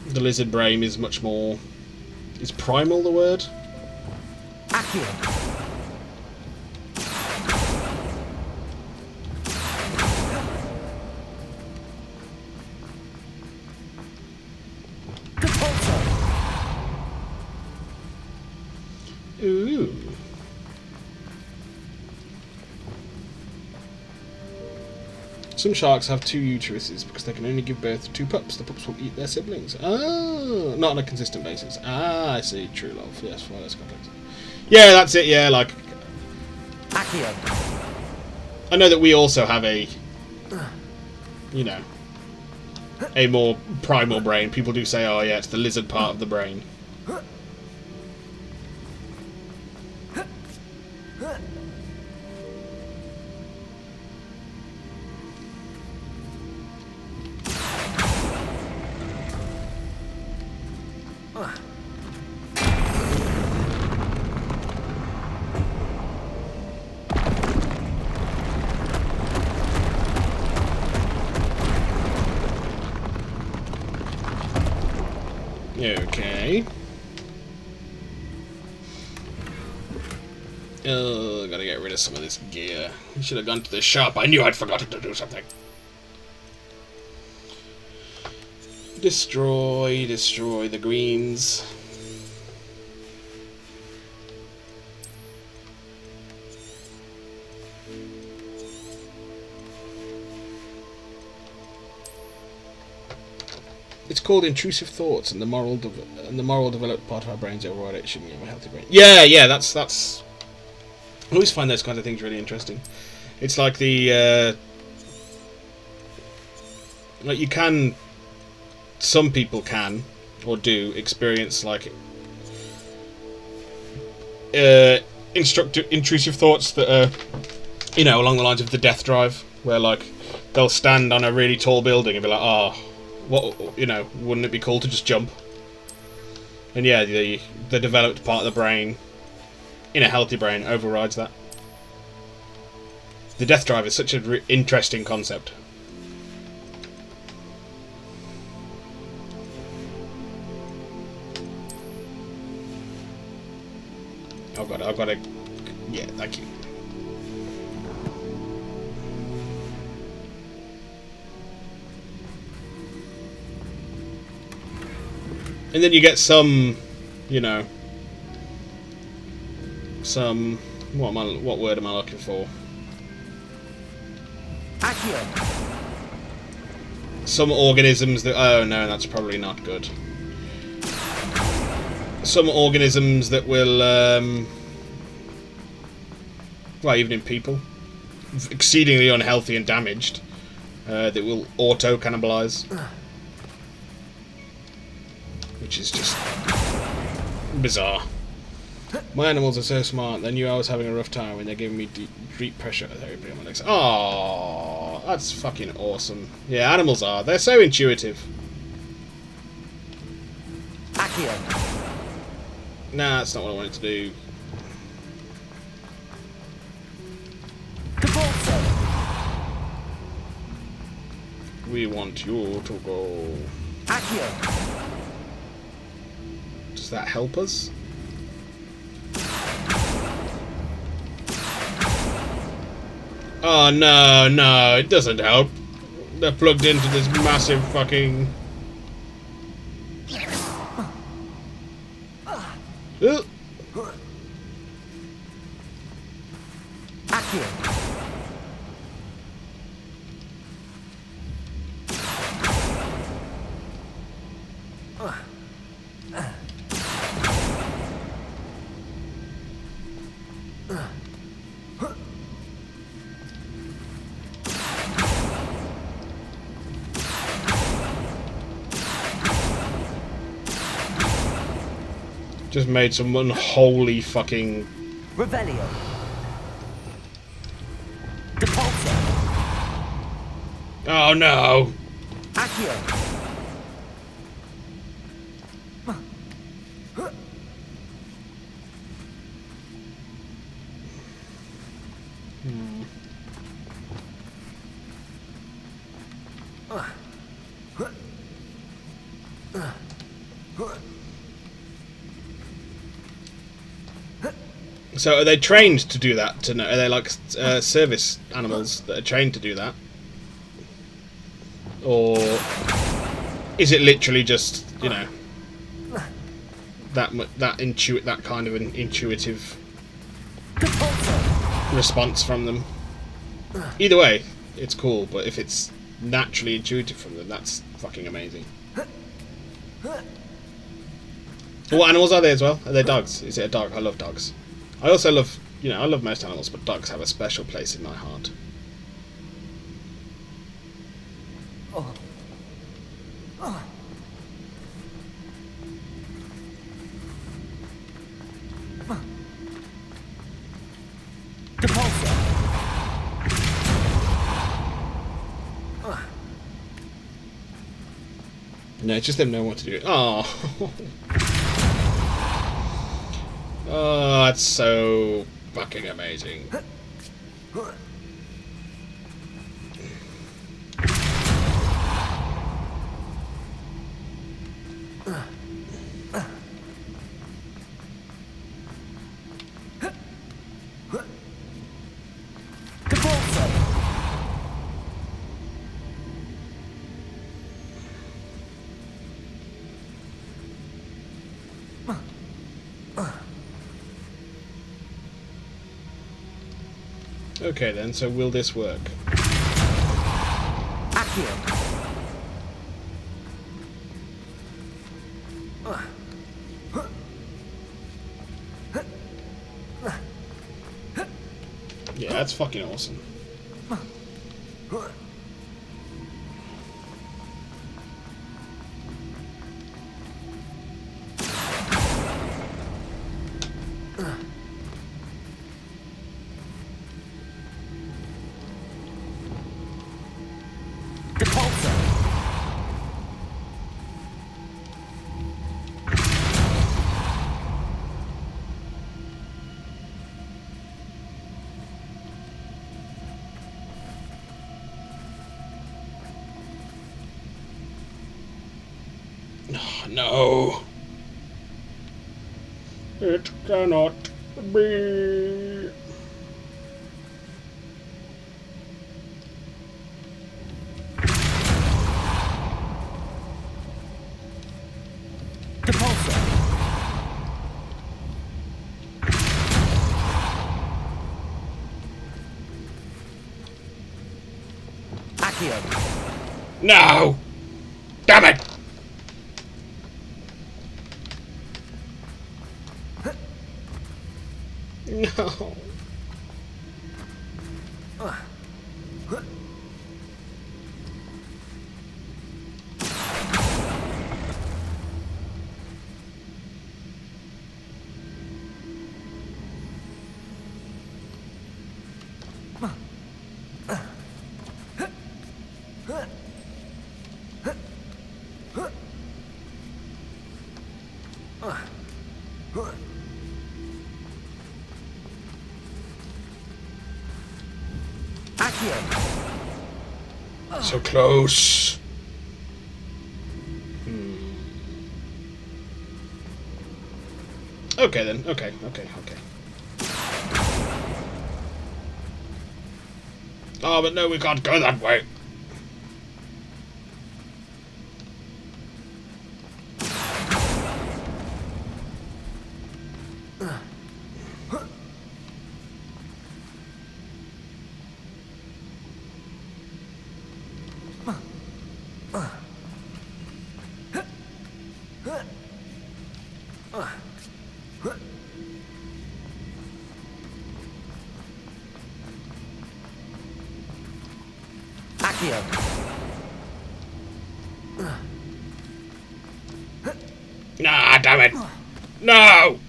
The lizard brain is much more... Is primal the word? Ooh. Some sharks have 2 uteruses because they can only give birth to 2 pups. The pups will eat their siblings. Ah, not on a consistent basis. Ah, I see. True love. Yes, far less complex. Yeah, that's it. Yeah, like... I know that we also have a... You know... A more primal brain. People do say, oh yeah, it's the lizard part of the brain. Okay. Oh, gotta get rid of some of this gear. I should have gone to the shop. I knew I'd forgotten to do something. Destroy the greens. It's called intrusive thoughts, and the moral developed part of our brains override it. Shouldn't have a healthy brain. Yeah. That's. I always find those kinds of things really interesting. It's like the like you can. Some people can or do experience like intrusive thoughts that are, you know, along the lines of the death drive, where like they'll stand on a really tall building and be like, oh. What, you know, wouldn't it be cool to just jump? And yeah, the developed part of the brain, in a healthy brain, overrides that. The death drive is such an interesting concept. I've got to... Yeah, thank you. And then you get some, you know, some... What word am I looking for? Some organisms that... Oh no, that's probably not good. Some organisms that will well, even in people, exceedingly unhealthy and damaged, that will auto-cannibalize. Which is just bizarre. My animals are so smart, they knew I was having a rough time when they're giving me deep pressure therapy on my legs. Oh, that's fucking awesome. Yeah, animals are. They're so intuitive. Accio. Nah, that's not what I wanted to do. We want you to go. Accio. Does that help us? Oh no, no, it doesn't help. They're plugged into this massive fucking... Accio. Just made some unholy fucking... Revelio. Depulso. Oh no! Accio. So are they trained to do that? To know? Are they like service animals that are trained to do that, or is it literally just, you know, that kind of an intuitive response from them? Either way, it's cool. But if it's naturally intuitive from them, that's fucking amazing. What animals are they as well? Are they dogs? Is it a dog? I love dogs. I also love, you know, I love most animals, but dogs have a special place in my heart. Oh. Oh. Depulso. No, it's just them knowing what to do. Oh. Oh, that's so fucking amazing. Okay then, so will this work? Accio. Yeah, that's fucking awesome. No. It cannot be. Depulso. Accio. No! Damn it! No. So close. Okay then. Okay. Oh, but no, we can't go that way. Nah, damn it! No!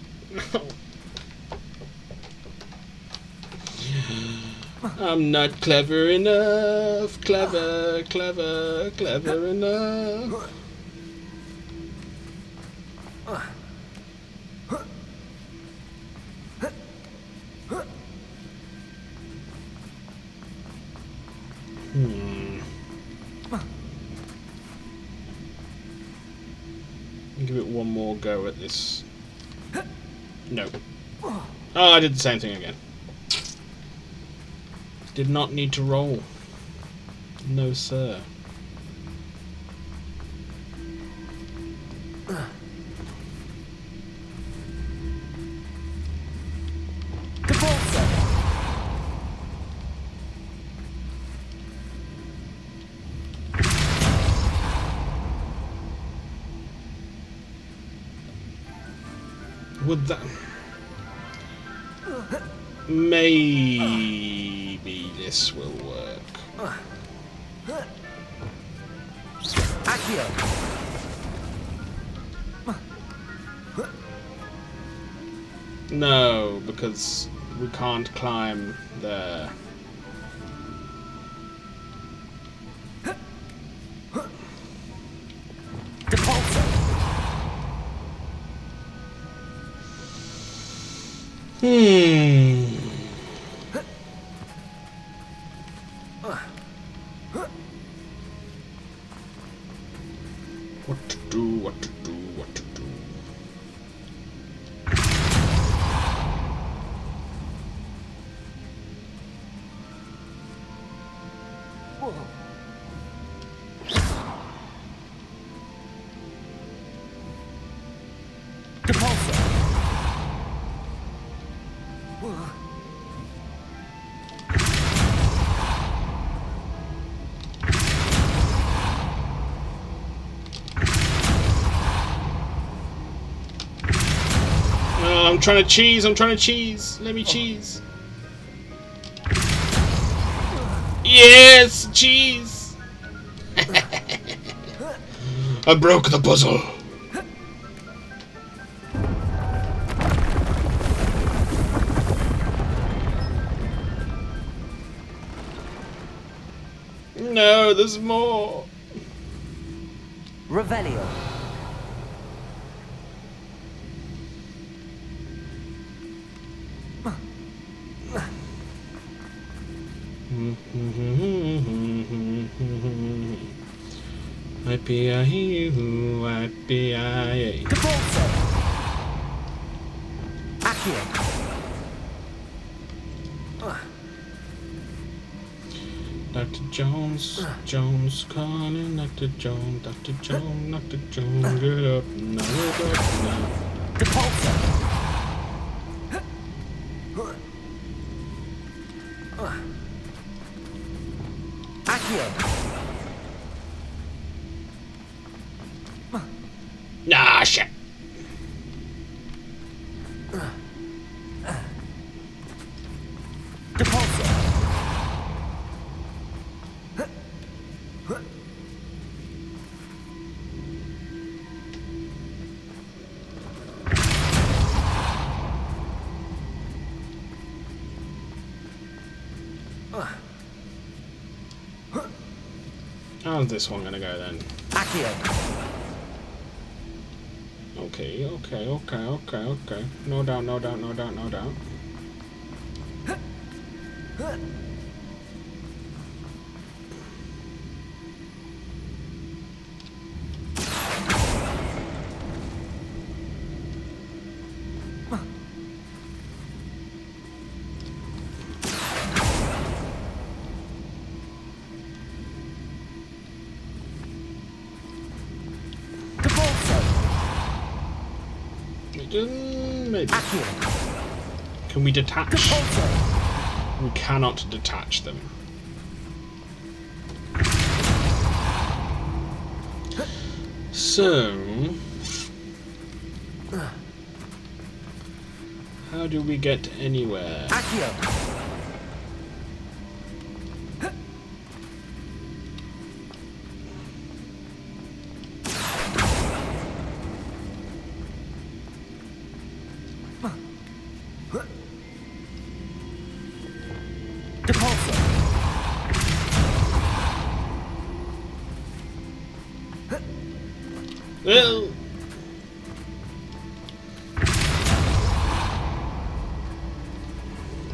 I'm not clever enough. Clever enough. Give it one more go at this. No. Oh, I did the same thing again. Did not need to roll. No, sir. Would that... Maybe this will work. No, because we can't climb there. What to do, what to do, what to do. I'm trying to cheese, Let me cheese. Yes, cheese! I broke the puzzle. No, there's more. Revelio. I-P-I-U, I-P-I-A. Dr. Jones, calling Dr. Jones, get up now, Nah, shit. How's this one gonna go then? Okay. No doubt. Maybe. Can we detach? We cannot detach them. So, how do we get anywhere?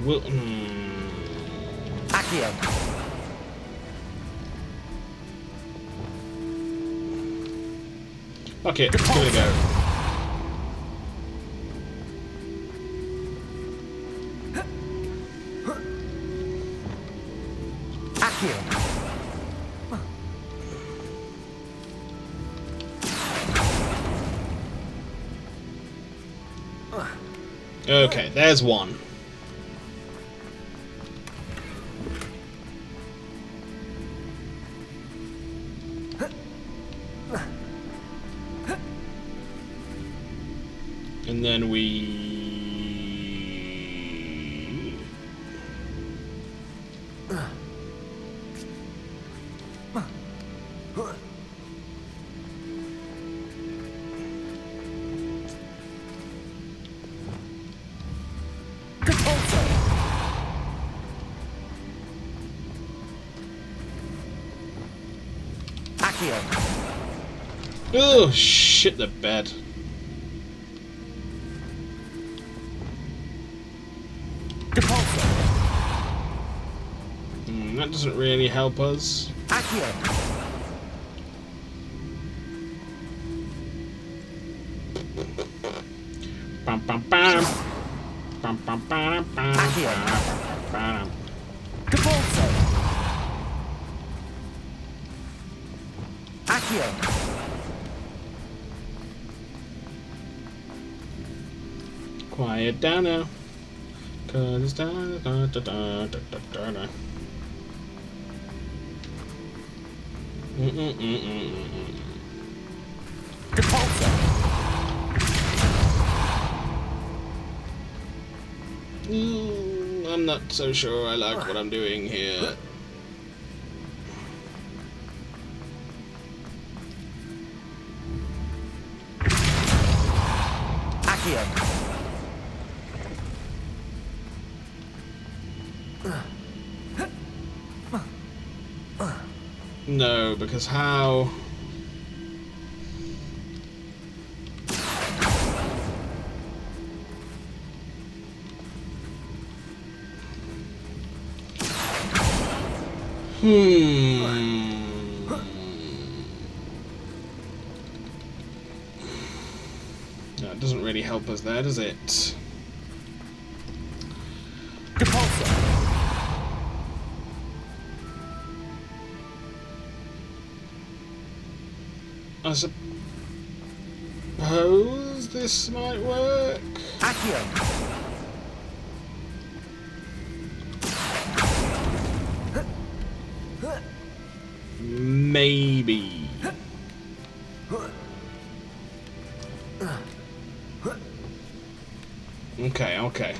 Well, okay, let's give it a go. Okay, there's one. And then we... Oh, shit the bed. That doesn't really help us. Bam, bam, bam. Bam, bam, bam, bam, bam. Quiet down now. Cause it's down. I'm not so sure I like what I'm doing here. No, because how? No, it doesn't really help us there, does it? I suppose this might work. Maybe. Okay.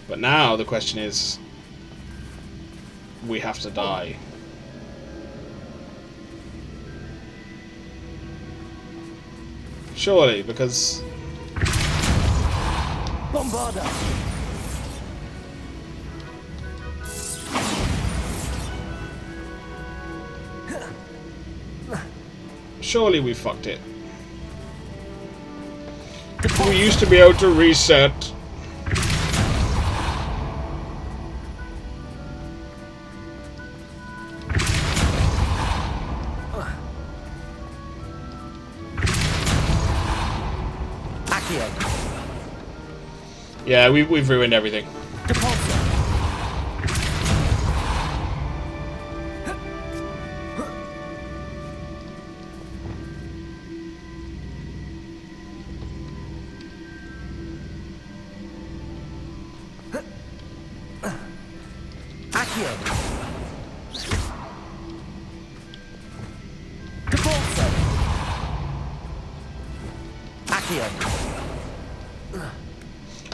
But now the question is, we have to die. Surely, because... Bombarda! Surely we fucked it. We used to be able to reset. Yeah, we've ruined everything.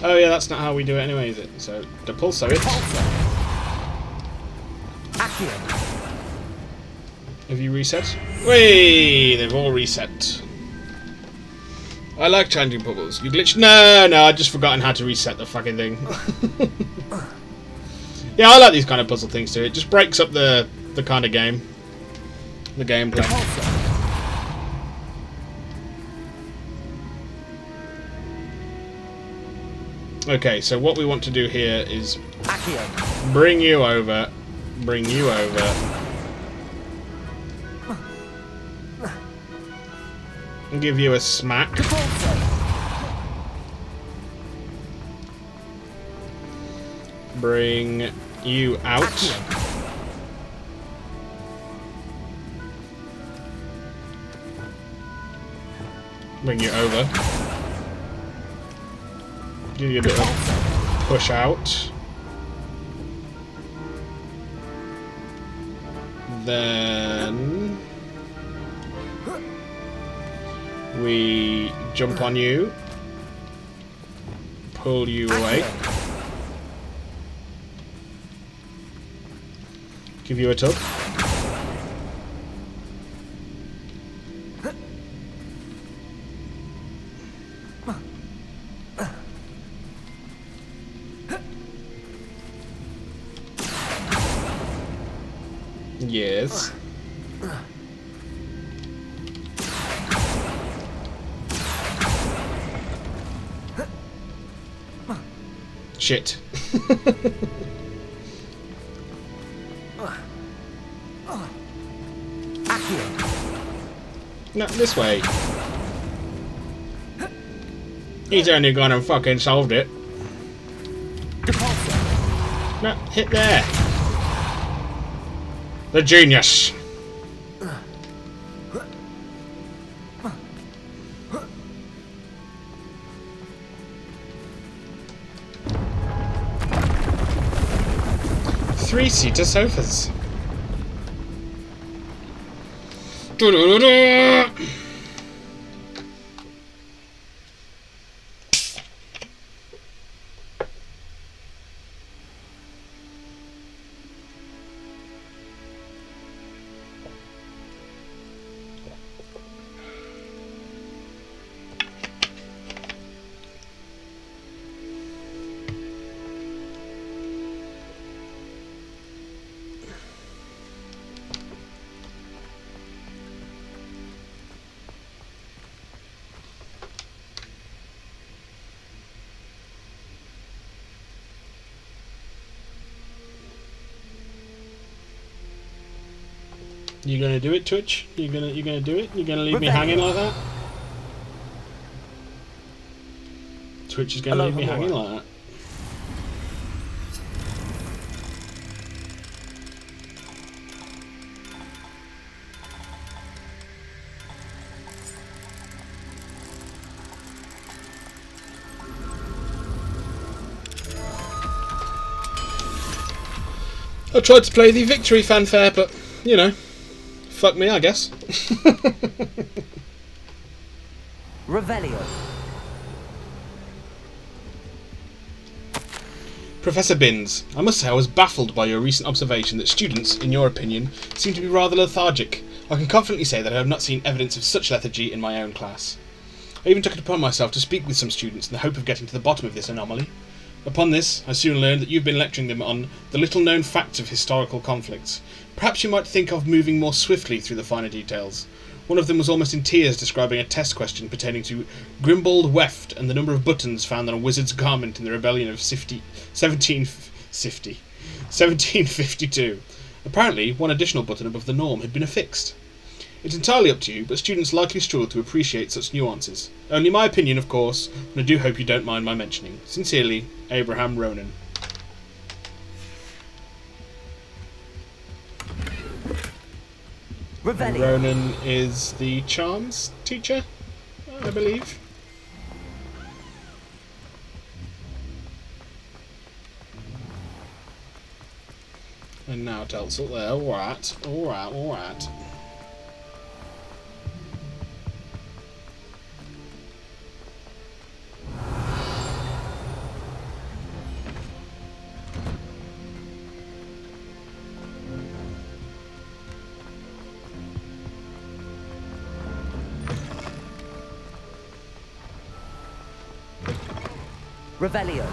Oh yeah, that's not how we do it anyway, is it? So, depulso it. Have you reset? Whey! They've all reset. I like changing puzzles. You glitched? No, I'd just forgotten how to reset the fucking thing. Yeah, I like these kind of puzzle things too. It just breaks up the kind of game. The gameplay. Okay, so what we want to do here is bring you over, and give you a smack. Bring you out. Bring you over. Give you a bit of push out. Then we jump on you, pull you away, give you a tug. Yes. Shit. No, this way. He's only gone and fucking solved it. No, hit there. The genius. Three-seater sofas. Doo-doo-doo-doo. You gonna do it, Twitch? You gonna do it? You gonna leave me hanging like that? Twitch is gonna leave me hanging like that. I tried to play the victory fanfare, but you know. Fuck me, I guess. Revelio. Professor Binns, I must say I was baffled by your recent observation that students, in your opinion, seem to be rather lethargic. I can confidently say that I have not seen evidence of such lethargy in my own class. I even took it upon myself to speak with some students in the hope of getting to the bottom of this anomaly. Upon this, I soon learned that you've been lecturing them on the little-known facts of historical conflicts. Perhaps you might think of moving more swiftly through the finer details. One of them was almost in tears describing a test question pertaining to Grimbold Weft and the number of buttons found on a wizard's garment in the rebellion of 1752. Apparently, one additional button above the norm had been affixed. It's entirely up to you, but students likely struggle to appreciate such nuances. Only my opinion, of course, and I do hope you don't mind my mentioning. Sincerely, Abraham Ronan. Revelio. Ronan is the charms teacher, I believe. And now Telsil there. Alright. Revelio.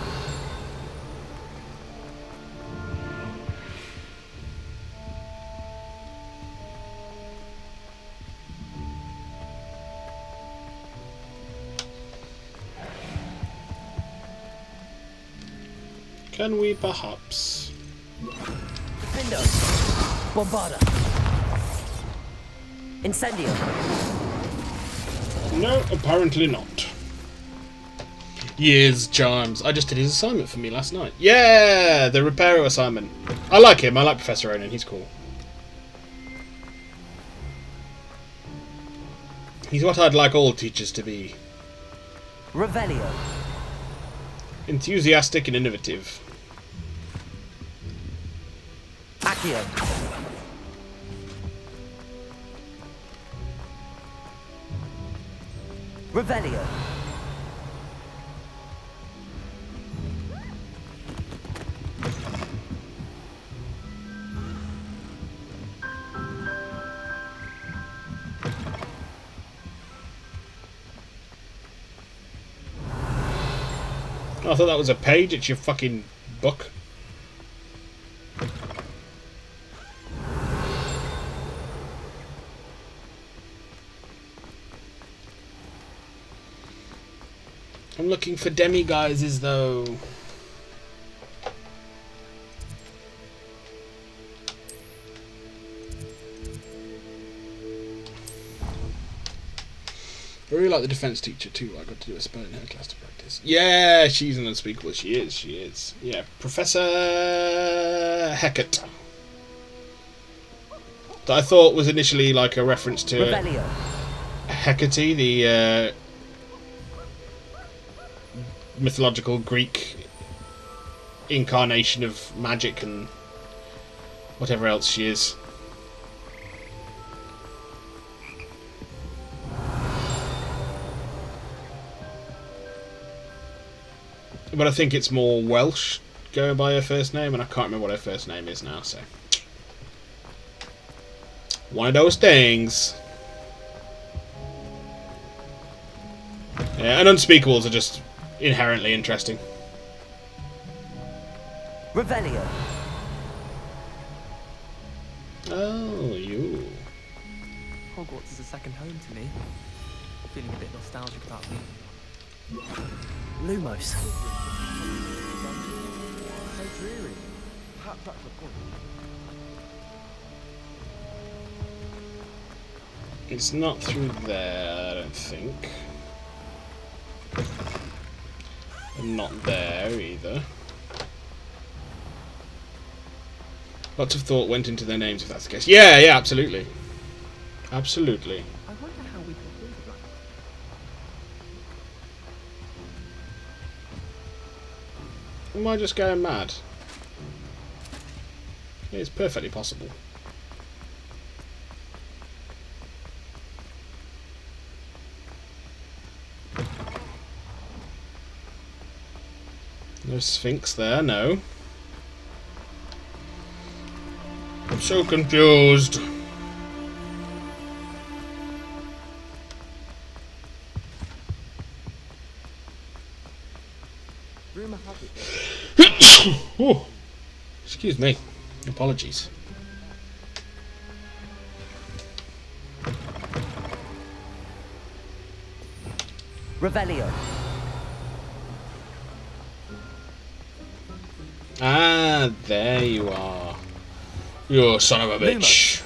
Can we perhaps... Findo. Bombarda. Incendio. No, apparently not. Years charms. I just did his assignment for me last night. Yeah, the Reparo assignment. I like him. I like Professor Ronan. He's cool. He's what I'd like all teachers to be. Revelio. Enthusiastic and innovative. Accio. Revelio. I thought that was a page. It's your fucking book. I'm looking for demiguises though. I really like the defense teacher too. I got to do a spell in her class to practice. Yeah, she's an unspeakable. She is. Yeah, Professor Hecate. That I thought was initially like a reference to Revelio. Hecate, the mythological Greek incarnation of magic and whatever else she is. But I think it's more Welsh going by her first name, and I can't remember what her first name is now, so. One of those things. Yeah, and unspeakables are just inherently interesting. Revelio. Oh, you. Hogwarts is a second home to me. Feeling a bit nostalgic about leaving. Lumos. So dreary. Perhaps that's the point. It's not through there, I don't think. And not there either. Lots of thought went into their names, if that's the case. Yeah, absolutely. Absolutely. I wonder how we concluded that. Am I just going mad? It's perfectly possible. No Sphinx there, no. I'm so confused. Whew. Excuse me. Apologies. Revelio. Ah, there you are. You son of a bitch.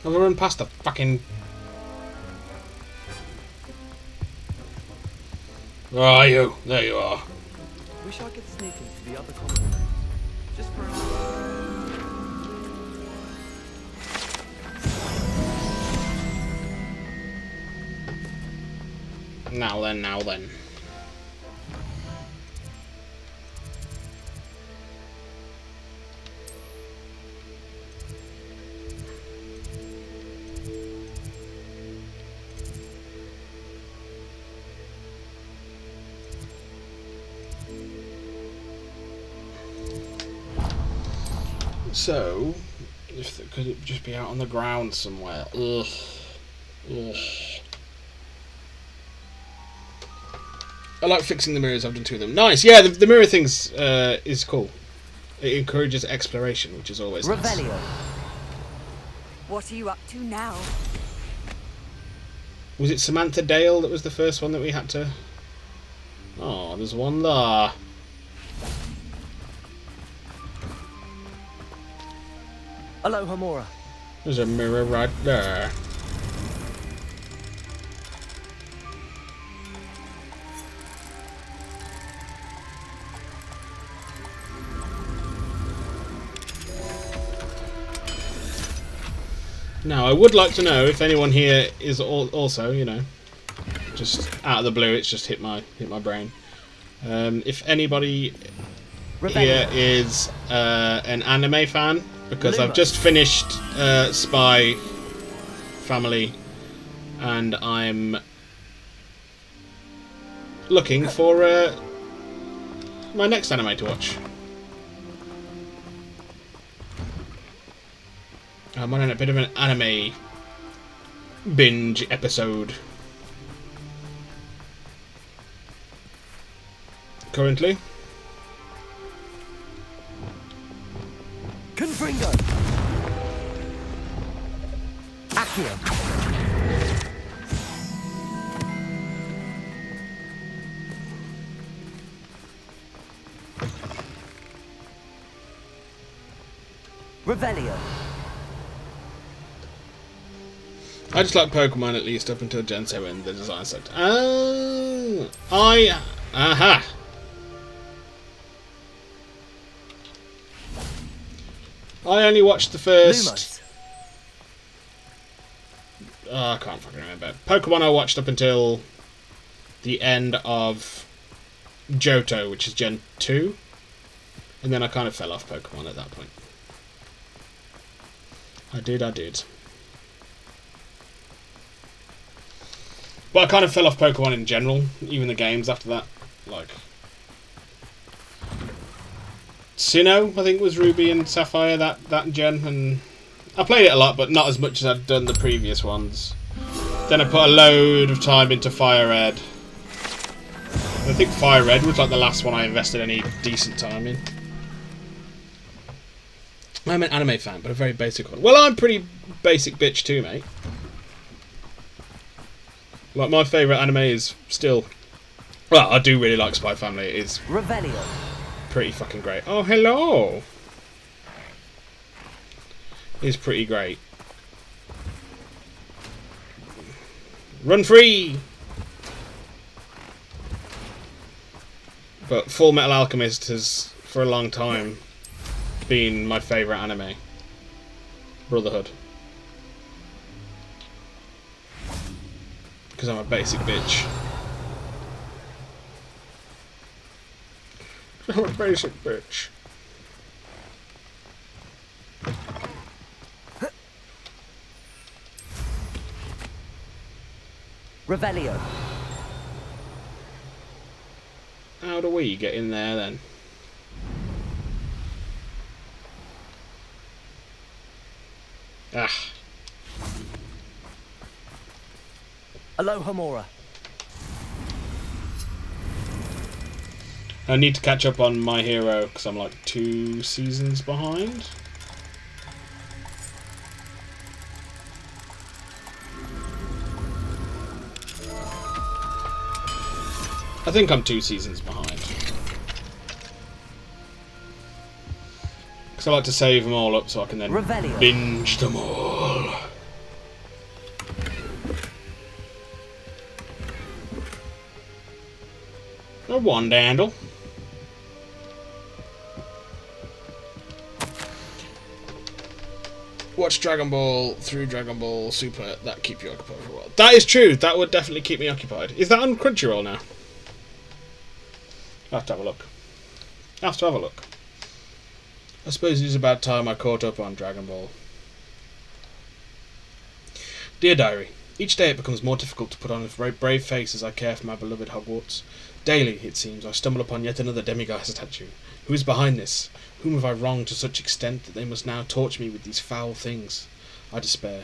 Have I run past the fucking... Where are you? There you are. Wish I could sneak into the other common room. Just for Now then, now then. So, could it just be out on the ground somewhere? Ugh. Ugh. I like fixing the mirrors. I've done 2 of them. Nice. Yeah, the mirror thing's is cool. It encourages exploration, which is always nice. Revelio. What are you up to now? Was it Samantha Dale that was the first one that we had to... Oh, there's one there. Aloha Mora. There's a mirror right there. Now, I would like to know if anyone here is also, you know, just out of the blue, it's just hit my brain. If anybody here is an anime fan, because I've just finished Spy Family, and I'm looking for my next anime to watch. I'm on a bit of an anime binge episode currently. Confringo. Accio. Revelio. I just like Pokemon at least up until Gen 7, the design sucked. Aha! I only watched the first... I can't fucking remember. Pokemon I watched up until the end of Johto, which is Gen 2. And then I kind of fell off Pokemon at that point. I did. But I kind of fell off Pokemon in general, even the games after that. Like... Sinnoh, I think, was Ruby and Sapphire that gen, and I played it a lot, but not as much as I'd done the previous ones. Then I put a load of time into Fire Red. I think Fire Red was like the last one I invested any decent time in. I'm an anime fan, but a very basic one. Well, I'm pretty basic bitch too, mate. Like, my favourite anime is still... Well, I do really like Spy Family. It is... Revelio. Pretty fucking great. Oh, hello! It's pretty great. Run free! But Full Metal Alchemist has, for a long time, been my favourite anime. Brotherhood. Because I'm a basic bitch. I'm a basic bitch. Revelio. How do we get in there then? Ah. Aloha Mora. I need to catch up on My Hero because I'm like 2 seasons behind. I think I'm 2 seasons behind. Because I like to save them all up so I can then binge them all. A wand handle. Watch Dragon Ball through Dragon Ball Super. That keep you occupied for a while. That is true. That would definitely keep me occupied. Is that on Crunchyroll now? I'll have to have a look. I'll have to have a look. I suppose it is about time I caught up on Dragon Ball. Dear Diary, each day it becomes more difficult to put on a very brave face as I care for my beloved Hogwarts. Daily, it seems, I stumble upon yet another demiguise statue. Who is behind this? Whom have I wronged to such extent that they must now torture me with these foul things? I despair.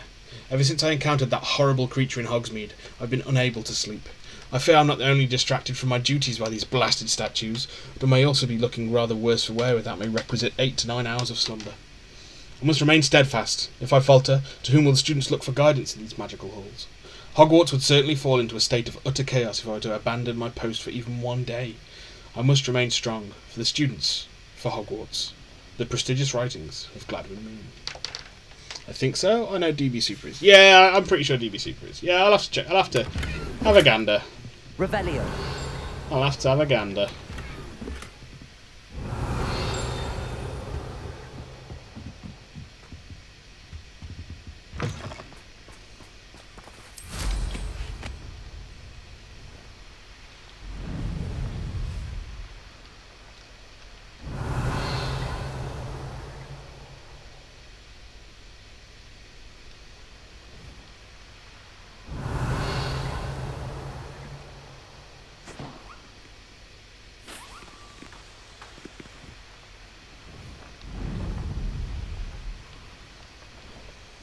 Ever since I encountered that horrible creature in Hogsmeade, I've been unable to sleep. I fear I'm not only distracted from my duties by these blasted statues, but I may also be looking rather worse for wear without my requisite 8 to 9 hours of slumber. I must remain steadfast. If I falter, to whom will the students look for guidance in these magical halls? Hogwarts would certainly fall into a state of utter chaos if I were to abandon my post for even one day. I must remain strong, for the students, for Hogwarts. The prestigious writings of Gladwin Moon. I think so. I know DB Super is. Yeah, I'm pretty sure DB Super is. Yeah, I'll have to check. I'll have to have a gander. Revelio. I'll have to have a gander.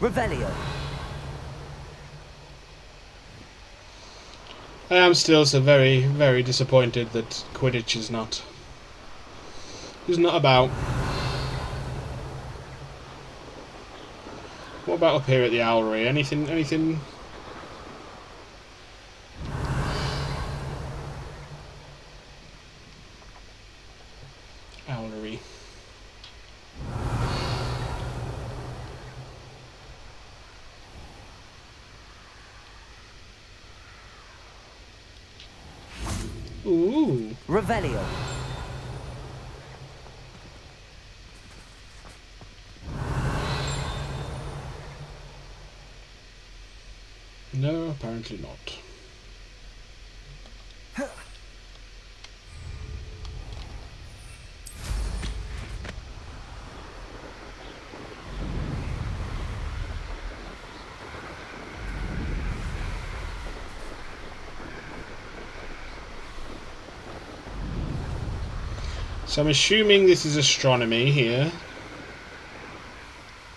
Revelio. I am still so very, very disappointed that Quidditch is not about. What about up here at the Owlery? Anything? Owlery. Ooh. Revelio. No, apparently not. So I'm assuming this is astronomy here.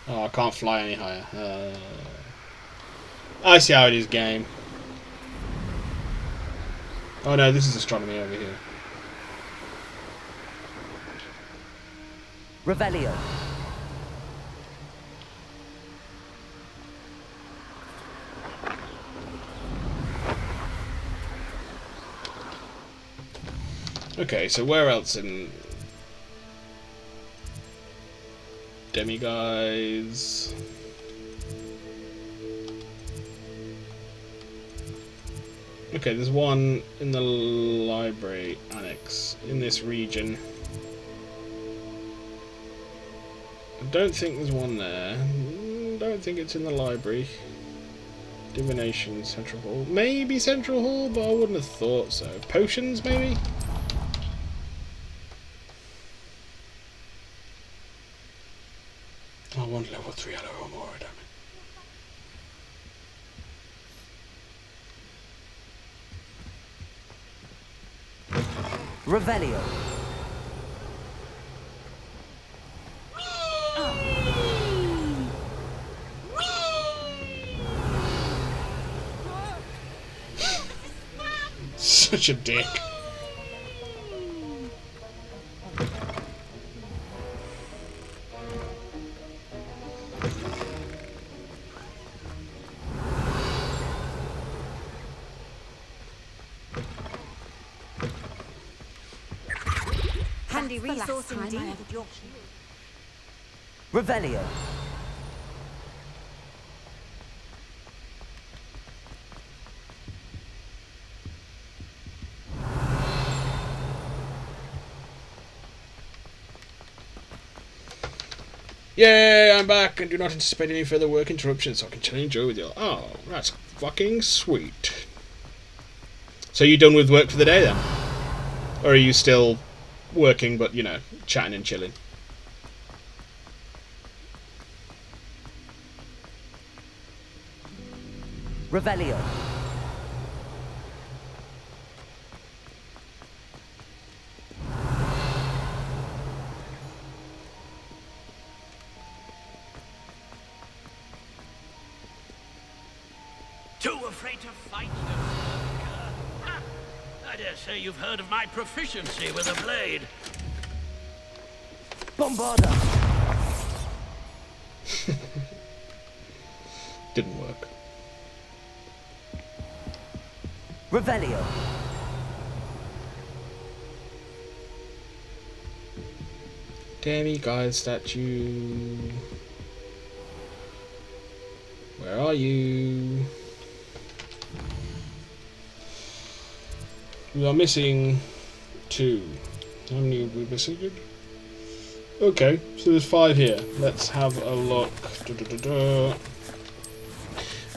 Oh, I can't fly any higher. I see how it is, game. Oh no, this is astronomy over here. Revelio. Okay, so where else in Demiguise? Okay, there's one in the library annex in this region. I don't think there's one there. Don't think it's in the library. Divination, Central Hall. Maybe Central Hall, but I wouldn't have thought so. Potions, maybe? I want level 3 or more, damn it. Revelio. Such a dick. Handy resource indeed. Revelio. Yay, I'm back and do not anticipate any further work interruptions, so I can chill and enjoy with you. Oh, that's fucking sweet. So you done with work for the day then? Or are you still working but, you know, chatting and chilling? Revelio. Too afraid to fight, you I dare say you've heard of my proficiency with a blade. Bombarda. Didn't work. Revelio. Demigod statue. Where are you? We are missing 2. How many have we missing? Okay, so there's 5 here. Let's have a look.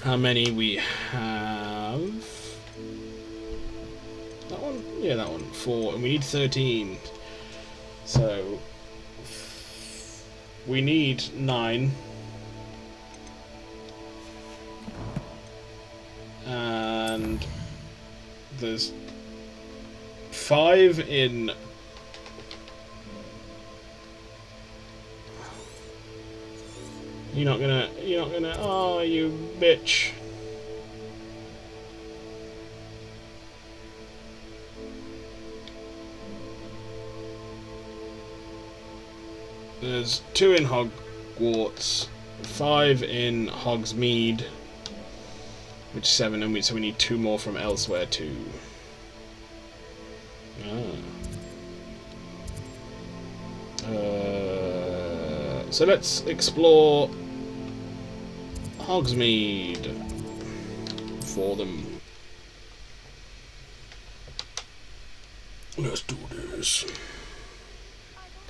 How many we have? That one? Yeah, that one. 4, and we need 13. So we need 9. And there's 5 in you're not gonna oh, you bitch. There's 2 in Hogwarts, 5 in Hogsmeade, which is 7, and so we need 2 more from elsewhere too. So let's explore Hogsmeade for them. Let's do this.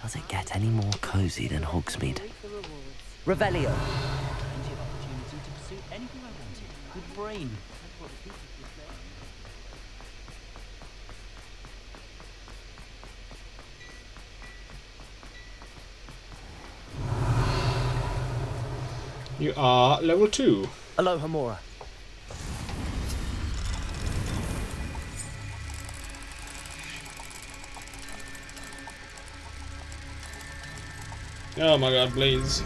Does it get any more cozy than Hogsmeade? Revelio. Plenty of opportunity to pursue anything I wanted. Good brain. You are level 2. Aloha Mora. Oh my god, please.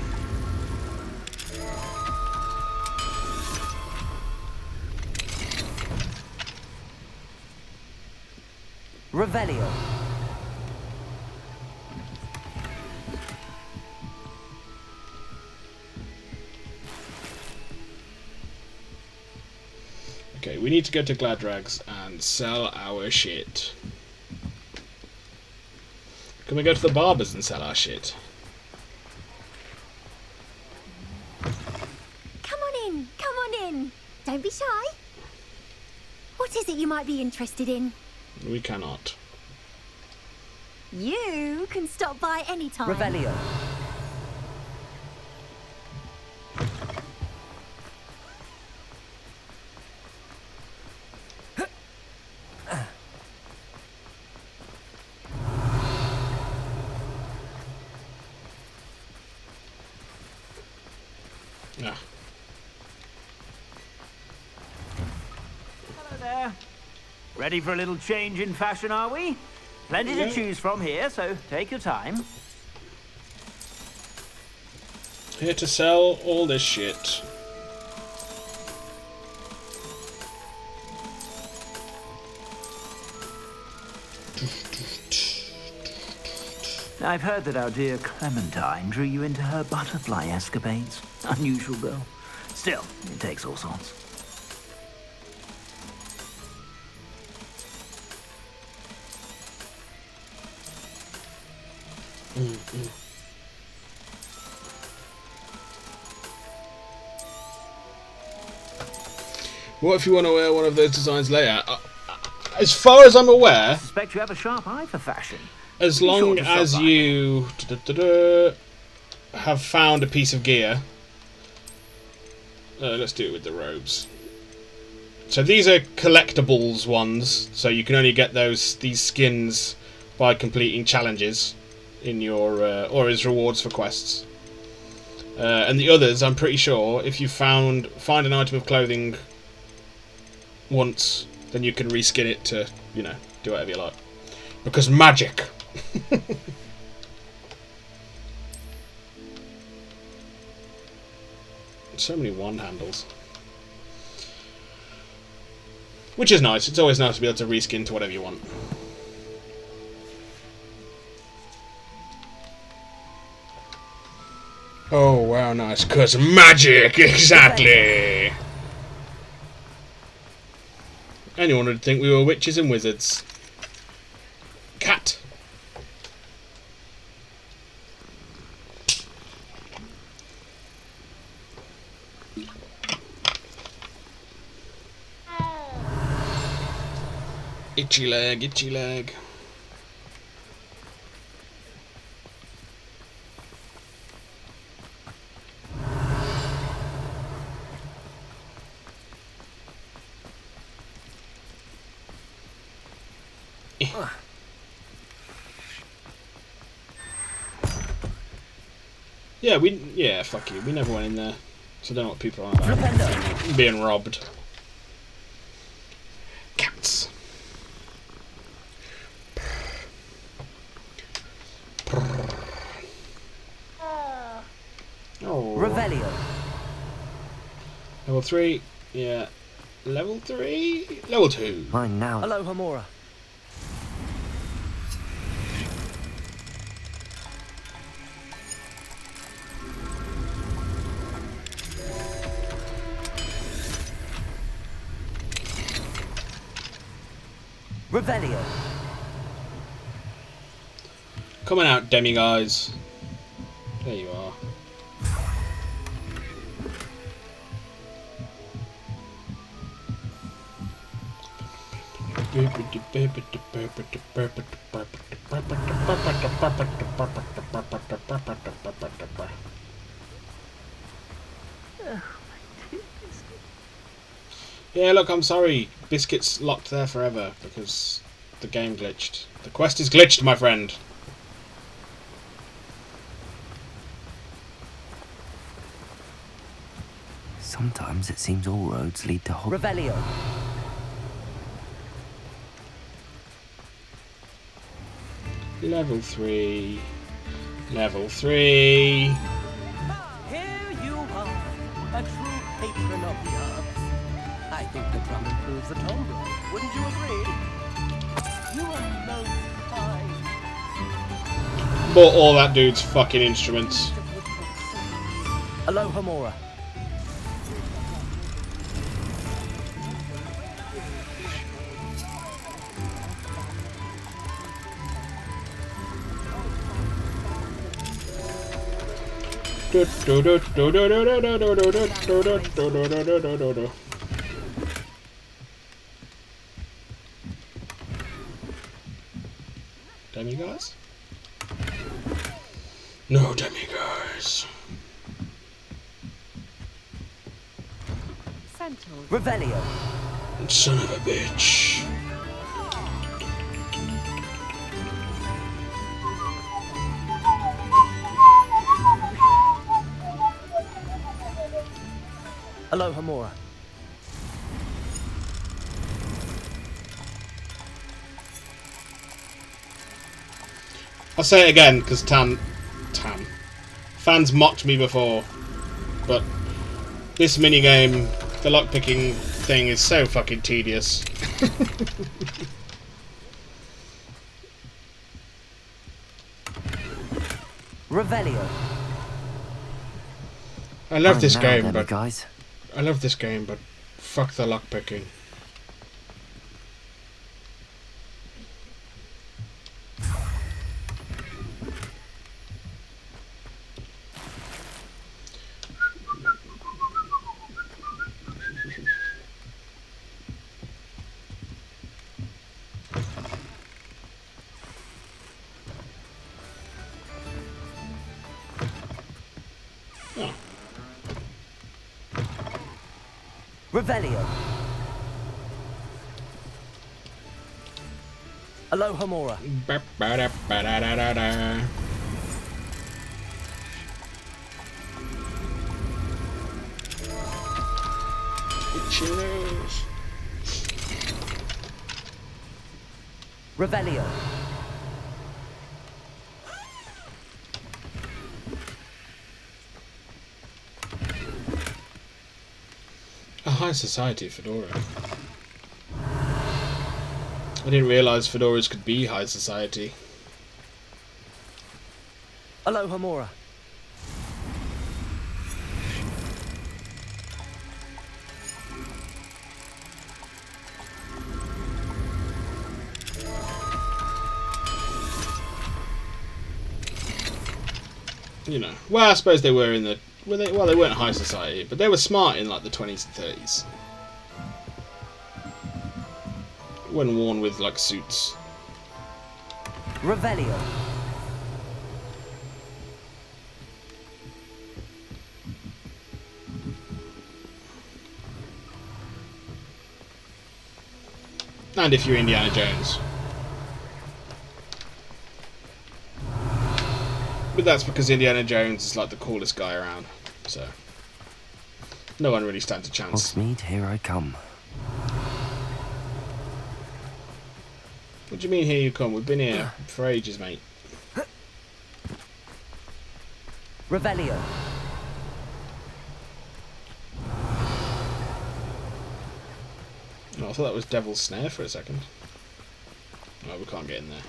Revelio. Okay, we need to go to Gladrags and sell our shit. Can we go to the barbers and sell our shit? Come on in. Don't be shy. What is it you might be interested in? We cannot. You can stop by any time. Revelio. Ah. Hello there. Ready for a little change in fashion, are we? Plenty to choose from here, so take your time. Here to sell all this shit. I've heard that our dear Clementine drew you into her butterfly escapades. Unusual girl. Still, it takes all sorts. What if you want to wear one of those designs later? As far as I'm aware, I suspect you have a sharp eye for fashion. as long as you have found a piece of gear. Let's do it with the robes. So these are collectibles ones, so you can only get these skins by completing challenges in your or as rewards for quests. And the others, I'm pretty sure, if you find an item of clothing once, then you can reskin it to, you know, do whatever you like. Because magic. So many wand handles. Which is nice. It's always nice to be able to reskin to whatever you want. Oh, wow, nice. 'Cause magic! Exactly! Anyone would think we were witches and wizards. Cat. Itchy leg, itchy leg. Yeah, fuck you. We never went in there. So I don't know what people are about. Being robbed. Cats. Oh. Revelio. Level 3. Yeah. Level 3? Level 2. Mine now. Hello, Hamura. Revelio. Coming out, demi-guys. There you are. Yeah, look, I'm sorry. Biscuit's locked there forever because the game glitched. The quest is glitched, my friend. Sometimes it seems all roads lead to Hogwarts. Revelio. Level 3. Level 3. Here you are, a true patron of the arts. I think the drum improves the tomboy. Wouldn't you agree? You are most fine. Bought all that dude's fucking instruments. Hello, Hamura. Demi-guys? No demi-guys. Revelio. Son of a bitch. Hello, Hamura. I'll say it again because fans mocked me before, but this minigame, the lockpicking thing, is so fucking tedious. Revelio. I love this game, Demi, but guys. I love this game, but fuck the lockpicking. Revelio. Alohomora. Itchy nose. Revelio. A high society Fedora. I didn't realise fedoras could be high society. Alohomora. You know, well, I suppose they were in the. Well, they weren't high society, but they were smart in like the 20s and 30s. When worn with like suits. Revelio. And if you're Indiana Jones. But that's because Indiana Jones is like the coolest guy around, so no one really stands a chance. Hogsmeade, here I come. What do you mean here you come? We've been here for ages, mate. Revelio. Oh, I thought that was Devil's Snare for a second. Oh, we can't get in there.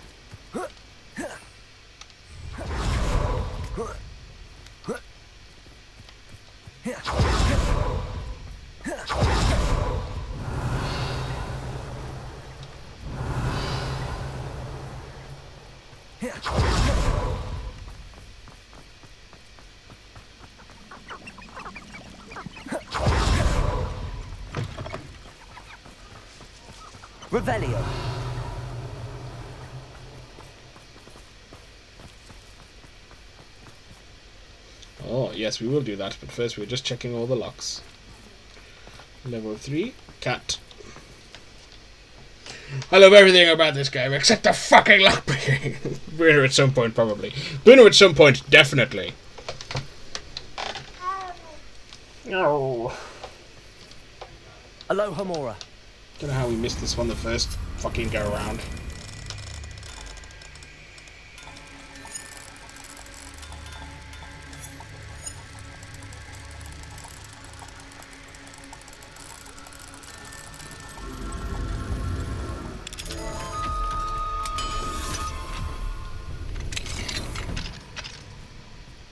Revelio. Oh, yes, we will do that, but first we're just checking all the locks. Level 3, cat. I love everything about this game, except the fucking lockpicking. Winner at some point, probably. Winner at some point, definitely. No. Alohomora. Don't know how we missed this one the first fucking go around.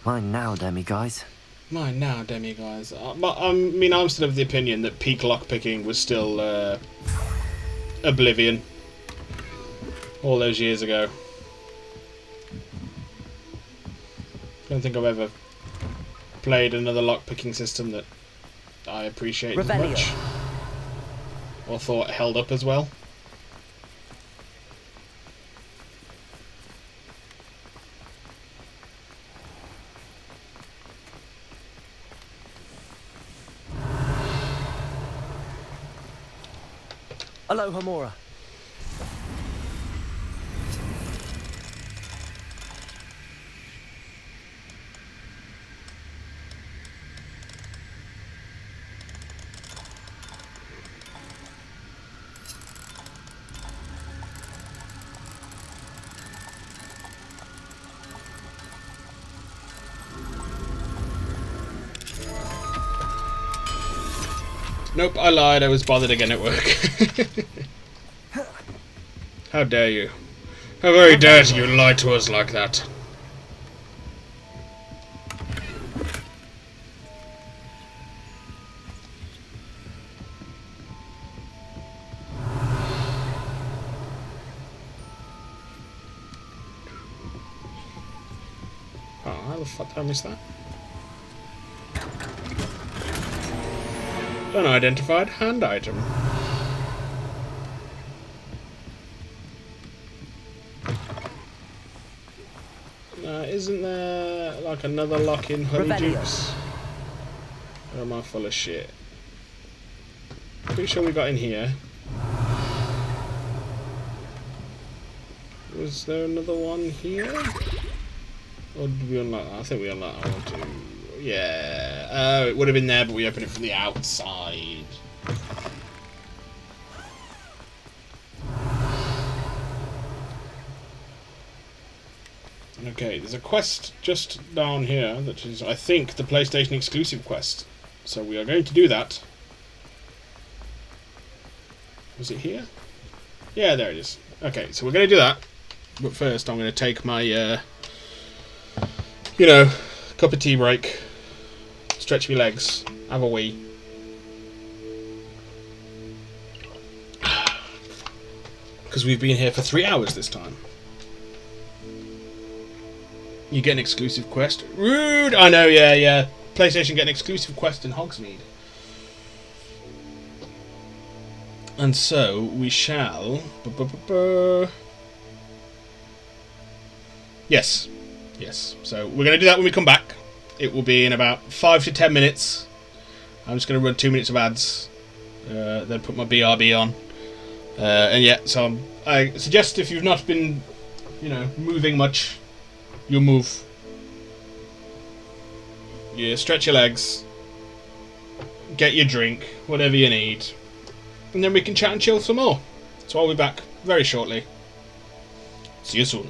Mine now, Demi, guys. Mine now, Demi, guys. I mean, I'm still of the opinion that peak lockpicking was still Oblivion. All those years ago. Don't think I've ever played another lockpicking system that I appreciate as much. Or thought held up as well. Alohomora. Nope, I lied. I was bothered again at work. How dare you? How very dare you lie to us like that? Oh, how the fuck did I miss that? Unidentified hand item. Isn't there like another lock in Honeydukes? Or am I full of shit? Pretty sure we got in here. Was there another one here? Or did we unlock that? I think we unlocked that one too. Yeah. Oh, it would have been there, but we opened it from the outside. Okay, there's a quest just down here that is, I think, the PlayStation exclusive quest. So we are going to do that. Was it here? Yeah, there it is. Okay, so we're going to do that. But first I'm going to take my, you know, cup of tea break. Stretch my legs. Have a wee. Because we've been here for 3 hours this time. You get an exclusive quest. Rude! I know, yeah. PlayStation get an exclusive quest in Hogsmeade. And so, we shall... Yes. So, we're going to do that when we come back. It will be in about 5 to 10 minutes. I'm just going to run 2 minutes of ads. Then put my BRB on. And yeah, so I suggest if you've not been, you know, moving much... You'll move. You stretch your legs. Get your drink, whatever you need. And then we can chat and chill some more. So I'll be back very shortly. See you soon.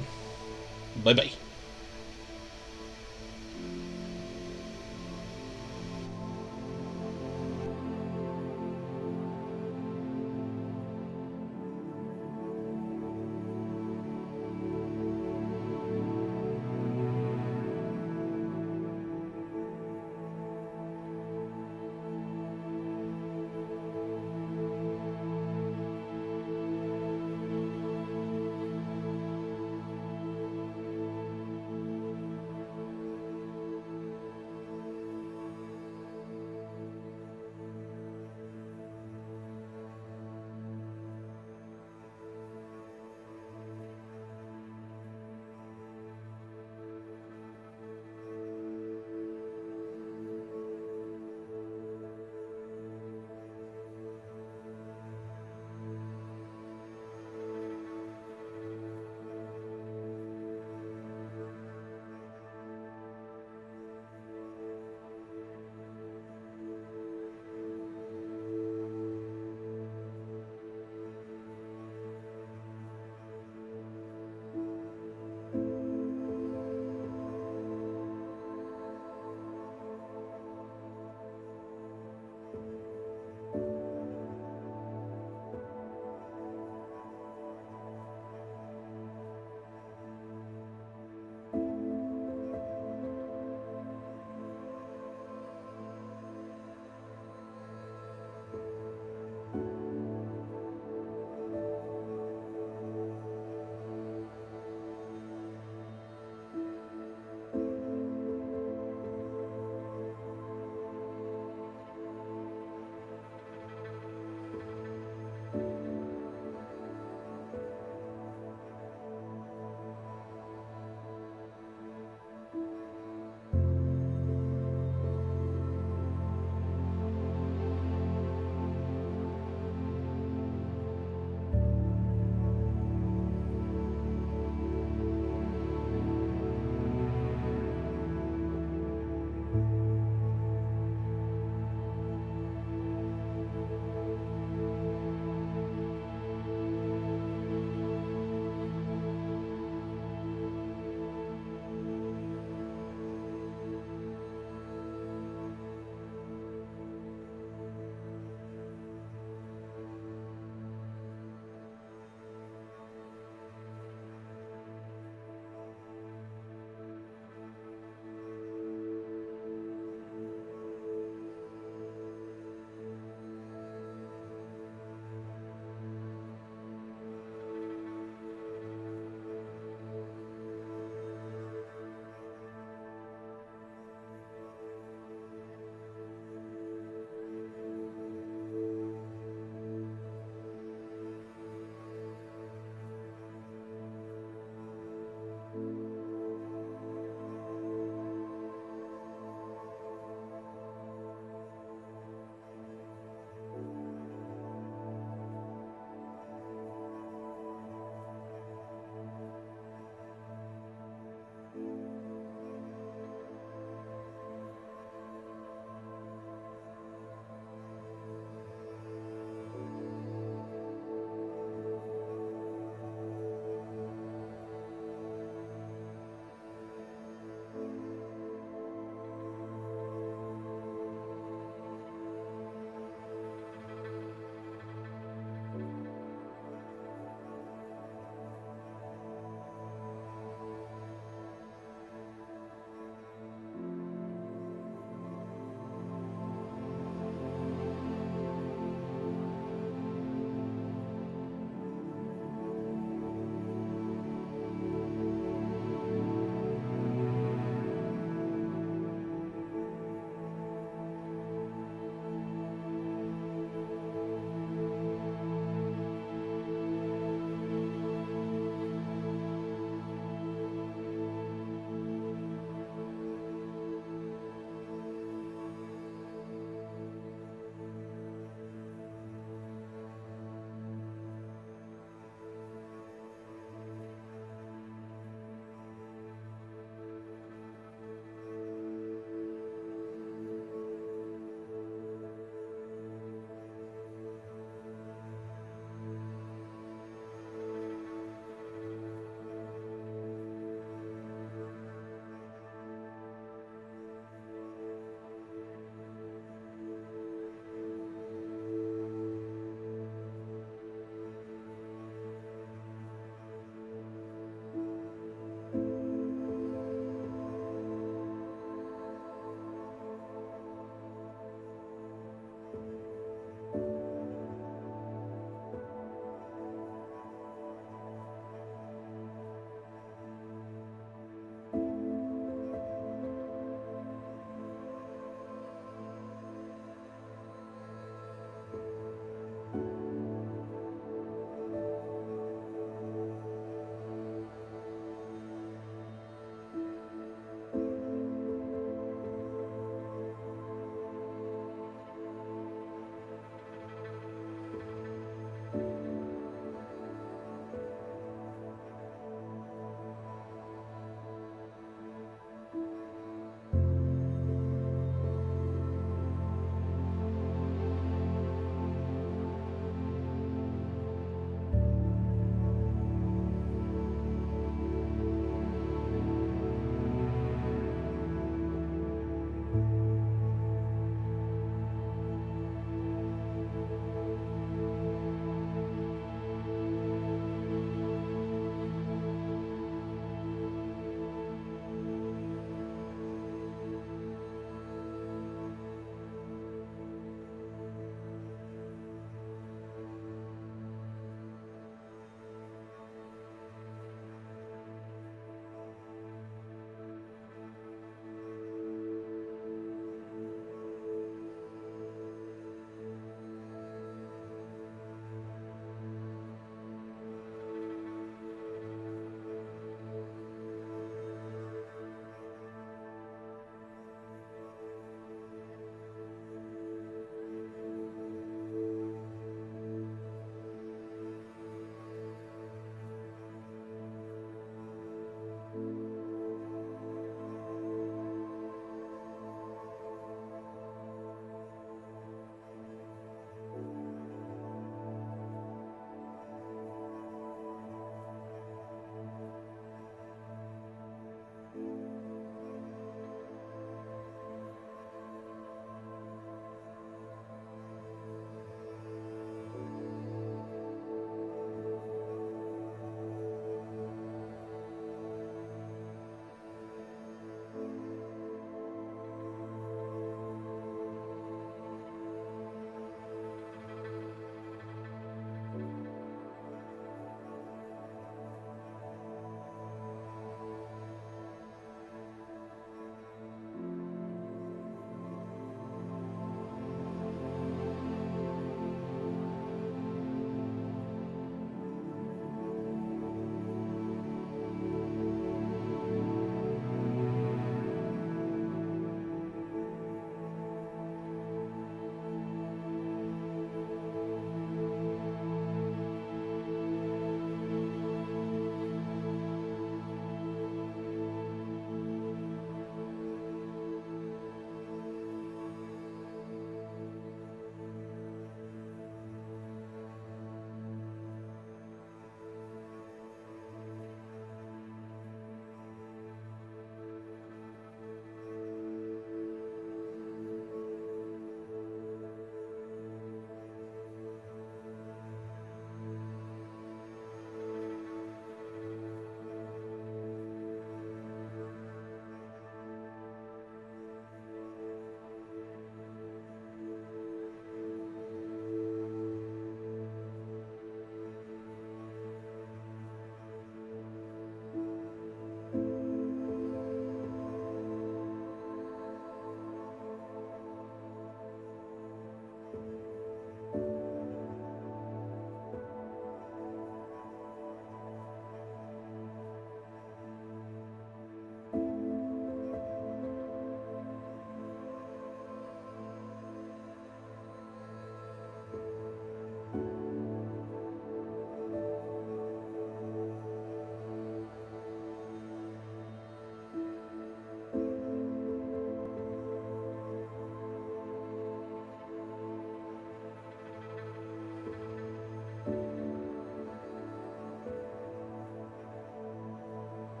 Bye bye.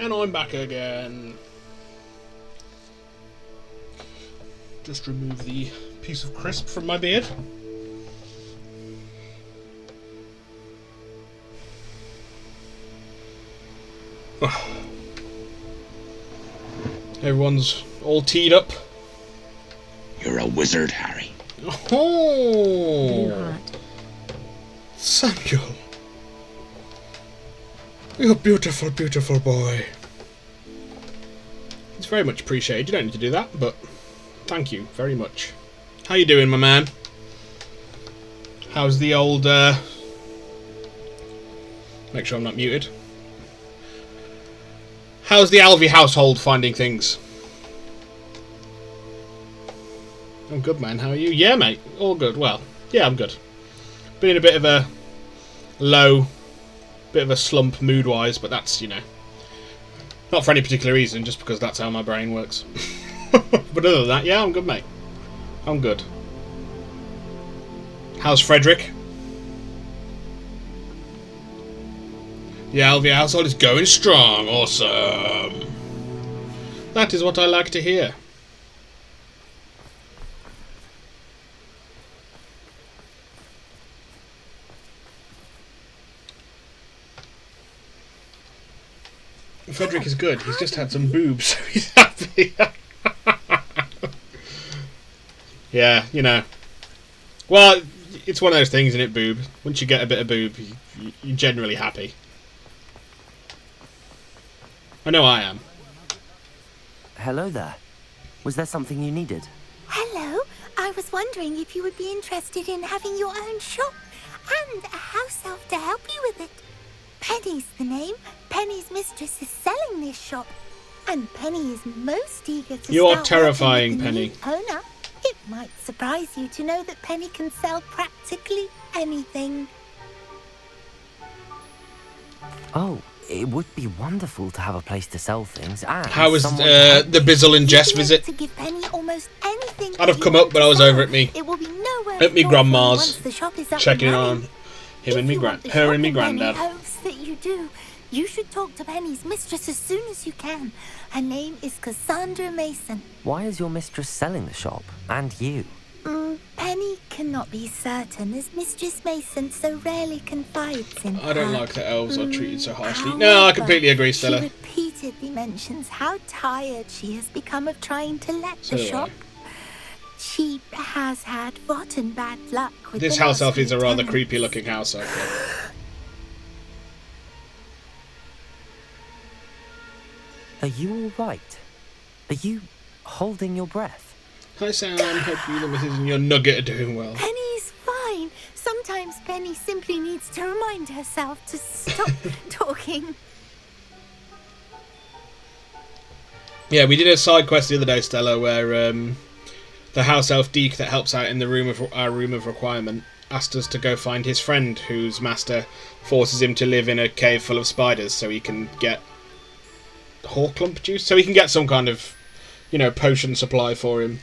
And I'm back again. Just remove the piece of crisp from my beard. Everyone's all teed up. You're a wizard, Harry. Oh, Samuel. You're a beautiful, beautiful boy. It's very much appreciated. You don't need to do that, but thank you very much. How you doing, my man? How's the old, make sure I'm not muted. How's the Alvey household finding things? I'm good, man. How are you? Yeah, mate. All good. Well, yeah, I'm good. Been in a bit of a low, bit of a slump mood-wise, but that's, you know, not for any particular reason, just because that's how my brain works. But other than that, yeah, I'm good, mate. I'm good. How's Frederick? The Alvey household is going strong. Awesome. That is what I like to hear. Frederick is good. He's just had some boobs, so he's happy. Yeah, you know. Well, it's one of those things, isn't it, boob? Once you get a bit of boob, you're generally happy. I know I am. Hello there. Was there something you needed? Hello. I was wondering if you would be interested in having your own shop and a house elf to help you with it. Penny's the name. Penny's mistress is selling this shop, and Penny is most eager to You are start terrifying, working with the Penny. new owner. It might surprise you to know that Penny can sell practically anything. Oh, it would be wonderful to have a place to sell things. And How was someone to help the Bizzle and Jess visit? To give Penny almost anything I'd have come up, but I was over at me, it will be nowhere at me short from grandma's, once the shop is up checking and on running. him and me The her shop and me and granddad. Penny hopes that you do. You should talk to Penny's mistress as soon as you can. Her name is Cassandra Mason. Why is your mistress selling the shop? And you? Penny cannot be certain, as Mistress Mason so rarely confides in I don't her. like that elves are treated so harshly. No, I completely agree, Stella. She repeatedly mentions how tired she has become of trying to let So the do I. shop. She has had rotten bad luck with This the house elf last is a rather tenants. creepy looking house elf. Are you all right? Are you holding your breath? Hi Sam, hope you, the missus and your nugget are doing well. Penny's fine. Sometimes Penny simply needs to remind herself to stop talking. Yeah, we did a side quest the other day, Stella, where the house elf Deke that helps out in the our room of requirement asked us to go find his friend whose master forces him to live in a cave full of spiders so he can get Horklump juice, so he can get some kind of, you know, potion supply for him.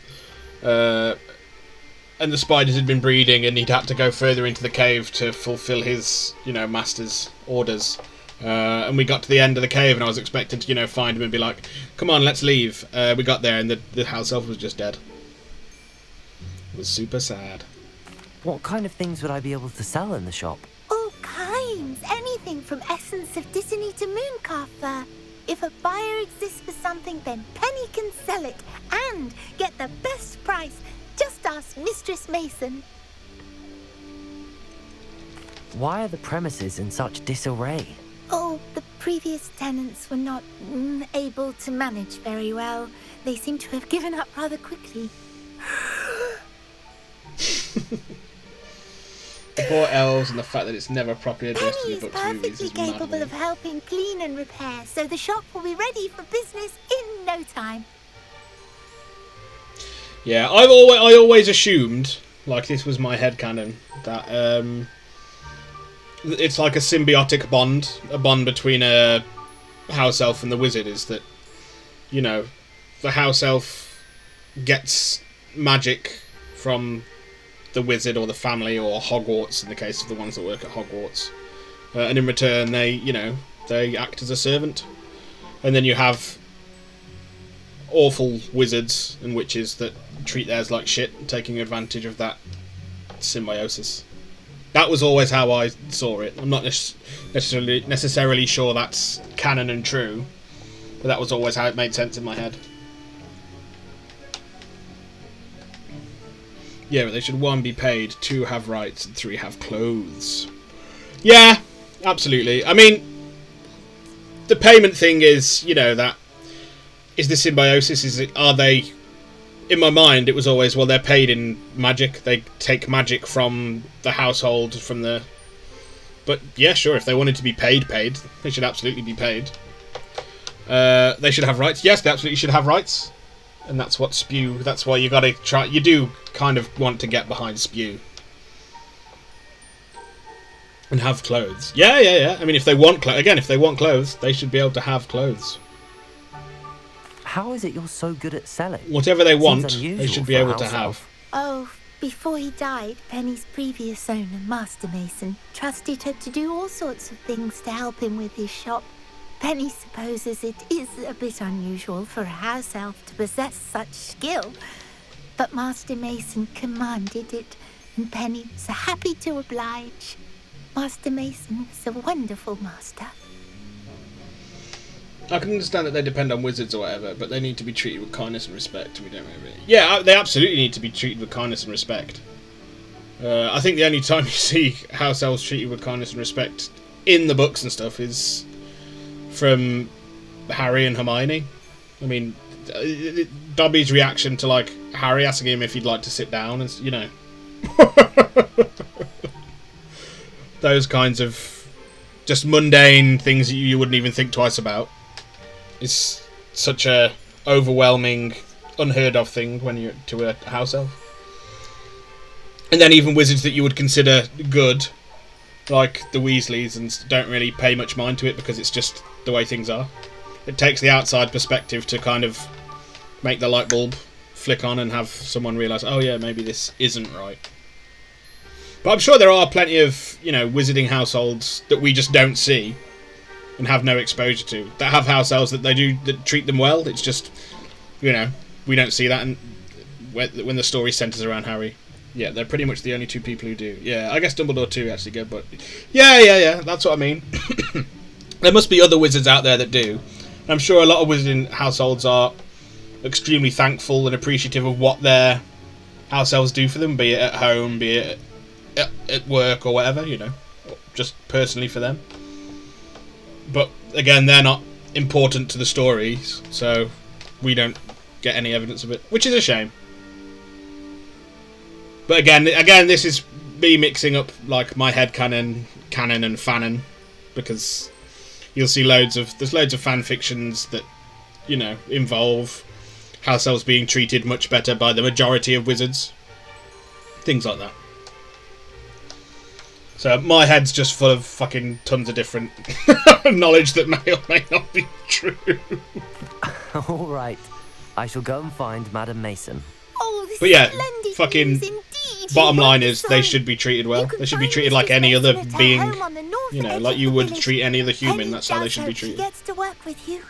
And the spiders had been breeding, and he'd had to go further into the cave to fulfill his, you know, master's orders. And we got to the end of the cave, and I was expecting to, you know, find him and be like, "Come on, let's leave." We got there, and the house elf was just dead. It was super sad. What kind of things would I be able to sell in the shop? All kinds. Anything from essence of Disney to mooncalf fur. If a buyer exists for something, then Penny can sell it and get the best price. Just ask Mistress Mason. Why are the premises in such disarray? Oh, the previous tenants were not able to manage very well. They seem to have given up rather quickly. The poor elves and the fact that it's never properly addressed in Penny the is books movies perfectly is capable maddening. of helping clean and repair, so the shop will be ready for business in no time. Yeah, I always assumed, like this was my headcanon, that it's like a symbiotic bond, a bond between a house elf and the wizard, is that, you know, the house elf gets magic from the wizard or the family or Hogwarts in the case of the ones that work at Hogwarts, and in return they, you know, they act as a servant. And then you have awful wizards and witches that treat theirs like shit, taking advantage of that symbiosis. That was always how I saw it. I'm not necessarily sure that's canon and true, but that was always how it made sense in my head. Yeah, but they should 1 be paid, 2 have rights, and 3 have clothes. Yeah, absolutely. I mean, the payment thing is, you know, that is the symbiosis. Are they? In my mind, it was always, well, they're paid in magic. They take magic from the household, from the. But yeah, sure. If they wanted to be paid, they should absolutely be paid. They should have rights. Yes, they absolutely should have rights. And that's what Spew. That's why you got to try. You do kind of want to get behind Spew. And have clothes. Yeah. I mean, if they want if they want clothes, they should be able to have clothes. How is it you're so good at selling? Whatever they want, they should be able to have. Oh, before he died, Penny's previous owner, Master Mason, trusted her to do all sorts of things to help him with his shop. Penny supposes it is a bit unusual for a house elf to possess such skill, but Master Mason commanded it, and Penny was happy to oblige. Master Mason was a wonderful master. I can understand that they depend on wizards or whatever, but they need to be treated with kindness and respect. We don't really. Yeah, they absolutely need to be treated with kindness and respect. I think the only time you see house elves treated with kindness and respect in the books and stuff is from Harry and Hermione. I mean, Dobby's reaction to like Harry asking him if he'd like to sit down, and you know, those kinds of just mundane things that you wouldn't even think twice about. It's such a overwhelming, unheard of thing when you're to a house elf. And then even wizards that you would consider good, like the Weasleys, and don't really pay much mind to it because it's just the way things are. It takes the outside perspective to kind of make the light bulb flick on and have someone realise, oh yeah, maybe this isn't right. But I'm sure there are plenty of, you know, wizarding households that we just don't see and have no exposure to, that have house elves that treat them well. It's just, you know, we don't see that, and when the story centres around Harry. Yeah, they're pretty much the only 2 people who do. Yeah, I guess Dumbledore too actually good, but yeah, that's what I mean. There must be other wizards out there that do. And I'm sure a lot of wizarding households are extremely thankful and appreciative of what their house elves do for them, be it at home, be it at work or whatever, you know, just personally for them. But again, they're not important to the stories, so we don't get any evidence of it, which is a shame. But again, this is me mixing up like my headcanon, canon, and fanon, because you'll see there's loads of fan fictions that, you know, involve house elves being treated much better by the majority of wizards, things like that. So my head's just full of fucking tons of different knowledge that may or may not be true. All right, I shall go and find Madam Mason. Oh, this but yeah, splendid fucking news indeed. bottom line is they should be treated well. They should be treated like any other being, you know, like you would treat any other human. That's how they should be treated. He gets to work with you.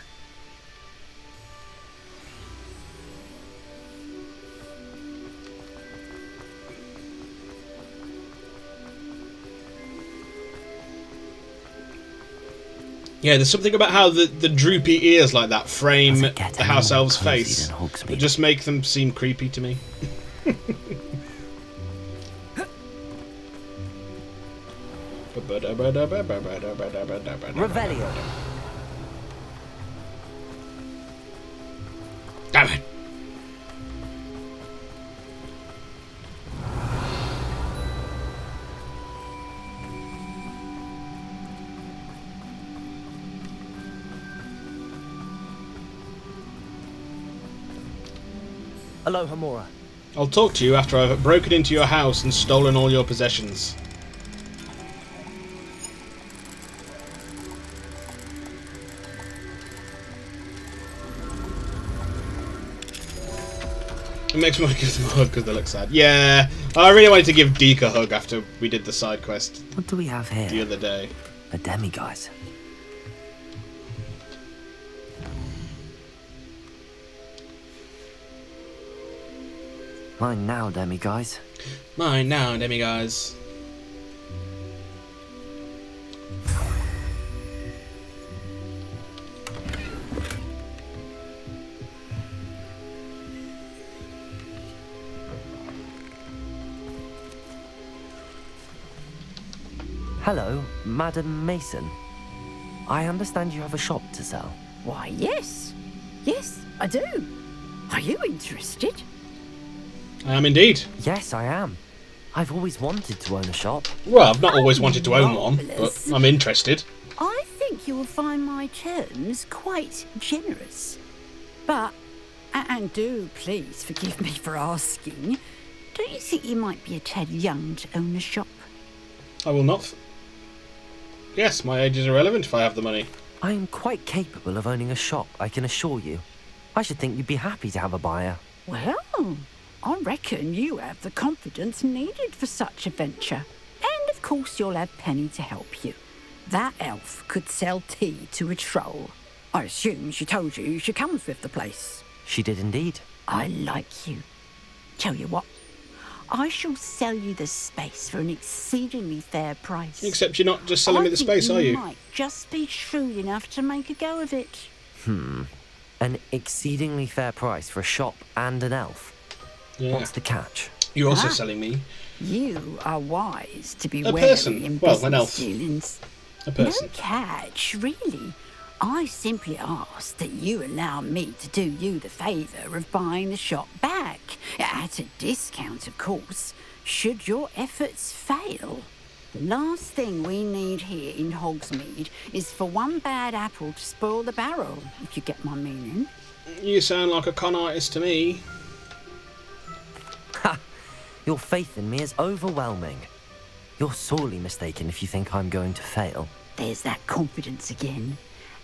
Yeah, there's something about how the droopy ears like that frame the house elf's face. It just make them seem creepy to me. Revelio. Damn it. Hello, Hamura. I'll talk to you after I've broken into your house and stolen all your possessions. It makes me want to give them a hug because they look sad. Yeah, I really wanted to give Deke a hug after we did the side quest. What do we have here? The other day. A demiguise. Mine now, demi-guys. Mine now, demi-guys. Hello, Madam Mason. I understand you have a shop to sell. Why, yes. Yes, I do. Are you interested? I am indeed. Yes, I am. I've always wanted to own a shop. Well, I've not always wanted to own one, but I'm interested. I think you will find my terms quite generous. But, and do please forgive me for asking, don't you think you might be a tad young to own a shop? I will not. Yes, my age is irrelevant if I have the money. I am quite capable of owning a shop, I can assure you. I should think you'd be happy to have a buyer. Well, I reckon you have the confidence needed for such a venture. And of course you'll have Penny to help you. That elf could sell tea to a troll. I assume she told you she comes with the place. She did indeed. I like you. Tell you what, I shall sell you the space for an exceedingly fair price. Except you're not just selling me the space, are you? You might just be shrewd enough to make a go of it. An exceedingly fair price for a shop and an elf. Yeah. What's the catch? You're also selling me. You are wise to be A wary person. in Well, business an elf. dealings. A person. No catch, really. I simply ask that you allow me to do you the favour of buying the shop back. At a discount, of course, should your efforts fail. The last thing we need here in Hogsmeade is for one bad apple to spoil the barrel, if you get my meaning. You sound like a con artist to me. Ha! Your faith in me is overwhelming. You're sorely mistaken if you think I'm going to fail. There's that confidence again.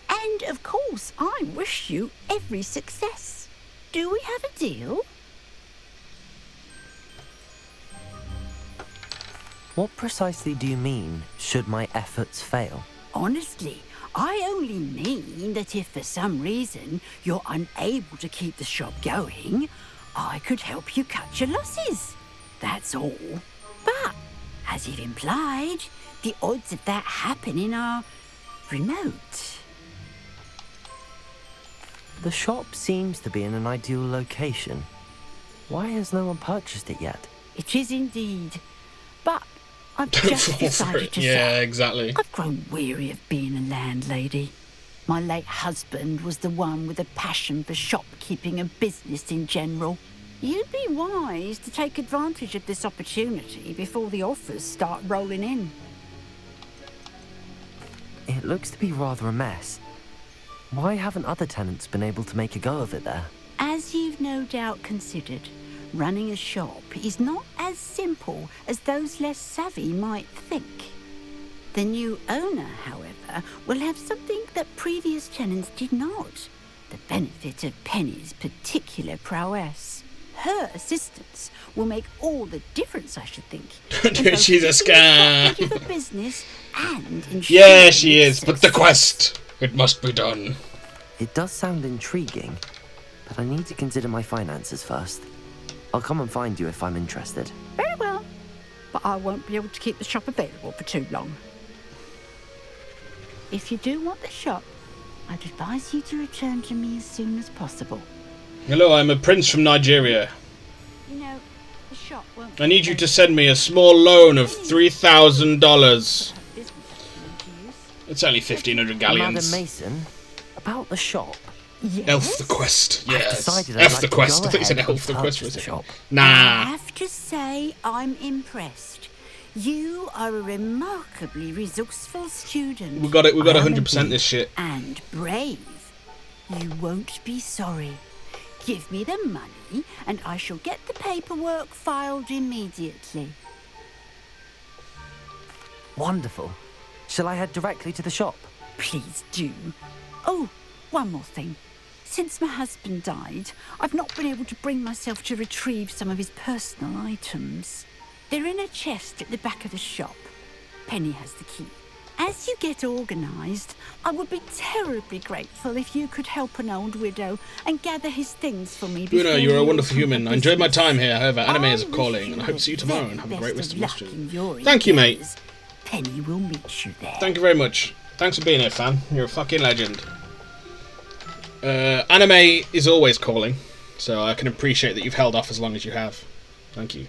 And, of course, I wish you every success. Do we have a deal? What precisely do you mean, should my efforts fail? Honestly, I only mean that if for some reason you're unable to keep the shop going, I could help you cut your losses. That's all. But, as you've implied, the odds of that happening are remote. The shop seems to be in an ideal location. Why has no one purchased it yet? It is indeed. But I've just decided to Yeah, sell. exactly. I've grown weary of being a landlady. My late husband was the one with a passion for shopkeeping and business in general. You'd be wise to take advantage of this opportunity before the offers start rolling in. It looks to be rather a mess. Why haven't other tenants been able to make a go of it there? As you've no doubt considered, running a shop is not as simple as those less savvy might think. The new owner, however, will have something that previous tenants did not. The benefit of Penny's particular prowess. Her assistance will make all the difference, I should think. She's a scam. For business and Yeah, she is. But the quest, it must be done. It does sound intriguing, but I need to consider my finances first. I'll come and find you if I'm interested. Very well, but I won't be able to keep the shop available for too long. If you do want the shop, I'd advise you to return to me as soon as possible. Hello, I'm a prince from Nigeria. You know, the shop won't... I need you to send me a small loan of $3,000. It's only 1,500 galleons. Madam Mason, about the shop. Yes? Elf the quest. Yes. decided I'd Elf like the to quest. go I thought you said ahead Elf the and quest for a purchase the second. shop. I Nah. have to say I'm impressed. You are a remarkably resourceful student. We got it. We got I am 100% indeed. this shit. And brave. You won't be sorry. Give me the money, and I shall get the paperwork filed immediately. Wonderful. Shall I head directly to the shop? Please do. Oh, one more thing. Since my husband died, I've not been able to bring myself to retrieve some of his personal items. They're in a chest at the back of the shop. Penny has the key. As you get organised, I would be terribly grateful if you could help an old widow and gather his things for me. Bruno, you're a wonderful human. I enjoyed my business. time here. However, anime is I calling, and I hope to wish see you you tomorrow the and have a very great best rest of of the luck stream. in your Thank you, mate. endeavours. Penny will meet you there. Thank you very much. Thanks for being here, fan. You're a fucking legend. Anime is always calling, so I can appreciate that you've held off as long as you have. Thank you.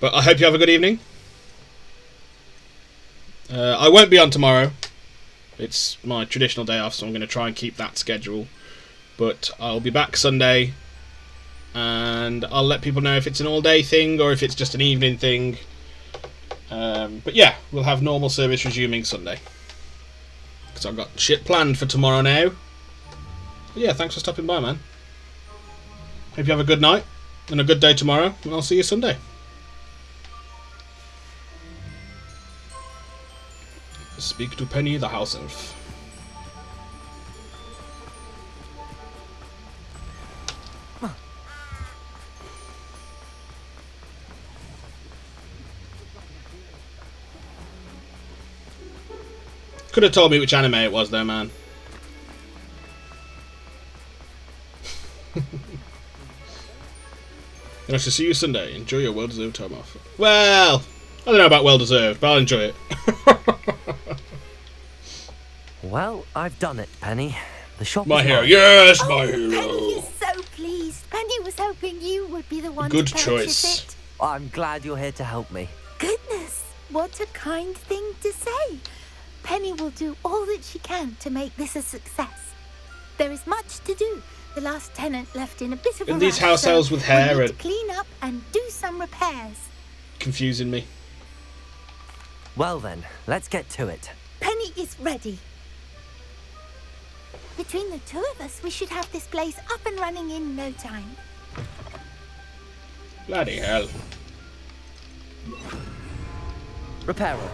But I hope you have a good evening. I won't be on tomorrow. It's my traditional day off, so I'm going to try and keep that schedule. But I'll be back Sunday, and I'll let people know if it's an all-day thing or if it's just an evening thing. But yeah, we'll have normal service resuming Sunday. Because I've got shit planned for tomorrow now. But yeah, thanks for stopping by, man. Hope you have a good night and a good day tomorrow, and I'll see you Sunday. Speak to Penny, the house elf. Could have told me which anime it was, though, man. And I shall see you Sunday. Enjoy your well-deserved time off. Well, I don't know about well-deserved, but I'll enjoy it. Well, I've done it, Penny. The shop My is hero. mine. Yes, Oh, my hero. Penny is so pleased. Penny was hoping you would be the one Good to purchase choice. it. I'm glad you're here to help me. Goodness, what a kind thing to say. Penny will do all that she can to make this a success. There is much to do. The last tenant left in a bit of a And these rush, house so elves with we hair need are to clean up and do some repairs. confusing me. Well then, let's get to it. Penny is ready. Between the two of us, we should have this place up and running in no time. Bloody hell. Repairer.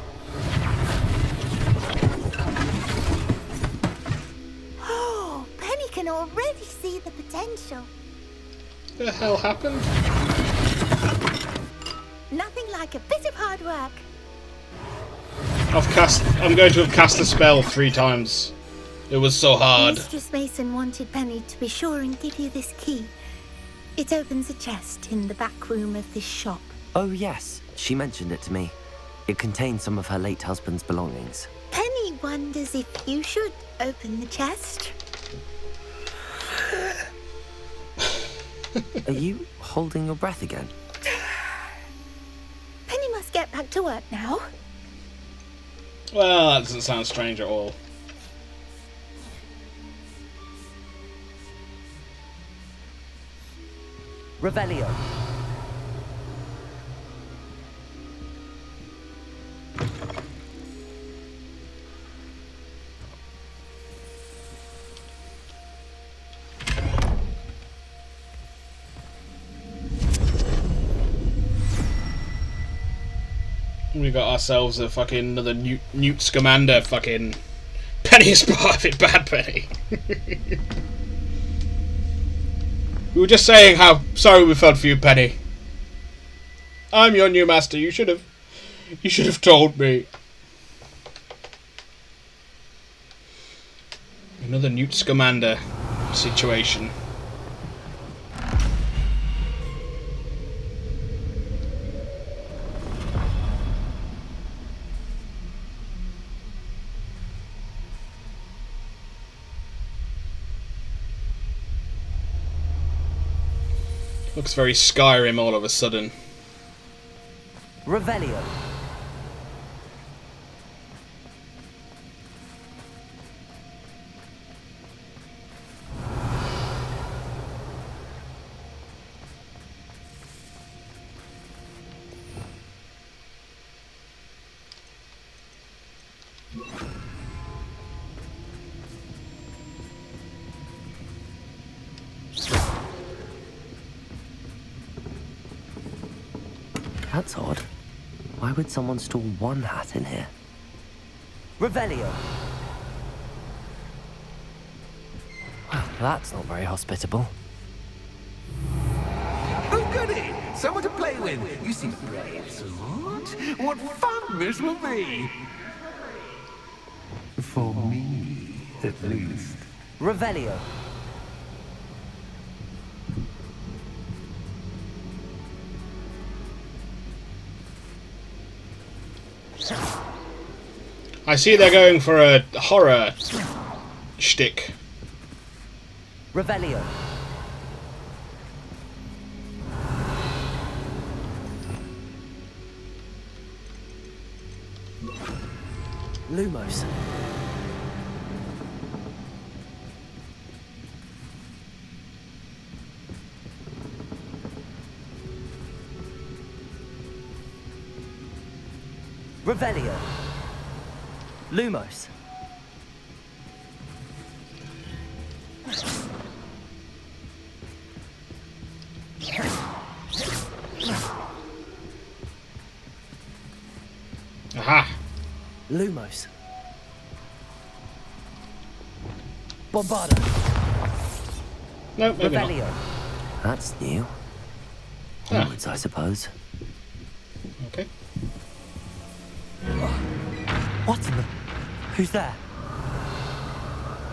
Oh, Penny can already see the potential. The hell happened? Nothing like a bit of hard work. I'm going to have cast the spell 3 times. It was so hard. Mistress Mason wanted Penny to be sure and give you this key. It opens a chest in the back room of this shop. Oh yes, she mentioned it to me. It contains some of her late husband's belongings. Penny wonders if you should open the chest. Are you holding your breath again? Penny must get back to work now. Well, that doesn't sound strange at all. Revelio. We got ourselves a fucking another Newt Scamander fucking Penny is part of it, bad Penny. We were just saying how sorry we felt for you, Penny. I'm your new master. You should have told me. Another Newt Scamander situation. Looks very Skyrim all of a sudden. Revelio. That's odd. Why would someone store one hat in here? Revelio. Well, that's not very hospitable. Oh, goody! Someone to play with. You seem brave, Smart. What fun this will be! For me, at least. Revelio. I see they're going for a horror shtick. Revelio. Lumos. Revelio. Lumos. Aha! Lumos. Bombarda. No, maybe not. Revelio. That's new. Onwards, I suppose. Okay. What in the... Who's there?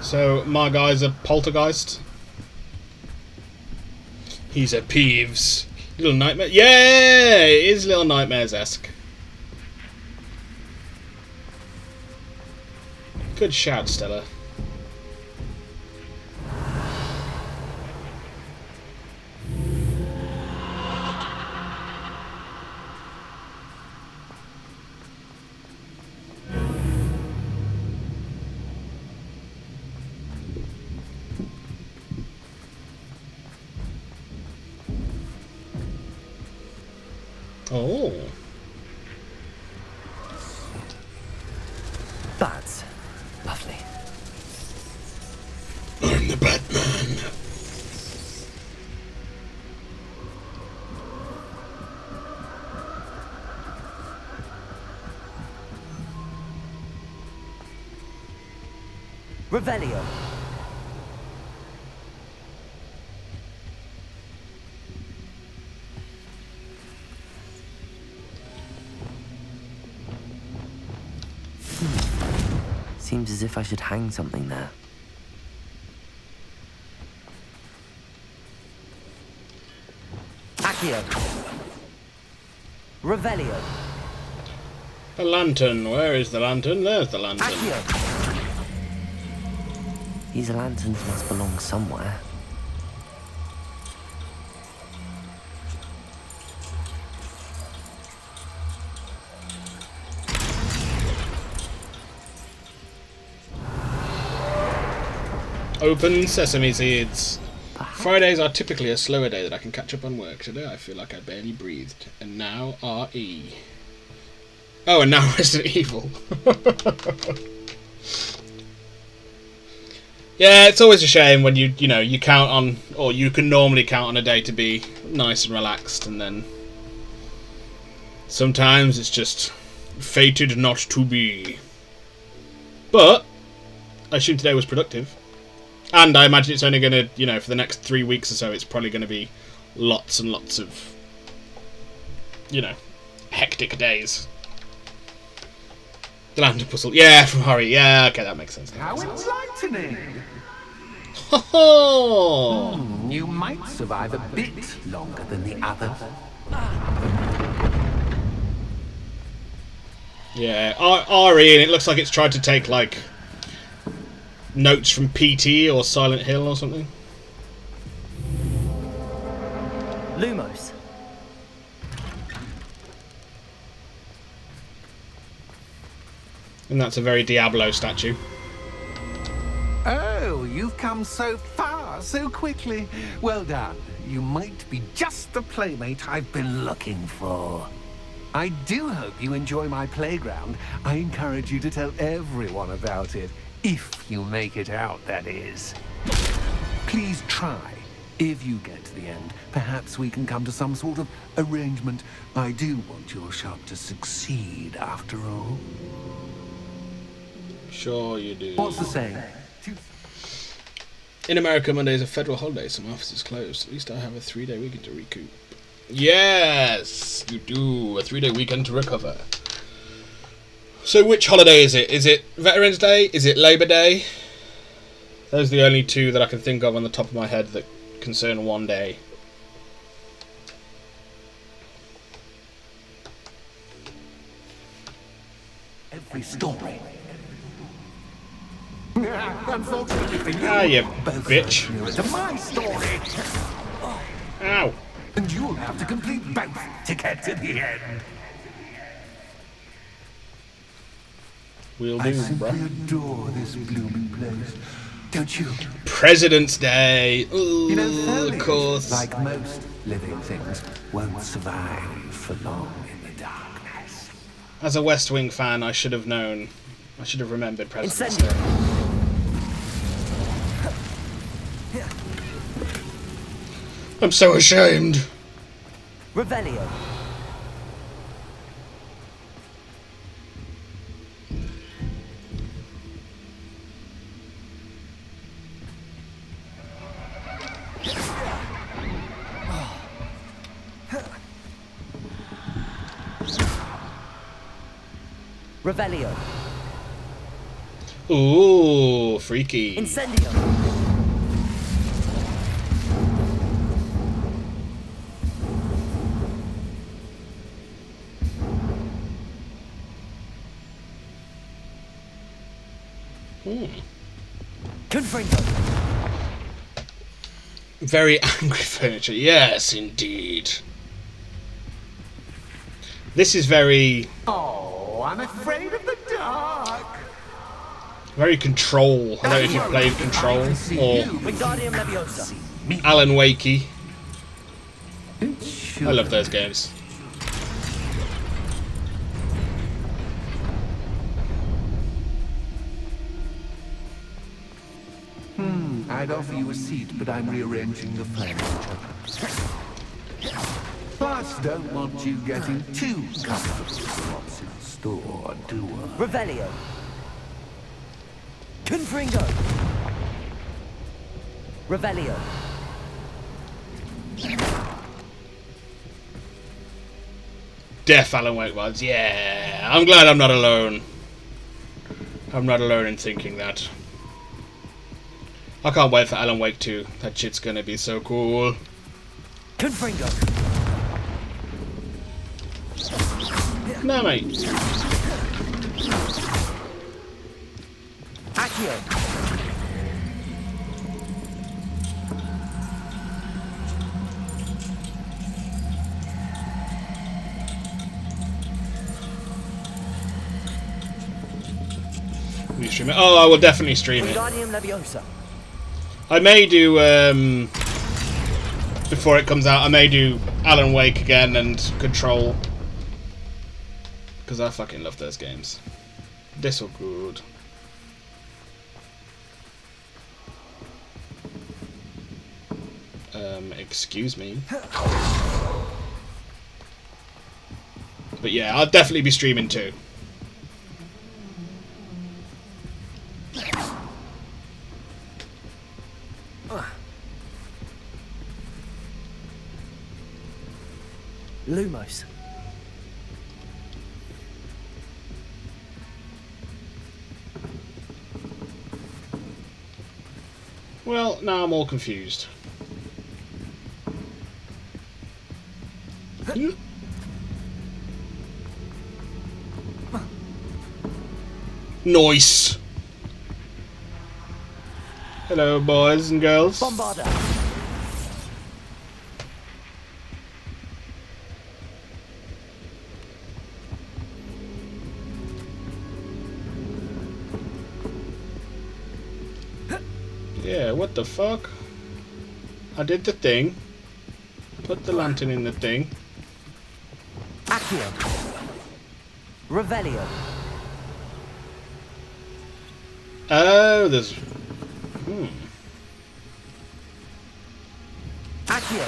So, my guy's a poltergeist. He's a Peeves. Little Nightmare. Yeah! It is Little Nightmares-esque. Good shout, Stella. Oh. Bats. Lovely. I'm the Batman. Revelio. Seems as if I should hang something there. Accio. Revelio. A lantern. Where is the lantern? There's the lantern. Accio. These lanterns must belong somewhere. Open sesame seeds. Fridays are typically a slower day that I can catch up on work. Today I feel like I barely breathed. And now RE. Oh, and now Resident Evil. Yeah, it's always a shame when you know, you count on, or you can normally count on a day to be nice and relaxed, and then sometimes it's just fated not to be. But I assume today was productive. And I imagine it's only going to, you know, for the next 3 weeks or so, it's probably going to be lots and lots of, you know, hectic days. The Lantern Puzzle. Yeah, from Hurry. Yeah, okay, that makes sense. How enlightening! Ho-ho! You might survive a bit longer than the others. Yeah, RE, and it looks like it's tried to take, like, notes from PT or Silent Hill or something. Lumos. And that's a very Diablo statue. Oh, you've come so far so quickly. Well done. You might be just the playmate I've been looking for. I do hope you enjoy my playground. I encourage you to tell everyone about it. If you make it out, that is. Please try. If you get to the end, perhaps we can come to some sort of arrangement. I do want your shop to succeed, after all. Sure you do. What's the saying? In America, Monday is a federal holiday. Some offices closed. At least I have a 3-day weekend to recoup. Yes, you do. A 3-day weekend to recover. So which holiday is it? Is it Veterans Day? Is it Labour Day? Those are the only two that I can think of on the top of my head that concern one day. Every story. Unfortunately for you, you both bitch. to my story. Ow. And you'll have to complete both to get to the end. We'll I do, simply bruh. adore this blooming place. Don't you? President's Day. Ooh, You know, of fairies, course. like most living things, won't survive for long in the darkness. As a West Wing fan, I should have known. I should have remembered President's Day. I'm so ashamed. Revelio. Revelio. Ooh, freaky. Incendio. Confringo. Very angry furniture. Yes, indeed. This is very... Oh, I'm afraid of the dark. very Control. I don't know if you've played Control or Wingardium Leviosa. Alan Wakey. I love those games. I'd offer you a seat, but I'm rearranging the furniture. Plus, don't want you getting too comfortable with what's in store, do I? Revelio. Confringo. Revelio. Deaf Alan Wake vibes. Yeah, I'm glad I'm not alone. I'm not alone in thinking that. I can't wait for Alan Wake 2. That shit's gonna be so cool. Confringo. No, mate. Accio. Will you stream it? Oh, I will definitely stream it. Wingardium Leviosa. I may do, before it comes out, I may do Alan Wake again and Control. Because I fucking love those games. They're so good. Excuse me. But yeah, I'll definitely be streaming too. Lumos. Well, now I'm all confused. Nice. Hello, boys and girls. Bombarda. Yeah, what the fuck? I did the thing. Put the lantern in the thing. Accio. Revelio. Oh, there's... Accio.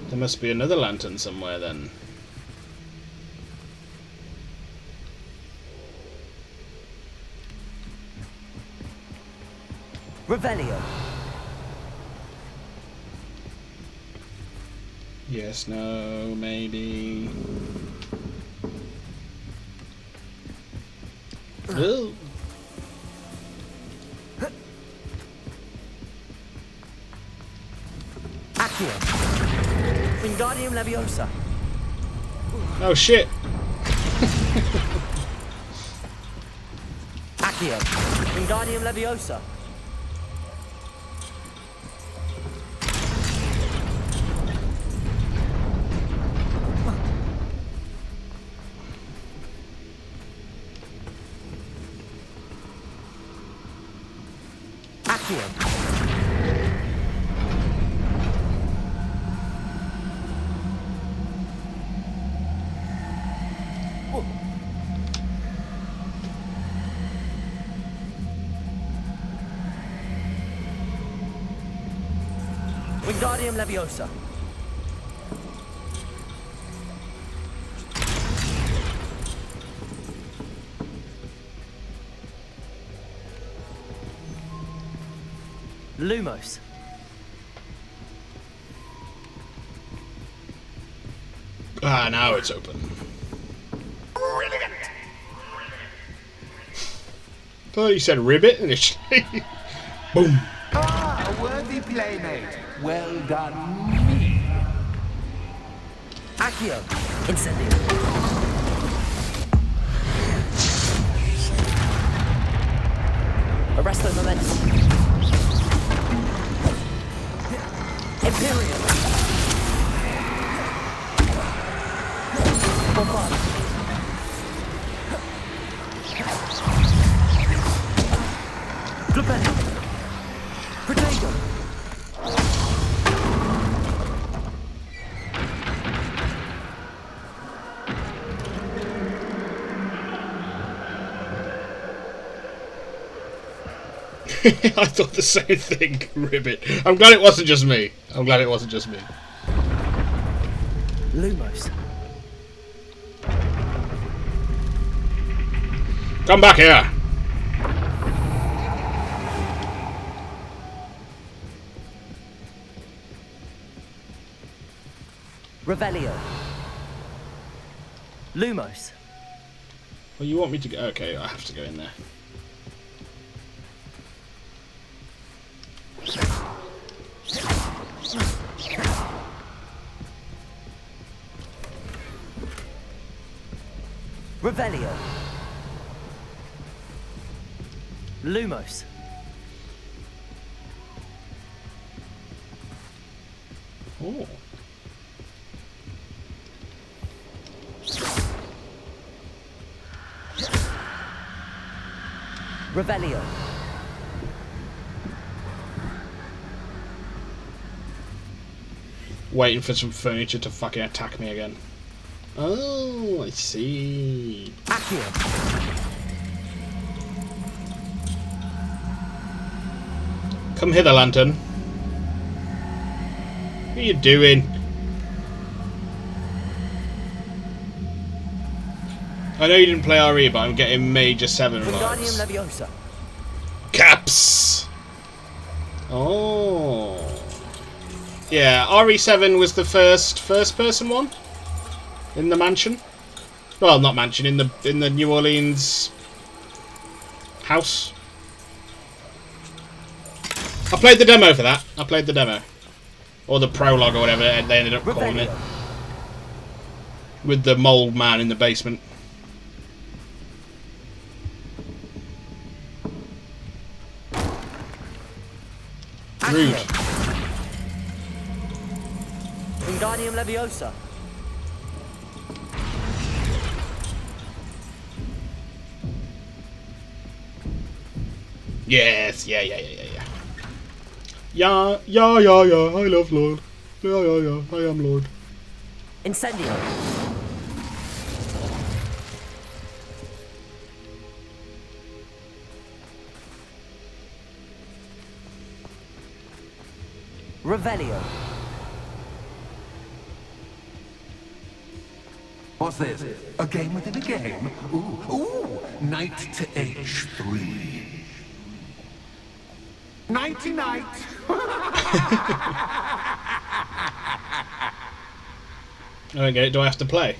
There must be another lantern somewhere then. Revelio. Yes, no, maybe... Ooh. Accio. Wingardium Leviosa. Oh shit. Accio. Wingardium Leviosa. Accio. Wingardium Leviosa. Lumos. Ah, now it's open. Thought you said ribbit initially. Boom. Ah, a worthy playmate. Well done, me. Accio. Incendio. Arresto Momentum. Imperium. Bombard. Flipendo. Protego. I thought the same thing, ribbit. I'm glad it wasn't just me. I'm glad it wasn't just me. Lumos. Come back here. Revelio. Lumos. Well, you want me to go? Okay, I have to go in there. Revelio. Lumos. Oh. Revelio. Waiting for some furniture to fucking attack me again. Oh, I see. Accio. Come hither, Lantern. What are you doing? I know you didn't play RE, but I'm getting major 7 Wingardium vibes. Leviosa. Caps! Oh. Yeah, RE7 was the first person one in the mansion. Well, not mansion, in the New Orleans house. I played the demo for that. I played the demo. Or the prologue or whatever they ended up calling it. With the mole man in the basement. Rude. Wingardium Leviosa. Yes, yeah. Yeah, I love Lord. Yeah, I am Lord. Incendio. Revelio. What's this? A game within a game? Ooh, knight to H3. Nighty-night. I don't get it. Do I have to play?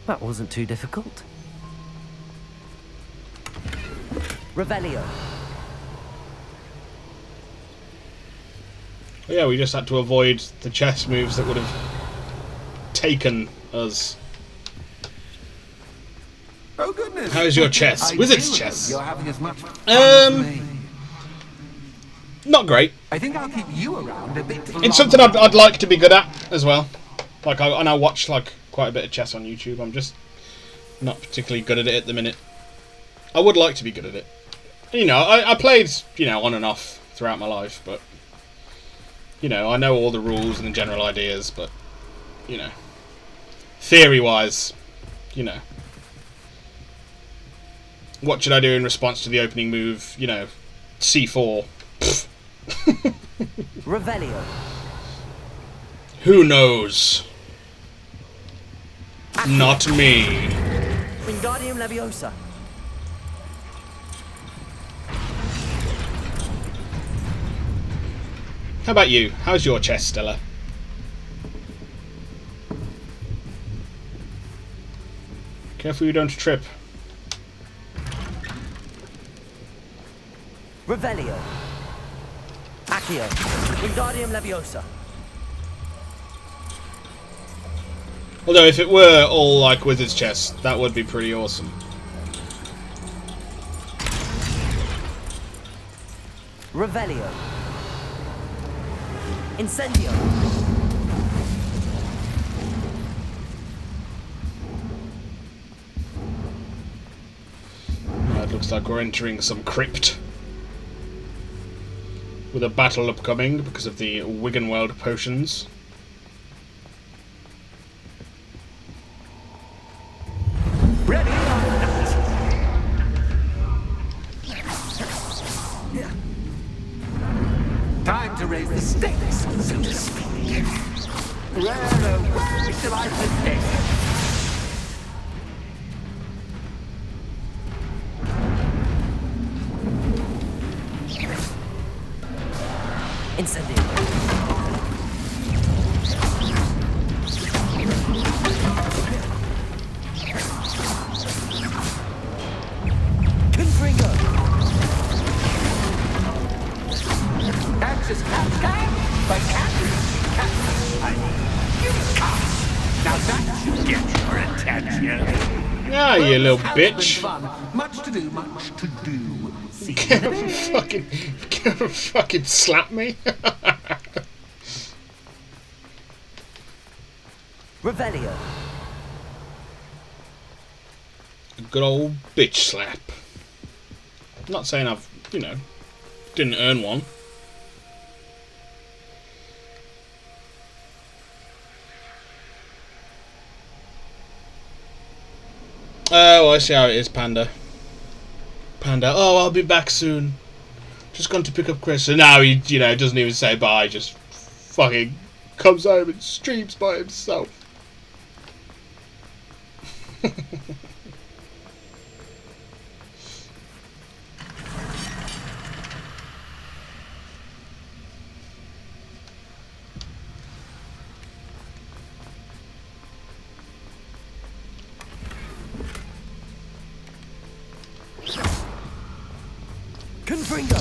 That wasn't too difficult. Revelio. Yeah, we just had to avoid the chess moves that would have taken us. Oh goodness! How's your chess? Wizard's chess? You're having as much fun as me. Not great. I think I'll keep you around a bit longer. It's something I'd like to be good at as well. Like I watch like quite a bit of chess on YouTube. I'm just not particularly good at it at the minute. I would like to be good at it. You know, I played, you know, on and off throughout my life, but you know, I know all the rules and the general ideas, but you know, theory-wise, you know, what should I do in response to the opening move? You know, c4. Revelio. Who knows? Not me. Wingardium Leviosa. How about you? How's your chess, Stella? Careful you don't trip. Revelio. Accio. Wingardium Leviosa. Although if it were all like Wizard's chess, that would be pretty awesome. Revelio. Incendio. It looks like we're entering some crypt. With a battle upcoming because of the Wiggenweld potions. Ready? Time to raise the stakes, so to speak. Where shall I put this? Incendio. Confringo. Anxious cat, but cat. You come. Now that should get your attention. Ah, you little bitch. Much to do, much to do. See fucking slap me. Revelio. A good old bitch slap. I'm not saying I've, you know, didn't earn one. Oh, I see how it is, Panda. Panda, oh, I'll be back soon. Just gone to pick up Chris. And now he, you know, doesn't even say bye, just fucking comes home and streams by himself. Confringo.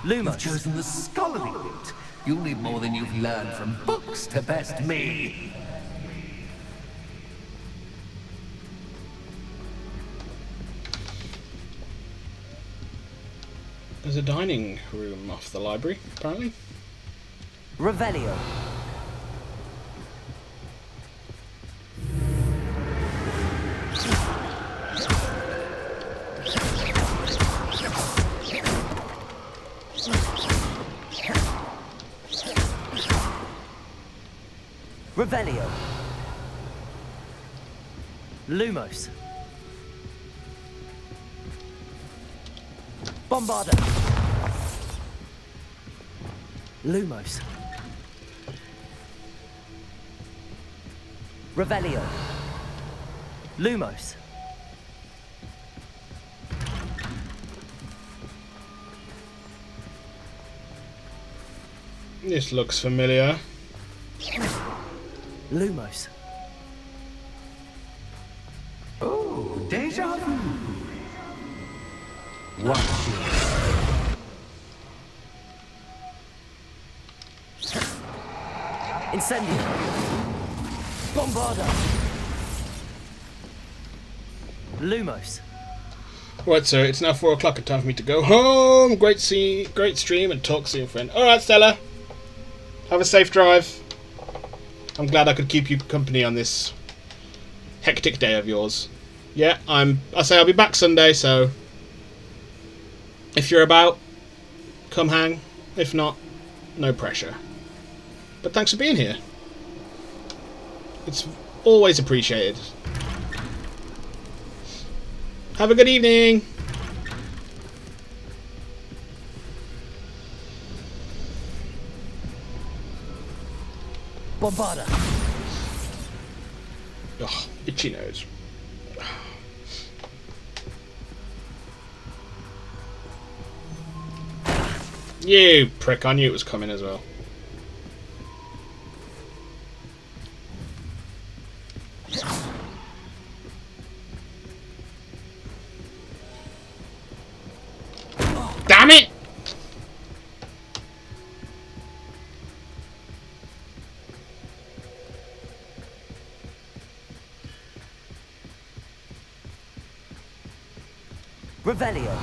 Lumos. You've chosen the scholarly route. You'll need more than you've learned from books to best me. There's a dining room off the library, apparently. Revelio. Revelio. Lumos. Bombarda. Lumos. Revelio. Lumos. This looks familiar. Lumos. Oh, deja vu. Watch Incendio. Bombarda. Lumos. Right, sir, it's now 4 o'clock and time for me to go home. Great stream and talk soon, friend. Alright, Stella. Have a safe drive. I'm glad I could keep you company on this hectic day of yours. Yeah, I say I'll be back Sunday, so if you're about, come hang. If not, no pressure. But thanks for being here. It's always appreciated. Have a good evening. Bombarda. Ugh, itchy nose. You prick, I knew it was coming as well. Damn it! Revelio.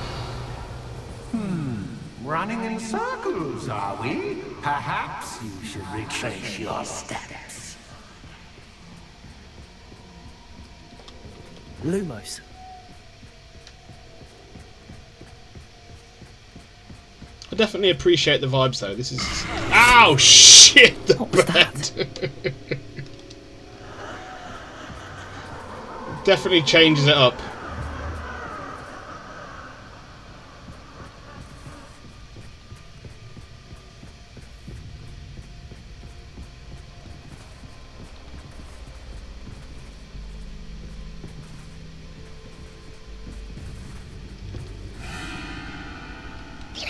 Running in circles, are we? Perhaps you should retrace your steps. Lumos. I definitely appreciate the vibes though. This is... Ow! Shit! The bed! Definitely changes it up.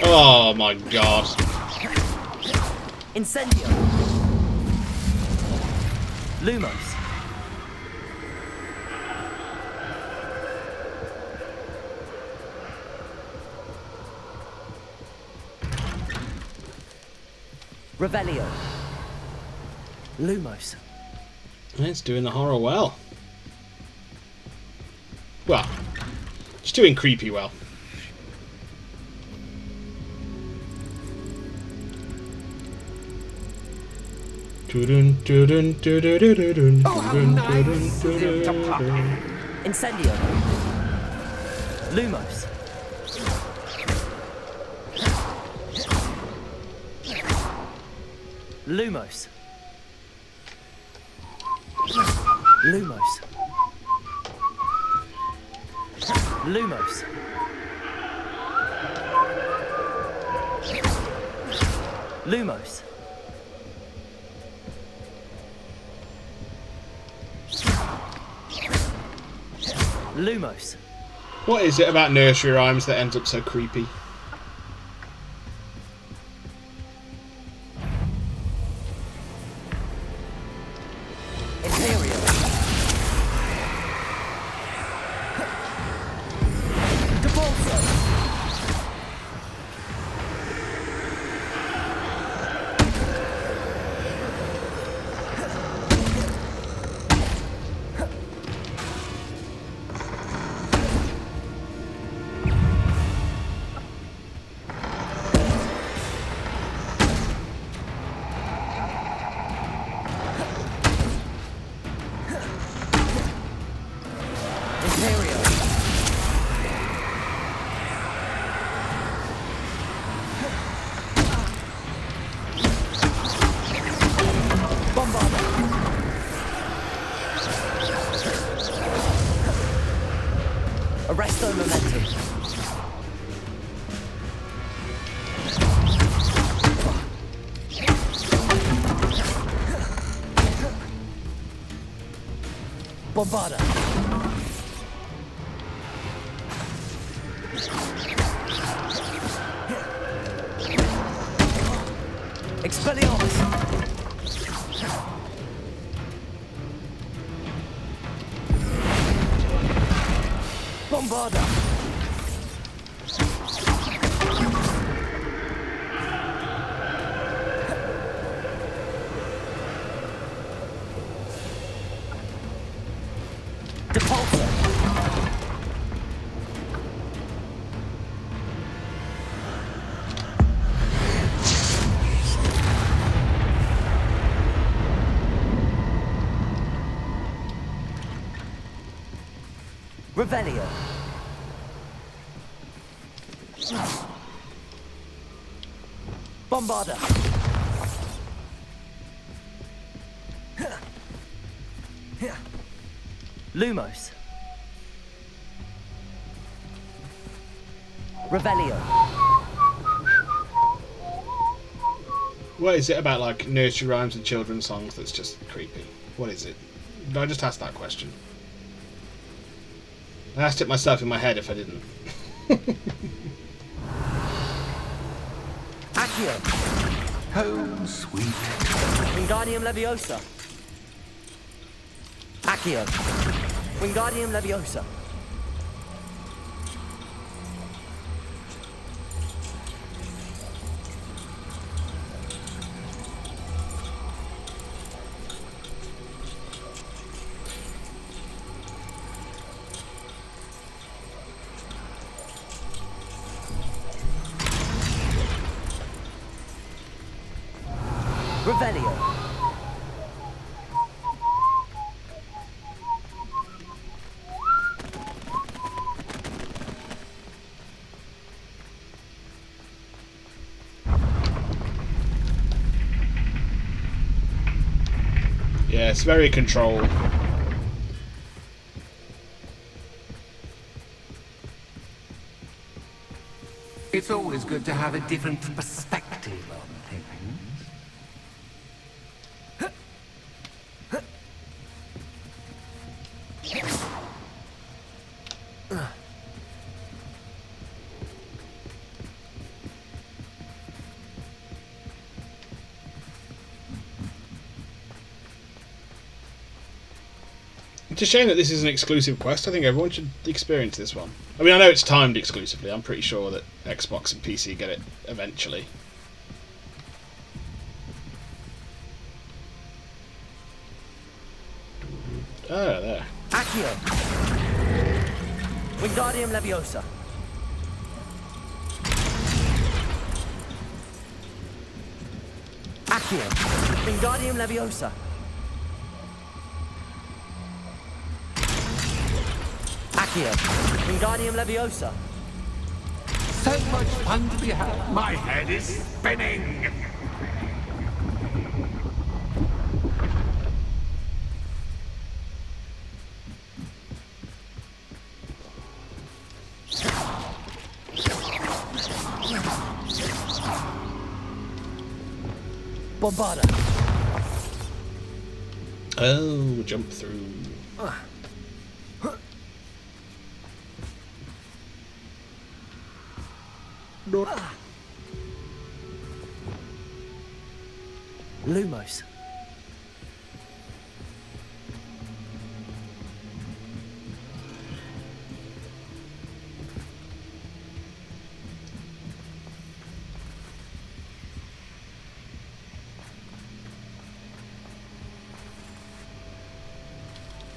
Oh my god. Incendio. Lumos. Revelio. Lumos. It's doing the horror well. Well, it's doing creepy well. Incendio. Lumos. Lumos. Lumos. Lumos. Lumos. Lumos. What is it about nursery rhymes that ends up so creepy? Arresto momentum. Bombarda. Expelliarmus! Bombarda! Depulsor! Revelio. Bombarda. Lumos. Revelio. What is it about, like, nursery rhymes and children's songs that's just creepy? What is it? Did I just ask that question? I asked it myself in my head if I didn't. Accio. Home, sweet. Wingardium Leviosa. Accio. Wingardium Leviosa. Revelio. Yeah, it's very controlled. It's always good to have a different perspective on things. It's a shame that this is an exclusive quest. I think everyone should experience this one. I mean, I know it's timed exclusively. I'm pretty sure that Xbox and PC get it eventually. Ah, there. Accio. Wingardium Leviosa. Accio. Wingardium Leviosa. Accio. Wingardium Leviosa. So much fun to be had. My head is spinning. Bombarda. Oh, jump through. Lumos.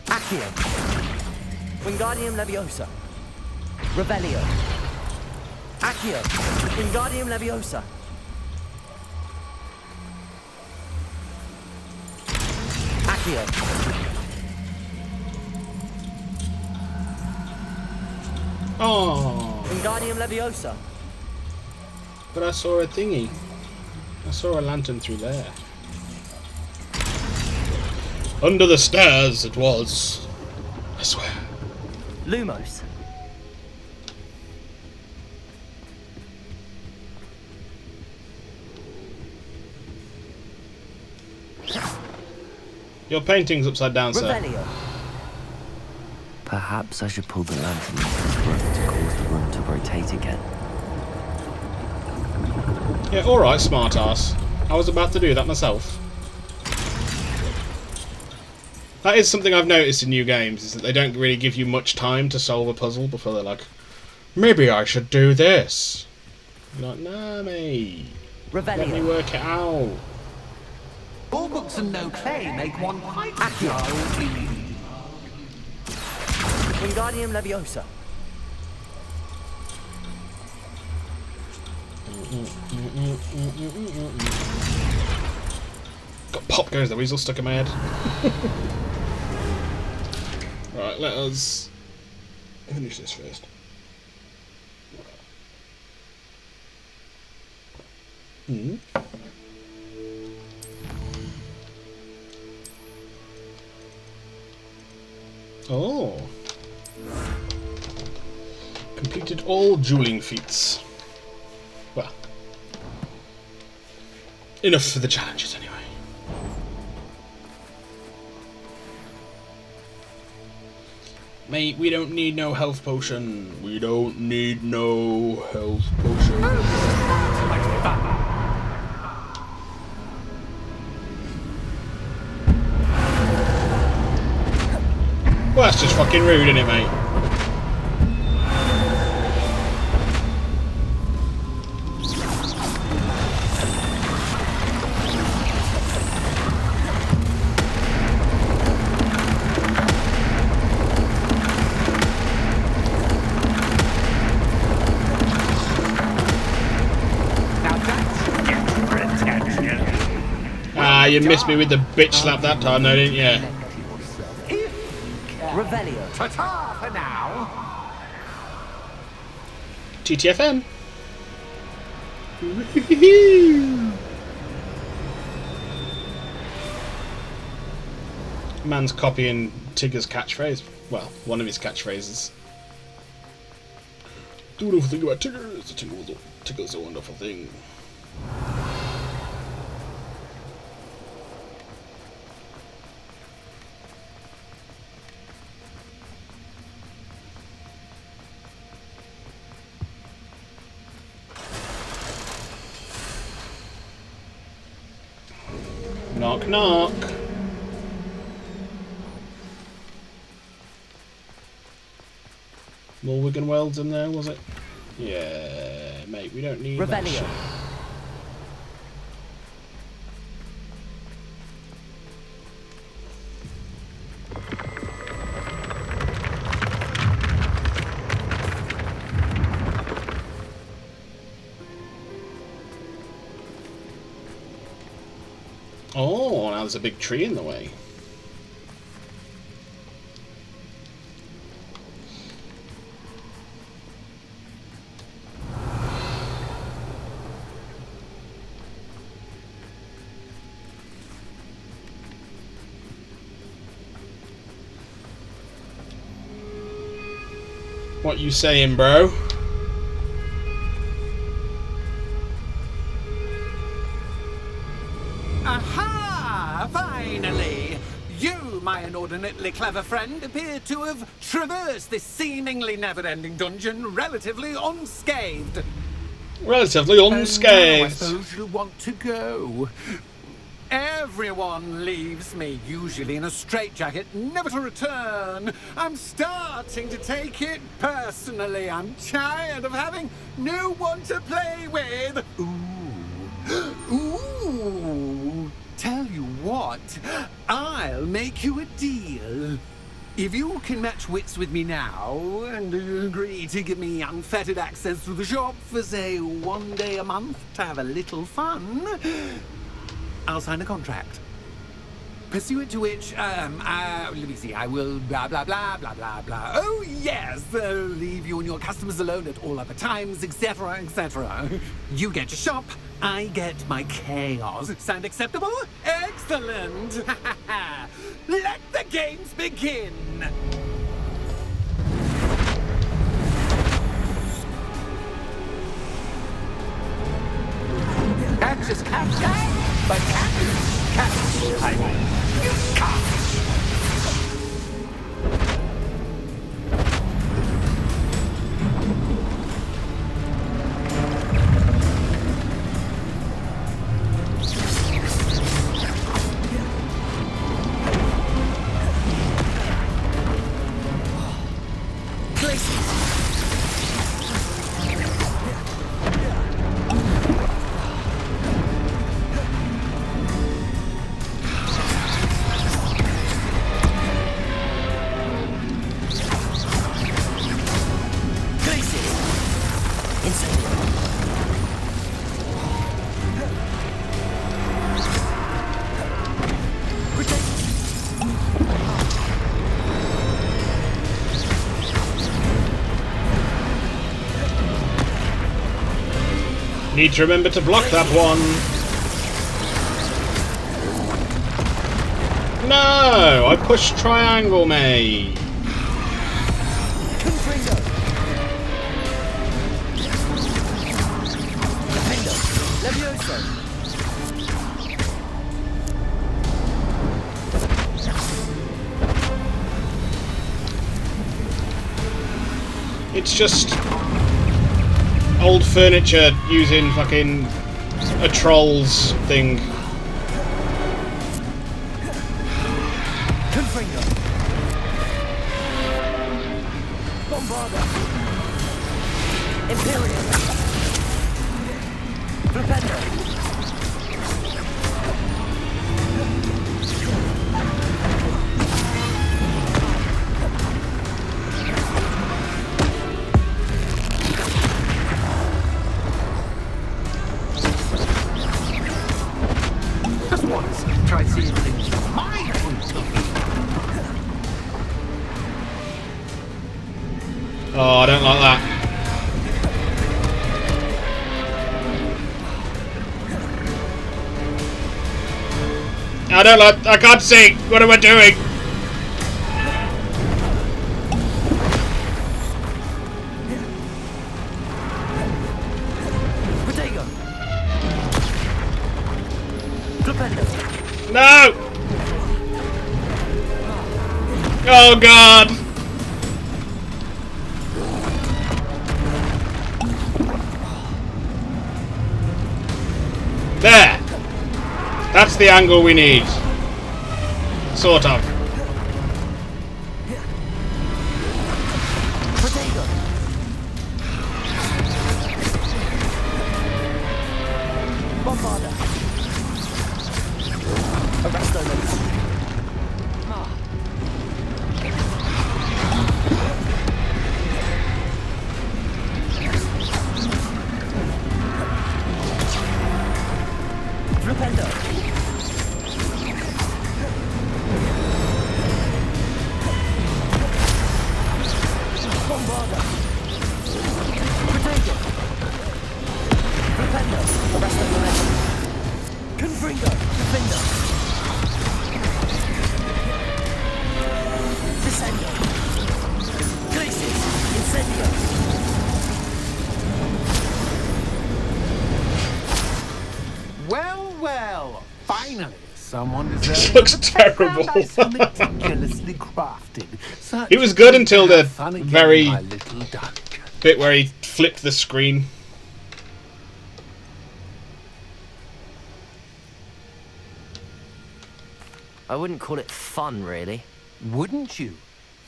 Accio. Wingardium Leviosa. Revelio. Accio. Wingardium Leviosa. Accio. Oh. Wingardium Leviosa. But I saw a thingy. I saw a lantern through there. Under the stairs it was. I swear. Lumos. Your painting's upside down, sir. Revelio. Perhaps I should pull the lantern into this room to cause the room to rotate again. Yeah, alright, smart ass. I was about to do that myself. That is something I've noticed in new games, is that they don't really give you much time to solve a puzzle before they're like, maybe I should do this. You're like, nah, mate. Let me work it out. All books and no clay make one quite agile. Wingardium Leviosa. Got pop goes the weasel stuck in my head. Right, let us finish this first. Oh. Completed all dueling feats. Well, enough for the challenges anyway. Mate, we don't need no health potion. We don't need no health potion. Well, that's just fucking rude, isn't it, mate? Ah, you missed me with the bitch slap that time, though, didn't you? Revelio. Ta-ta for now. TTFN. Man's copying Tigger's catchphrase. Well, one of his catchphrases. The wonderful thing about Tigger is that Tigger's a wonderful thing. Knock, knock. More Wigan Welds in there, was it? Yeah, mate, we don't need that shit. Oh, now there's a big tree in the way. What you saying, bro? Aha! Finally! You, my inordinately clever friend, appear to have traversed this seemingly never-ending dungeon relatively unscathed. Relatively unscathed. Now I suppose you'll want to go. Everyone leaves me, usually in a straitjacket, never to return. I'm starting to take it personally. I'm tired of having no one to play with. Ooh. Ooh. Tell you what, I'll make you a deal. If you can match wits with me now and agree to give me unfettered access to the shop for, say, 1 day a month to have a little fun, I'll sign a contract. Pursuant to which, let me see, I will blah, blah, blah, blah, blah, blah. Oh, yes, leave you and your customers alone at all other times, etc., etc. You get your shop, I get my chaos. Sound acceptable? Excellent! Let the games begin! Catch is catch guy, but catch is catch. I mean, you can't. Need to remember to block that one. No! I pushed triangle, mate. It's just old furniture using fucking a troll's thing. Try seeing things from my point of view. Oh, I don't like that. I don't like. I can't see. What am I doing? No! Oh God! There! That's the angle we need. Sort of. Well, finally, someone deserves. This looks terrible. Meticulously crafted. It was good until the very bit where he flipped the screen. I wouldn't call it fun, really. Wouldn't you?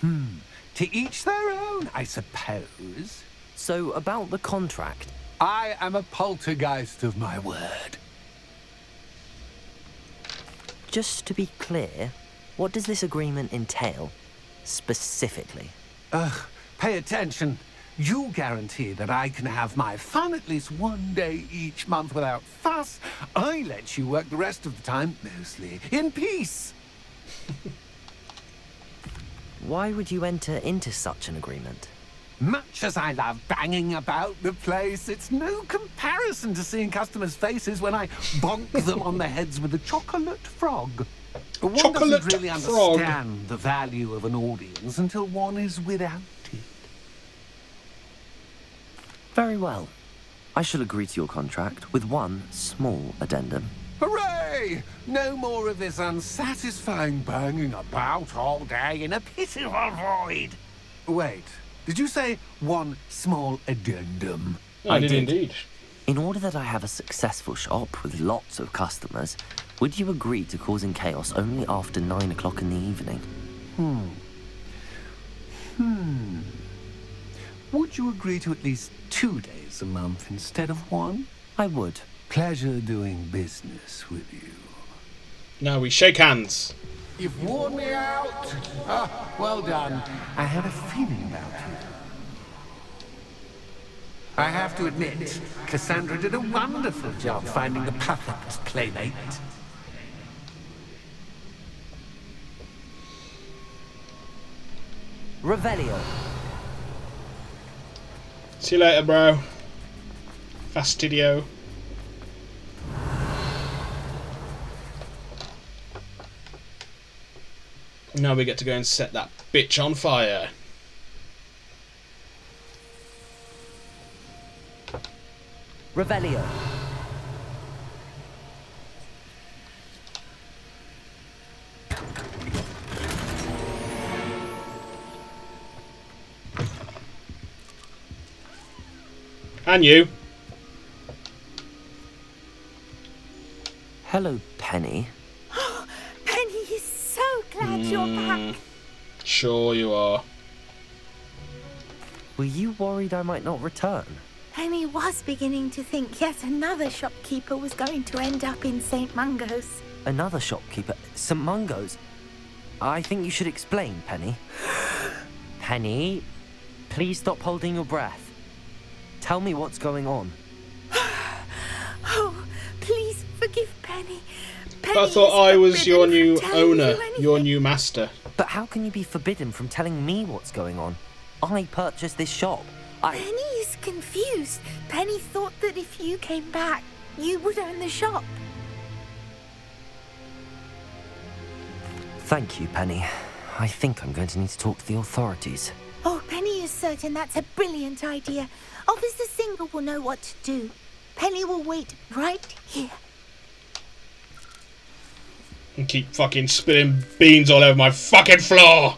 To each their own, I suppose. So, about the contract. I am a poltergeist of my word. Just to be clear, what does this agreement entail, specifically? Pay attention. You guarantee that I can have my fun at least one day each month without fuss. I let you work the rest of the time, mostly in peace. Why would you enter into such an agreement? Much as I love banging about the place, it's no comparison to seeing customers' faces when I bonk them on the heads with a chocolate frog. One doesn't really understand the value of an audience until one is without it. Very well. I shall agree to your contract with one small addendum. Hooray! No more of this unsatisfying banging about all day in a pitiful void. Wait. Did you say one small addendum? I did indeed. In order that I have a successful shop with lots of customers, would you agree to causing chaos only after 9 o'clock in the evening? Would you agree to at least 2 days a month instead of one? I would. Pleasure doing business with you. Now we shake hands. You've worn me out. Well done. I had a feeling about you. I have to admit, Cassandra did a wonderful job finding the perfect playmate. Revelio. See you later, bro. Fastidio. Now we get to go and set that bitch on fire. Revelio. And you. Hello, Penny. Penny is so glad you're back. Sure you are. Were you worried I might not return? Penny was beginning to think yet another shopkeeper was going to end up in St. Mungo's. Another shopkeeper? St. Mungo's? I think you should explain, Penny. Penny, please stop holding your breath. Tell me what's going on. Oh, please forgive Penny. I thought I was your new owner, your new master. But how can you be forbidden from telling me what's going on? I purchased this shop. Penny is confused. Penny thought that if you came back, you would own the shop. Thank you, Penny. I think I'm going to need to talk to the authorities. Oh, Penny is certain that's a brilliant idea. Officer Singer will know what to do. Penny will wait right here. And keep fucking spilling beans all over my fucking floor!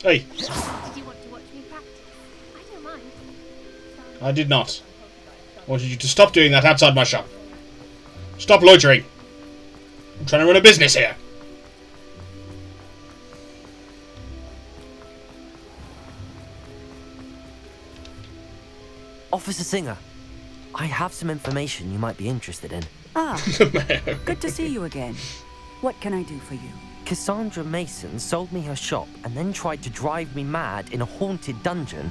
Hey. Did you want to watch me practice? I don't mind. I did not. I wanted you to stop doing that outside my shop. Stop loitering. I'm trying to run a business here. Officer Singer, I have some information you might be interested in. Ah, good to see you again. What can I do for you? Cassandra Mason sold me her shop and then tried to drive me mad in a haunted dungeon.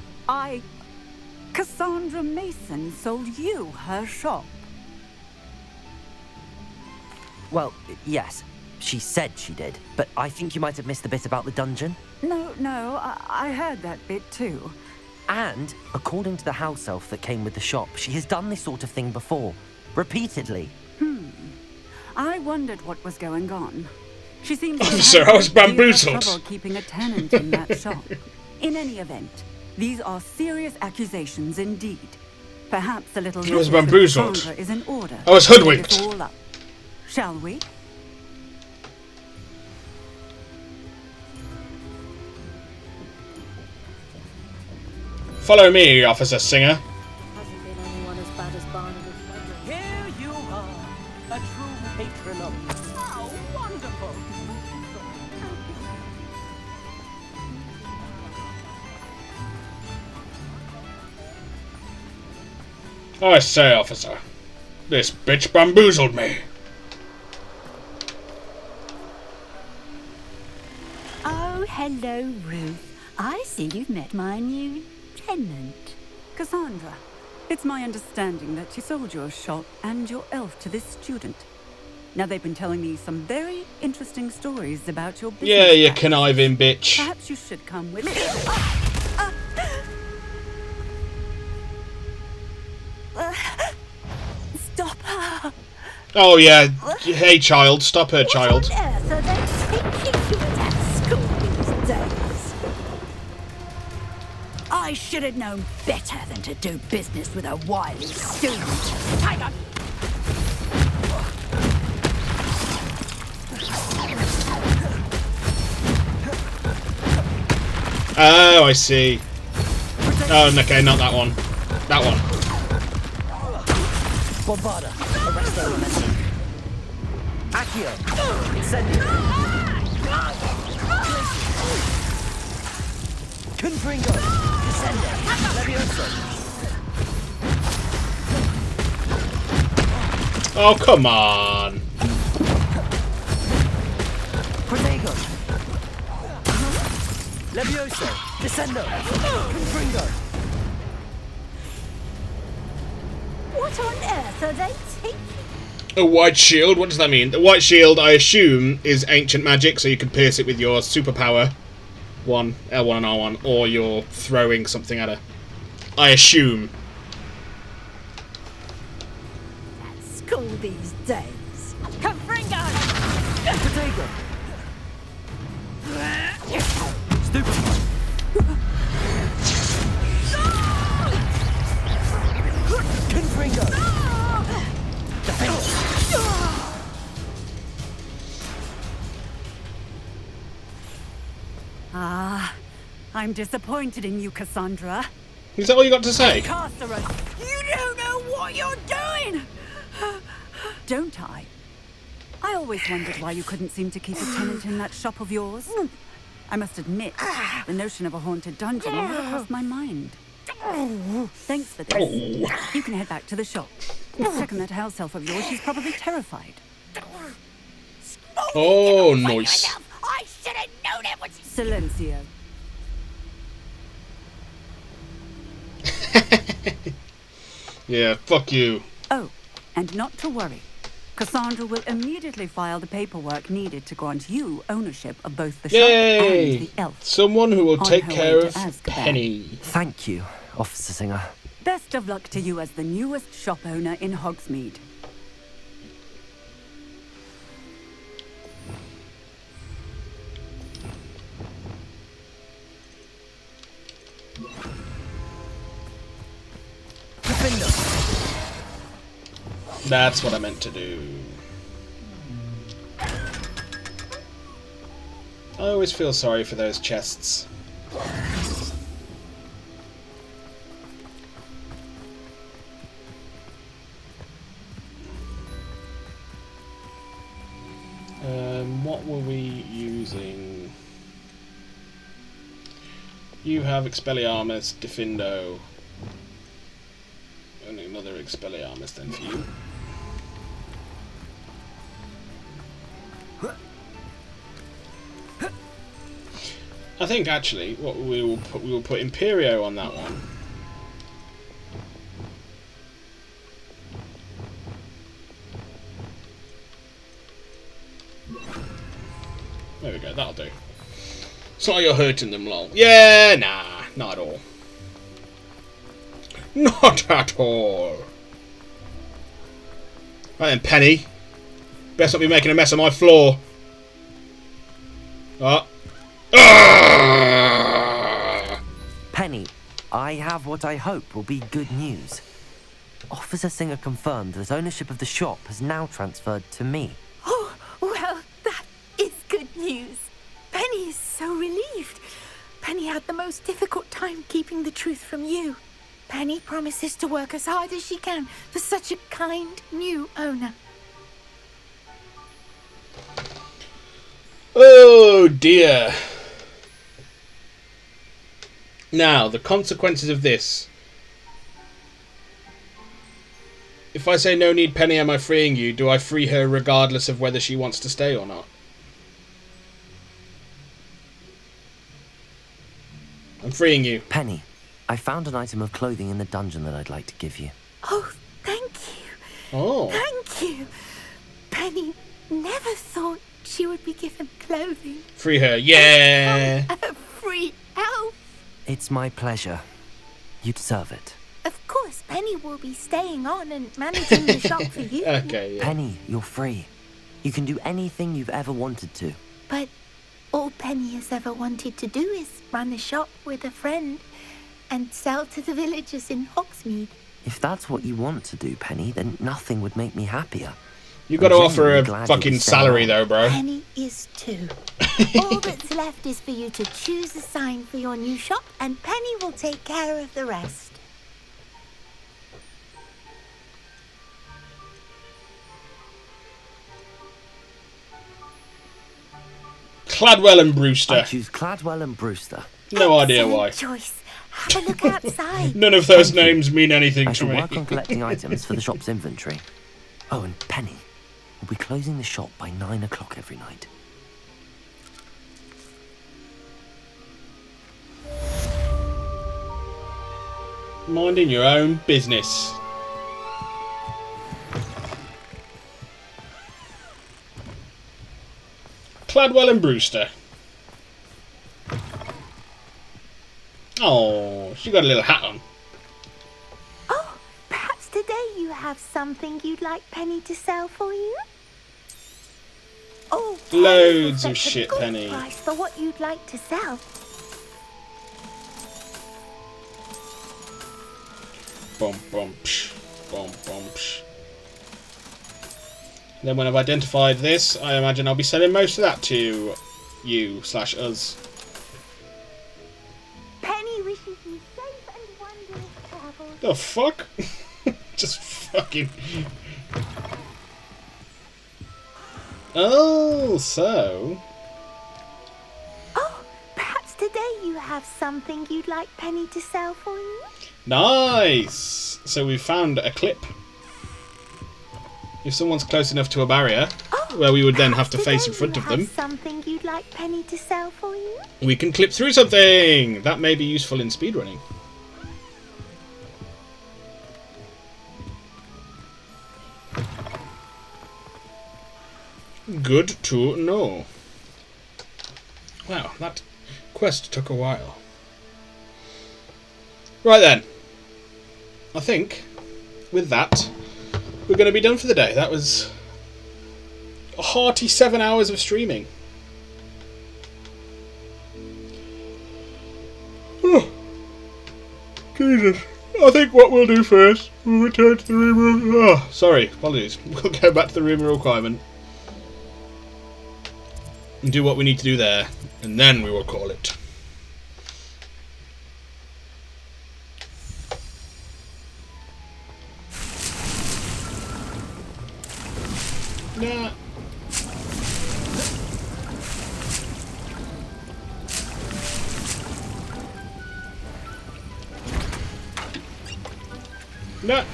Cassandra Mason sold you her shop? Well, yes, she said she did, but I think you might have missed the bit about the dungeon. No, I heard that bit too. And, according to the house elf that came with the shop, she has done this sort of thing before. Repeatedly. I wondered what was going on. She seems to Sir, I was bamboozled. trouble keeping a tenant in that shop. In any event, these are serious accusations indeed. Perhaps a little I was visit with bamboozled. Cassandra is in order. I was hoodwinked. To clear it all up. Shall we? Follow me, Officer Singer. Hasn't been anyone as bad as Barnaby. Here you are, a true patron of... How wonderful! I say, officer, this bitch bamboozled me. Oh, hello, Ruth. I see you've met my new tenant. Cassandra, it's my understanding that you sold your shop and your elf to this student. Now, they've been telling me some very interesting stories about your business. Yeah, you conniving bitch. Perhaps you should come with me. Stop her. Oh yeah, hey child, stop her, child. What on earth are they taking you at school these days? I should have known better than to do business with a wily student. Tiger! Oh, I see. Oh, okay, not that one. That one. Bombarda, Arresto Momentum. Accio, Incendio. Confringo, Descendo, Levioso. Oh, come on. Protego. Levioso, Descendo, Confringo. What on earth are they taking? A white shield? What does that mean? The white shield, I assume, is ancient magic, so you can pierce it with your superpower. L1 and R1, or you're throwing something at her. I assume. That cool these days. Confringo! Potato! Stupid! Confringo! Ah, I'm disappointed in you, Cassandra. Is that all you got to say? Carcerus, you don't know what you're doing! Don't I? I always wondered why you couldn't seem to keep a tenant in that shop of yours. I must admit, the notion of a haunted dungeon never crossed my mind. Thanks for this. You can head back to the shop. Check on that house elf of yours. She's probably terrified. Oh, nice. I should have known it was... Silencio. Yeah, fuck you. Oh, and not to worry. Cassandra will immediately file the paperwork needed to grant you ownership of both the shop Yay! and the elf. Someone who will on take her care way of to Azkaban. Penny. Thank you, Officer Singer. Best of luck to you as the newest shop owner in Hogsmeade. That's what I meant to do. I always feel sorry for those chests. What were we using? You have Expelliarmus, Diffindo. Only another Expelliarmus then for you. I think actually what we will put Imperio on that one. There we go, that'll do. It's not like you're hurting them, lol. Yeah, nah, not at all. Not at all. Right then, Penny. Best not be making a mess of my floor. Penny, I have what I hope will be good news. Officer Singer confirmed that ownership of the shop has now transferred to me. Oh, well, that is good news. Penny is so relieved. Penny had the most difficult time keeping the truth from you. Penny promises to work as hard as she can for such a kind new owner. Oh dear. Now, the consequences of this. If I say no need Penny, am I freeing you? Do I free her regardless of whether she wants to stay or not? I'm freeing you. Penny, I found an item of clothing in the dungeon that I'd like to give you. Oh, thank you. Oh. Thank you. Penny never thought she would be given clothing. Free her, yeah. A free elf. It's my pleasure. You deserve it. Of course, Penny will be staying on and managing the shop for you. Okay, yeah. Penny, you're free. You can do anything you've ever wanted to. But all Penny has ever wanted to do is run a shop with a friend and sell to the villagers in Hogsmeade. If that's what you want to do, Penny, then nothing would make me happier. You got to offer a fucking salary though, bro. Penny is too. All that's left is for you to choose a sign for your new shop and Penny will take care of the rest. Cladwell and Brewster. I choose Cladwell and Brewster. No idea why. Choice. Have a look outside. None of those names mean anything I to shall me. work on collecting items for the shop's inventory. Oh, and Penny, we'll be closing the shop by 9 o'clock every night. Minding your own business. Cladwell and Brewster. Oh, she got a little hat on. Oh, perhaps today you have something you'd like Penny to sell for you? Oh, loads of Penny will set a shit, good Penny. price for what you'd like to sell. Bum bum psh, bum bum psh. Then when I've identified this, I imagine I'll be selling most of that to you/us. Penny wishes you safe and wondrous travels. The fuck? Just fucking... Oh, so... Oh, perhaps today you have something you'd like Penny to sell for you? Nice! So we found a clip. If someone's close enough to a barrier, where we would then have to face in front of them, Something you'd like Penny to sell for you? we can clip through something! That may be useful in speedrunning. Good to know. Wow, that quest took a while. Right then. I think, with that, we're going to be done for the day. That was a hearty 7 hours of streaming. Oh, Jesus. I think what we'll do first, we'll return to the room. Oh, sorry, apologies. We'll go back to the room of requirement and do what we need to do there, and then we will call it. Yeah. No.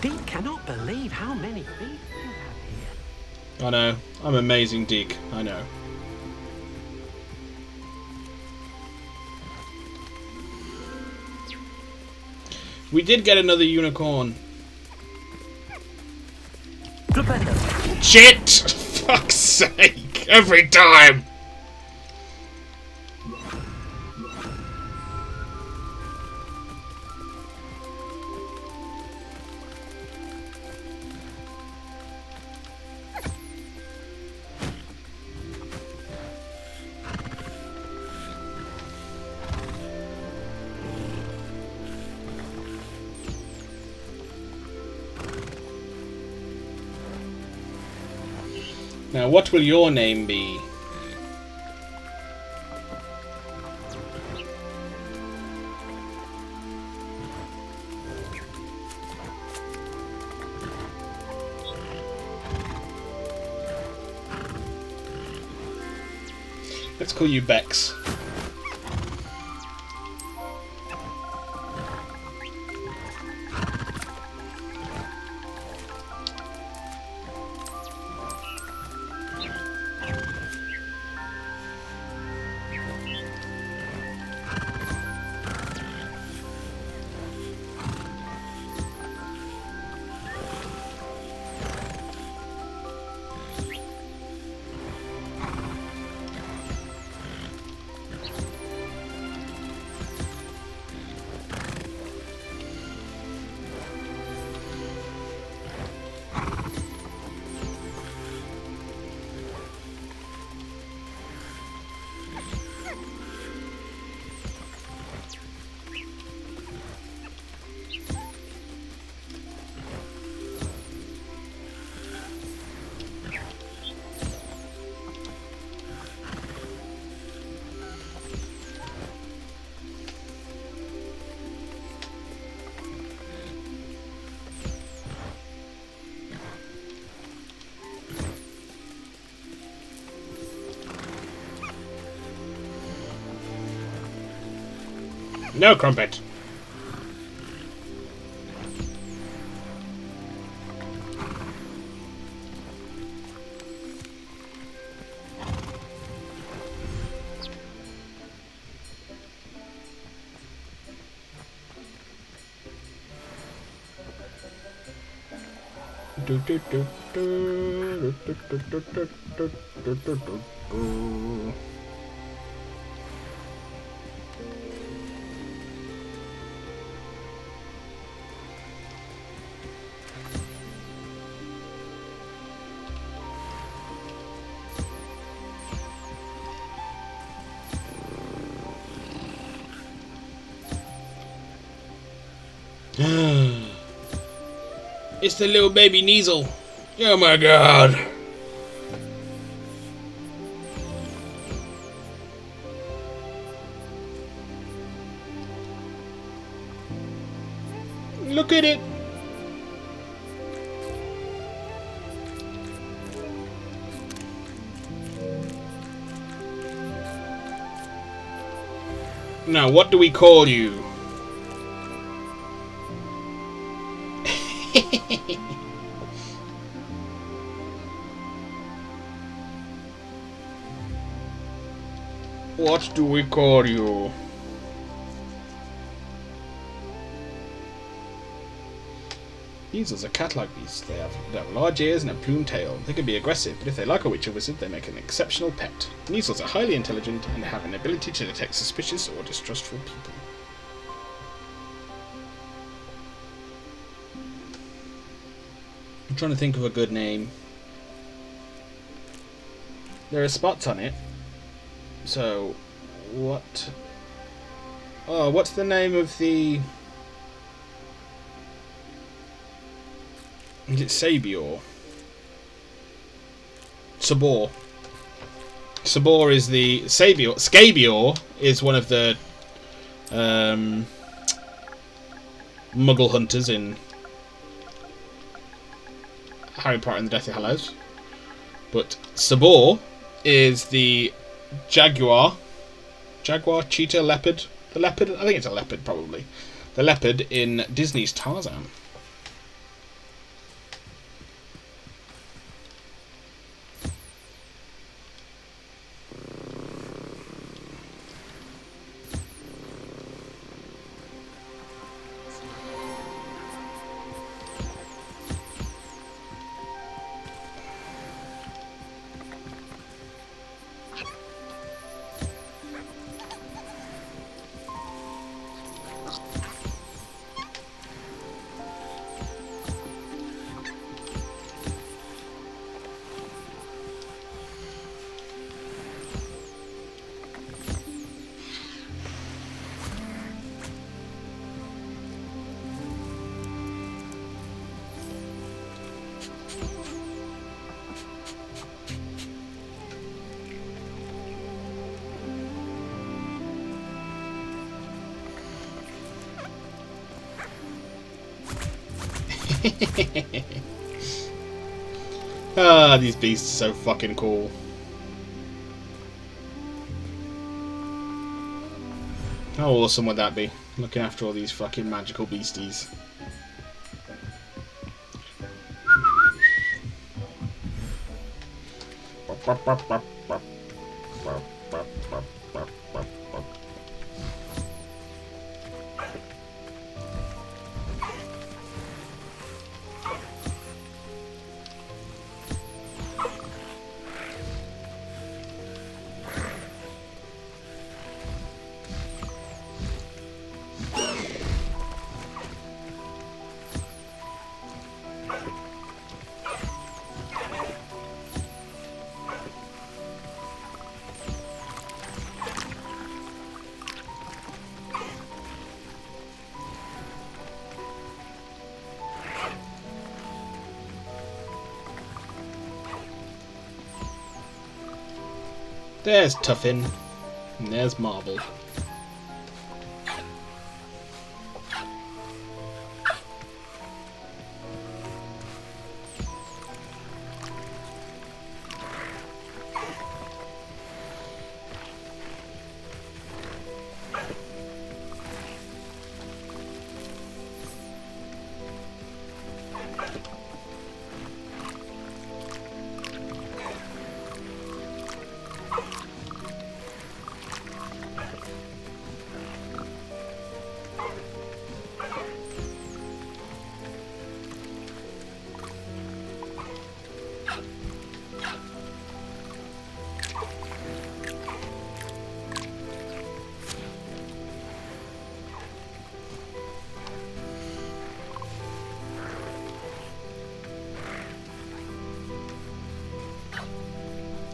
Pete cannot believe how many feet you have here. I know. I'm amazing, Deke. I know. We did get another unicorn. Shit! Fuck's sake! Every time! Now, what will your name be? Let's call you Bex. No crumpet. It's the little baby Kneasel. Oh my god. Look at it. Now, what do we call you? What do we call you? Weasels are cat-like beasts. They have large ears and a plumed tail. They can be aggressive, but if they like a witch or wizard, they make an exceptional pet. Weasels are highly intelligent and have an ability to detect suspicious or distrustful people. I'm trying to think of a good name. There are spots on it. So, what? Oh, what's the name of the... Is it Sabior? Sabor. Sabor is the... Sabior. Scabior is one of the... Muggle hunters in Harry Potter and the Deathly Hallows. But Sabor is the jaguar, cheetah, leopard. The leopard, I think it's a leopard probably. The leopard in Disney's Tarzan. Ah, these beasts are so fucking cool. How awesome would that be? Looking after all these fucking magical beasties. There's Tuffin, and there's Marble.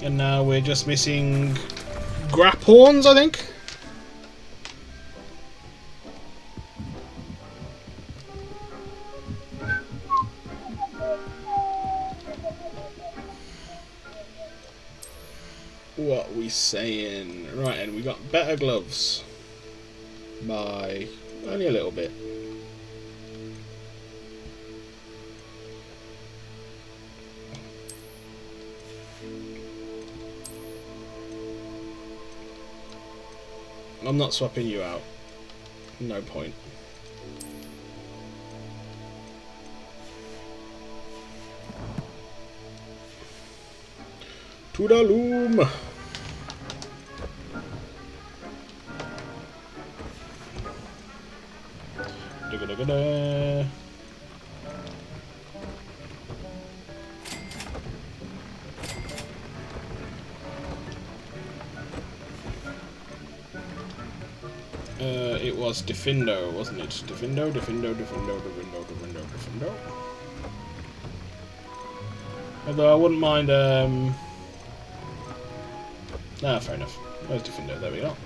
And now we're just missing Graphorns, I think. saying? Right, and we got better gloves by only a little bit. I'm not swapping you out. No point. To the loom! Da-da-da-da. It was Defindo, wasn't it? Defindo. Although I wouldn't mind, fair enough. Where's Defindo? There we go.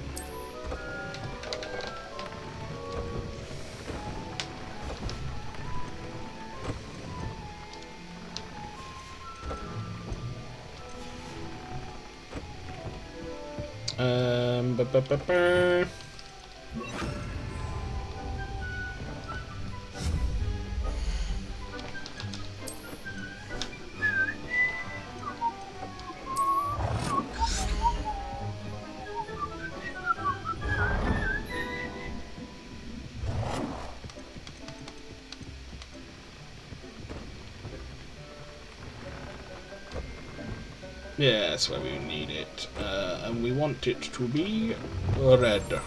Ba-ba-ba-ba. Yeah, that's where we need it. And we want it to be red.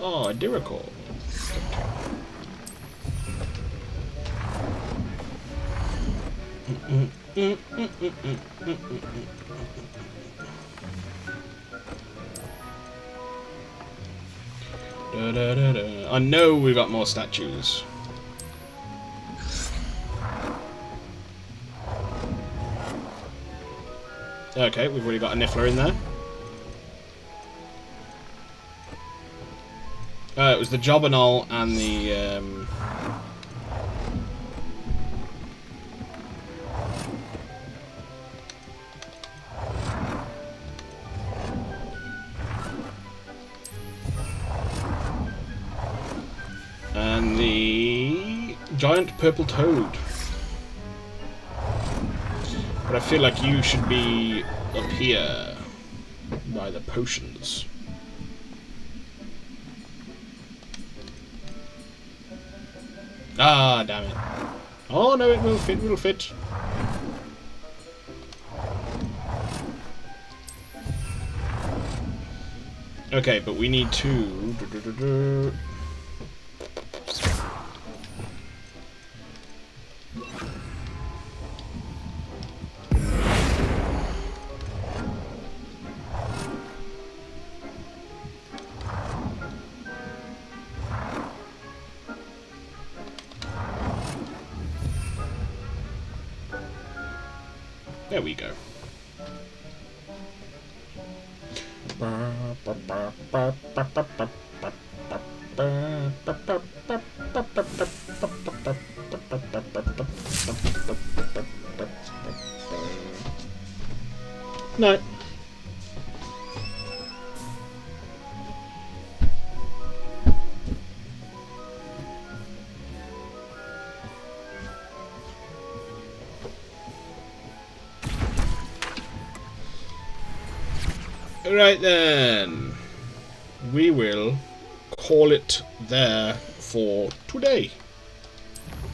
Oh, I do recall. I know we've got more statues. Okay, we've already got a Niffler in there. It was the Jobberknoll and the giant purple toad. But I feel like you should be up here by the potions. Ah, damn it. Oh no, it will fit, will fit. Okay, but we need to... There we go. No. Right then, we will call it there for today.